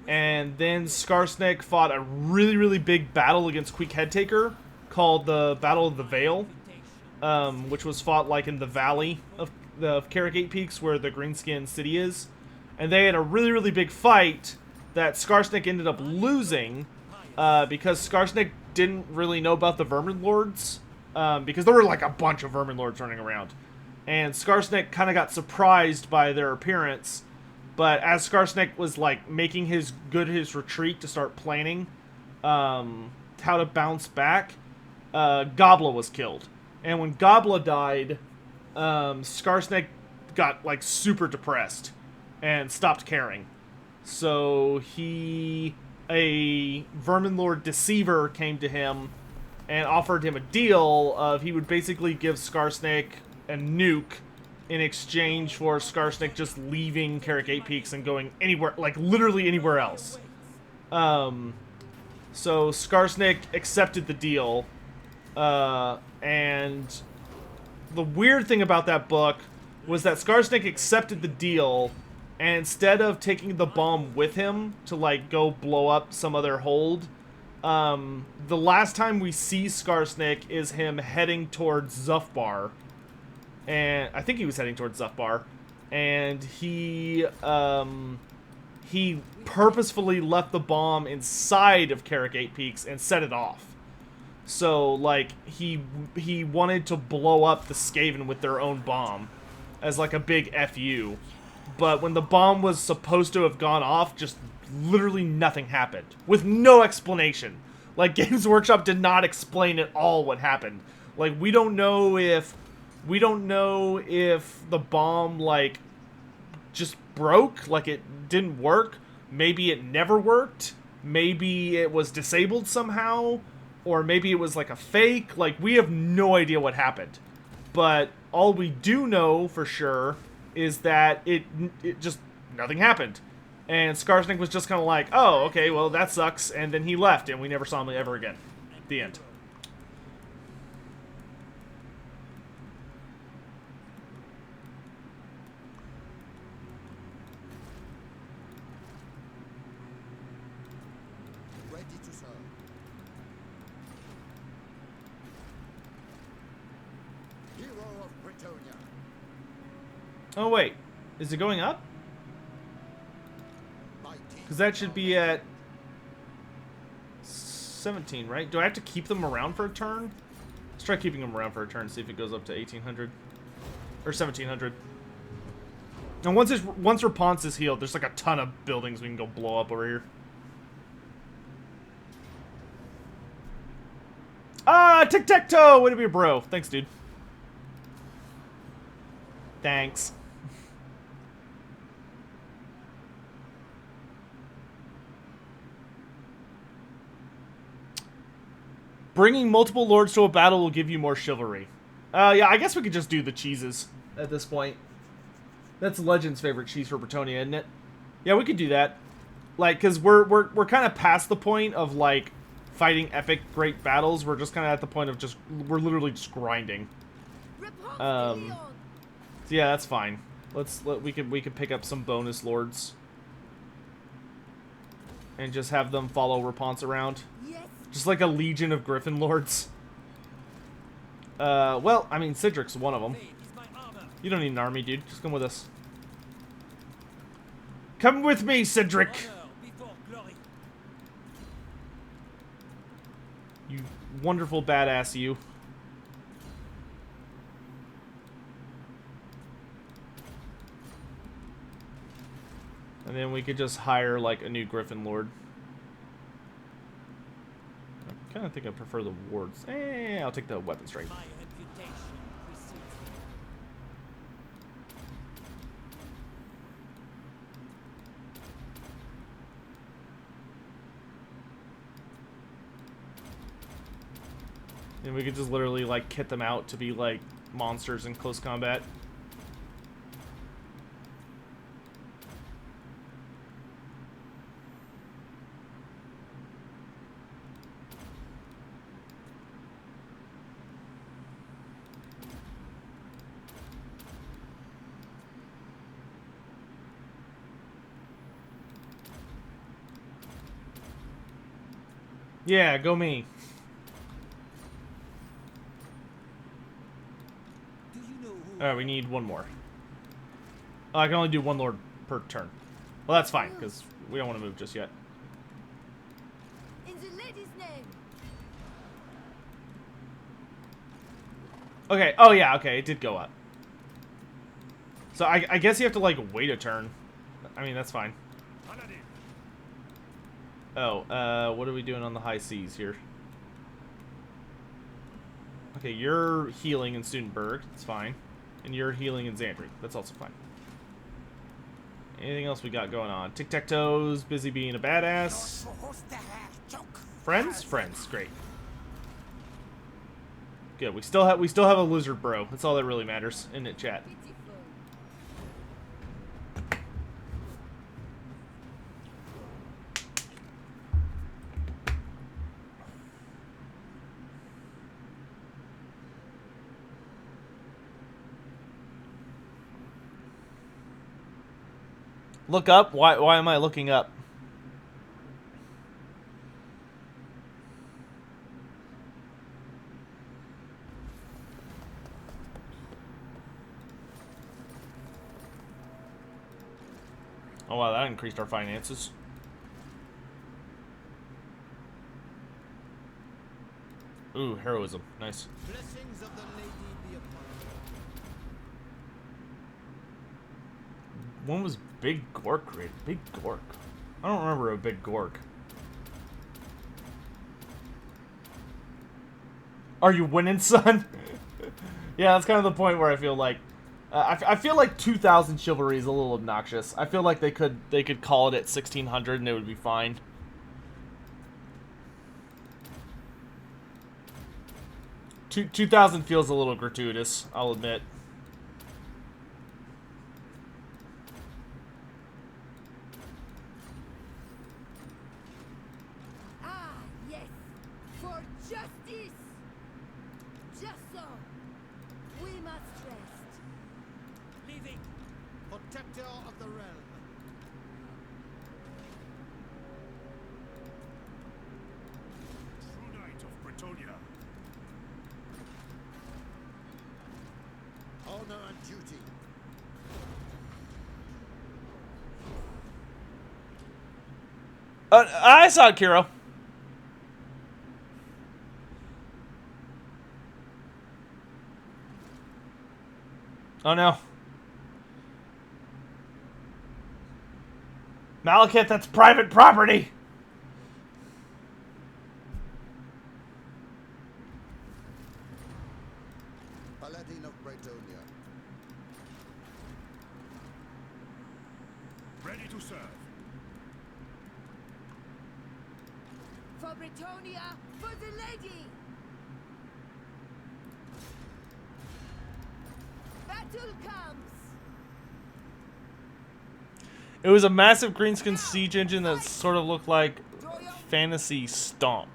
and then Skarsnik fought a really, really big battle against Queek Headtaker called the Battle of the Vale, which was fought, like, in the valley of the Carrick Eight Peaks where the Greenskin City is. And they had a really, really big fight that Skarsnik ended up losing, because Skarsnik didn't really know about the Vermin Lords, because there were, like, a bunch of Vermin Lords running around. And Skarsnik kind of got surprised by their appearance, but as Skarsnik was, like, making his retreat to start planning how to bounce back, Gobla was killed. And when Gobla died, Skarsnik got, like, super depressed and stopped caring. So a Vermin Lord Deceiver came to him and offered him a deal of he would basically give Skarsnik a nuke in exchange for Skarsnik just leaving Carrick Eight Peaks and going anywhere, like literally anywhere else. So Skarsnik accepted the deal, and the weird thing about that book was that Skarsnik accepted the deal, and instead of taking the bomb with him to, like, go blow up some other hold, the last time we see Skarsnik is him heading towards Zufbar. And I think he was heading towards Zufbar. And he purposefully left the bomb inside of Carrick Eight Peaks and set it off. So, like, he wanted to blow up the Skaven with their own bomb as, like, a big FU. But when the bomb was supposed to have gone off, just literally nothing happened. With no explanation. Like, Games Workshop did not explain at all what happened. Like, we don't know if the bomb, like, just broke, like it didn't work. Maybe it never worked. Maybe it was disabled somehow. Or maybe it was, like, a fake. Like, we have no idea what happened. But all we do know for sure is that it just, nothing happened. And Skarsnik was just kind of like, oh, okay, well, that sucks. And then he left, and we never saw him ever again. The end. Ready to serve. Hero of Bretonia. Oh, wait. Is it going up? Because that should be at 17, right? Do I have to keep them around for a turn? Let's try keeping them around for a turn, see if it goes up to 1800. Or 1700. And once Repanse is healed, there's like a ton of buildings we can go blow up over here. Ah, tic-tac-toe! Way to be a bro. Thanks, dude. Thanks. Bringing multiple lords to a battle will give you more chivalry. Yeah, I guess we could just do the cheeses at this point. That's Legend's favorite cheese for Bretonnia, isn't it? Yeah, we could do that. Like, because we're kind of past the point of, like, fighting epic great battles. We're just kind of at the point of just we're literally just grinding. Repanse, Leon. So yeah, that's fine. We could pick up some bonus lords and just have them follow Repanse around, Yes. just like a legion of Griffin lords. Well, I mean, Cedric's one of them. Blade is my armor. You don't need an army, dude. Just come with us. Come with me, Cedric! Honor before glory. You wonderful badass, you. And then we could just hire, like, a new Griffin Lord. I kind of think I prefer the wards. I'll take the weapon strength. My reputation precedes me. And we could just literally, like, kit them out to be, like, monsters in close combat. Yeah, go me. Do you know who Alright, we need one more. Oh, I can only do one lord per turn. Well, that's fine, because we don't want to move just yet. In the lady's name. Okay, oh yeah, okay, it did go up. So I guess you have to, like, wait a turn. I mean, that's fine. Paladin? Oh, what are we doing on the high seas here? Okay, you're healing in Studenberg. That's fine. And you're healing in Xandri. That's also fine. Anything else we got going on? Tic-tac-toes, busy being a badass. Friends? Friends. Great. Good. We still have a lizard bro. That's all that really matters, isn't it, chat? Pitiful. Look up? Why am I looking up? Oh wow, that increased our finances. Ooh, heroism. Nice. Blessings of the lady be upon you. When was Big Gork created? Big Gork. I don't remember a Big Gork. Are you winning, son? Yeah, that's kind of the point where I feel like I feel like 2000 chivalry is a little obnoxious. I feel like they could call it at 1600 and it would be fine. Two 2000 feels a little gratuitous, I'll admit. Ah, yes. For justice. Just so. We must rest. Leaving. Protector of the realm. True knight of Bretonia. Honor and duty. I saw it, Kiro. Oh no. Malekith, that's private property! Paladin of Bretonia. Ready to serve. For Bretonia, for the lady. Battle comes. It was a massive greenskin siege engine that sort of looked like Fantasy Stomp.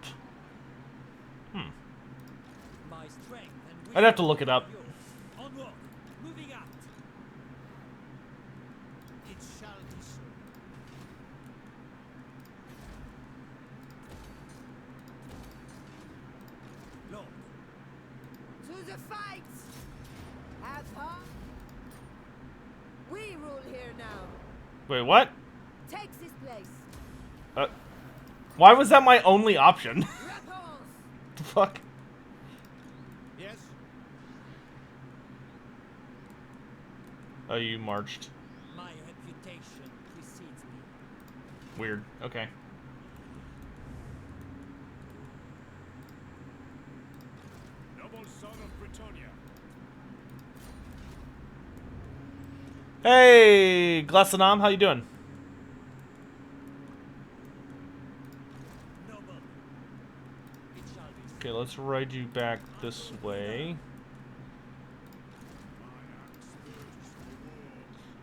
My strength and I'd have to look it up. onward, moving out. It shall be so. Lord, To the fight! Have fun! We rule here now. Wait, what? Take this place. Why was that my only option? Repanse! The fuck? Yes? Oh, you marched. my reputation precedes me. Weird. Okay. Noble son of Bretonnia. Hey, Glassanam, how you doing? Noble. It shall be so. Okay, let's ride you back this way.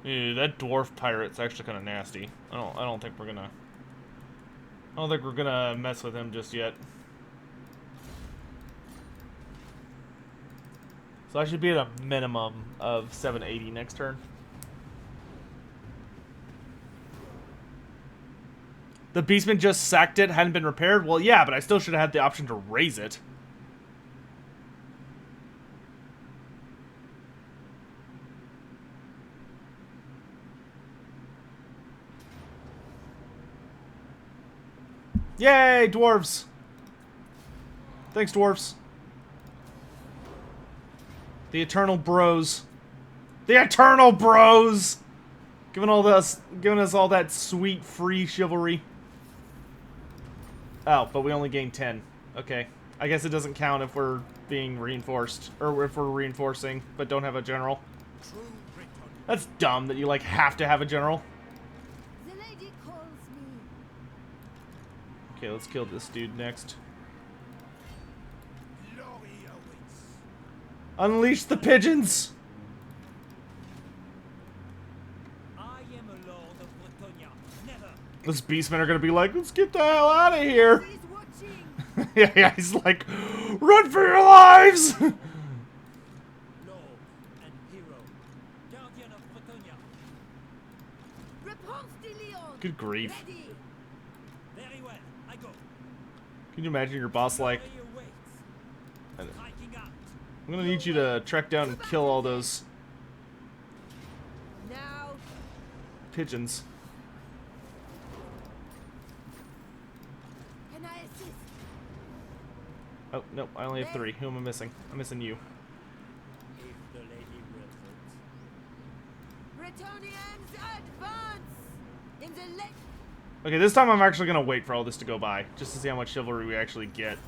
Ew, that dwarf pirate's actually kind of nasty. I don't think we're gonna. I don't think we're gonna mess with him just yet. So I should be at a minimum of 780 next turn. The Beastman just sacked it, hadn't been repaired? Well, yeah, but I still should have had the option to raise it. Yay, dwarves! Thanks, dwarves. The Eternal Bros. The Eternal Bros! Giving us all that sweet free chivalry. Oh, but we only gained 10. Okay. I guess it doesn't count if we're being reinforced. Or if we're reinforcing, but don't have a general. True Bretonnia. That's dumb that you, like, have to have a general. The lady calls me. Okay, let's kill this dude next. Glory awaits. Unleash the pigeons! I am a lord of Bretonnia. Never. Those beastmen are gonna be like, let's get the hell out of here! He's watching. Yeah, he's like, run for your lives! Lord and hero. Guardian of Bretonnia. Repanse de Leon. Good grief. Ready. Very well. I go. Can you imagine your boss like, Glory awaits. Striking out. I'm gonna need you to trek down and kill all those Now. pigeons. Can I assist? Oh, no, I only have 3. Who am I missing? I'm missing you. If the lady wills it. Bretonnians advance! In the left. Okay, this time I'm actually gonna wait for all this to go by, just to see how much chivalry we actually get.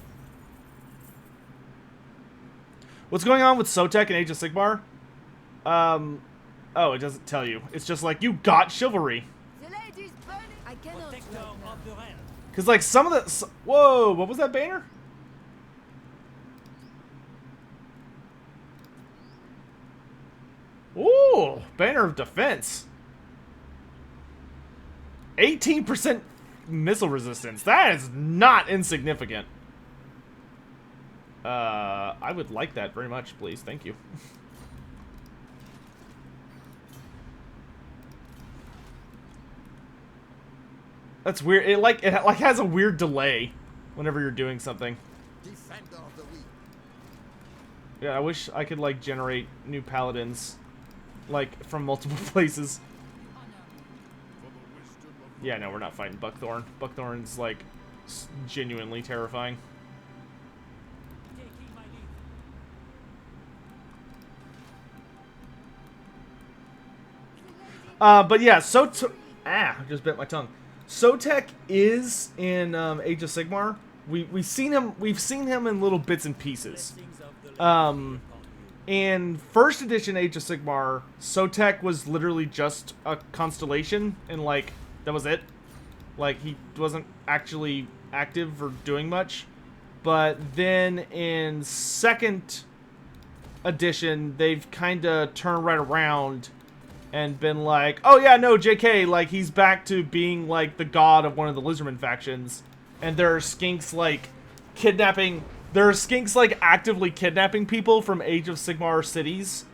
What's going on with Sotek and Age of Sigmar? Oh, it doesn't tell you. It's just like, you got chivalry. The lady's burning. I cannot Protector right now. of the realm. Because, like, some of the... Whoa, what was that banner? Ooh, banner of defense. 18% missile resistance. That is not insignificant. I would like that very much, please. Thank you. That's weird. It like has a weird delay whenever you're doing something. Defender of the weak. Yeah, I wish I could like generate new paladins like from multiple places. For the wisdom of Yeah, no, we're not fighting Buckthorn. Buckthorn's like genuinely terrifying. Taking my lead. But yeah, I just bit my tongue. Sotek is in Age of Sigmar. We've seen him in little bits and pieces. Blessings of the lady Um, upon you. In first edition Age of Sigmar, Sotek was literally just a constellation, and like that was it. Like he wasn't actually active or doing much. But then in second edition, they've kind of turned right around and been like, oh yeah, no, JK, like he's back to being like the god of one of the Lizardman factions, and there are skinks like kidnapping there are skinks like actively kidnapping people from Age of Sigmar cities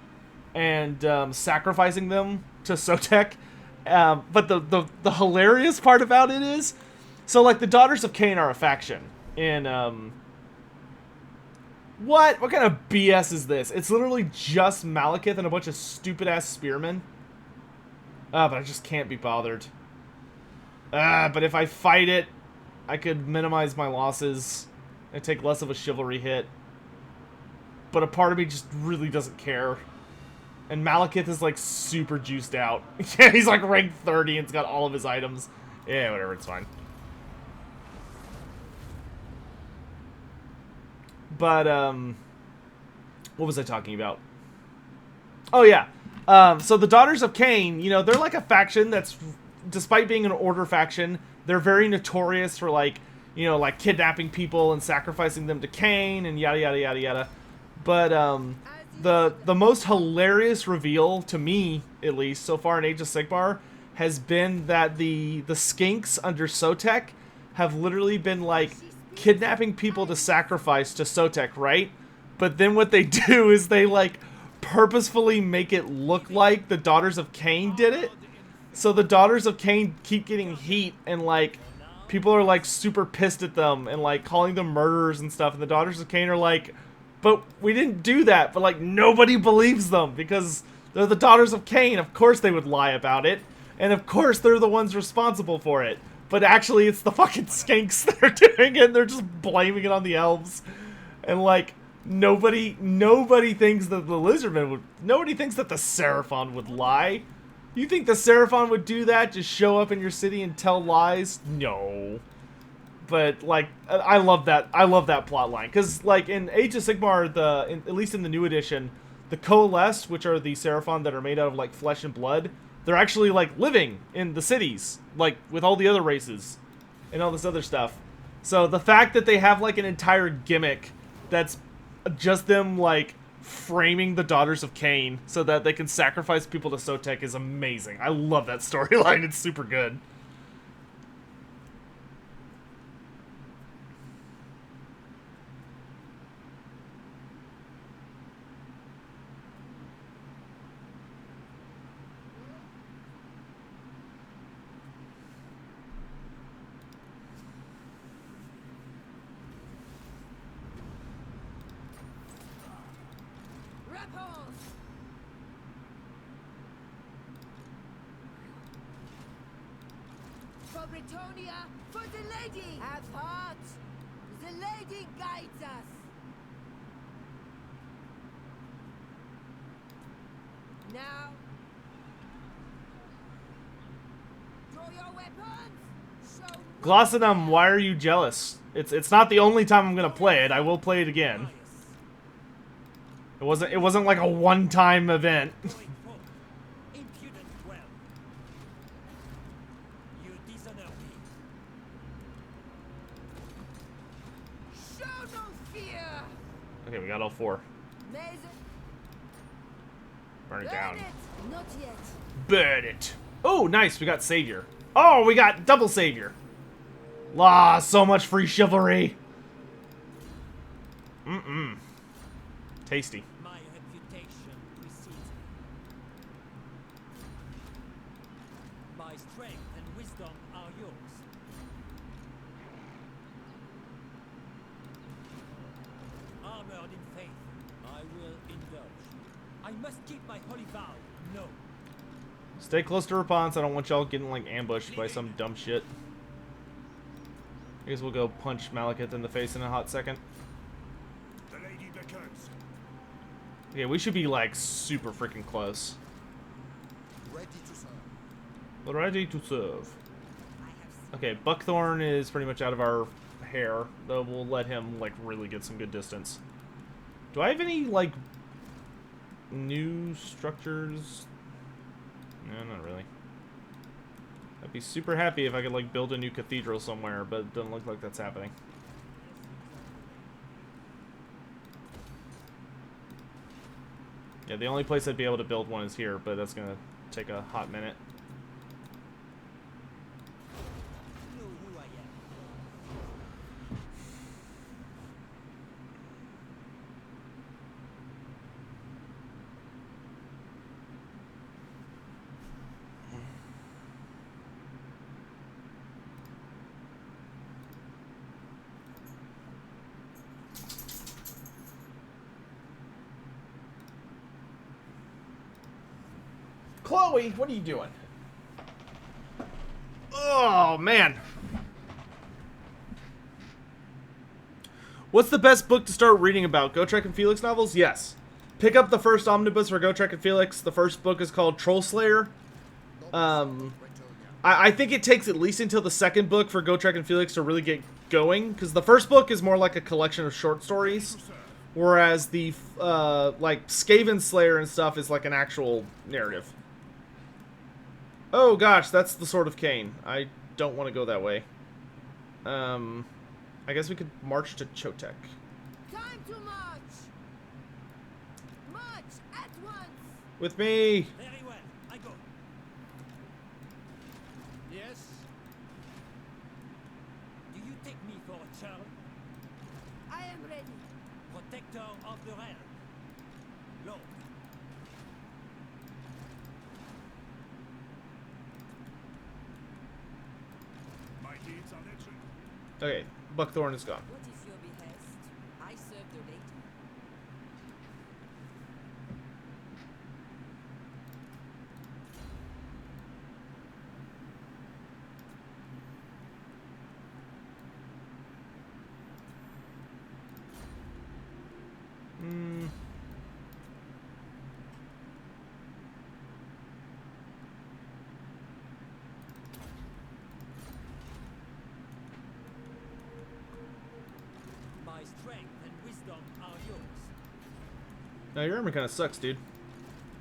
and sacrificing them to Sotek. But the hilarious part about it is, so like the Daughters of Cain are a faction in what kind of BS is this? It's literally just Malekith and a bunch of stupid ass spearmen. But I just can't be bothered. But if I fight it, I could minimize my losses and take less of a chivalry hit. But a part of me just really doesn't care. And Malekith is like super juiced out. Yeah, he's like ranked 30 and's got all of his items. Yeah, whatever, it's fine. But, what was I talking about? Oh, yeah. So the Daughters of Cain, you know, they're like a faction that's, despite being an order faction, they're very notorious for, like, you know, like kidnapping people and sacrificing them to Cain and yada, yada, yada, yada. But, the most hilarious reveal, to me, at least, so far in Age of Sigmar, has been that the skinks under Sotek have literally been, like, kidnapping people to sacrifice to Sotek, right? But then what they do is they, like, purposefully make it look like the Daughters of Cain did it. So the Daughters of Cain keep getting heat, and, like, people are, like, super pissed at them and, like, calling them murderers and stuff. And the Daughters of Cain are like, but we didn't do that. But, like, nobody believes them because they're the Daughters of Cain. Of course they would lie about it. And of course they're the ones responsible for it. But actually it's the fucking skinks that are doing it. And they're just blaming it on the elves. And, like, nobody thinks that the Lizardmen would... Nobody thinks that the Seraphon would lie. You think the Seraphon would do that? Just show up in your city and tell lies? No. But, like, I love that. I love that plot line. Because, like, in Age of Sigmar, at least in the new edition, the Coalesced, which are the Seraphon that are made out of, like, flesh and blood, they're actually, like, living in the cities. Like, with all the other races. And all this other stuff. So, the fact that they have, like, an entire gimmick that's just them, like, framing the Daughters of Cain so that they can sacrifice people to Sotek is amazing. I love that storyline. It's super good. Repanse! For Bretonia, for the lady! Have heart! The lady guides us! Now! Draw your weapons! Show Glossadum, why are you jealous? It's not the only time I'm gonna play it. I will play it again. It wasn't like a one-time event. Impudent well. You dishonor me. show no fear! Okay, we got all four. Maze, Burn it burn down. it! Not yet. Burn it. Oh, nice. We got Savior. Oh, we got double Savior. La, so much free chivalry. Tasty. My reputation precedes me. My strength and wisdom are yours. Armored in faith, I will indulge. I must keep my holy vow. No. Stay close to Repanse. I don't want y'all getting, like, ambushed by some dumb shit. I guess we'll go punch Malekith in the face in a hot second. The lady beckons. Okay, we should be, like, super freaking close. Ready to serve. Ready to serve. Okay, Buckthorn is pretty much out of our hair, though we'll let him, like, really get some good distance. Do I have any, like, new structures? No, not really. I'd be super happy if I could, like, build a new cathedral somewhere, but it doesn't look like that's happening. Yeah, the only place I'd be able to build one is here, but that's gonna take a hot minute. You know who I am. Chloe, what are you doing? Oh, man. What's the best book to start reading about? Gotrek and Felix novels? Yes. Pick up the first omnibus for Gotrek and Felix. The first book is called Troll Slayer. I think it takes at least until the second book for Gotrek and Felix to really get going, because the first book is more like a collection of short stories, whereas the like Skaven Slayer and stuff is like an actual narrative. Oh gosh, that's the Sword of Cain. I don't want to go that way. I guess we could march to Chotek. Time to march! March at once! With me! Very well. I go. Yes. Do you take me for a child? I am ready. Protector of the realm. Lord. My deeds are legend. Okay, Buckthorn is gone. What is your behest? I serve the lady. My strength and wisdom are yours. Now your armor kind of sucks, dude.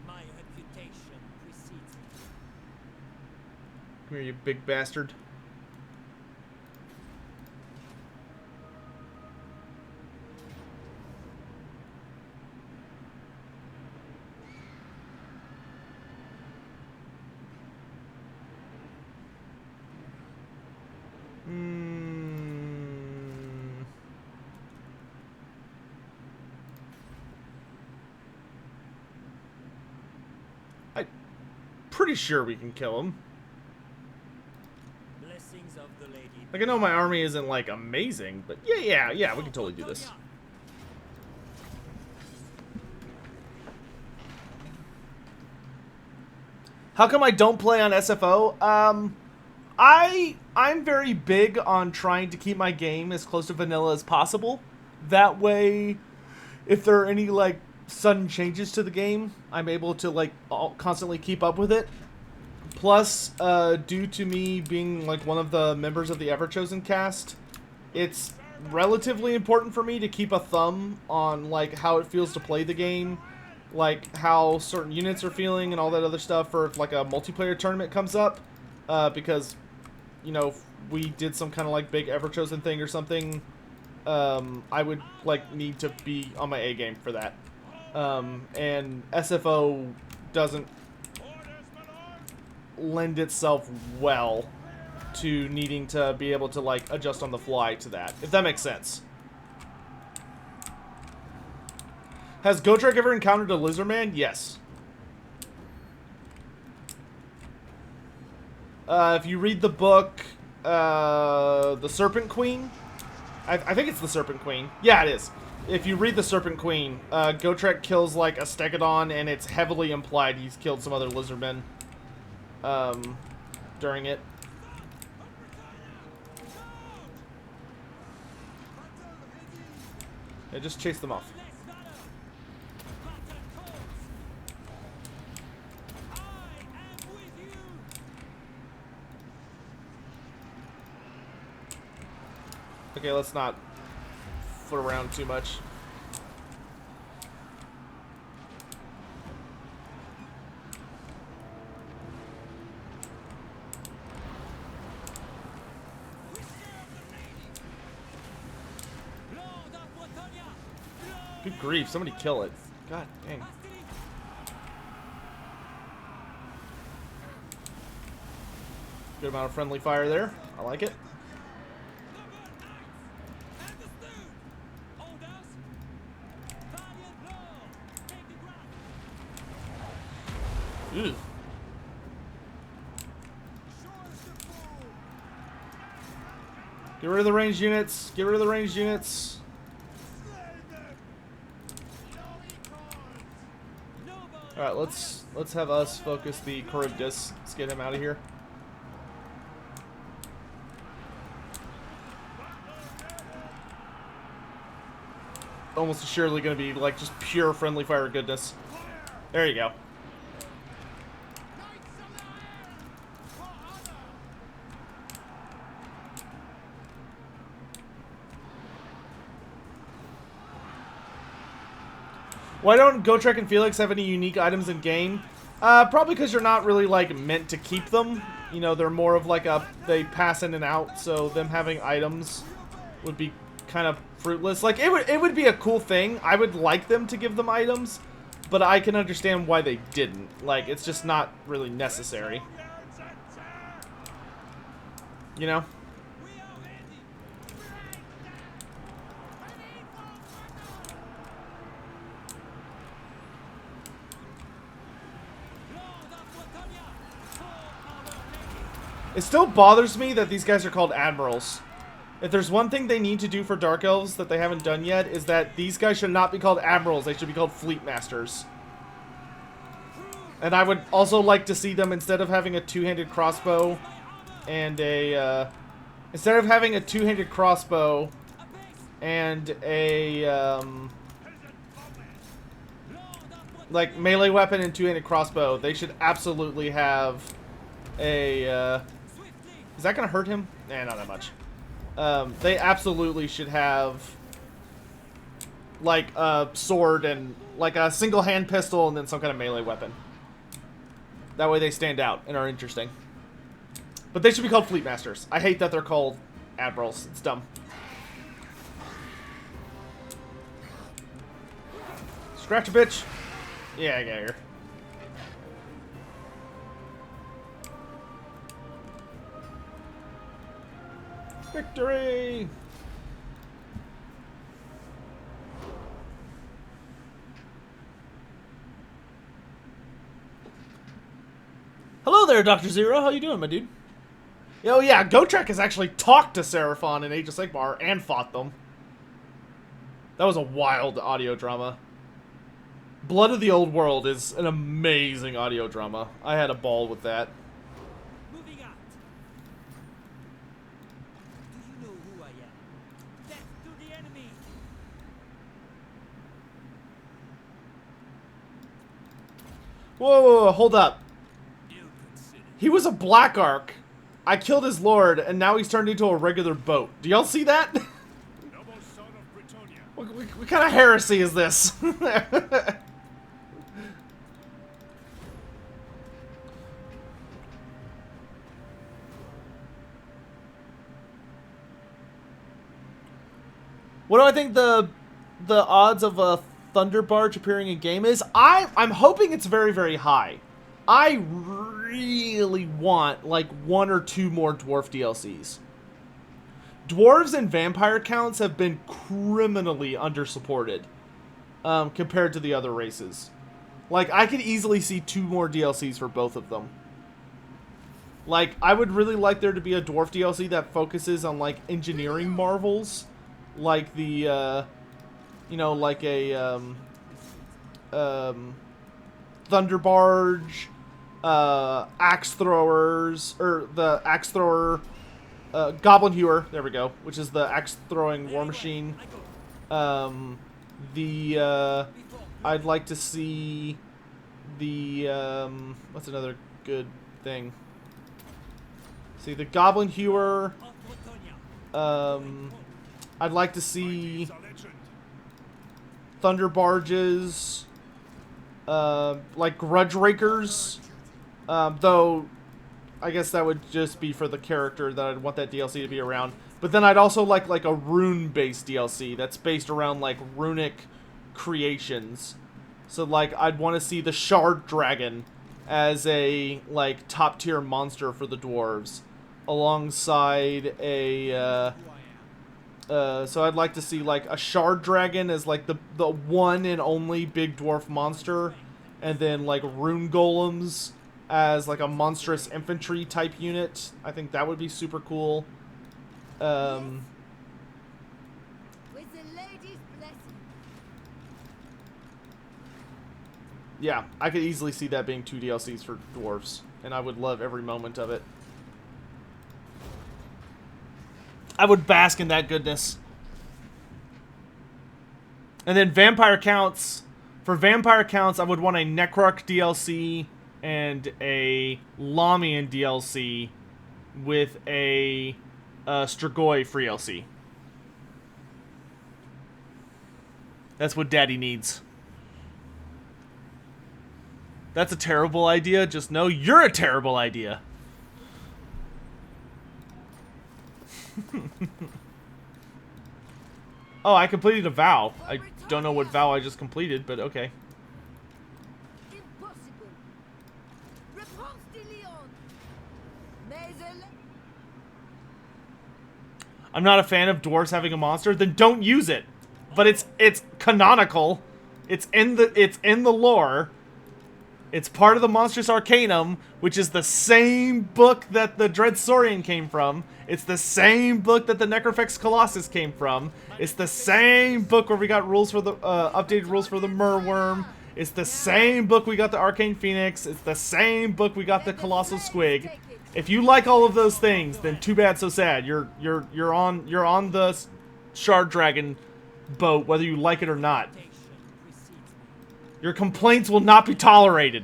My reputation precedes me. Come here, you big bastard. I'm pretty sure we can kill him. Blessings of the lady. Like, I know my army isn't, like, amazing, but yeah, we can totally do this. How come I don't play on SFO? I'm very big on trying to keep my game as close to vanilla as possible. That way, if there are any, like, sudden changes to the game, I'm able to, like, constantly keep up with it. Plus, due to me being, like, one of the members of the Everchosen cast, it's relatively important for me to keep a thumb on, like, how it feels to play the game, like, how certain units are feeling and all that other stuff for if, like, a multiplayer tournament comes up, because, you know, if we did some kind of, like, big Everchosen thing or something, I would, like, need to be on my A game for that. And SFO doesn't lend itself well to needing to be able to, like, adjust on the fly to that, if that makes sense. Has Gotrek ever encountered a lizard man? Yes. If you read the book, The Serpent Queen, I think it's The Serpent Queen. Yeah, it is. If you read The Serpent Queen, Gotrek kills, like, a Stegodon, and it's heavily implied he's killed some other lizardmen during it. Yeah, just chase them off. Okay, let's not foot around too much. Good grief, somebody kill it. God dang. Good amount of friendly fire there. I like it. Ew. Get rid of the ranged units. Get rid of the ranged units. Alright, let's have us focus the Charybdis. Let's get him out of here. Almost assuredly going to be like just pure friendly fire goodness. There you go. Why don't Gotrek and Felix have any unique items in game? Probably because you're not really like meant to keep them. You know, they're more of like they pass in and out, so them having items would be kind of fruitless. Like it would be a cool thing. I would like them to give them items, but I can understand why they didn't. Like it's just not really necessary. You know? It still bothers me that these guys are called admirals. If there's one thing they need to do for Dark Elves that they haven't done yet, is that these guys should not be called admirals. They should be called fleet masters. And I would also like to see them, instead of having a two-handed crossbow and a instead of having a two-handed crossbow and a like melee weapon and two-handed crossbow, they should absolutely have a is that gonna hurt him? Nah, not that much. They absolutely should have like a sword and like a single hand pistol and then some kind of melee weapon. That way they stand out and are interesting. But they should be called fleet masters. I hate that they're called admirals. It's dumb. Scratch a bitch. Yeah, get here. Victory! Hello there, Dr. Zero. How you doing, my dude? Oh yeah, Gotrek has actually talked to Seraphon in Age of Sigmar and fought them. That was a wild audio drama. Blood of the Old World is an amazing audio drama. I had a ball with that. Moving out. Do you know who I am? Death to the enemy. Whoa, hold up. He was a Black Ark. I killed his lord, and now he's turned into a regular boat. Do y'all see that? What kind of heresy is this? What do I think the odds of a Thunder Barge appearing in game is? I'm hoping it's very, very high. I really want like 1 or 2 more dwarf DLCs. Dwarves and vampire counts have been criminally undersupported compared to the other races. Like, I could easily see 2 more DLCs for both of them. Like, I would really like there to be a dwarf DLC that focuses on, like, engineering marvels. Like the, you know, like a, Thunder Barge, axe throwers, or the axe thrower, Goblin Hewer, there we go, which is the axe throwing war machine. I'd like to see the, what's another good thing? See, the Goblin Hewer, I'd like to see Thunder Barges, like Grudge Rakers, though I guess that would just be for the character that I'd want that DLC to be around. But then I'd also like a rune-based DLC that's based around like runic creations. So like I'd want to see the Shard Dragon as a like top-tier monster for the dwarves, alongside a so I'd like to see like a Shard Dragon as like the one and only big dwarf monster, and then like rune golems as like a monstrous infantry type unit. I think that would be super cool. With the lady's blessing. Yeah, I could easily see that being 2 DLCs for dwarves, and I would love every moment of it. I would bask in that goodness. And then Vampire Counts. For Vampire Counts, I would want a Necrarch DLC and a Lamian DLC with a Strigoi free LC. That's what Daddy needs. That's a terrible idea. Just know you're a terrible idea. Oh, I completed a vow. I don't know what vow I just completed, but okay. Impossible. Repanse de Leon. Mais elle... I'm not a fan of dwarves having a monster. Then don't use it. But it's canonical. It's in the lore. It's part of the Monstrous Arcanum, which is the same book that the Dread Saurian came from. It's the same book that the Necrofex Colossus came from. It's the same book where we got rules for the updated rules for the Merworm. It's the same book we got the Arcane Phoenix. It's the same book we got the Colossal Squig. If you like all of those things, then too bad, so sad. You're on the Shard Dragon boat, whether you like it or not. Your complaints will not be tolerated.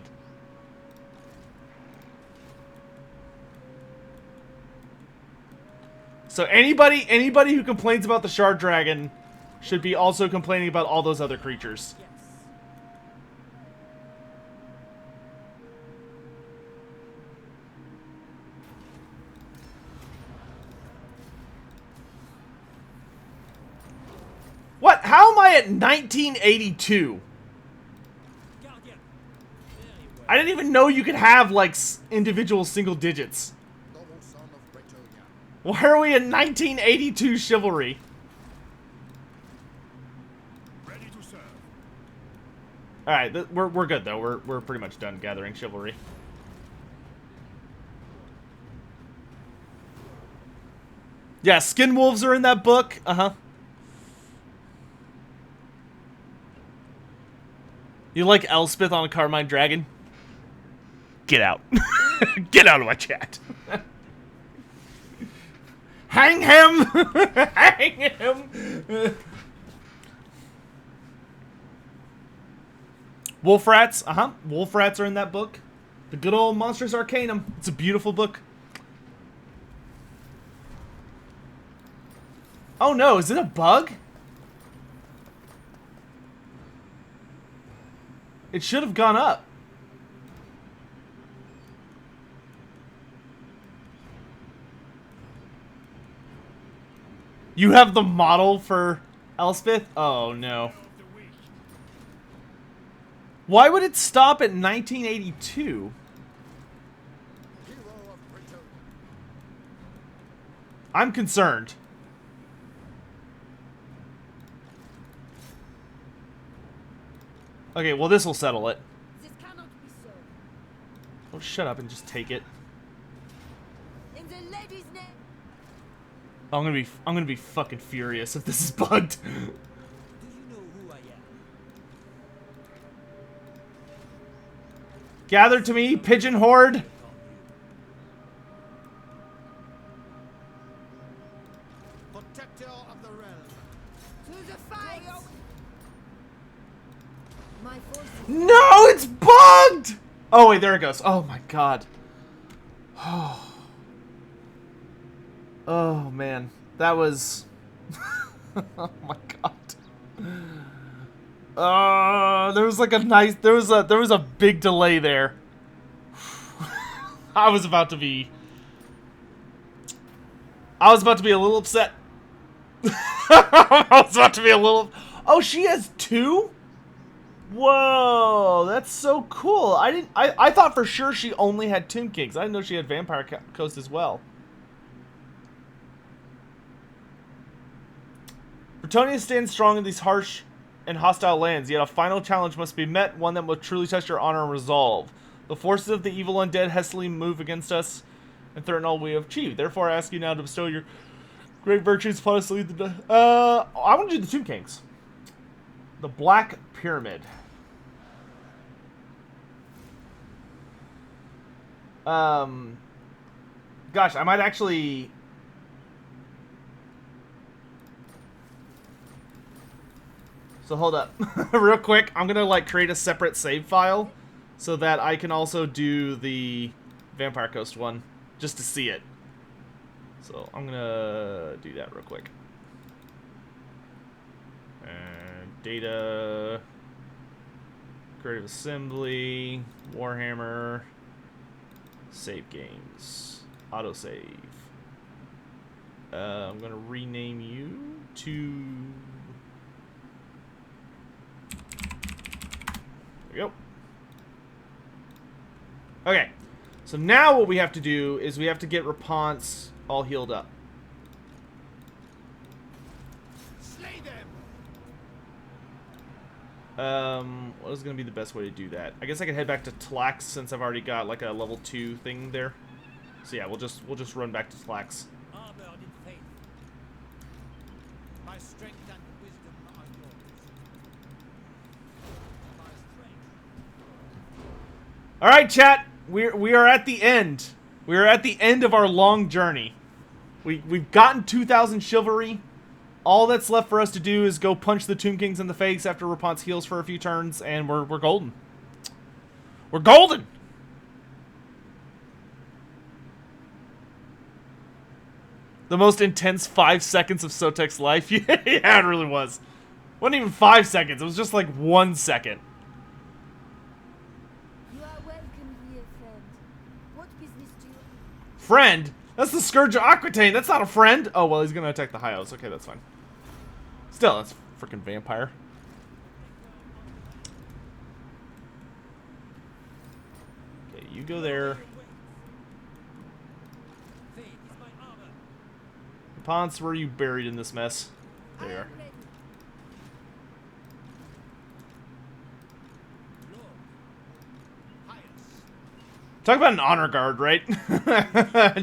So anybody who complains about the Shard Dragon should be also complaining about all those other creatures. What? How am I at 1982? I didn't even know you could have, like, individual single digits. Noble son of Bretonnian. Why are we in 1982 chivalry? Ready to serve. Alright, we're good, though. We're pretty much done gathering chivalry. Yeah, skin wolves are in that book. Uh-huh. You like Elspeth on a Carmine Dragon? Get out. Get out of my chat. Hang him! Hang him! Wolf rats, uh-huh. Wolf rats are in that book. The good old Monstrous Arcanum. It's a beautiful book. Oh no, is it a bug? It should have gone up. You have the model for Elspeth? Oh no. Why would it stop at 1982? Hero of Bretonnian. I'm concerned. Okay, well this will settle it. This cannot be so. Oh, shut up and just take it. In the lady's name. I'm gonna be fucking furious if this is bugged. Do you know who I am? Gather to me, pigeon horde. Protector of the realm. To the fight. My forces. No, it's bugged! Oh wait, there it goes. Oh my god. Oh man, that was. Oh my god. There was like a nice. There was a big delay there. I was about to be a little upset. I was about to be a little. Oh, she has 2? Whoa, that's so cool. I thought for sure she only had Tomb Kings. I didn't know she had Vampire Coast as well. Bretonnian stands strong in these harsh and hostile lands, yet a final challenge must be met, one that will truly test your honor and resolve. The forces of the evil undead hastily move against us and threaten all we have achieved. Therefore, I ask you now to bestow your great virtues upon us to lead the... I want to do the Tomb Kings. The Black Pyramid. Gosh, I might actually... So hold up. Real quick, I'm gonna like create a separate save file so that I can also do the Vampire Coast one just to see it. So I'm gonna do that real quick. Data, Creative Assembly, Warhammer, Save Games, Autosave. I'm gonna rename you to... There we go. Okay, so now what we have to do is we have to get Repanse all healed up. Slay them. What is going to be the best way to do that? I guess I could head back to Tlax since I've already got like a level 2 thing there. So yeah, we'll just run back to Tlax. Armored in faith. My strength and wisdom are yours. My strength. All right, chat. We are at the end. We are at the end of our long journey. We've gotten 2,000 chivalry. All that's left for us to do is go punch the Tomb Kings in the face after Repanse heals for a few turns, and we're golden. We're golden. The most intense 5 seconds of Sotek's life. Yeah, it really was. Wasn't even 5 seconds. It was just like 1 second. You are welcome here, friend. What business do you have? Friend? That's the Scourge of Aquitaine. That's not a friend. Oh, well, he's going to attack the High Elves. Okay, that's fine. Still, that's a freaking vampire. Okay, you go there. Faith is my armor. Ponce, where are you buried in this mess? There you are. I am ready. Lord. Pious. Talk about an honor guard, right?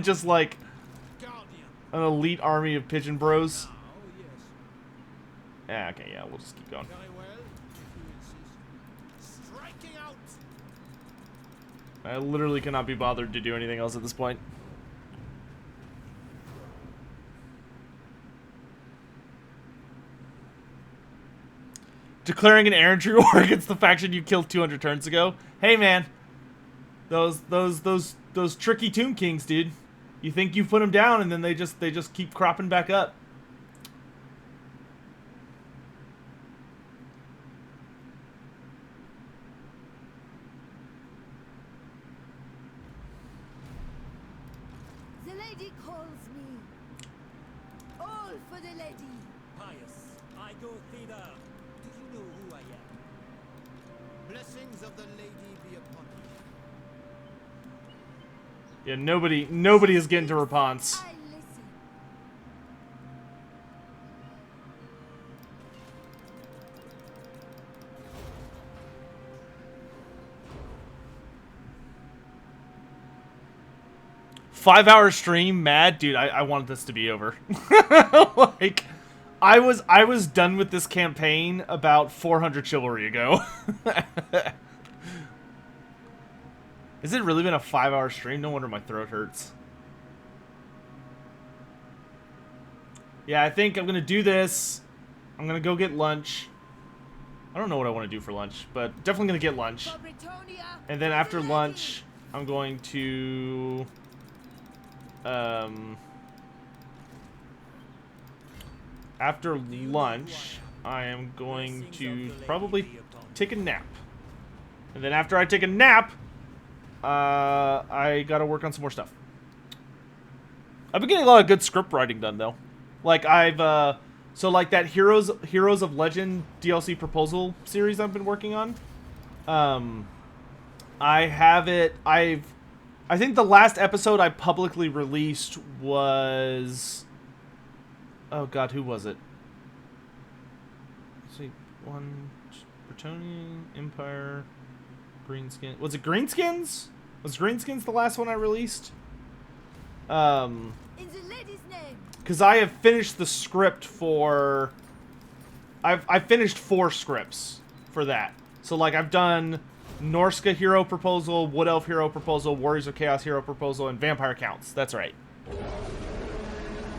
Just like Guardian. an elite army of pigeon bros. Oh, yes. Yeah, okay, yeah, we'll just keep going. Very well. If you insist. Striking out. I literally cannot be bothered to do anything else at this point. Declaring an errantry war against the faction you killed 200 turns ago. Hey, man. Those tricky Tomb Kings, dude. You think you put them down, and then they just keep cropping back up. The lady calls me. All for the lady. Pious. I go thither. Do you know who I am? Blessings of the lady be upon you. Yeah, nobody is getting to Repanse. I listen. 5-hour stream, mad, dude. I wanted this to be over. Like, I was done with this campaign about 400 chivalry ago. Has it really been a 5-hour stream? No wonder my throat hurts. Yeah, I think I'm gonna do this. I'm gonna go get lunch. I don't know what I want to do for lunch, but definitely gonna get lunch. For Bretonia. And then after lunch, I'm going to after lunch, I am going to probably take a nap. And then after I take a nap, I gotta work on some more stuff. I've been getting a lot of good script writing done, though. Like, so like that Heroes of Legend DLC proposal series I've been working on. I have it, I think the last episode I publicly released was... Oh god, who was it? Let's see, Bretonnian, Empire, Greenskin. Was it Greenskins? Was Greenskins the last one I released? In the lady's name. Because I have finished the script for... I finished 4 scripts for that. So, like, I've done Norska hero proposal, Wood Elf hero proposal, Warriors of Chaos hero proposal, and Vampire counts. That's right.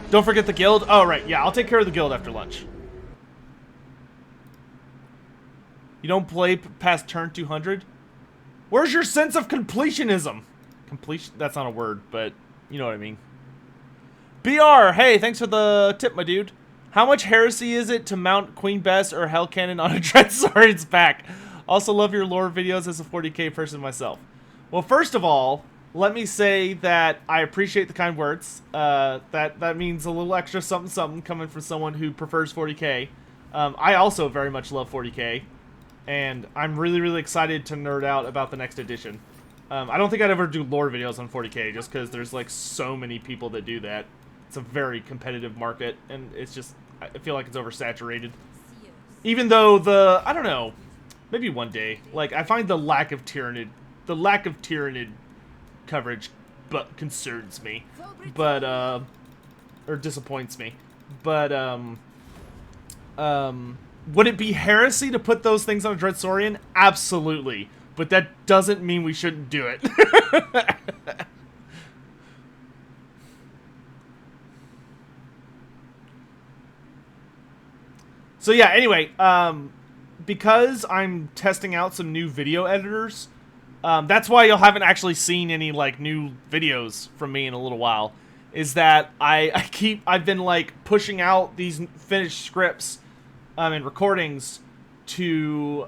Don't forget the guild. Oh, right. Yeah, I'll take care of the guild after lunch. You don't play past turn 200? Where's your sense of completionism? Completion? That's not a word, but you know what I mean. BR, hey, thanks for the tip, my dude. How much heresy is it to mount Queen Bess or Hell Cannon on a Dreadsaurian's back? Also love your lore videos as a 40k person myself. Well, first of all, let me say that I appreciate the kind words. That means a little extra something something coming from someone who prefers 40k. I also very much love 40k, and I'm really, really excited to nerd out about the next edition. I don't think I'd ever do lore videos on 40k just because there's like so many people that do that. It's a very competitive market, and it's just, I feel like it's oversaturated. Even though I don't know, maybe one day. Like, I find the lack of Tyranid coverage but concerns me. But, or disappoints me. But, would it be heresy to put those things on a Dreadsaurian? Absolutely. But that doesn't mean we shouldn't do it. So yeah, anyway, because I'm testing out some new video editors, that's why you haven't actually seen any like new videos from me in a little while. Is that I've been like pushing out these finished scripts and recordings to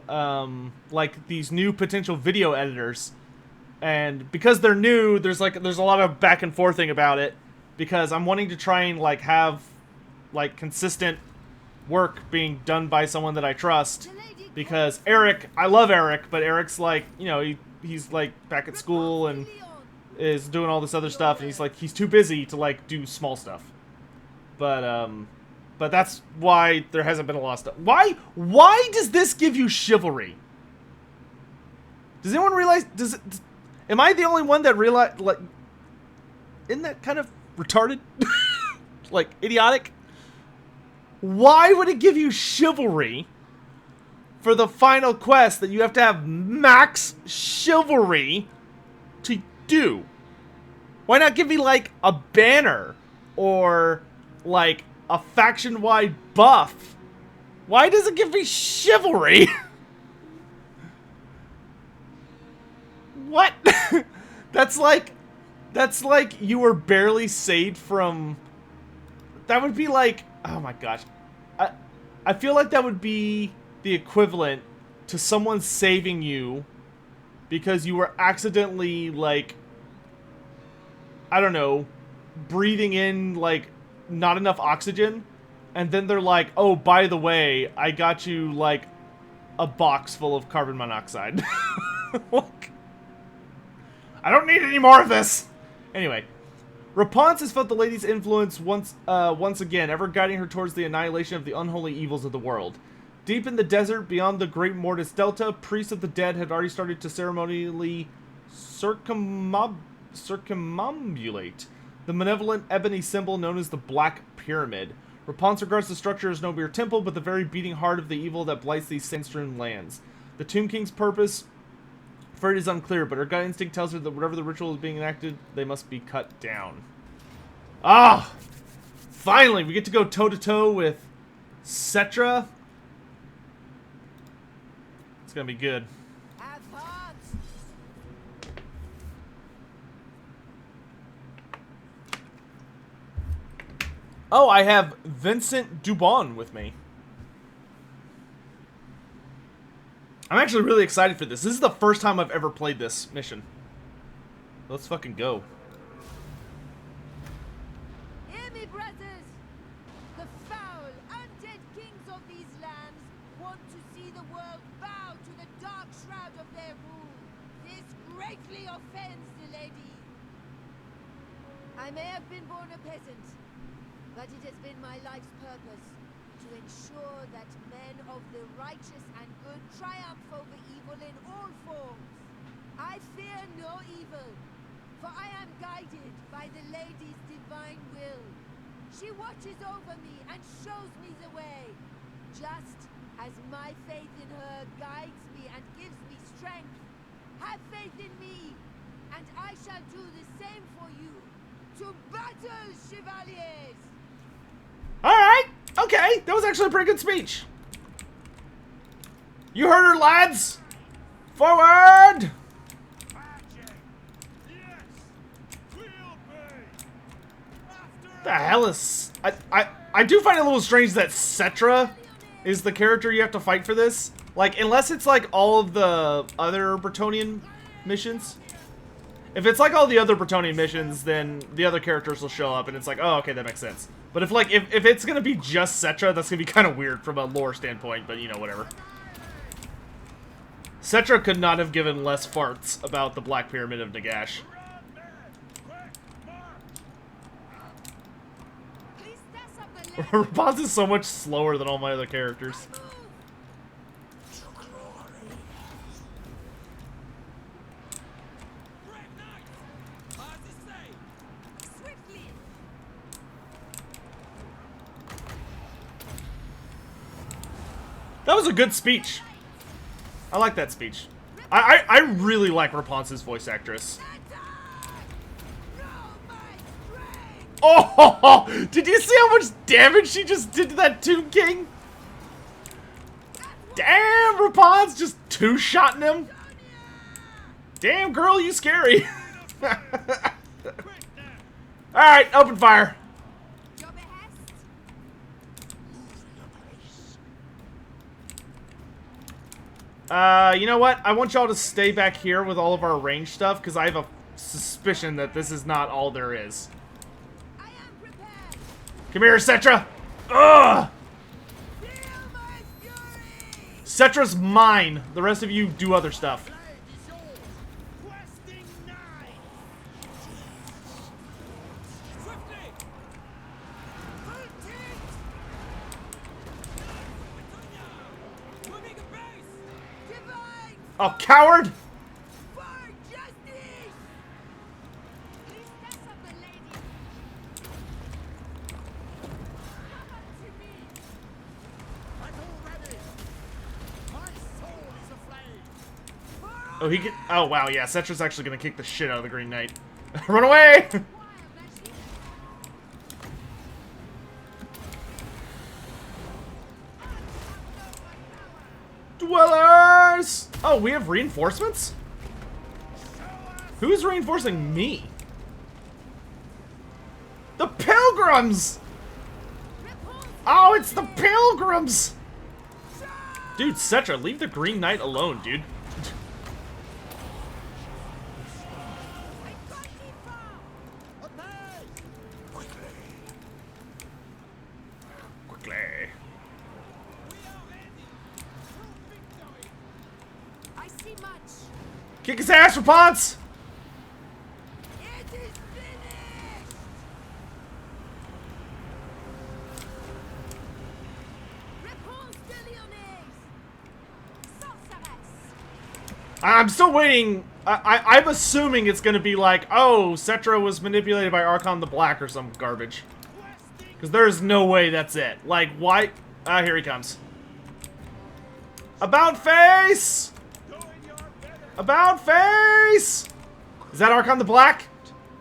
like these new potential video editors, and because they're new, there's a lot of back and forthing about it, because I'm wanting to try and like have like consistent work being done by someone that I trust, because Eric, I love Eric, but Eric's like, you know, he's like back at school and is doing all this other stuff, and he's too busy to like do small stuff. But that's why there hasn't been a lot of stuff. Why does this give you chivalry? Does anyone realize, am I the only one that realize, like, isn't that kind of retarded? Like, idiotic? Why would it give you chivalry for the final quest that you have to have max chivalry to do? Why not give me, like, a banner or, like, a faction-wide buff? Why does it give me chivalry? What? That's like you were barely saved from... That would be like... Oh my gosh. I feel like that would be the equivalent to someone saving you because you were accidentally, like, I don't know, breathing in, like, not enough oxygen, and then they're like, oh, by the way, I got you, like, a box full of carbon monoxide. Like, I don't need any more of this! Anyway. Repanse has felt the lady's influence once again, ever guiding her towards the annihilation of the unholy evils of the world. Deep in the desert, beyond the Great Mortis Delta, priests of the dead had already started to ceremonially circumambulate the malevolent ebony symbol known as the Black Pyramid. Repanse regards the structure as no mere temple, but the very beating heart of the evil that blights these sand-strewn lands. The Tomb King's purpose for it is unclear, but her gut instinct tells her that whatever the ritual is being enacted, they must be cut down. Ah! Finally, we get to go toe-to-toe with Cetra. It's gonna be good. Have heart. Oh, I have Vincent Dubon with me. I'm actually really excited for this. This is the first time I've ever played this mission. Let's fucking go. Hear me, brothers! The foul, undead kings of these lands want to see the world bow to the dark shroud of their rule. This greatly offends the lady. I may have been born a peasant, but it has been my life's purpose to ensure that men of the righteous and good triumph over evil in all forms. I fear no evil, for I am guided by the lady's divine will. She watches over me and shows me the way, just as my faith in her guides me and gives me strength Have faith in me, and I shall do the same for you. To battle, chevaliers! Alright, okay, that was actually a pretty good speech. You heard her, lads! Forward! Magic! Yes! We'll be! After The hell is... I do find it a little strange that Cetra is the character you have to fight for this. Like, unless it's like all of the other Bretonnian missions. If it's like all the other Bretonnian missions, then the other characters will show up and it's like, oh, okay, that makes sense. But if like, if it's gonna be just Cetra, that's gonna be kind of weird from a lore standpoint, but you know, whatever. Cetra could not have given less farts about the Black Pyramid of Nagash. run, men! Quick, march! Please test up the lane. Repanse is so much slower than all my other characters. Move! Break knights! As I say! Swiftly! That was a good speech. I like that speech. I really like Repanse's voice actress. Oh, did you see how much damage she just did to that Tomb King? Damn, Repanse just two-shotting him. Damn, girl, you scary. Alright, open fire. Your behest? You know what? I want y'all to stay back here with all of our range stuff, because I have a suspicion that this is not all there is. I am prepared. Come here, Cetra! Ugh! Feel my fury! Cetra's mine. The rest of you do other stuff. Blade is yours! Questing knife! Swiftly! Voltex! Bretonnian! Moving a base! Divine! Oh, coward! For justice! Please test up the lady. Come to me. I'm all ready! My soul is aflame! For Oh, he can. Oh, wow, yeah. Cetra's actually gonna kick the shit out of the Green Knight. Run away! wild machine. Dwellers! Oh, we have reinforcements? Who's reinforcing me? The Pilgrims! Oh, it's the Pilgrims! Dude, Cetra, leave the Green Knight alone, dude. I got thee far. Amaze! Quickly! Quickly. We are ready! True victory! I see much. Kick his ass, Repanse! It is finished. Repanse de Lyonnaise. Sorceress. I'm still waiting. I'm assuming it's gonna be like, oh, Cetra was manipulated by Archon the Black or some garbage. Because there's no way that's it. Like, why? Ah, here he comes. About face! Doing your better! About face! Is that Archon the Black?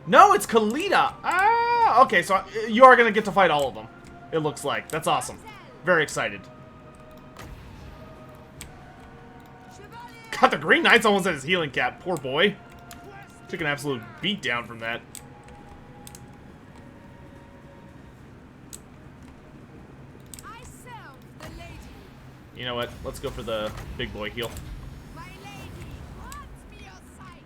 No, it's Kalita. Ah, okay, so you are gonna get to fight all of them. It looks like. That's awesome. Very excited. Chevalier. God, the Green Knight's almost at his healing cap. Poor boy. Took an absolute beat down from that. I serve the lady. You know what? Let's go for the big boy heal. My lady, grant me your sight.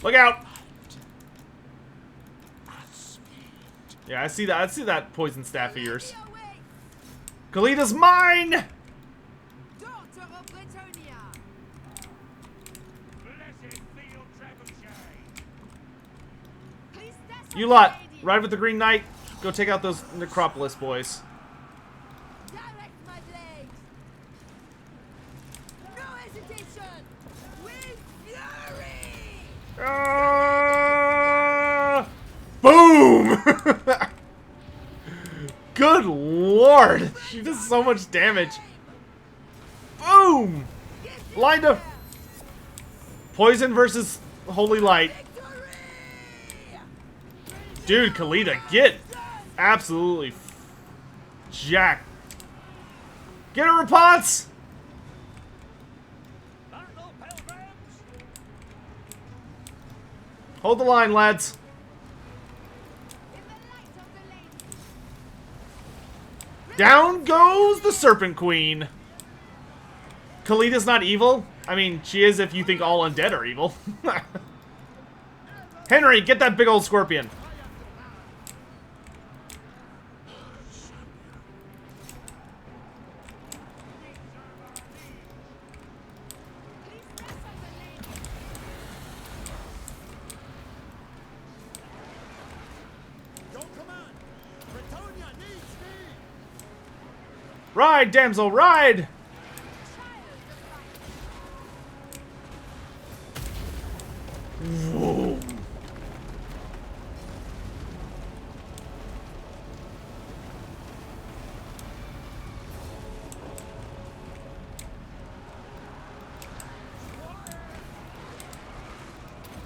Look out! Yeah, I see that. I see that poison staff of yours. Lady away. Kalita's mine! Daughter of Bretonia. Blessed field trebuchet! Please test You up the lot, lady. ride with the Green Knight. Go take out those Necropolis boys. Direct my blade. No hesitation. With fury. Boom! Good lord! She does so much damage. Boom! Lined up. Poison versus Holy Light. Dude, Kalita, get absolutely jacked. Get a Repanse! Hold the line, lads. Down goes the Serpent Queen. Kalita's not evil. I mean, she is if you think all undead are evil. Henry, get that big old scorpion. Your command! Bretonnian needs me! Ride, damsel, ride! Whoa.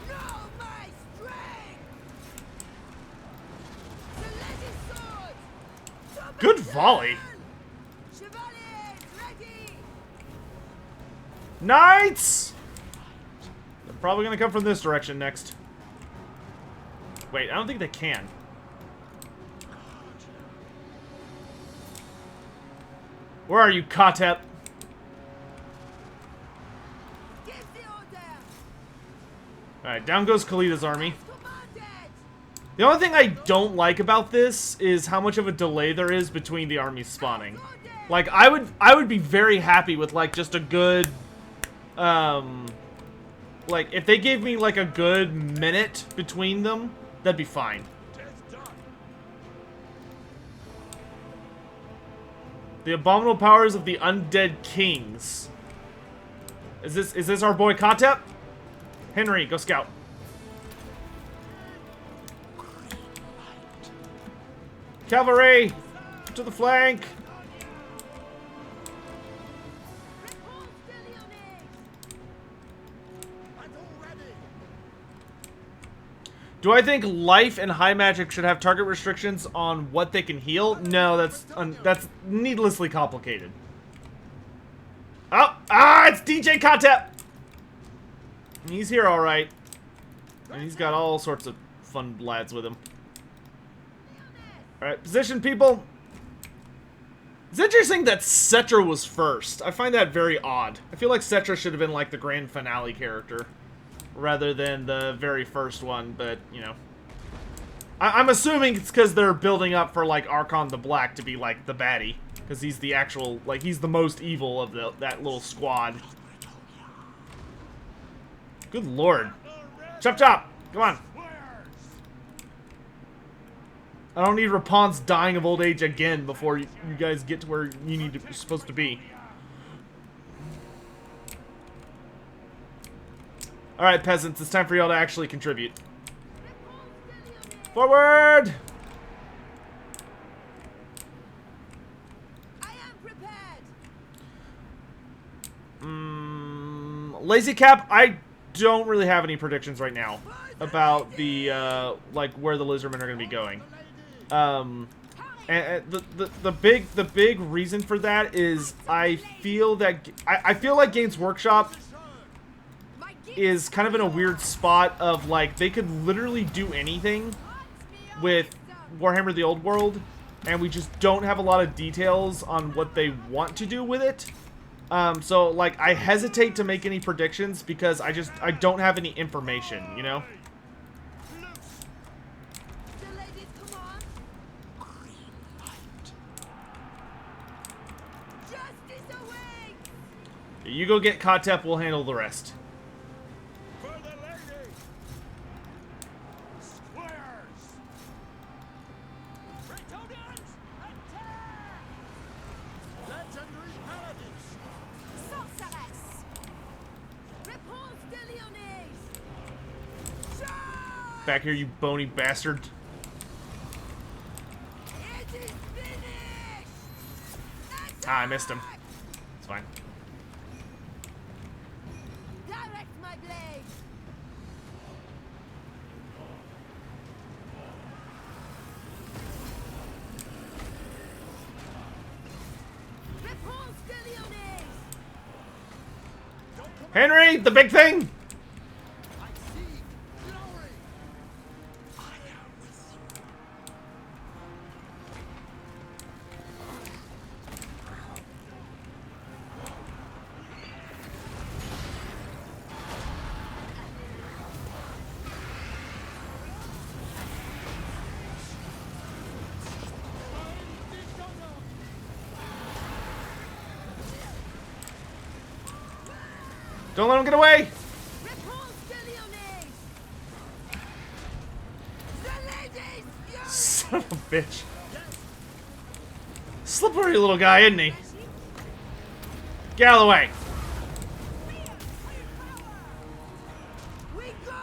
Know my strength! Selected sword! Good volley. Chevaliers, ready! Knights! They're probably gonna come from this direction next. Wait, I don't think they can. Where are you, Kotep? Give the order! Alright, down goes Kalita's army. Commanded! The only thing I don't like about this is how much of a delay there is between the armies spawning. Like, I would be very happy with, like, just a good, like, if they gave me, like, a good minute between them, that'd be fine. The abominable powers of the undead kings. Is this our boy Kotep? Henry, go scout. Cavalry! To the flank! Repanse de Lyonnais! I'm all ready! Do I think life and high magic should have target restrictions on what they can heal? No, that's needlessly complicated. Oh! Ah! It's DJ Kotep! He's here alright. And he's got all sorts of fun lads with him. Alright, position, people. It's interesting that Cetra was first. I find that very odd. I feel like Cetra should have been like the grand finale character rather than the very first one, but, you know. I'm assuming it's because they're building up for, like, Archon the Black to be, like, the baddie. Because he's the actual, like, he's the most evil of that little squad. Good lord. Chop chop! Come on. I don't need Repanse dying of old age again before you guys get to where you're supposed to be. Alright, peasants, it's time for y'all to actually contribute. Forward! I am prepared! Lazy Cap, I don't really have any predictions right now about the, like, where the Lizardmen are going to be going. And the big reason for that is I feel like Games Workshop is kind of in a weird spot of, like, they could literally do anything with Warhammer the Old World, and we just don't have a lot of details on what they want to do with it. So, like, I hesitate to make any predictions because I don't have any information, you know? Delayed command! Justice awaits! You go get Kotep, we'll handle the rest. For the lady! Squares! Bretonnians, attack! Legendary paladins! Sorceress! Repanse de Lyonnais! Charge! Back here, you bony bastard. It is finished! Ah, I missed him. It's fine. Direct my blade. Repanse de Lyonnais. Henry, the big thing! I see glory. I am with you. Don't let him get away! Repanse de Lyonnais. The ladies. Son of a bitch. Slippery little guy, isn't he? Get out of the way. We go.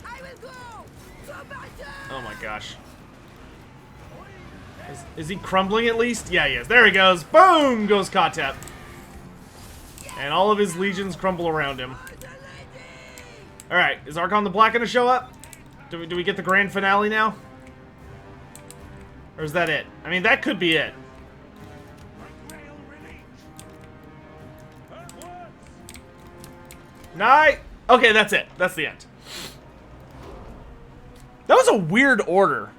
I will go to battle. Oh my gosh. Is he crumbling at least? Yeah, he is. There he goes. Boom goes Kotep. And all of his legions crumble around him. Alright, is Archon the Black gonna show up? Do we get the grand finale now? Or is that it? I mean, that could be it. Rail release. At once. Night! Okay, that's it. That's the end. That was a weird order.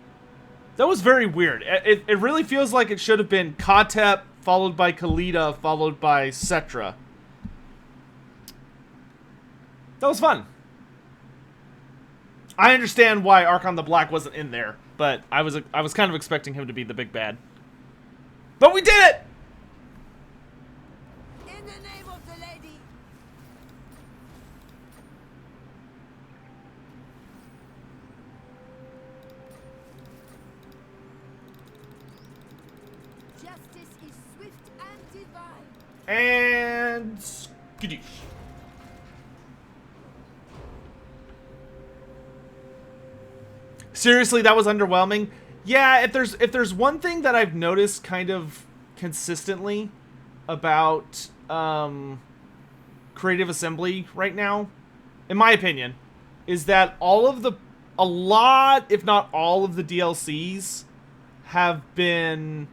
That was very weird. It really feels like it should have been Kotep, followed by Khalida, followed by Cetra. That was fun. I understand why Archon the Black wasn't in there, but I was kind of expecting him to be the big bad. But we did it! In the name of the lady. Justice is swift and divine. And skadoosh. Seriously, that was underwhelming. Yeah, if there's one thing that I've noticed kind of consistently about Creative Assembly right now, in my opinion, is that a lot, if not all of the DLCs have been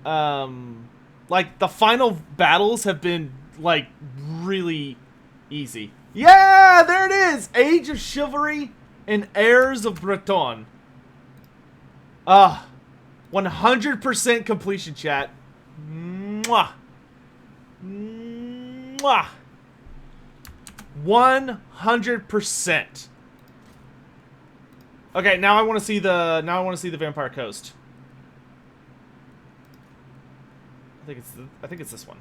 like the final battles have been like really easy. Yeah, there it is. Age of Chivalry and Heirs of Breton. 100% completion, chat. Mwah. Mwah. 100%. Okay, now I want to see the Vampire Coast. I think it's this one.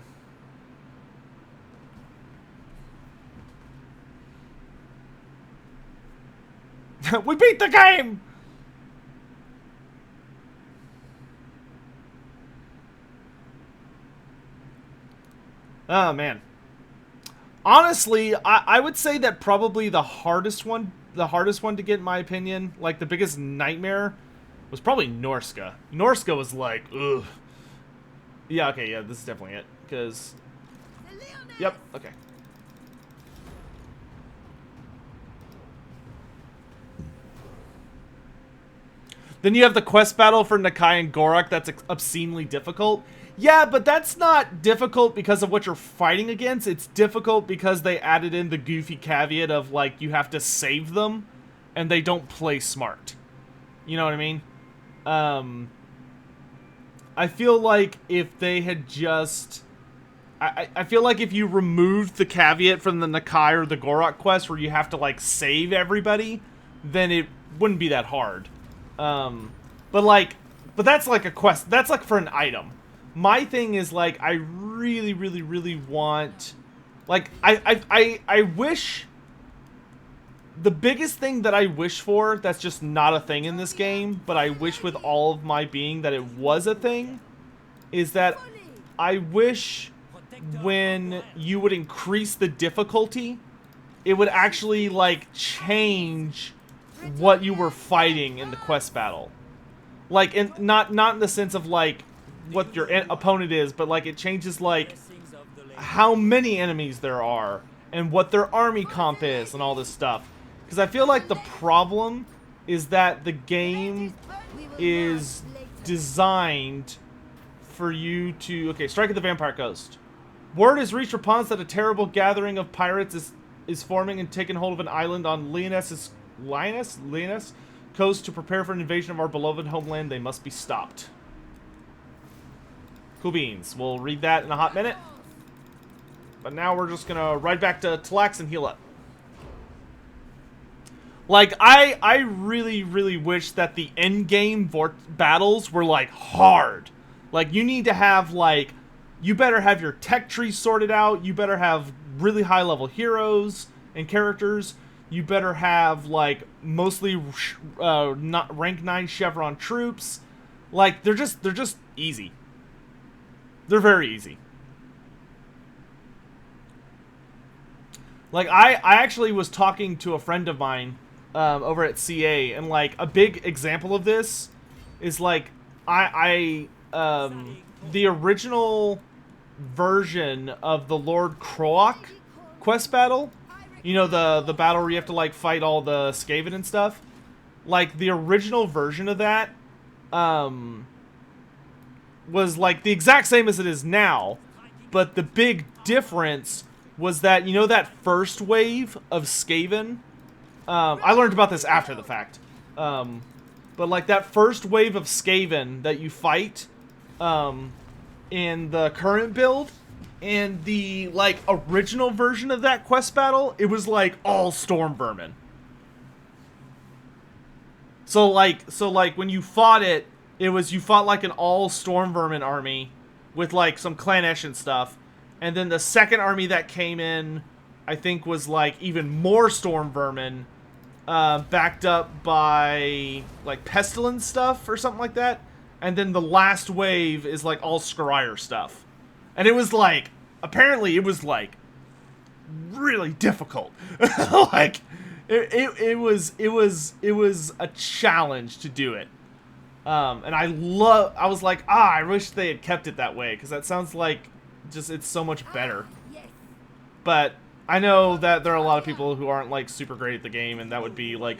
We beat the game! Oh, man. Honestly, I would say that probably the hardest one to get, in my opinion, like the biggest nightmare, was probably Norska. Norska was like, ugh. Yeah, okay, yeah, this is definitely it. Because, yep, okay. Then you have the quest battle for Nakai and Gorak that's obscenely difficult. Yeah, but that's not difficult because of what you're fighting against. It's difficult because they added in the goofy caveat of, like, you have to save them, and they don't play smart. You know what I mean? I feel like if they had just... I feel like if you removed the caveat from the Nakai or the Gorak quest where you have to, like, save everybody, then it wouldn't be that hard. But that's like a quest. That's like for an item. My thing is, like, I really, really, really want, like, I wish, the biggest thing that I wish for that's just not a thing in this game, but I wish with all of my being that it was a thing, is that I wish when you would increase the difficulty, it would actually, like, change what you were fighting in the quest battle. Like, not in the sense of, like, what your opponent is, but like it changes like Blessings of the lady. how many enemies there are and what their army comp is and all this stuff. Because I feel like the problem is that the game We will is march later. designed for you to... Okay, strike at the vampire coast. Word has reached Repanse that a terrible gathering of pirates is forming and taking hold of an island on Leoness coast to prepare for an invasion of our beloved homeland. They must be stopped. Cool beans. We'll read that in a hot minute. But now we're just gonna ride back to Tlax and heal up. Like, I really, really wish that the endgame battles were, like, hard. Like, you need to have, like... You better have your tech tree sorted out. You better have really high-level heroes and characters. You better have, like, mostly not rank 9 Chevron troops. Like, they're just easy. They're very easy. Like, I actually was talking to a friend of mine over at CA, and, like, a big example of this is, like, the original version of the Lord Croak quest battle, you know, the battle where you have to, like, fight all the Skaven and stuff, like, the original version of that, was, like, the exact same as it is now, but the big difference was that, you know, that first wave of Skaven, I learned about this after the fact, but, like, that first wave of Skaven that you fight, in the current build, and the, like, original version of that quest battle, it was, like, all Storm Vermin. So, like, when you fought it, you fought, like, an all Storm Vermin army with, like, some Clanesh and stuff, and then the second army that came in, I think, was, like, even more Storm Vermin, backed up by, like, Pestilence stuff or something like that. And then the last wave is, like, all Scryer stuff. And it was, like, apparently it was, like, really difficult. Like, it was a challenge to do it. And I was like, I wish they had kept it that way, because that sounds like just, it's so much better. Yes. But I know that there are a lot of people who aren't, like, super great at the game, and that would be, like,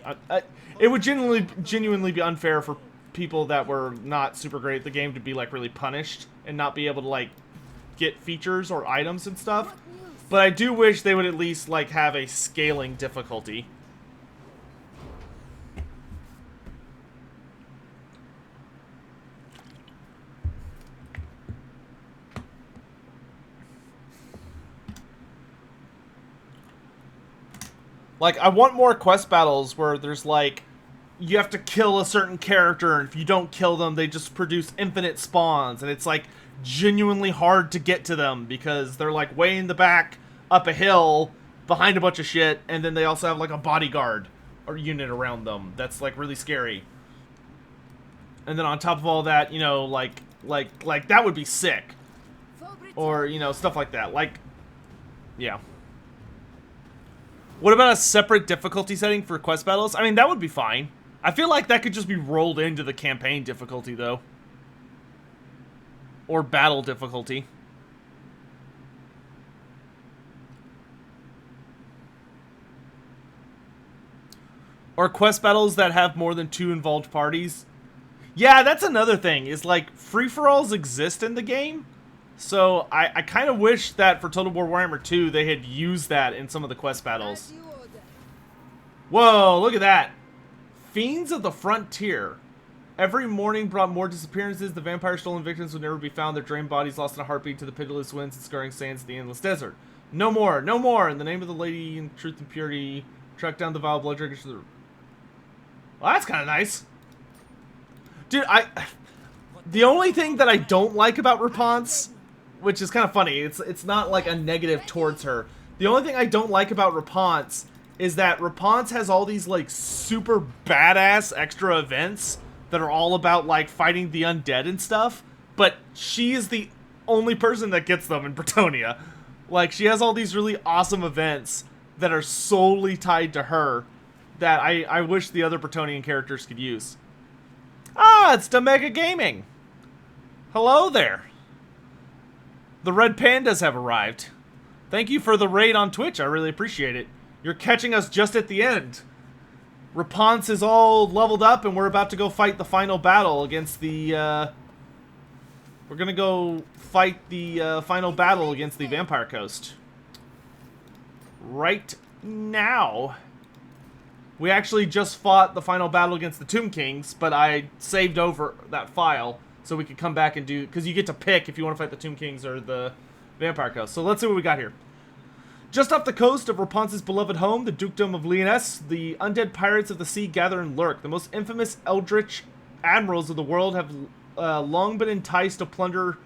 it would genuinely be unfair for people that were not super great at the game to be, like, really punished and not be able to, like, get features or items and stuff. But I do wish they would at least, like, have a scaling difficulty. Like, I want more quest battles where there's, like, you have to kill a certain character, and if you don't kill them, they just produce infinite spawns, and it's, like, genuinely hard to get to them, because they're, like, way in the back, up a hill, behind a bunch of shit, and then they also have, like, a bodyguard or unit around them that's, like, really scary. And then on top of all that, you know, like, that would be sick. Or, you know, stuff like that. Like, yeah. What about a separate difficulty setting for quest battles? I mean, that would be fine. I feel like that could just be rolled into the campaign difficulty, though. Or battle difficulty. Or quest battles that have more than 2 involved parties. Yeah, that's another thing, is, like, free-for-alls exist in the game. So, I kind of wish that for Total War Warhammer 2, they had used that in some of the quest battles. As you order. Whoa, look at that. Fiends of the Frontier. Every morning brought more disappearances. The vampire stolen victims would never be found. Their drained bodies lost in a heartbeat to the pitiless winds and scarring sands of the endless desert. No more, no more. In the name of the Lady in truth and purity, track down the vile blood drinkers to the... Well, that's kind of nice. Dude, the only thing that I don't like about Repanse, which is kind of funny, it's not like a negative towards her. The only thing I don't like about Repanse is that Repanse has all these, like, super badass extra events that are all about, like, fighting the undead and stuff, but she is the only person that gets them in Bretonnia. Like, she has all these really awesome events that are solely tied to her that I wish the other Bretonnian characters could use. Ah, it's Domega Gaming! Hello there. The red pandas have arrived. Thank you for the raid on Twitch. I really appreciate it. You're catching us just at the end. Repanse is all leveled up, and we're about to go fight the final battle against the, we're gonna go fight the, final battle against the Vampire Coast. Right now. We actually just fought the final battle against the Tomb Kings, but I saved over that file so we could come back and do, because you get to pick if you want to fight the Tomb Kings or the Vampire Coast. So let's see what we got here. Just off the coast of Repanse's beloved home, the Dukedom of Lyonesse, the undead pirates of the sea gather and lurk. The most infamous eldritch admirals of the world have long been enticed to plunder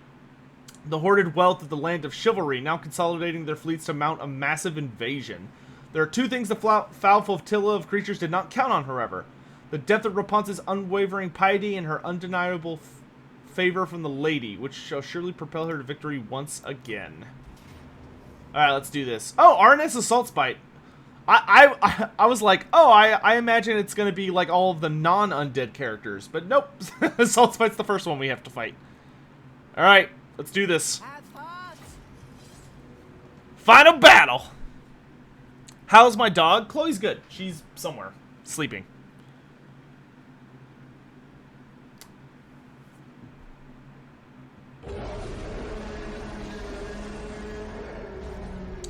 the hoarded wealth of the land of chivalry, now consolidating their fleets to mount a massive invasion. There are two things the foul flotilla of creatures did not count on, however. The depth of Repanse's unwavering piety and her undeniable favor from the lady, which shall surely propel her to victory once again. Alright, let's do this. Oh, RNS Assault Spite. I was like, oh, I imagine it's going to be like all of the non-undead characters. But nope. Assault Spite's the first one we have to fight. Alright, let's do this. Final battle! How's my dog? Chloe's good. She's somewhere. Sleeping.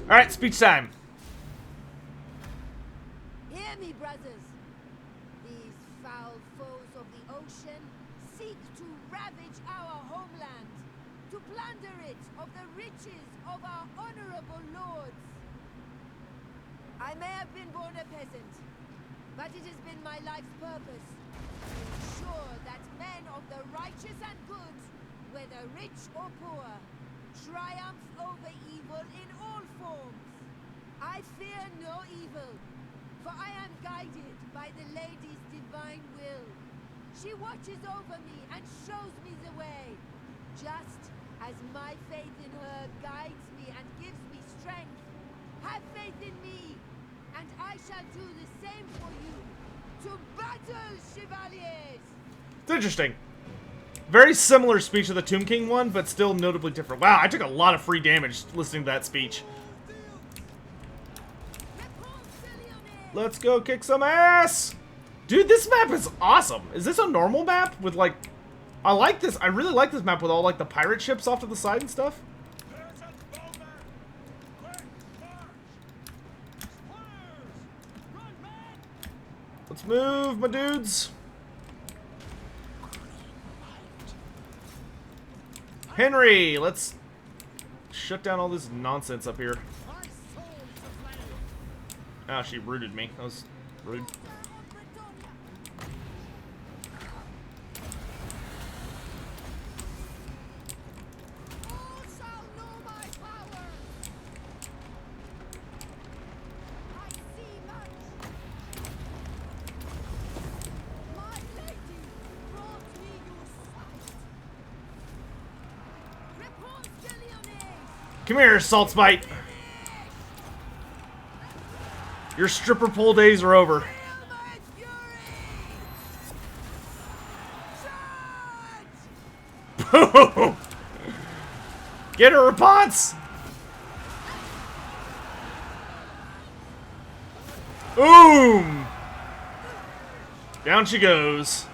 Alright, speech time. Hear me, brothers. These foul foes of the ocean seek to ravage our homeland, to plunder it of the riches of our honorable lords. I may have been born a peasant, but it has been my life's purpose to ensure that men of the righteous and good, whether rich or poor, triumph over evil in all forms. I fear no evil, for I am guided by the Lady's divine will. She watches over me and shows me the way, just as my faith in her guides me and gives me strength. Have faith in me, and I shall do the same for you. To battle, chevaliers! It's interesting. Very similar speech to the Tomb King one, but still notably different. Wow, I took a lot of free damage listening to that speech. Let's go kick some ass! Dude, this map is awesome. Is this a normal map with, like... I like this. I really like this map with all, like, the pirate ships off to the side and stuff. Let's move, my dudes. Henry, let's shut down all this nonsense up here. Ah, she rooted me. That was rude. Come here, Salt Spite. Your stripper pole days are over. Boom! Get a response! Boom! Down she goes.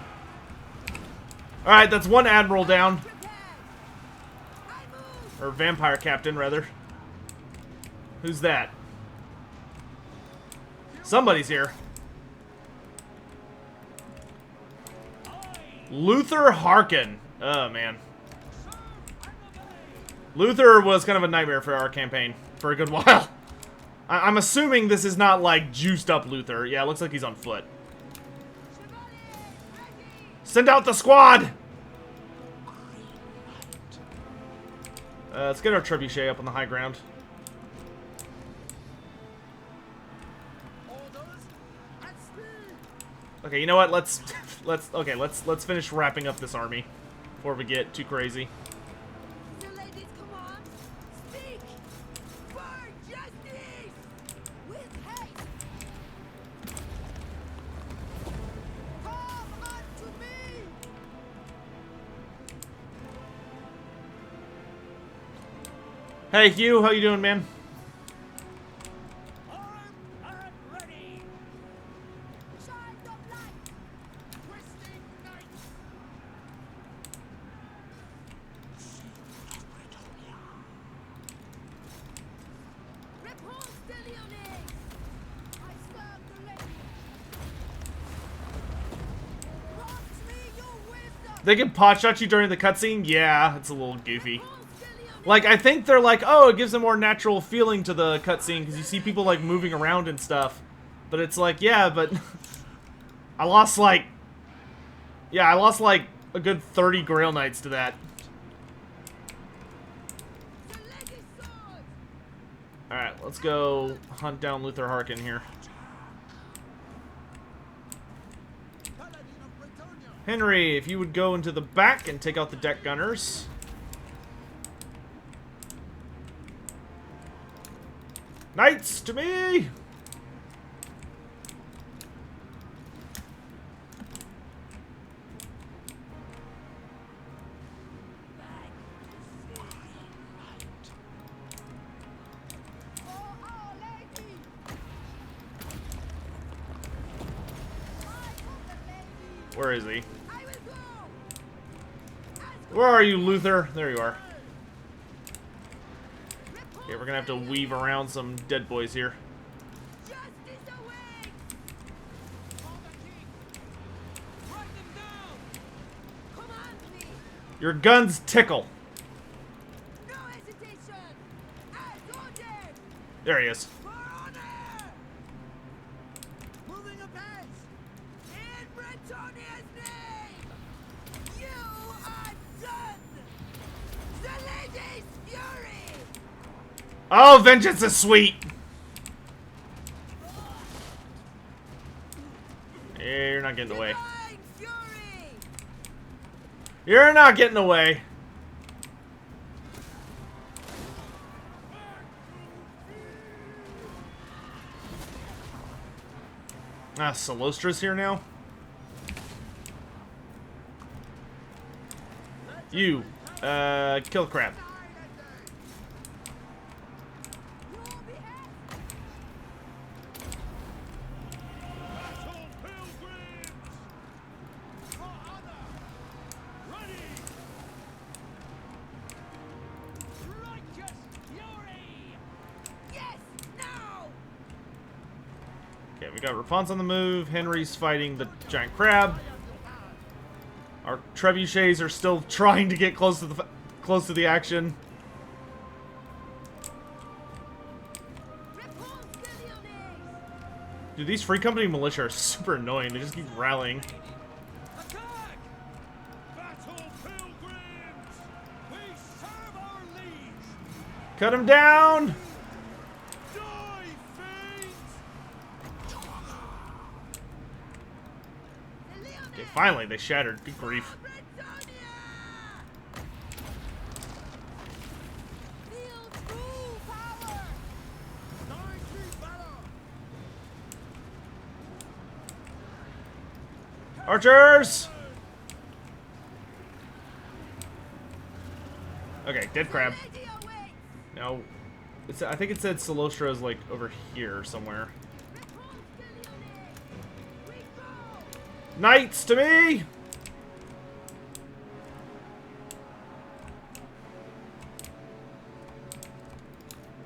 Alright, that's one admiral down. Or vampire captain, rather. Who's that? Somebody's here. Luther Harkin. Oh, man. Luther was kind of a nightmare for our campaign for a good while. I'm assuming this is not, like, juiced up Luther. Yeah, it looks like he's on foot. Send out the squad! Let's get our trebuchet up on the high ground. Okay, you know what? Let's finish wrapping up this army before we get too crazy. Hey, Hugh, how you doing, man? Armed and ready! Child of light! Twisting knights! Repanse de Lyonnais! I serve the lady! Grant me your wisdom! They can potshot you during the cutscene? Yeah, it's a little goofy. Repanse de Lyonnais! Like, I think they're like, oh, it gives a more natural feeling to the cutscene because you see people, like, moving around and stuff. But it's like, yeah, but I lost, like, a good 30 Grail Knights to that. The lady's sword! Alright, let's go hunt down Luther Harkin here. Paladin of Bretonnian! Henry, if you would go into the back and take out the deck gunners. Knights to me! For our lady! Fight for the lady! Where is he? I will go! As Where are you, Luther? There you are. Repanse Okay, we're gonna have to de weave Lyonnais! around some dead boys here. Justice awaits! For the king! Strike them down! Command me! Your guns tickle. No hesitation! As ordered! There he is. For honor! Moving apace! In Bretonnia's name! You are done! The lady's fury! Oh, vengeance is sweet. Yeah, you're not getting away. Divine fury! You're not getting away. Ah, Salostra's here now. You, kill crap. Your behest! Battle pilgrims! For honor! Ready! Righteous fury! Yes! Now! Okay, we got Repanse on the move. Henry's fighting the giant crab. Our trebuchets are still trying to get close to the action. Repanse de Lyonnais! Dude, these Free Company militia are super annoying. They just keep rallying. Attack! Battle pilgrims! We serve our liege! Cut him down! Die, fiends! The Lyonnais! Okay, finally they shattered. Good grief. Bretonnia! Feel true power! Mighty valor! Archers! Okay, dead crab. The lady awaits! No, I think it said Salostra is like over here somewhere. Repanse de Lyonnais! We go! Knights to me!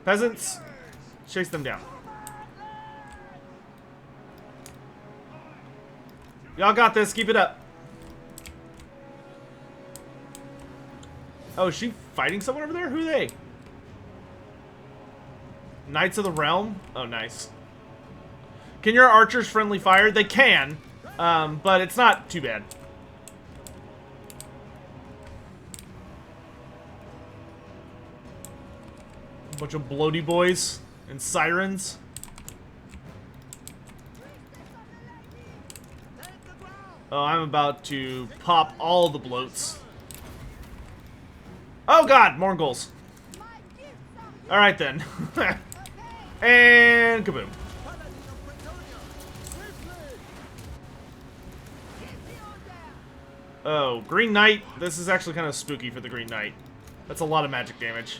Peasants, chase them down. Y'all got this. Keep it up. Oh, is she fighting someone over there? Who are they? Knights of the Realm? Oh, nice. Can your archers friendly fire? They can, but it's not too bad. Bunch of bloaty boys and sirens. Oh, I'm about to pop all the bloats. Oh god, Mongols. My gifts are Alright then. okay! And kaboom. Paladin of Bretonnia! Swiftly! Give the order! Oh, Green Knight. This is actually kind of spooky for the Green Knight. That's a lot of magic damage.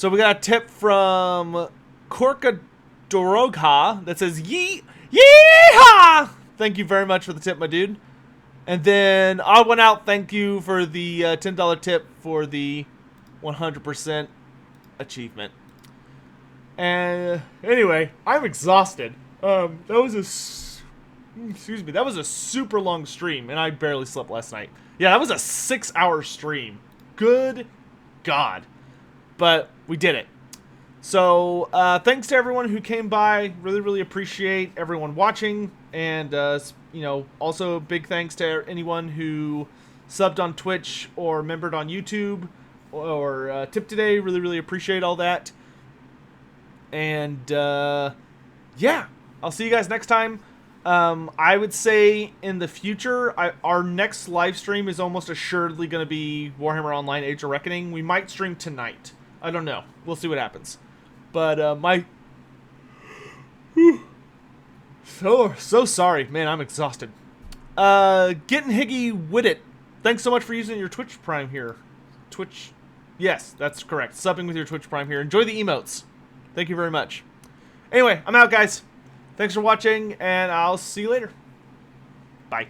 So we got a tip from Korka Dorogha that says, Yeehaw! Thank you very much for the tip, my dude. And then I went out, thank you for the $10 tip for the 100% achievement. And anyway, I'm exhausted. That was a super long stream, and I barely slept last night. Yeah, that was a 6-hour stream. Good God. But we did it. So, thanks to everyone who came by. Really, really appreciate everyone watching. And, you know, also big thanks to anyone who subbed on Twitch or membered on YouTube or tipped today. Really, really appreciate all that. And, yeah, I'll see you guys next time. I would say in the future, our next live stream is almost assuredly going to be Warhammer Online Age of Reckoning. We might stream tonight. I don't know. We'll see what happens. But, so sorry. Man, I'm exhausted. Getting Higgy with it. Thanks so much for using your Twitch Prime here. Twitch. Yes, that's correct. Subbing with your Twitch Prime here. Enjoy the emotes. Thank you very much. Anyway, I'm out, guys. Thanks for watching, and I'll see you later. Bye.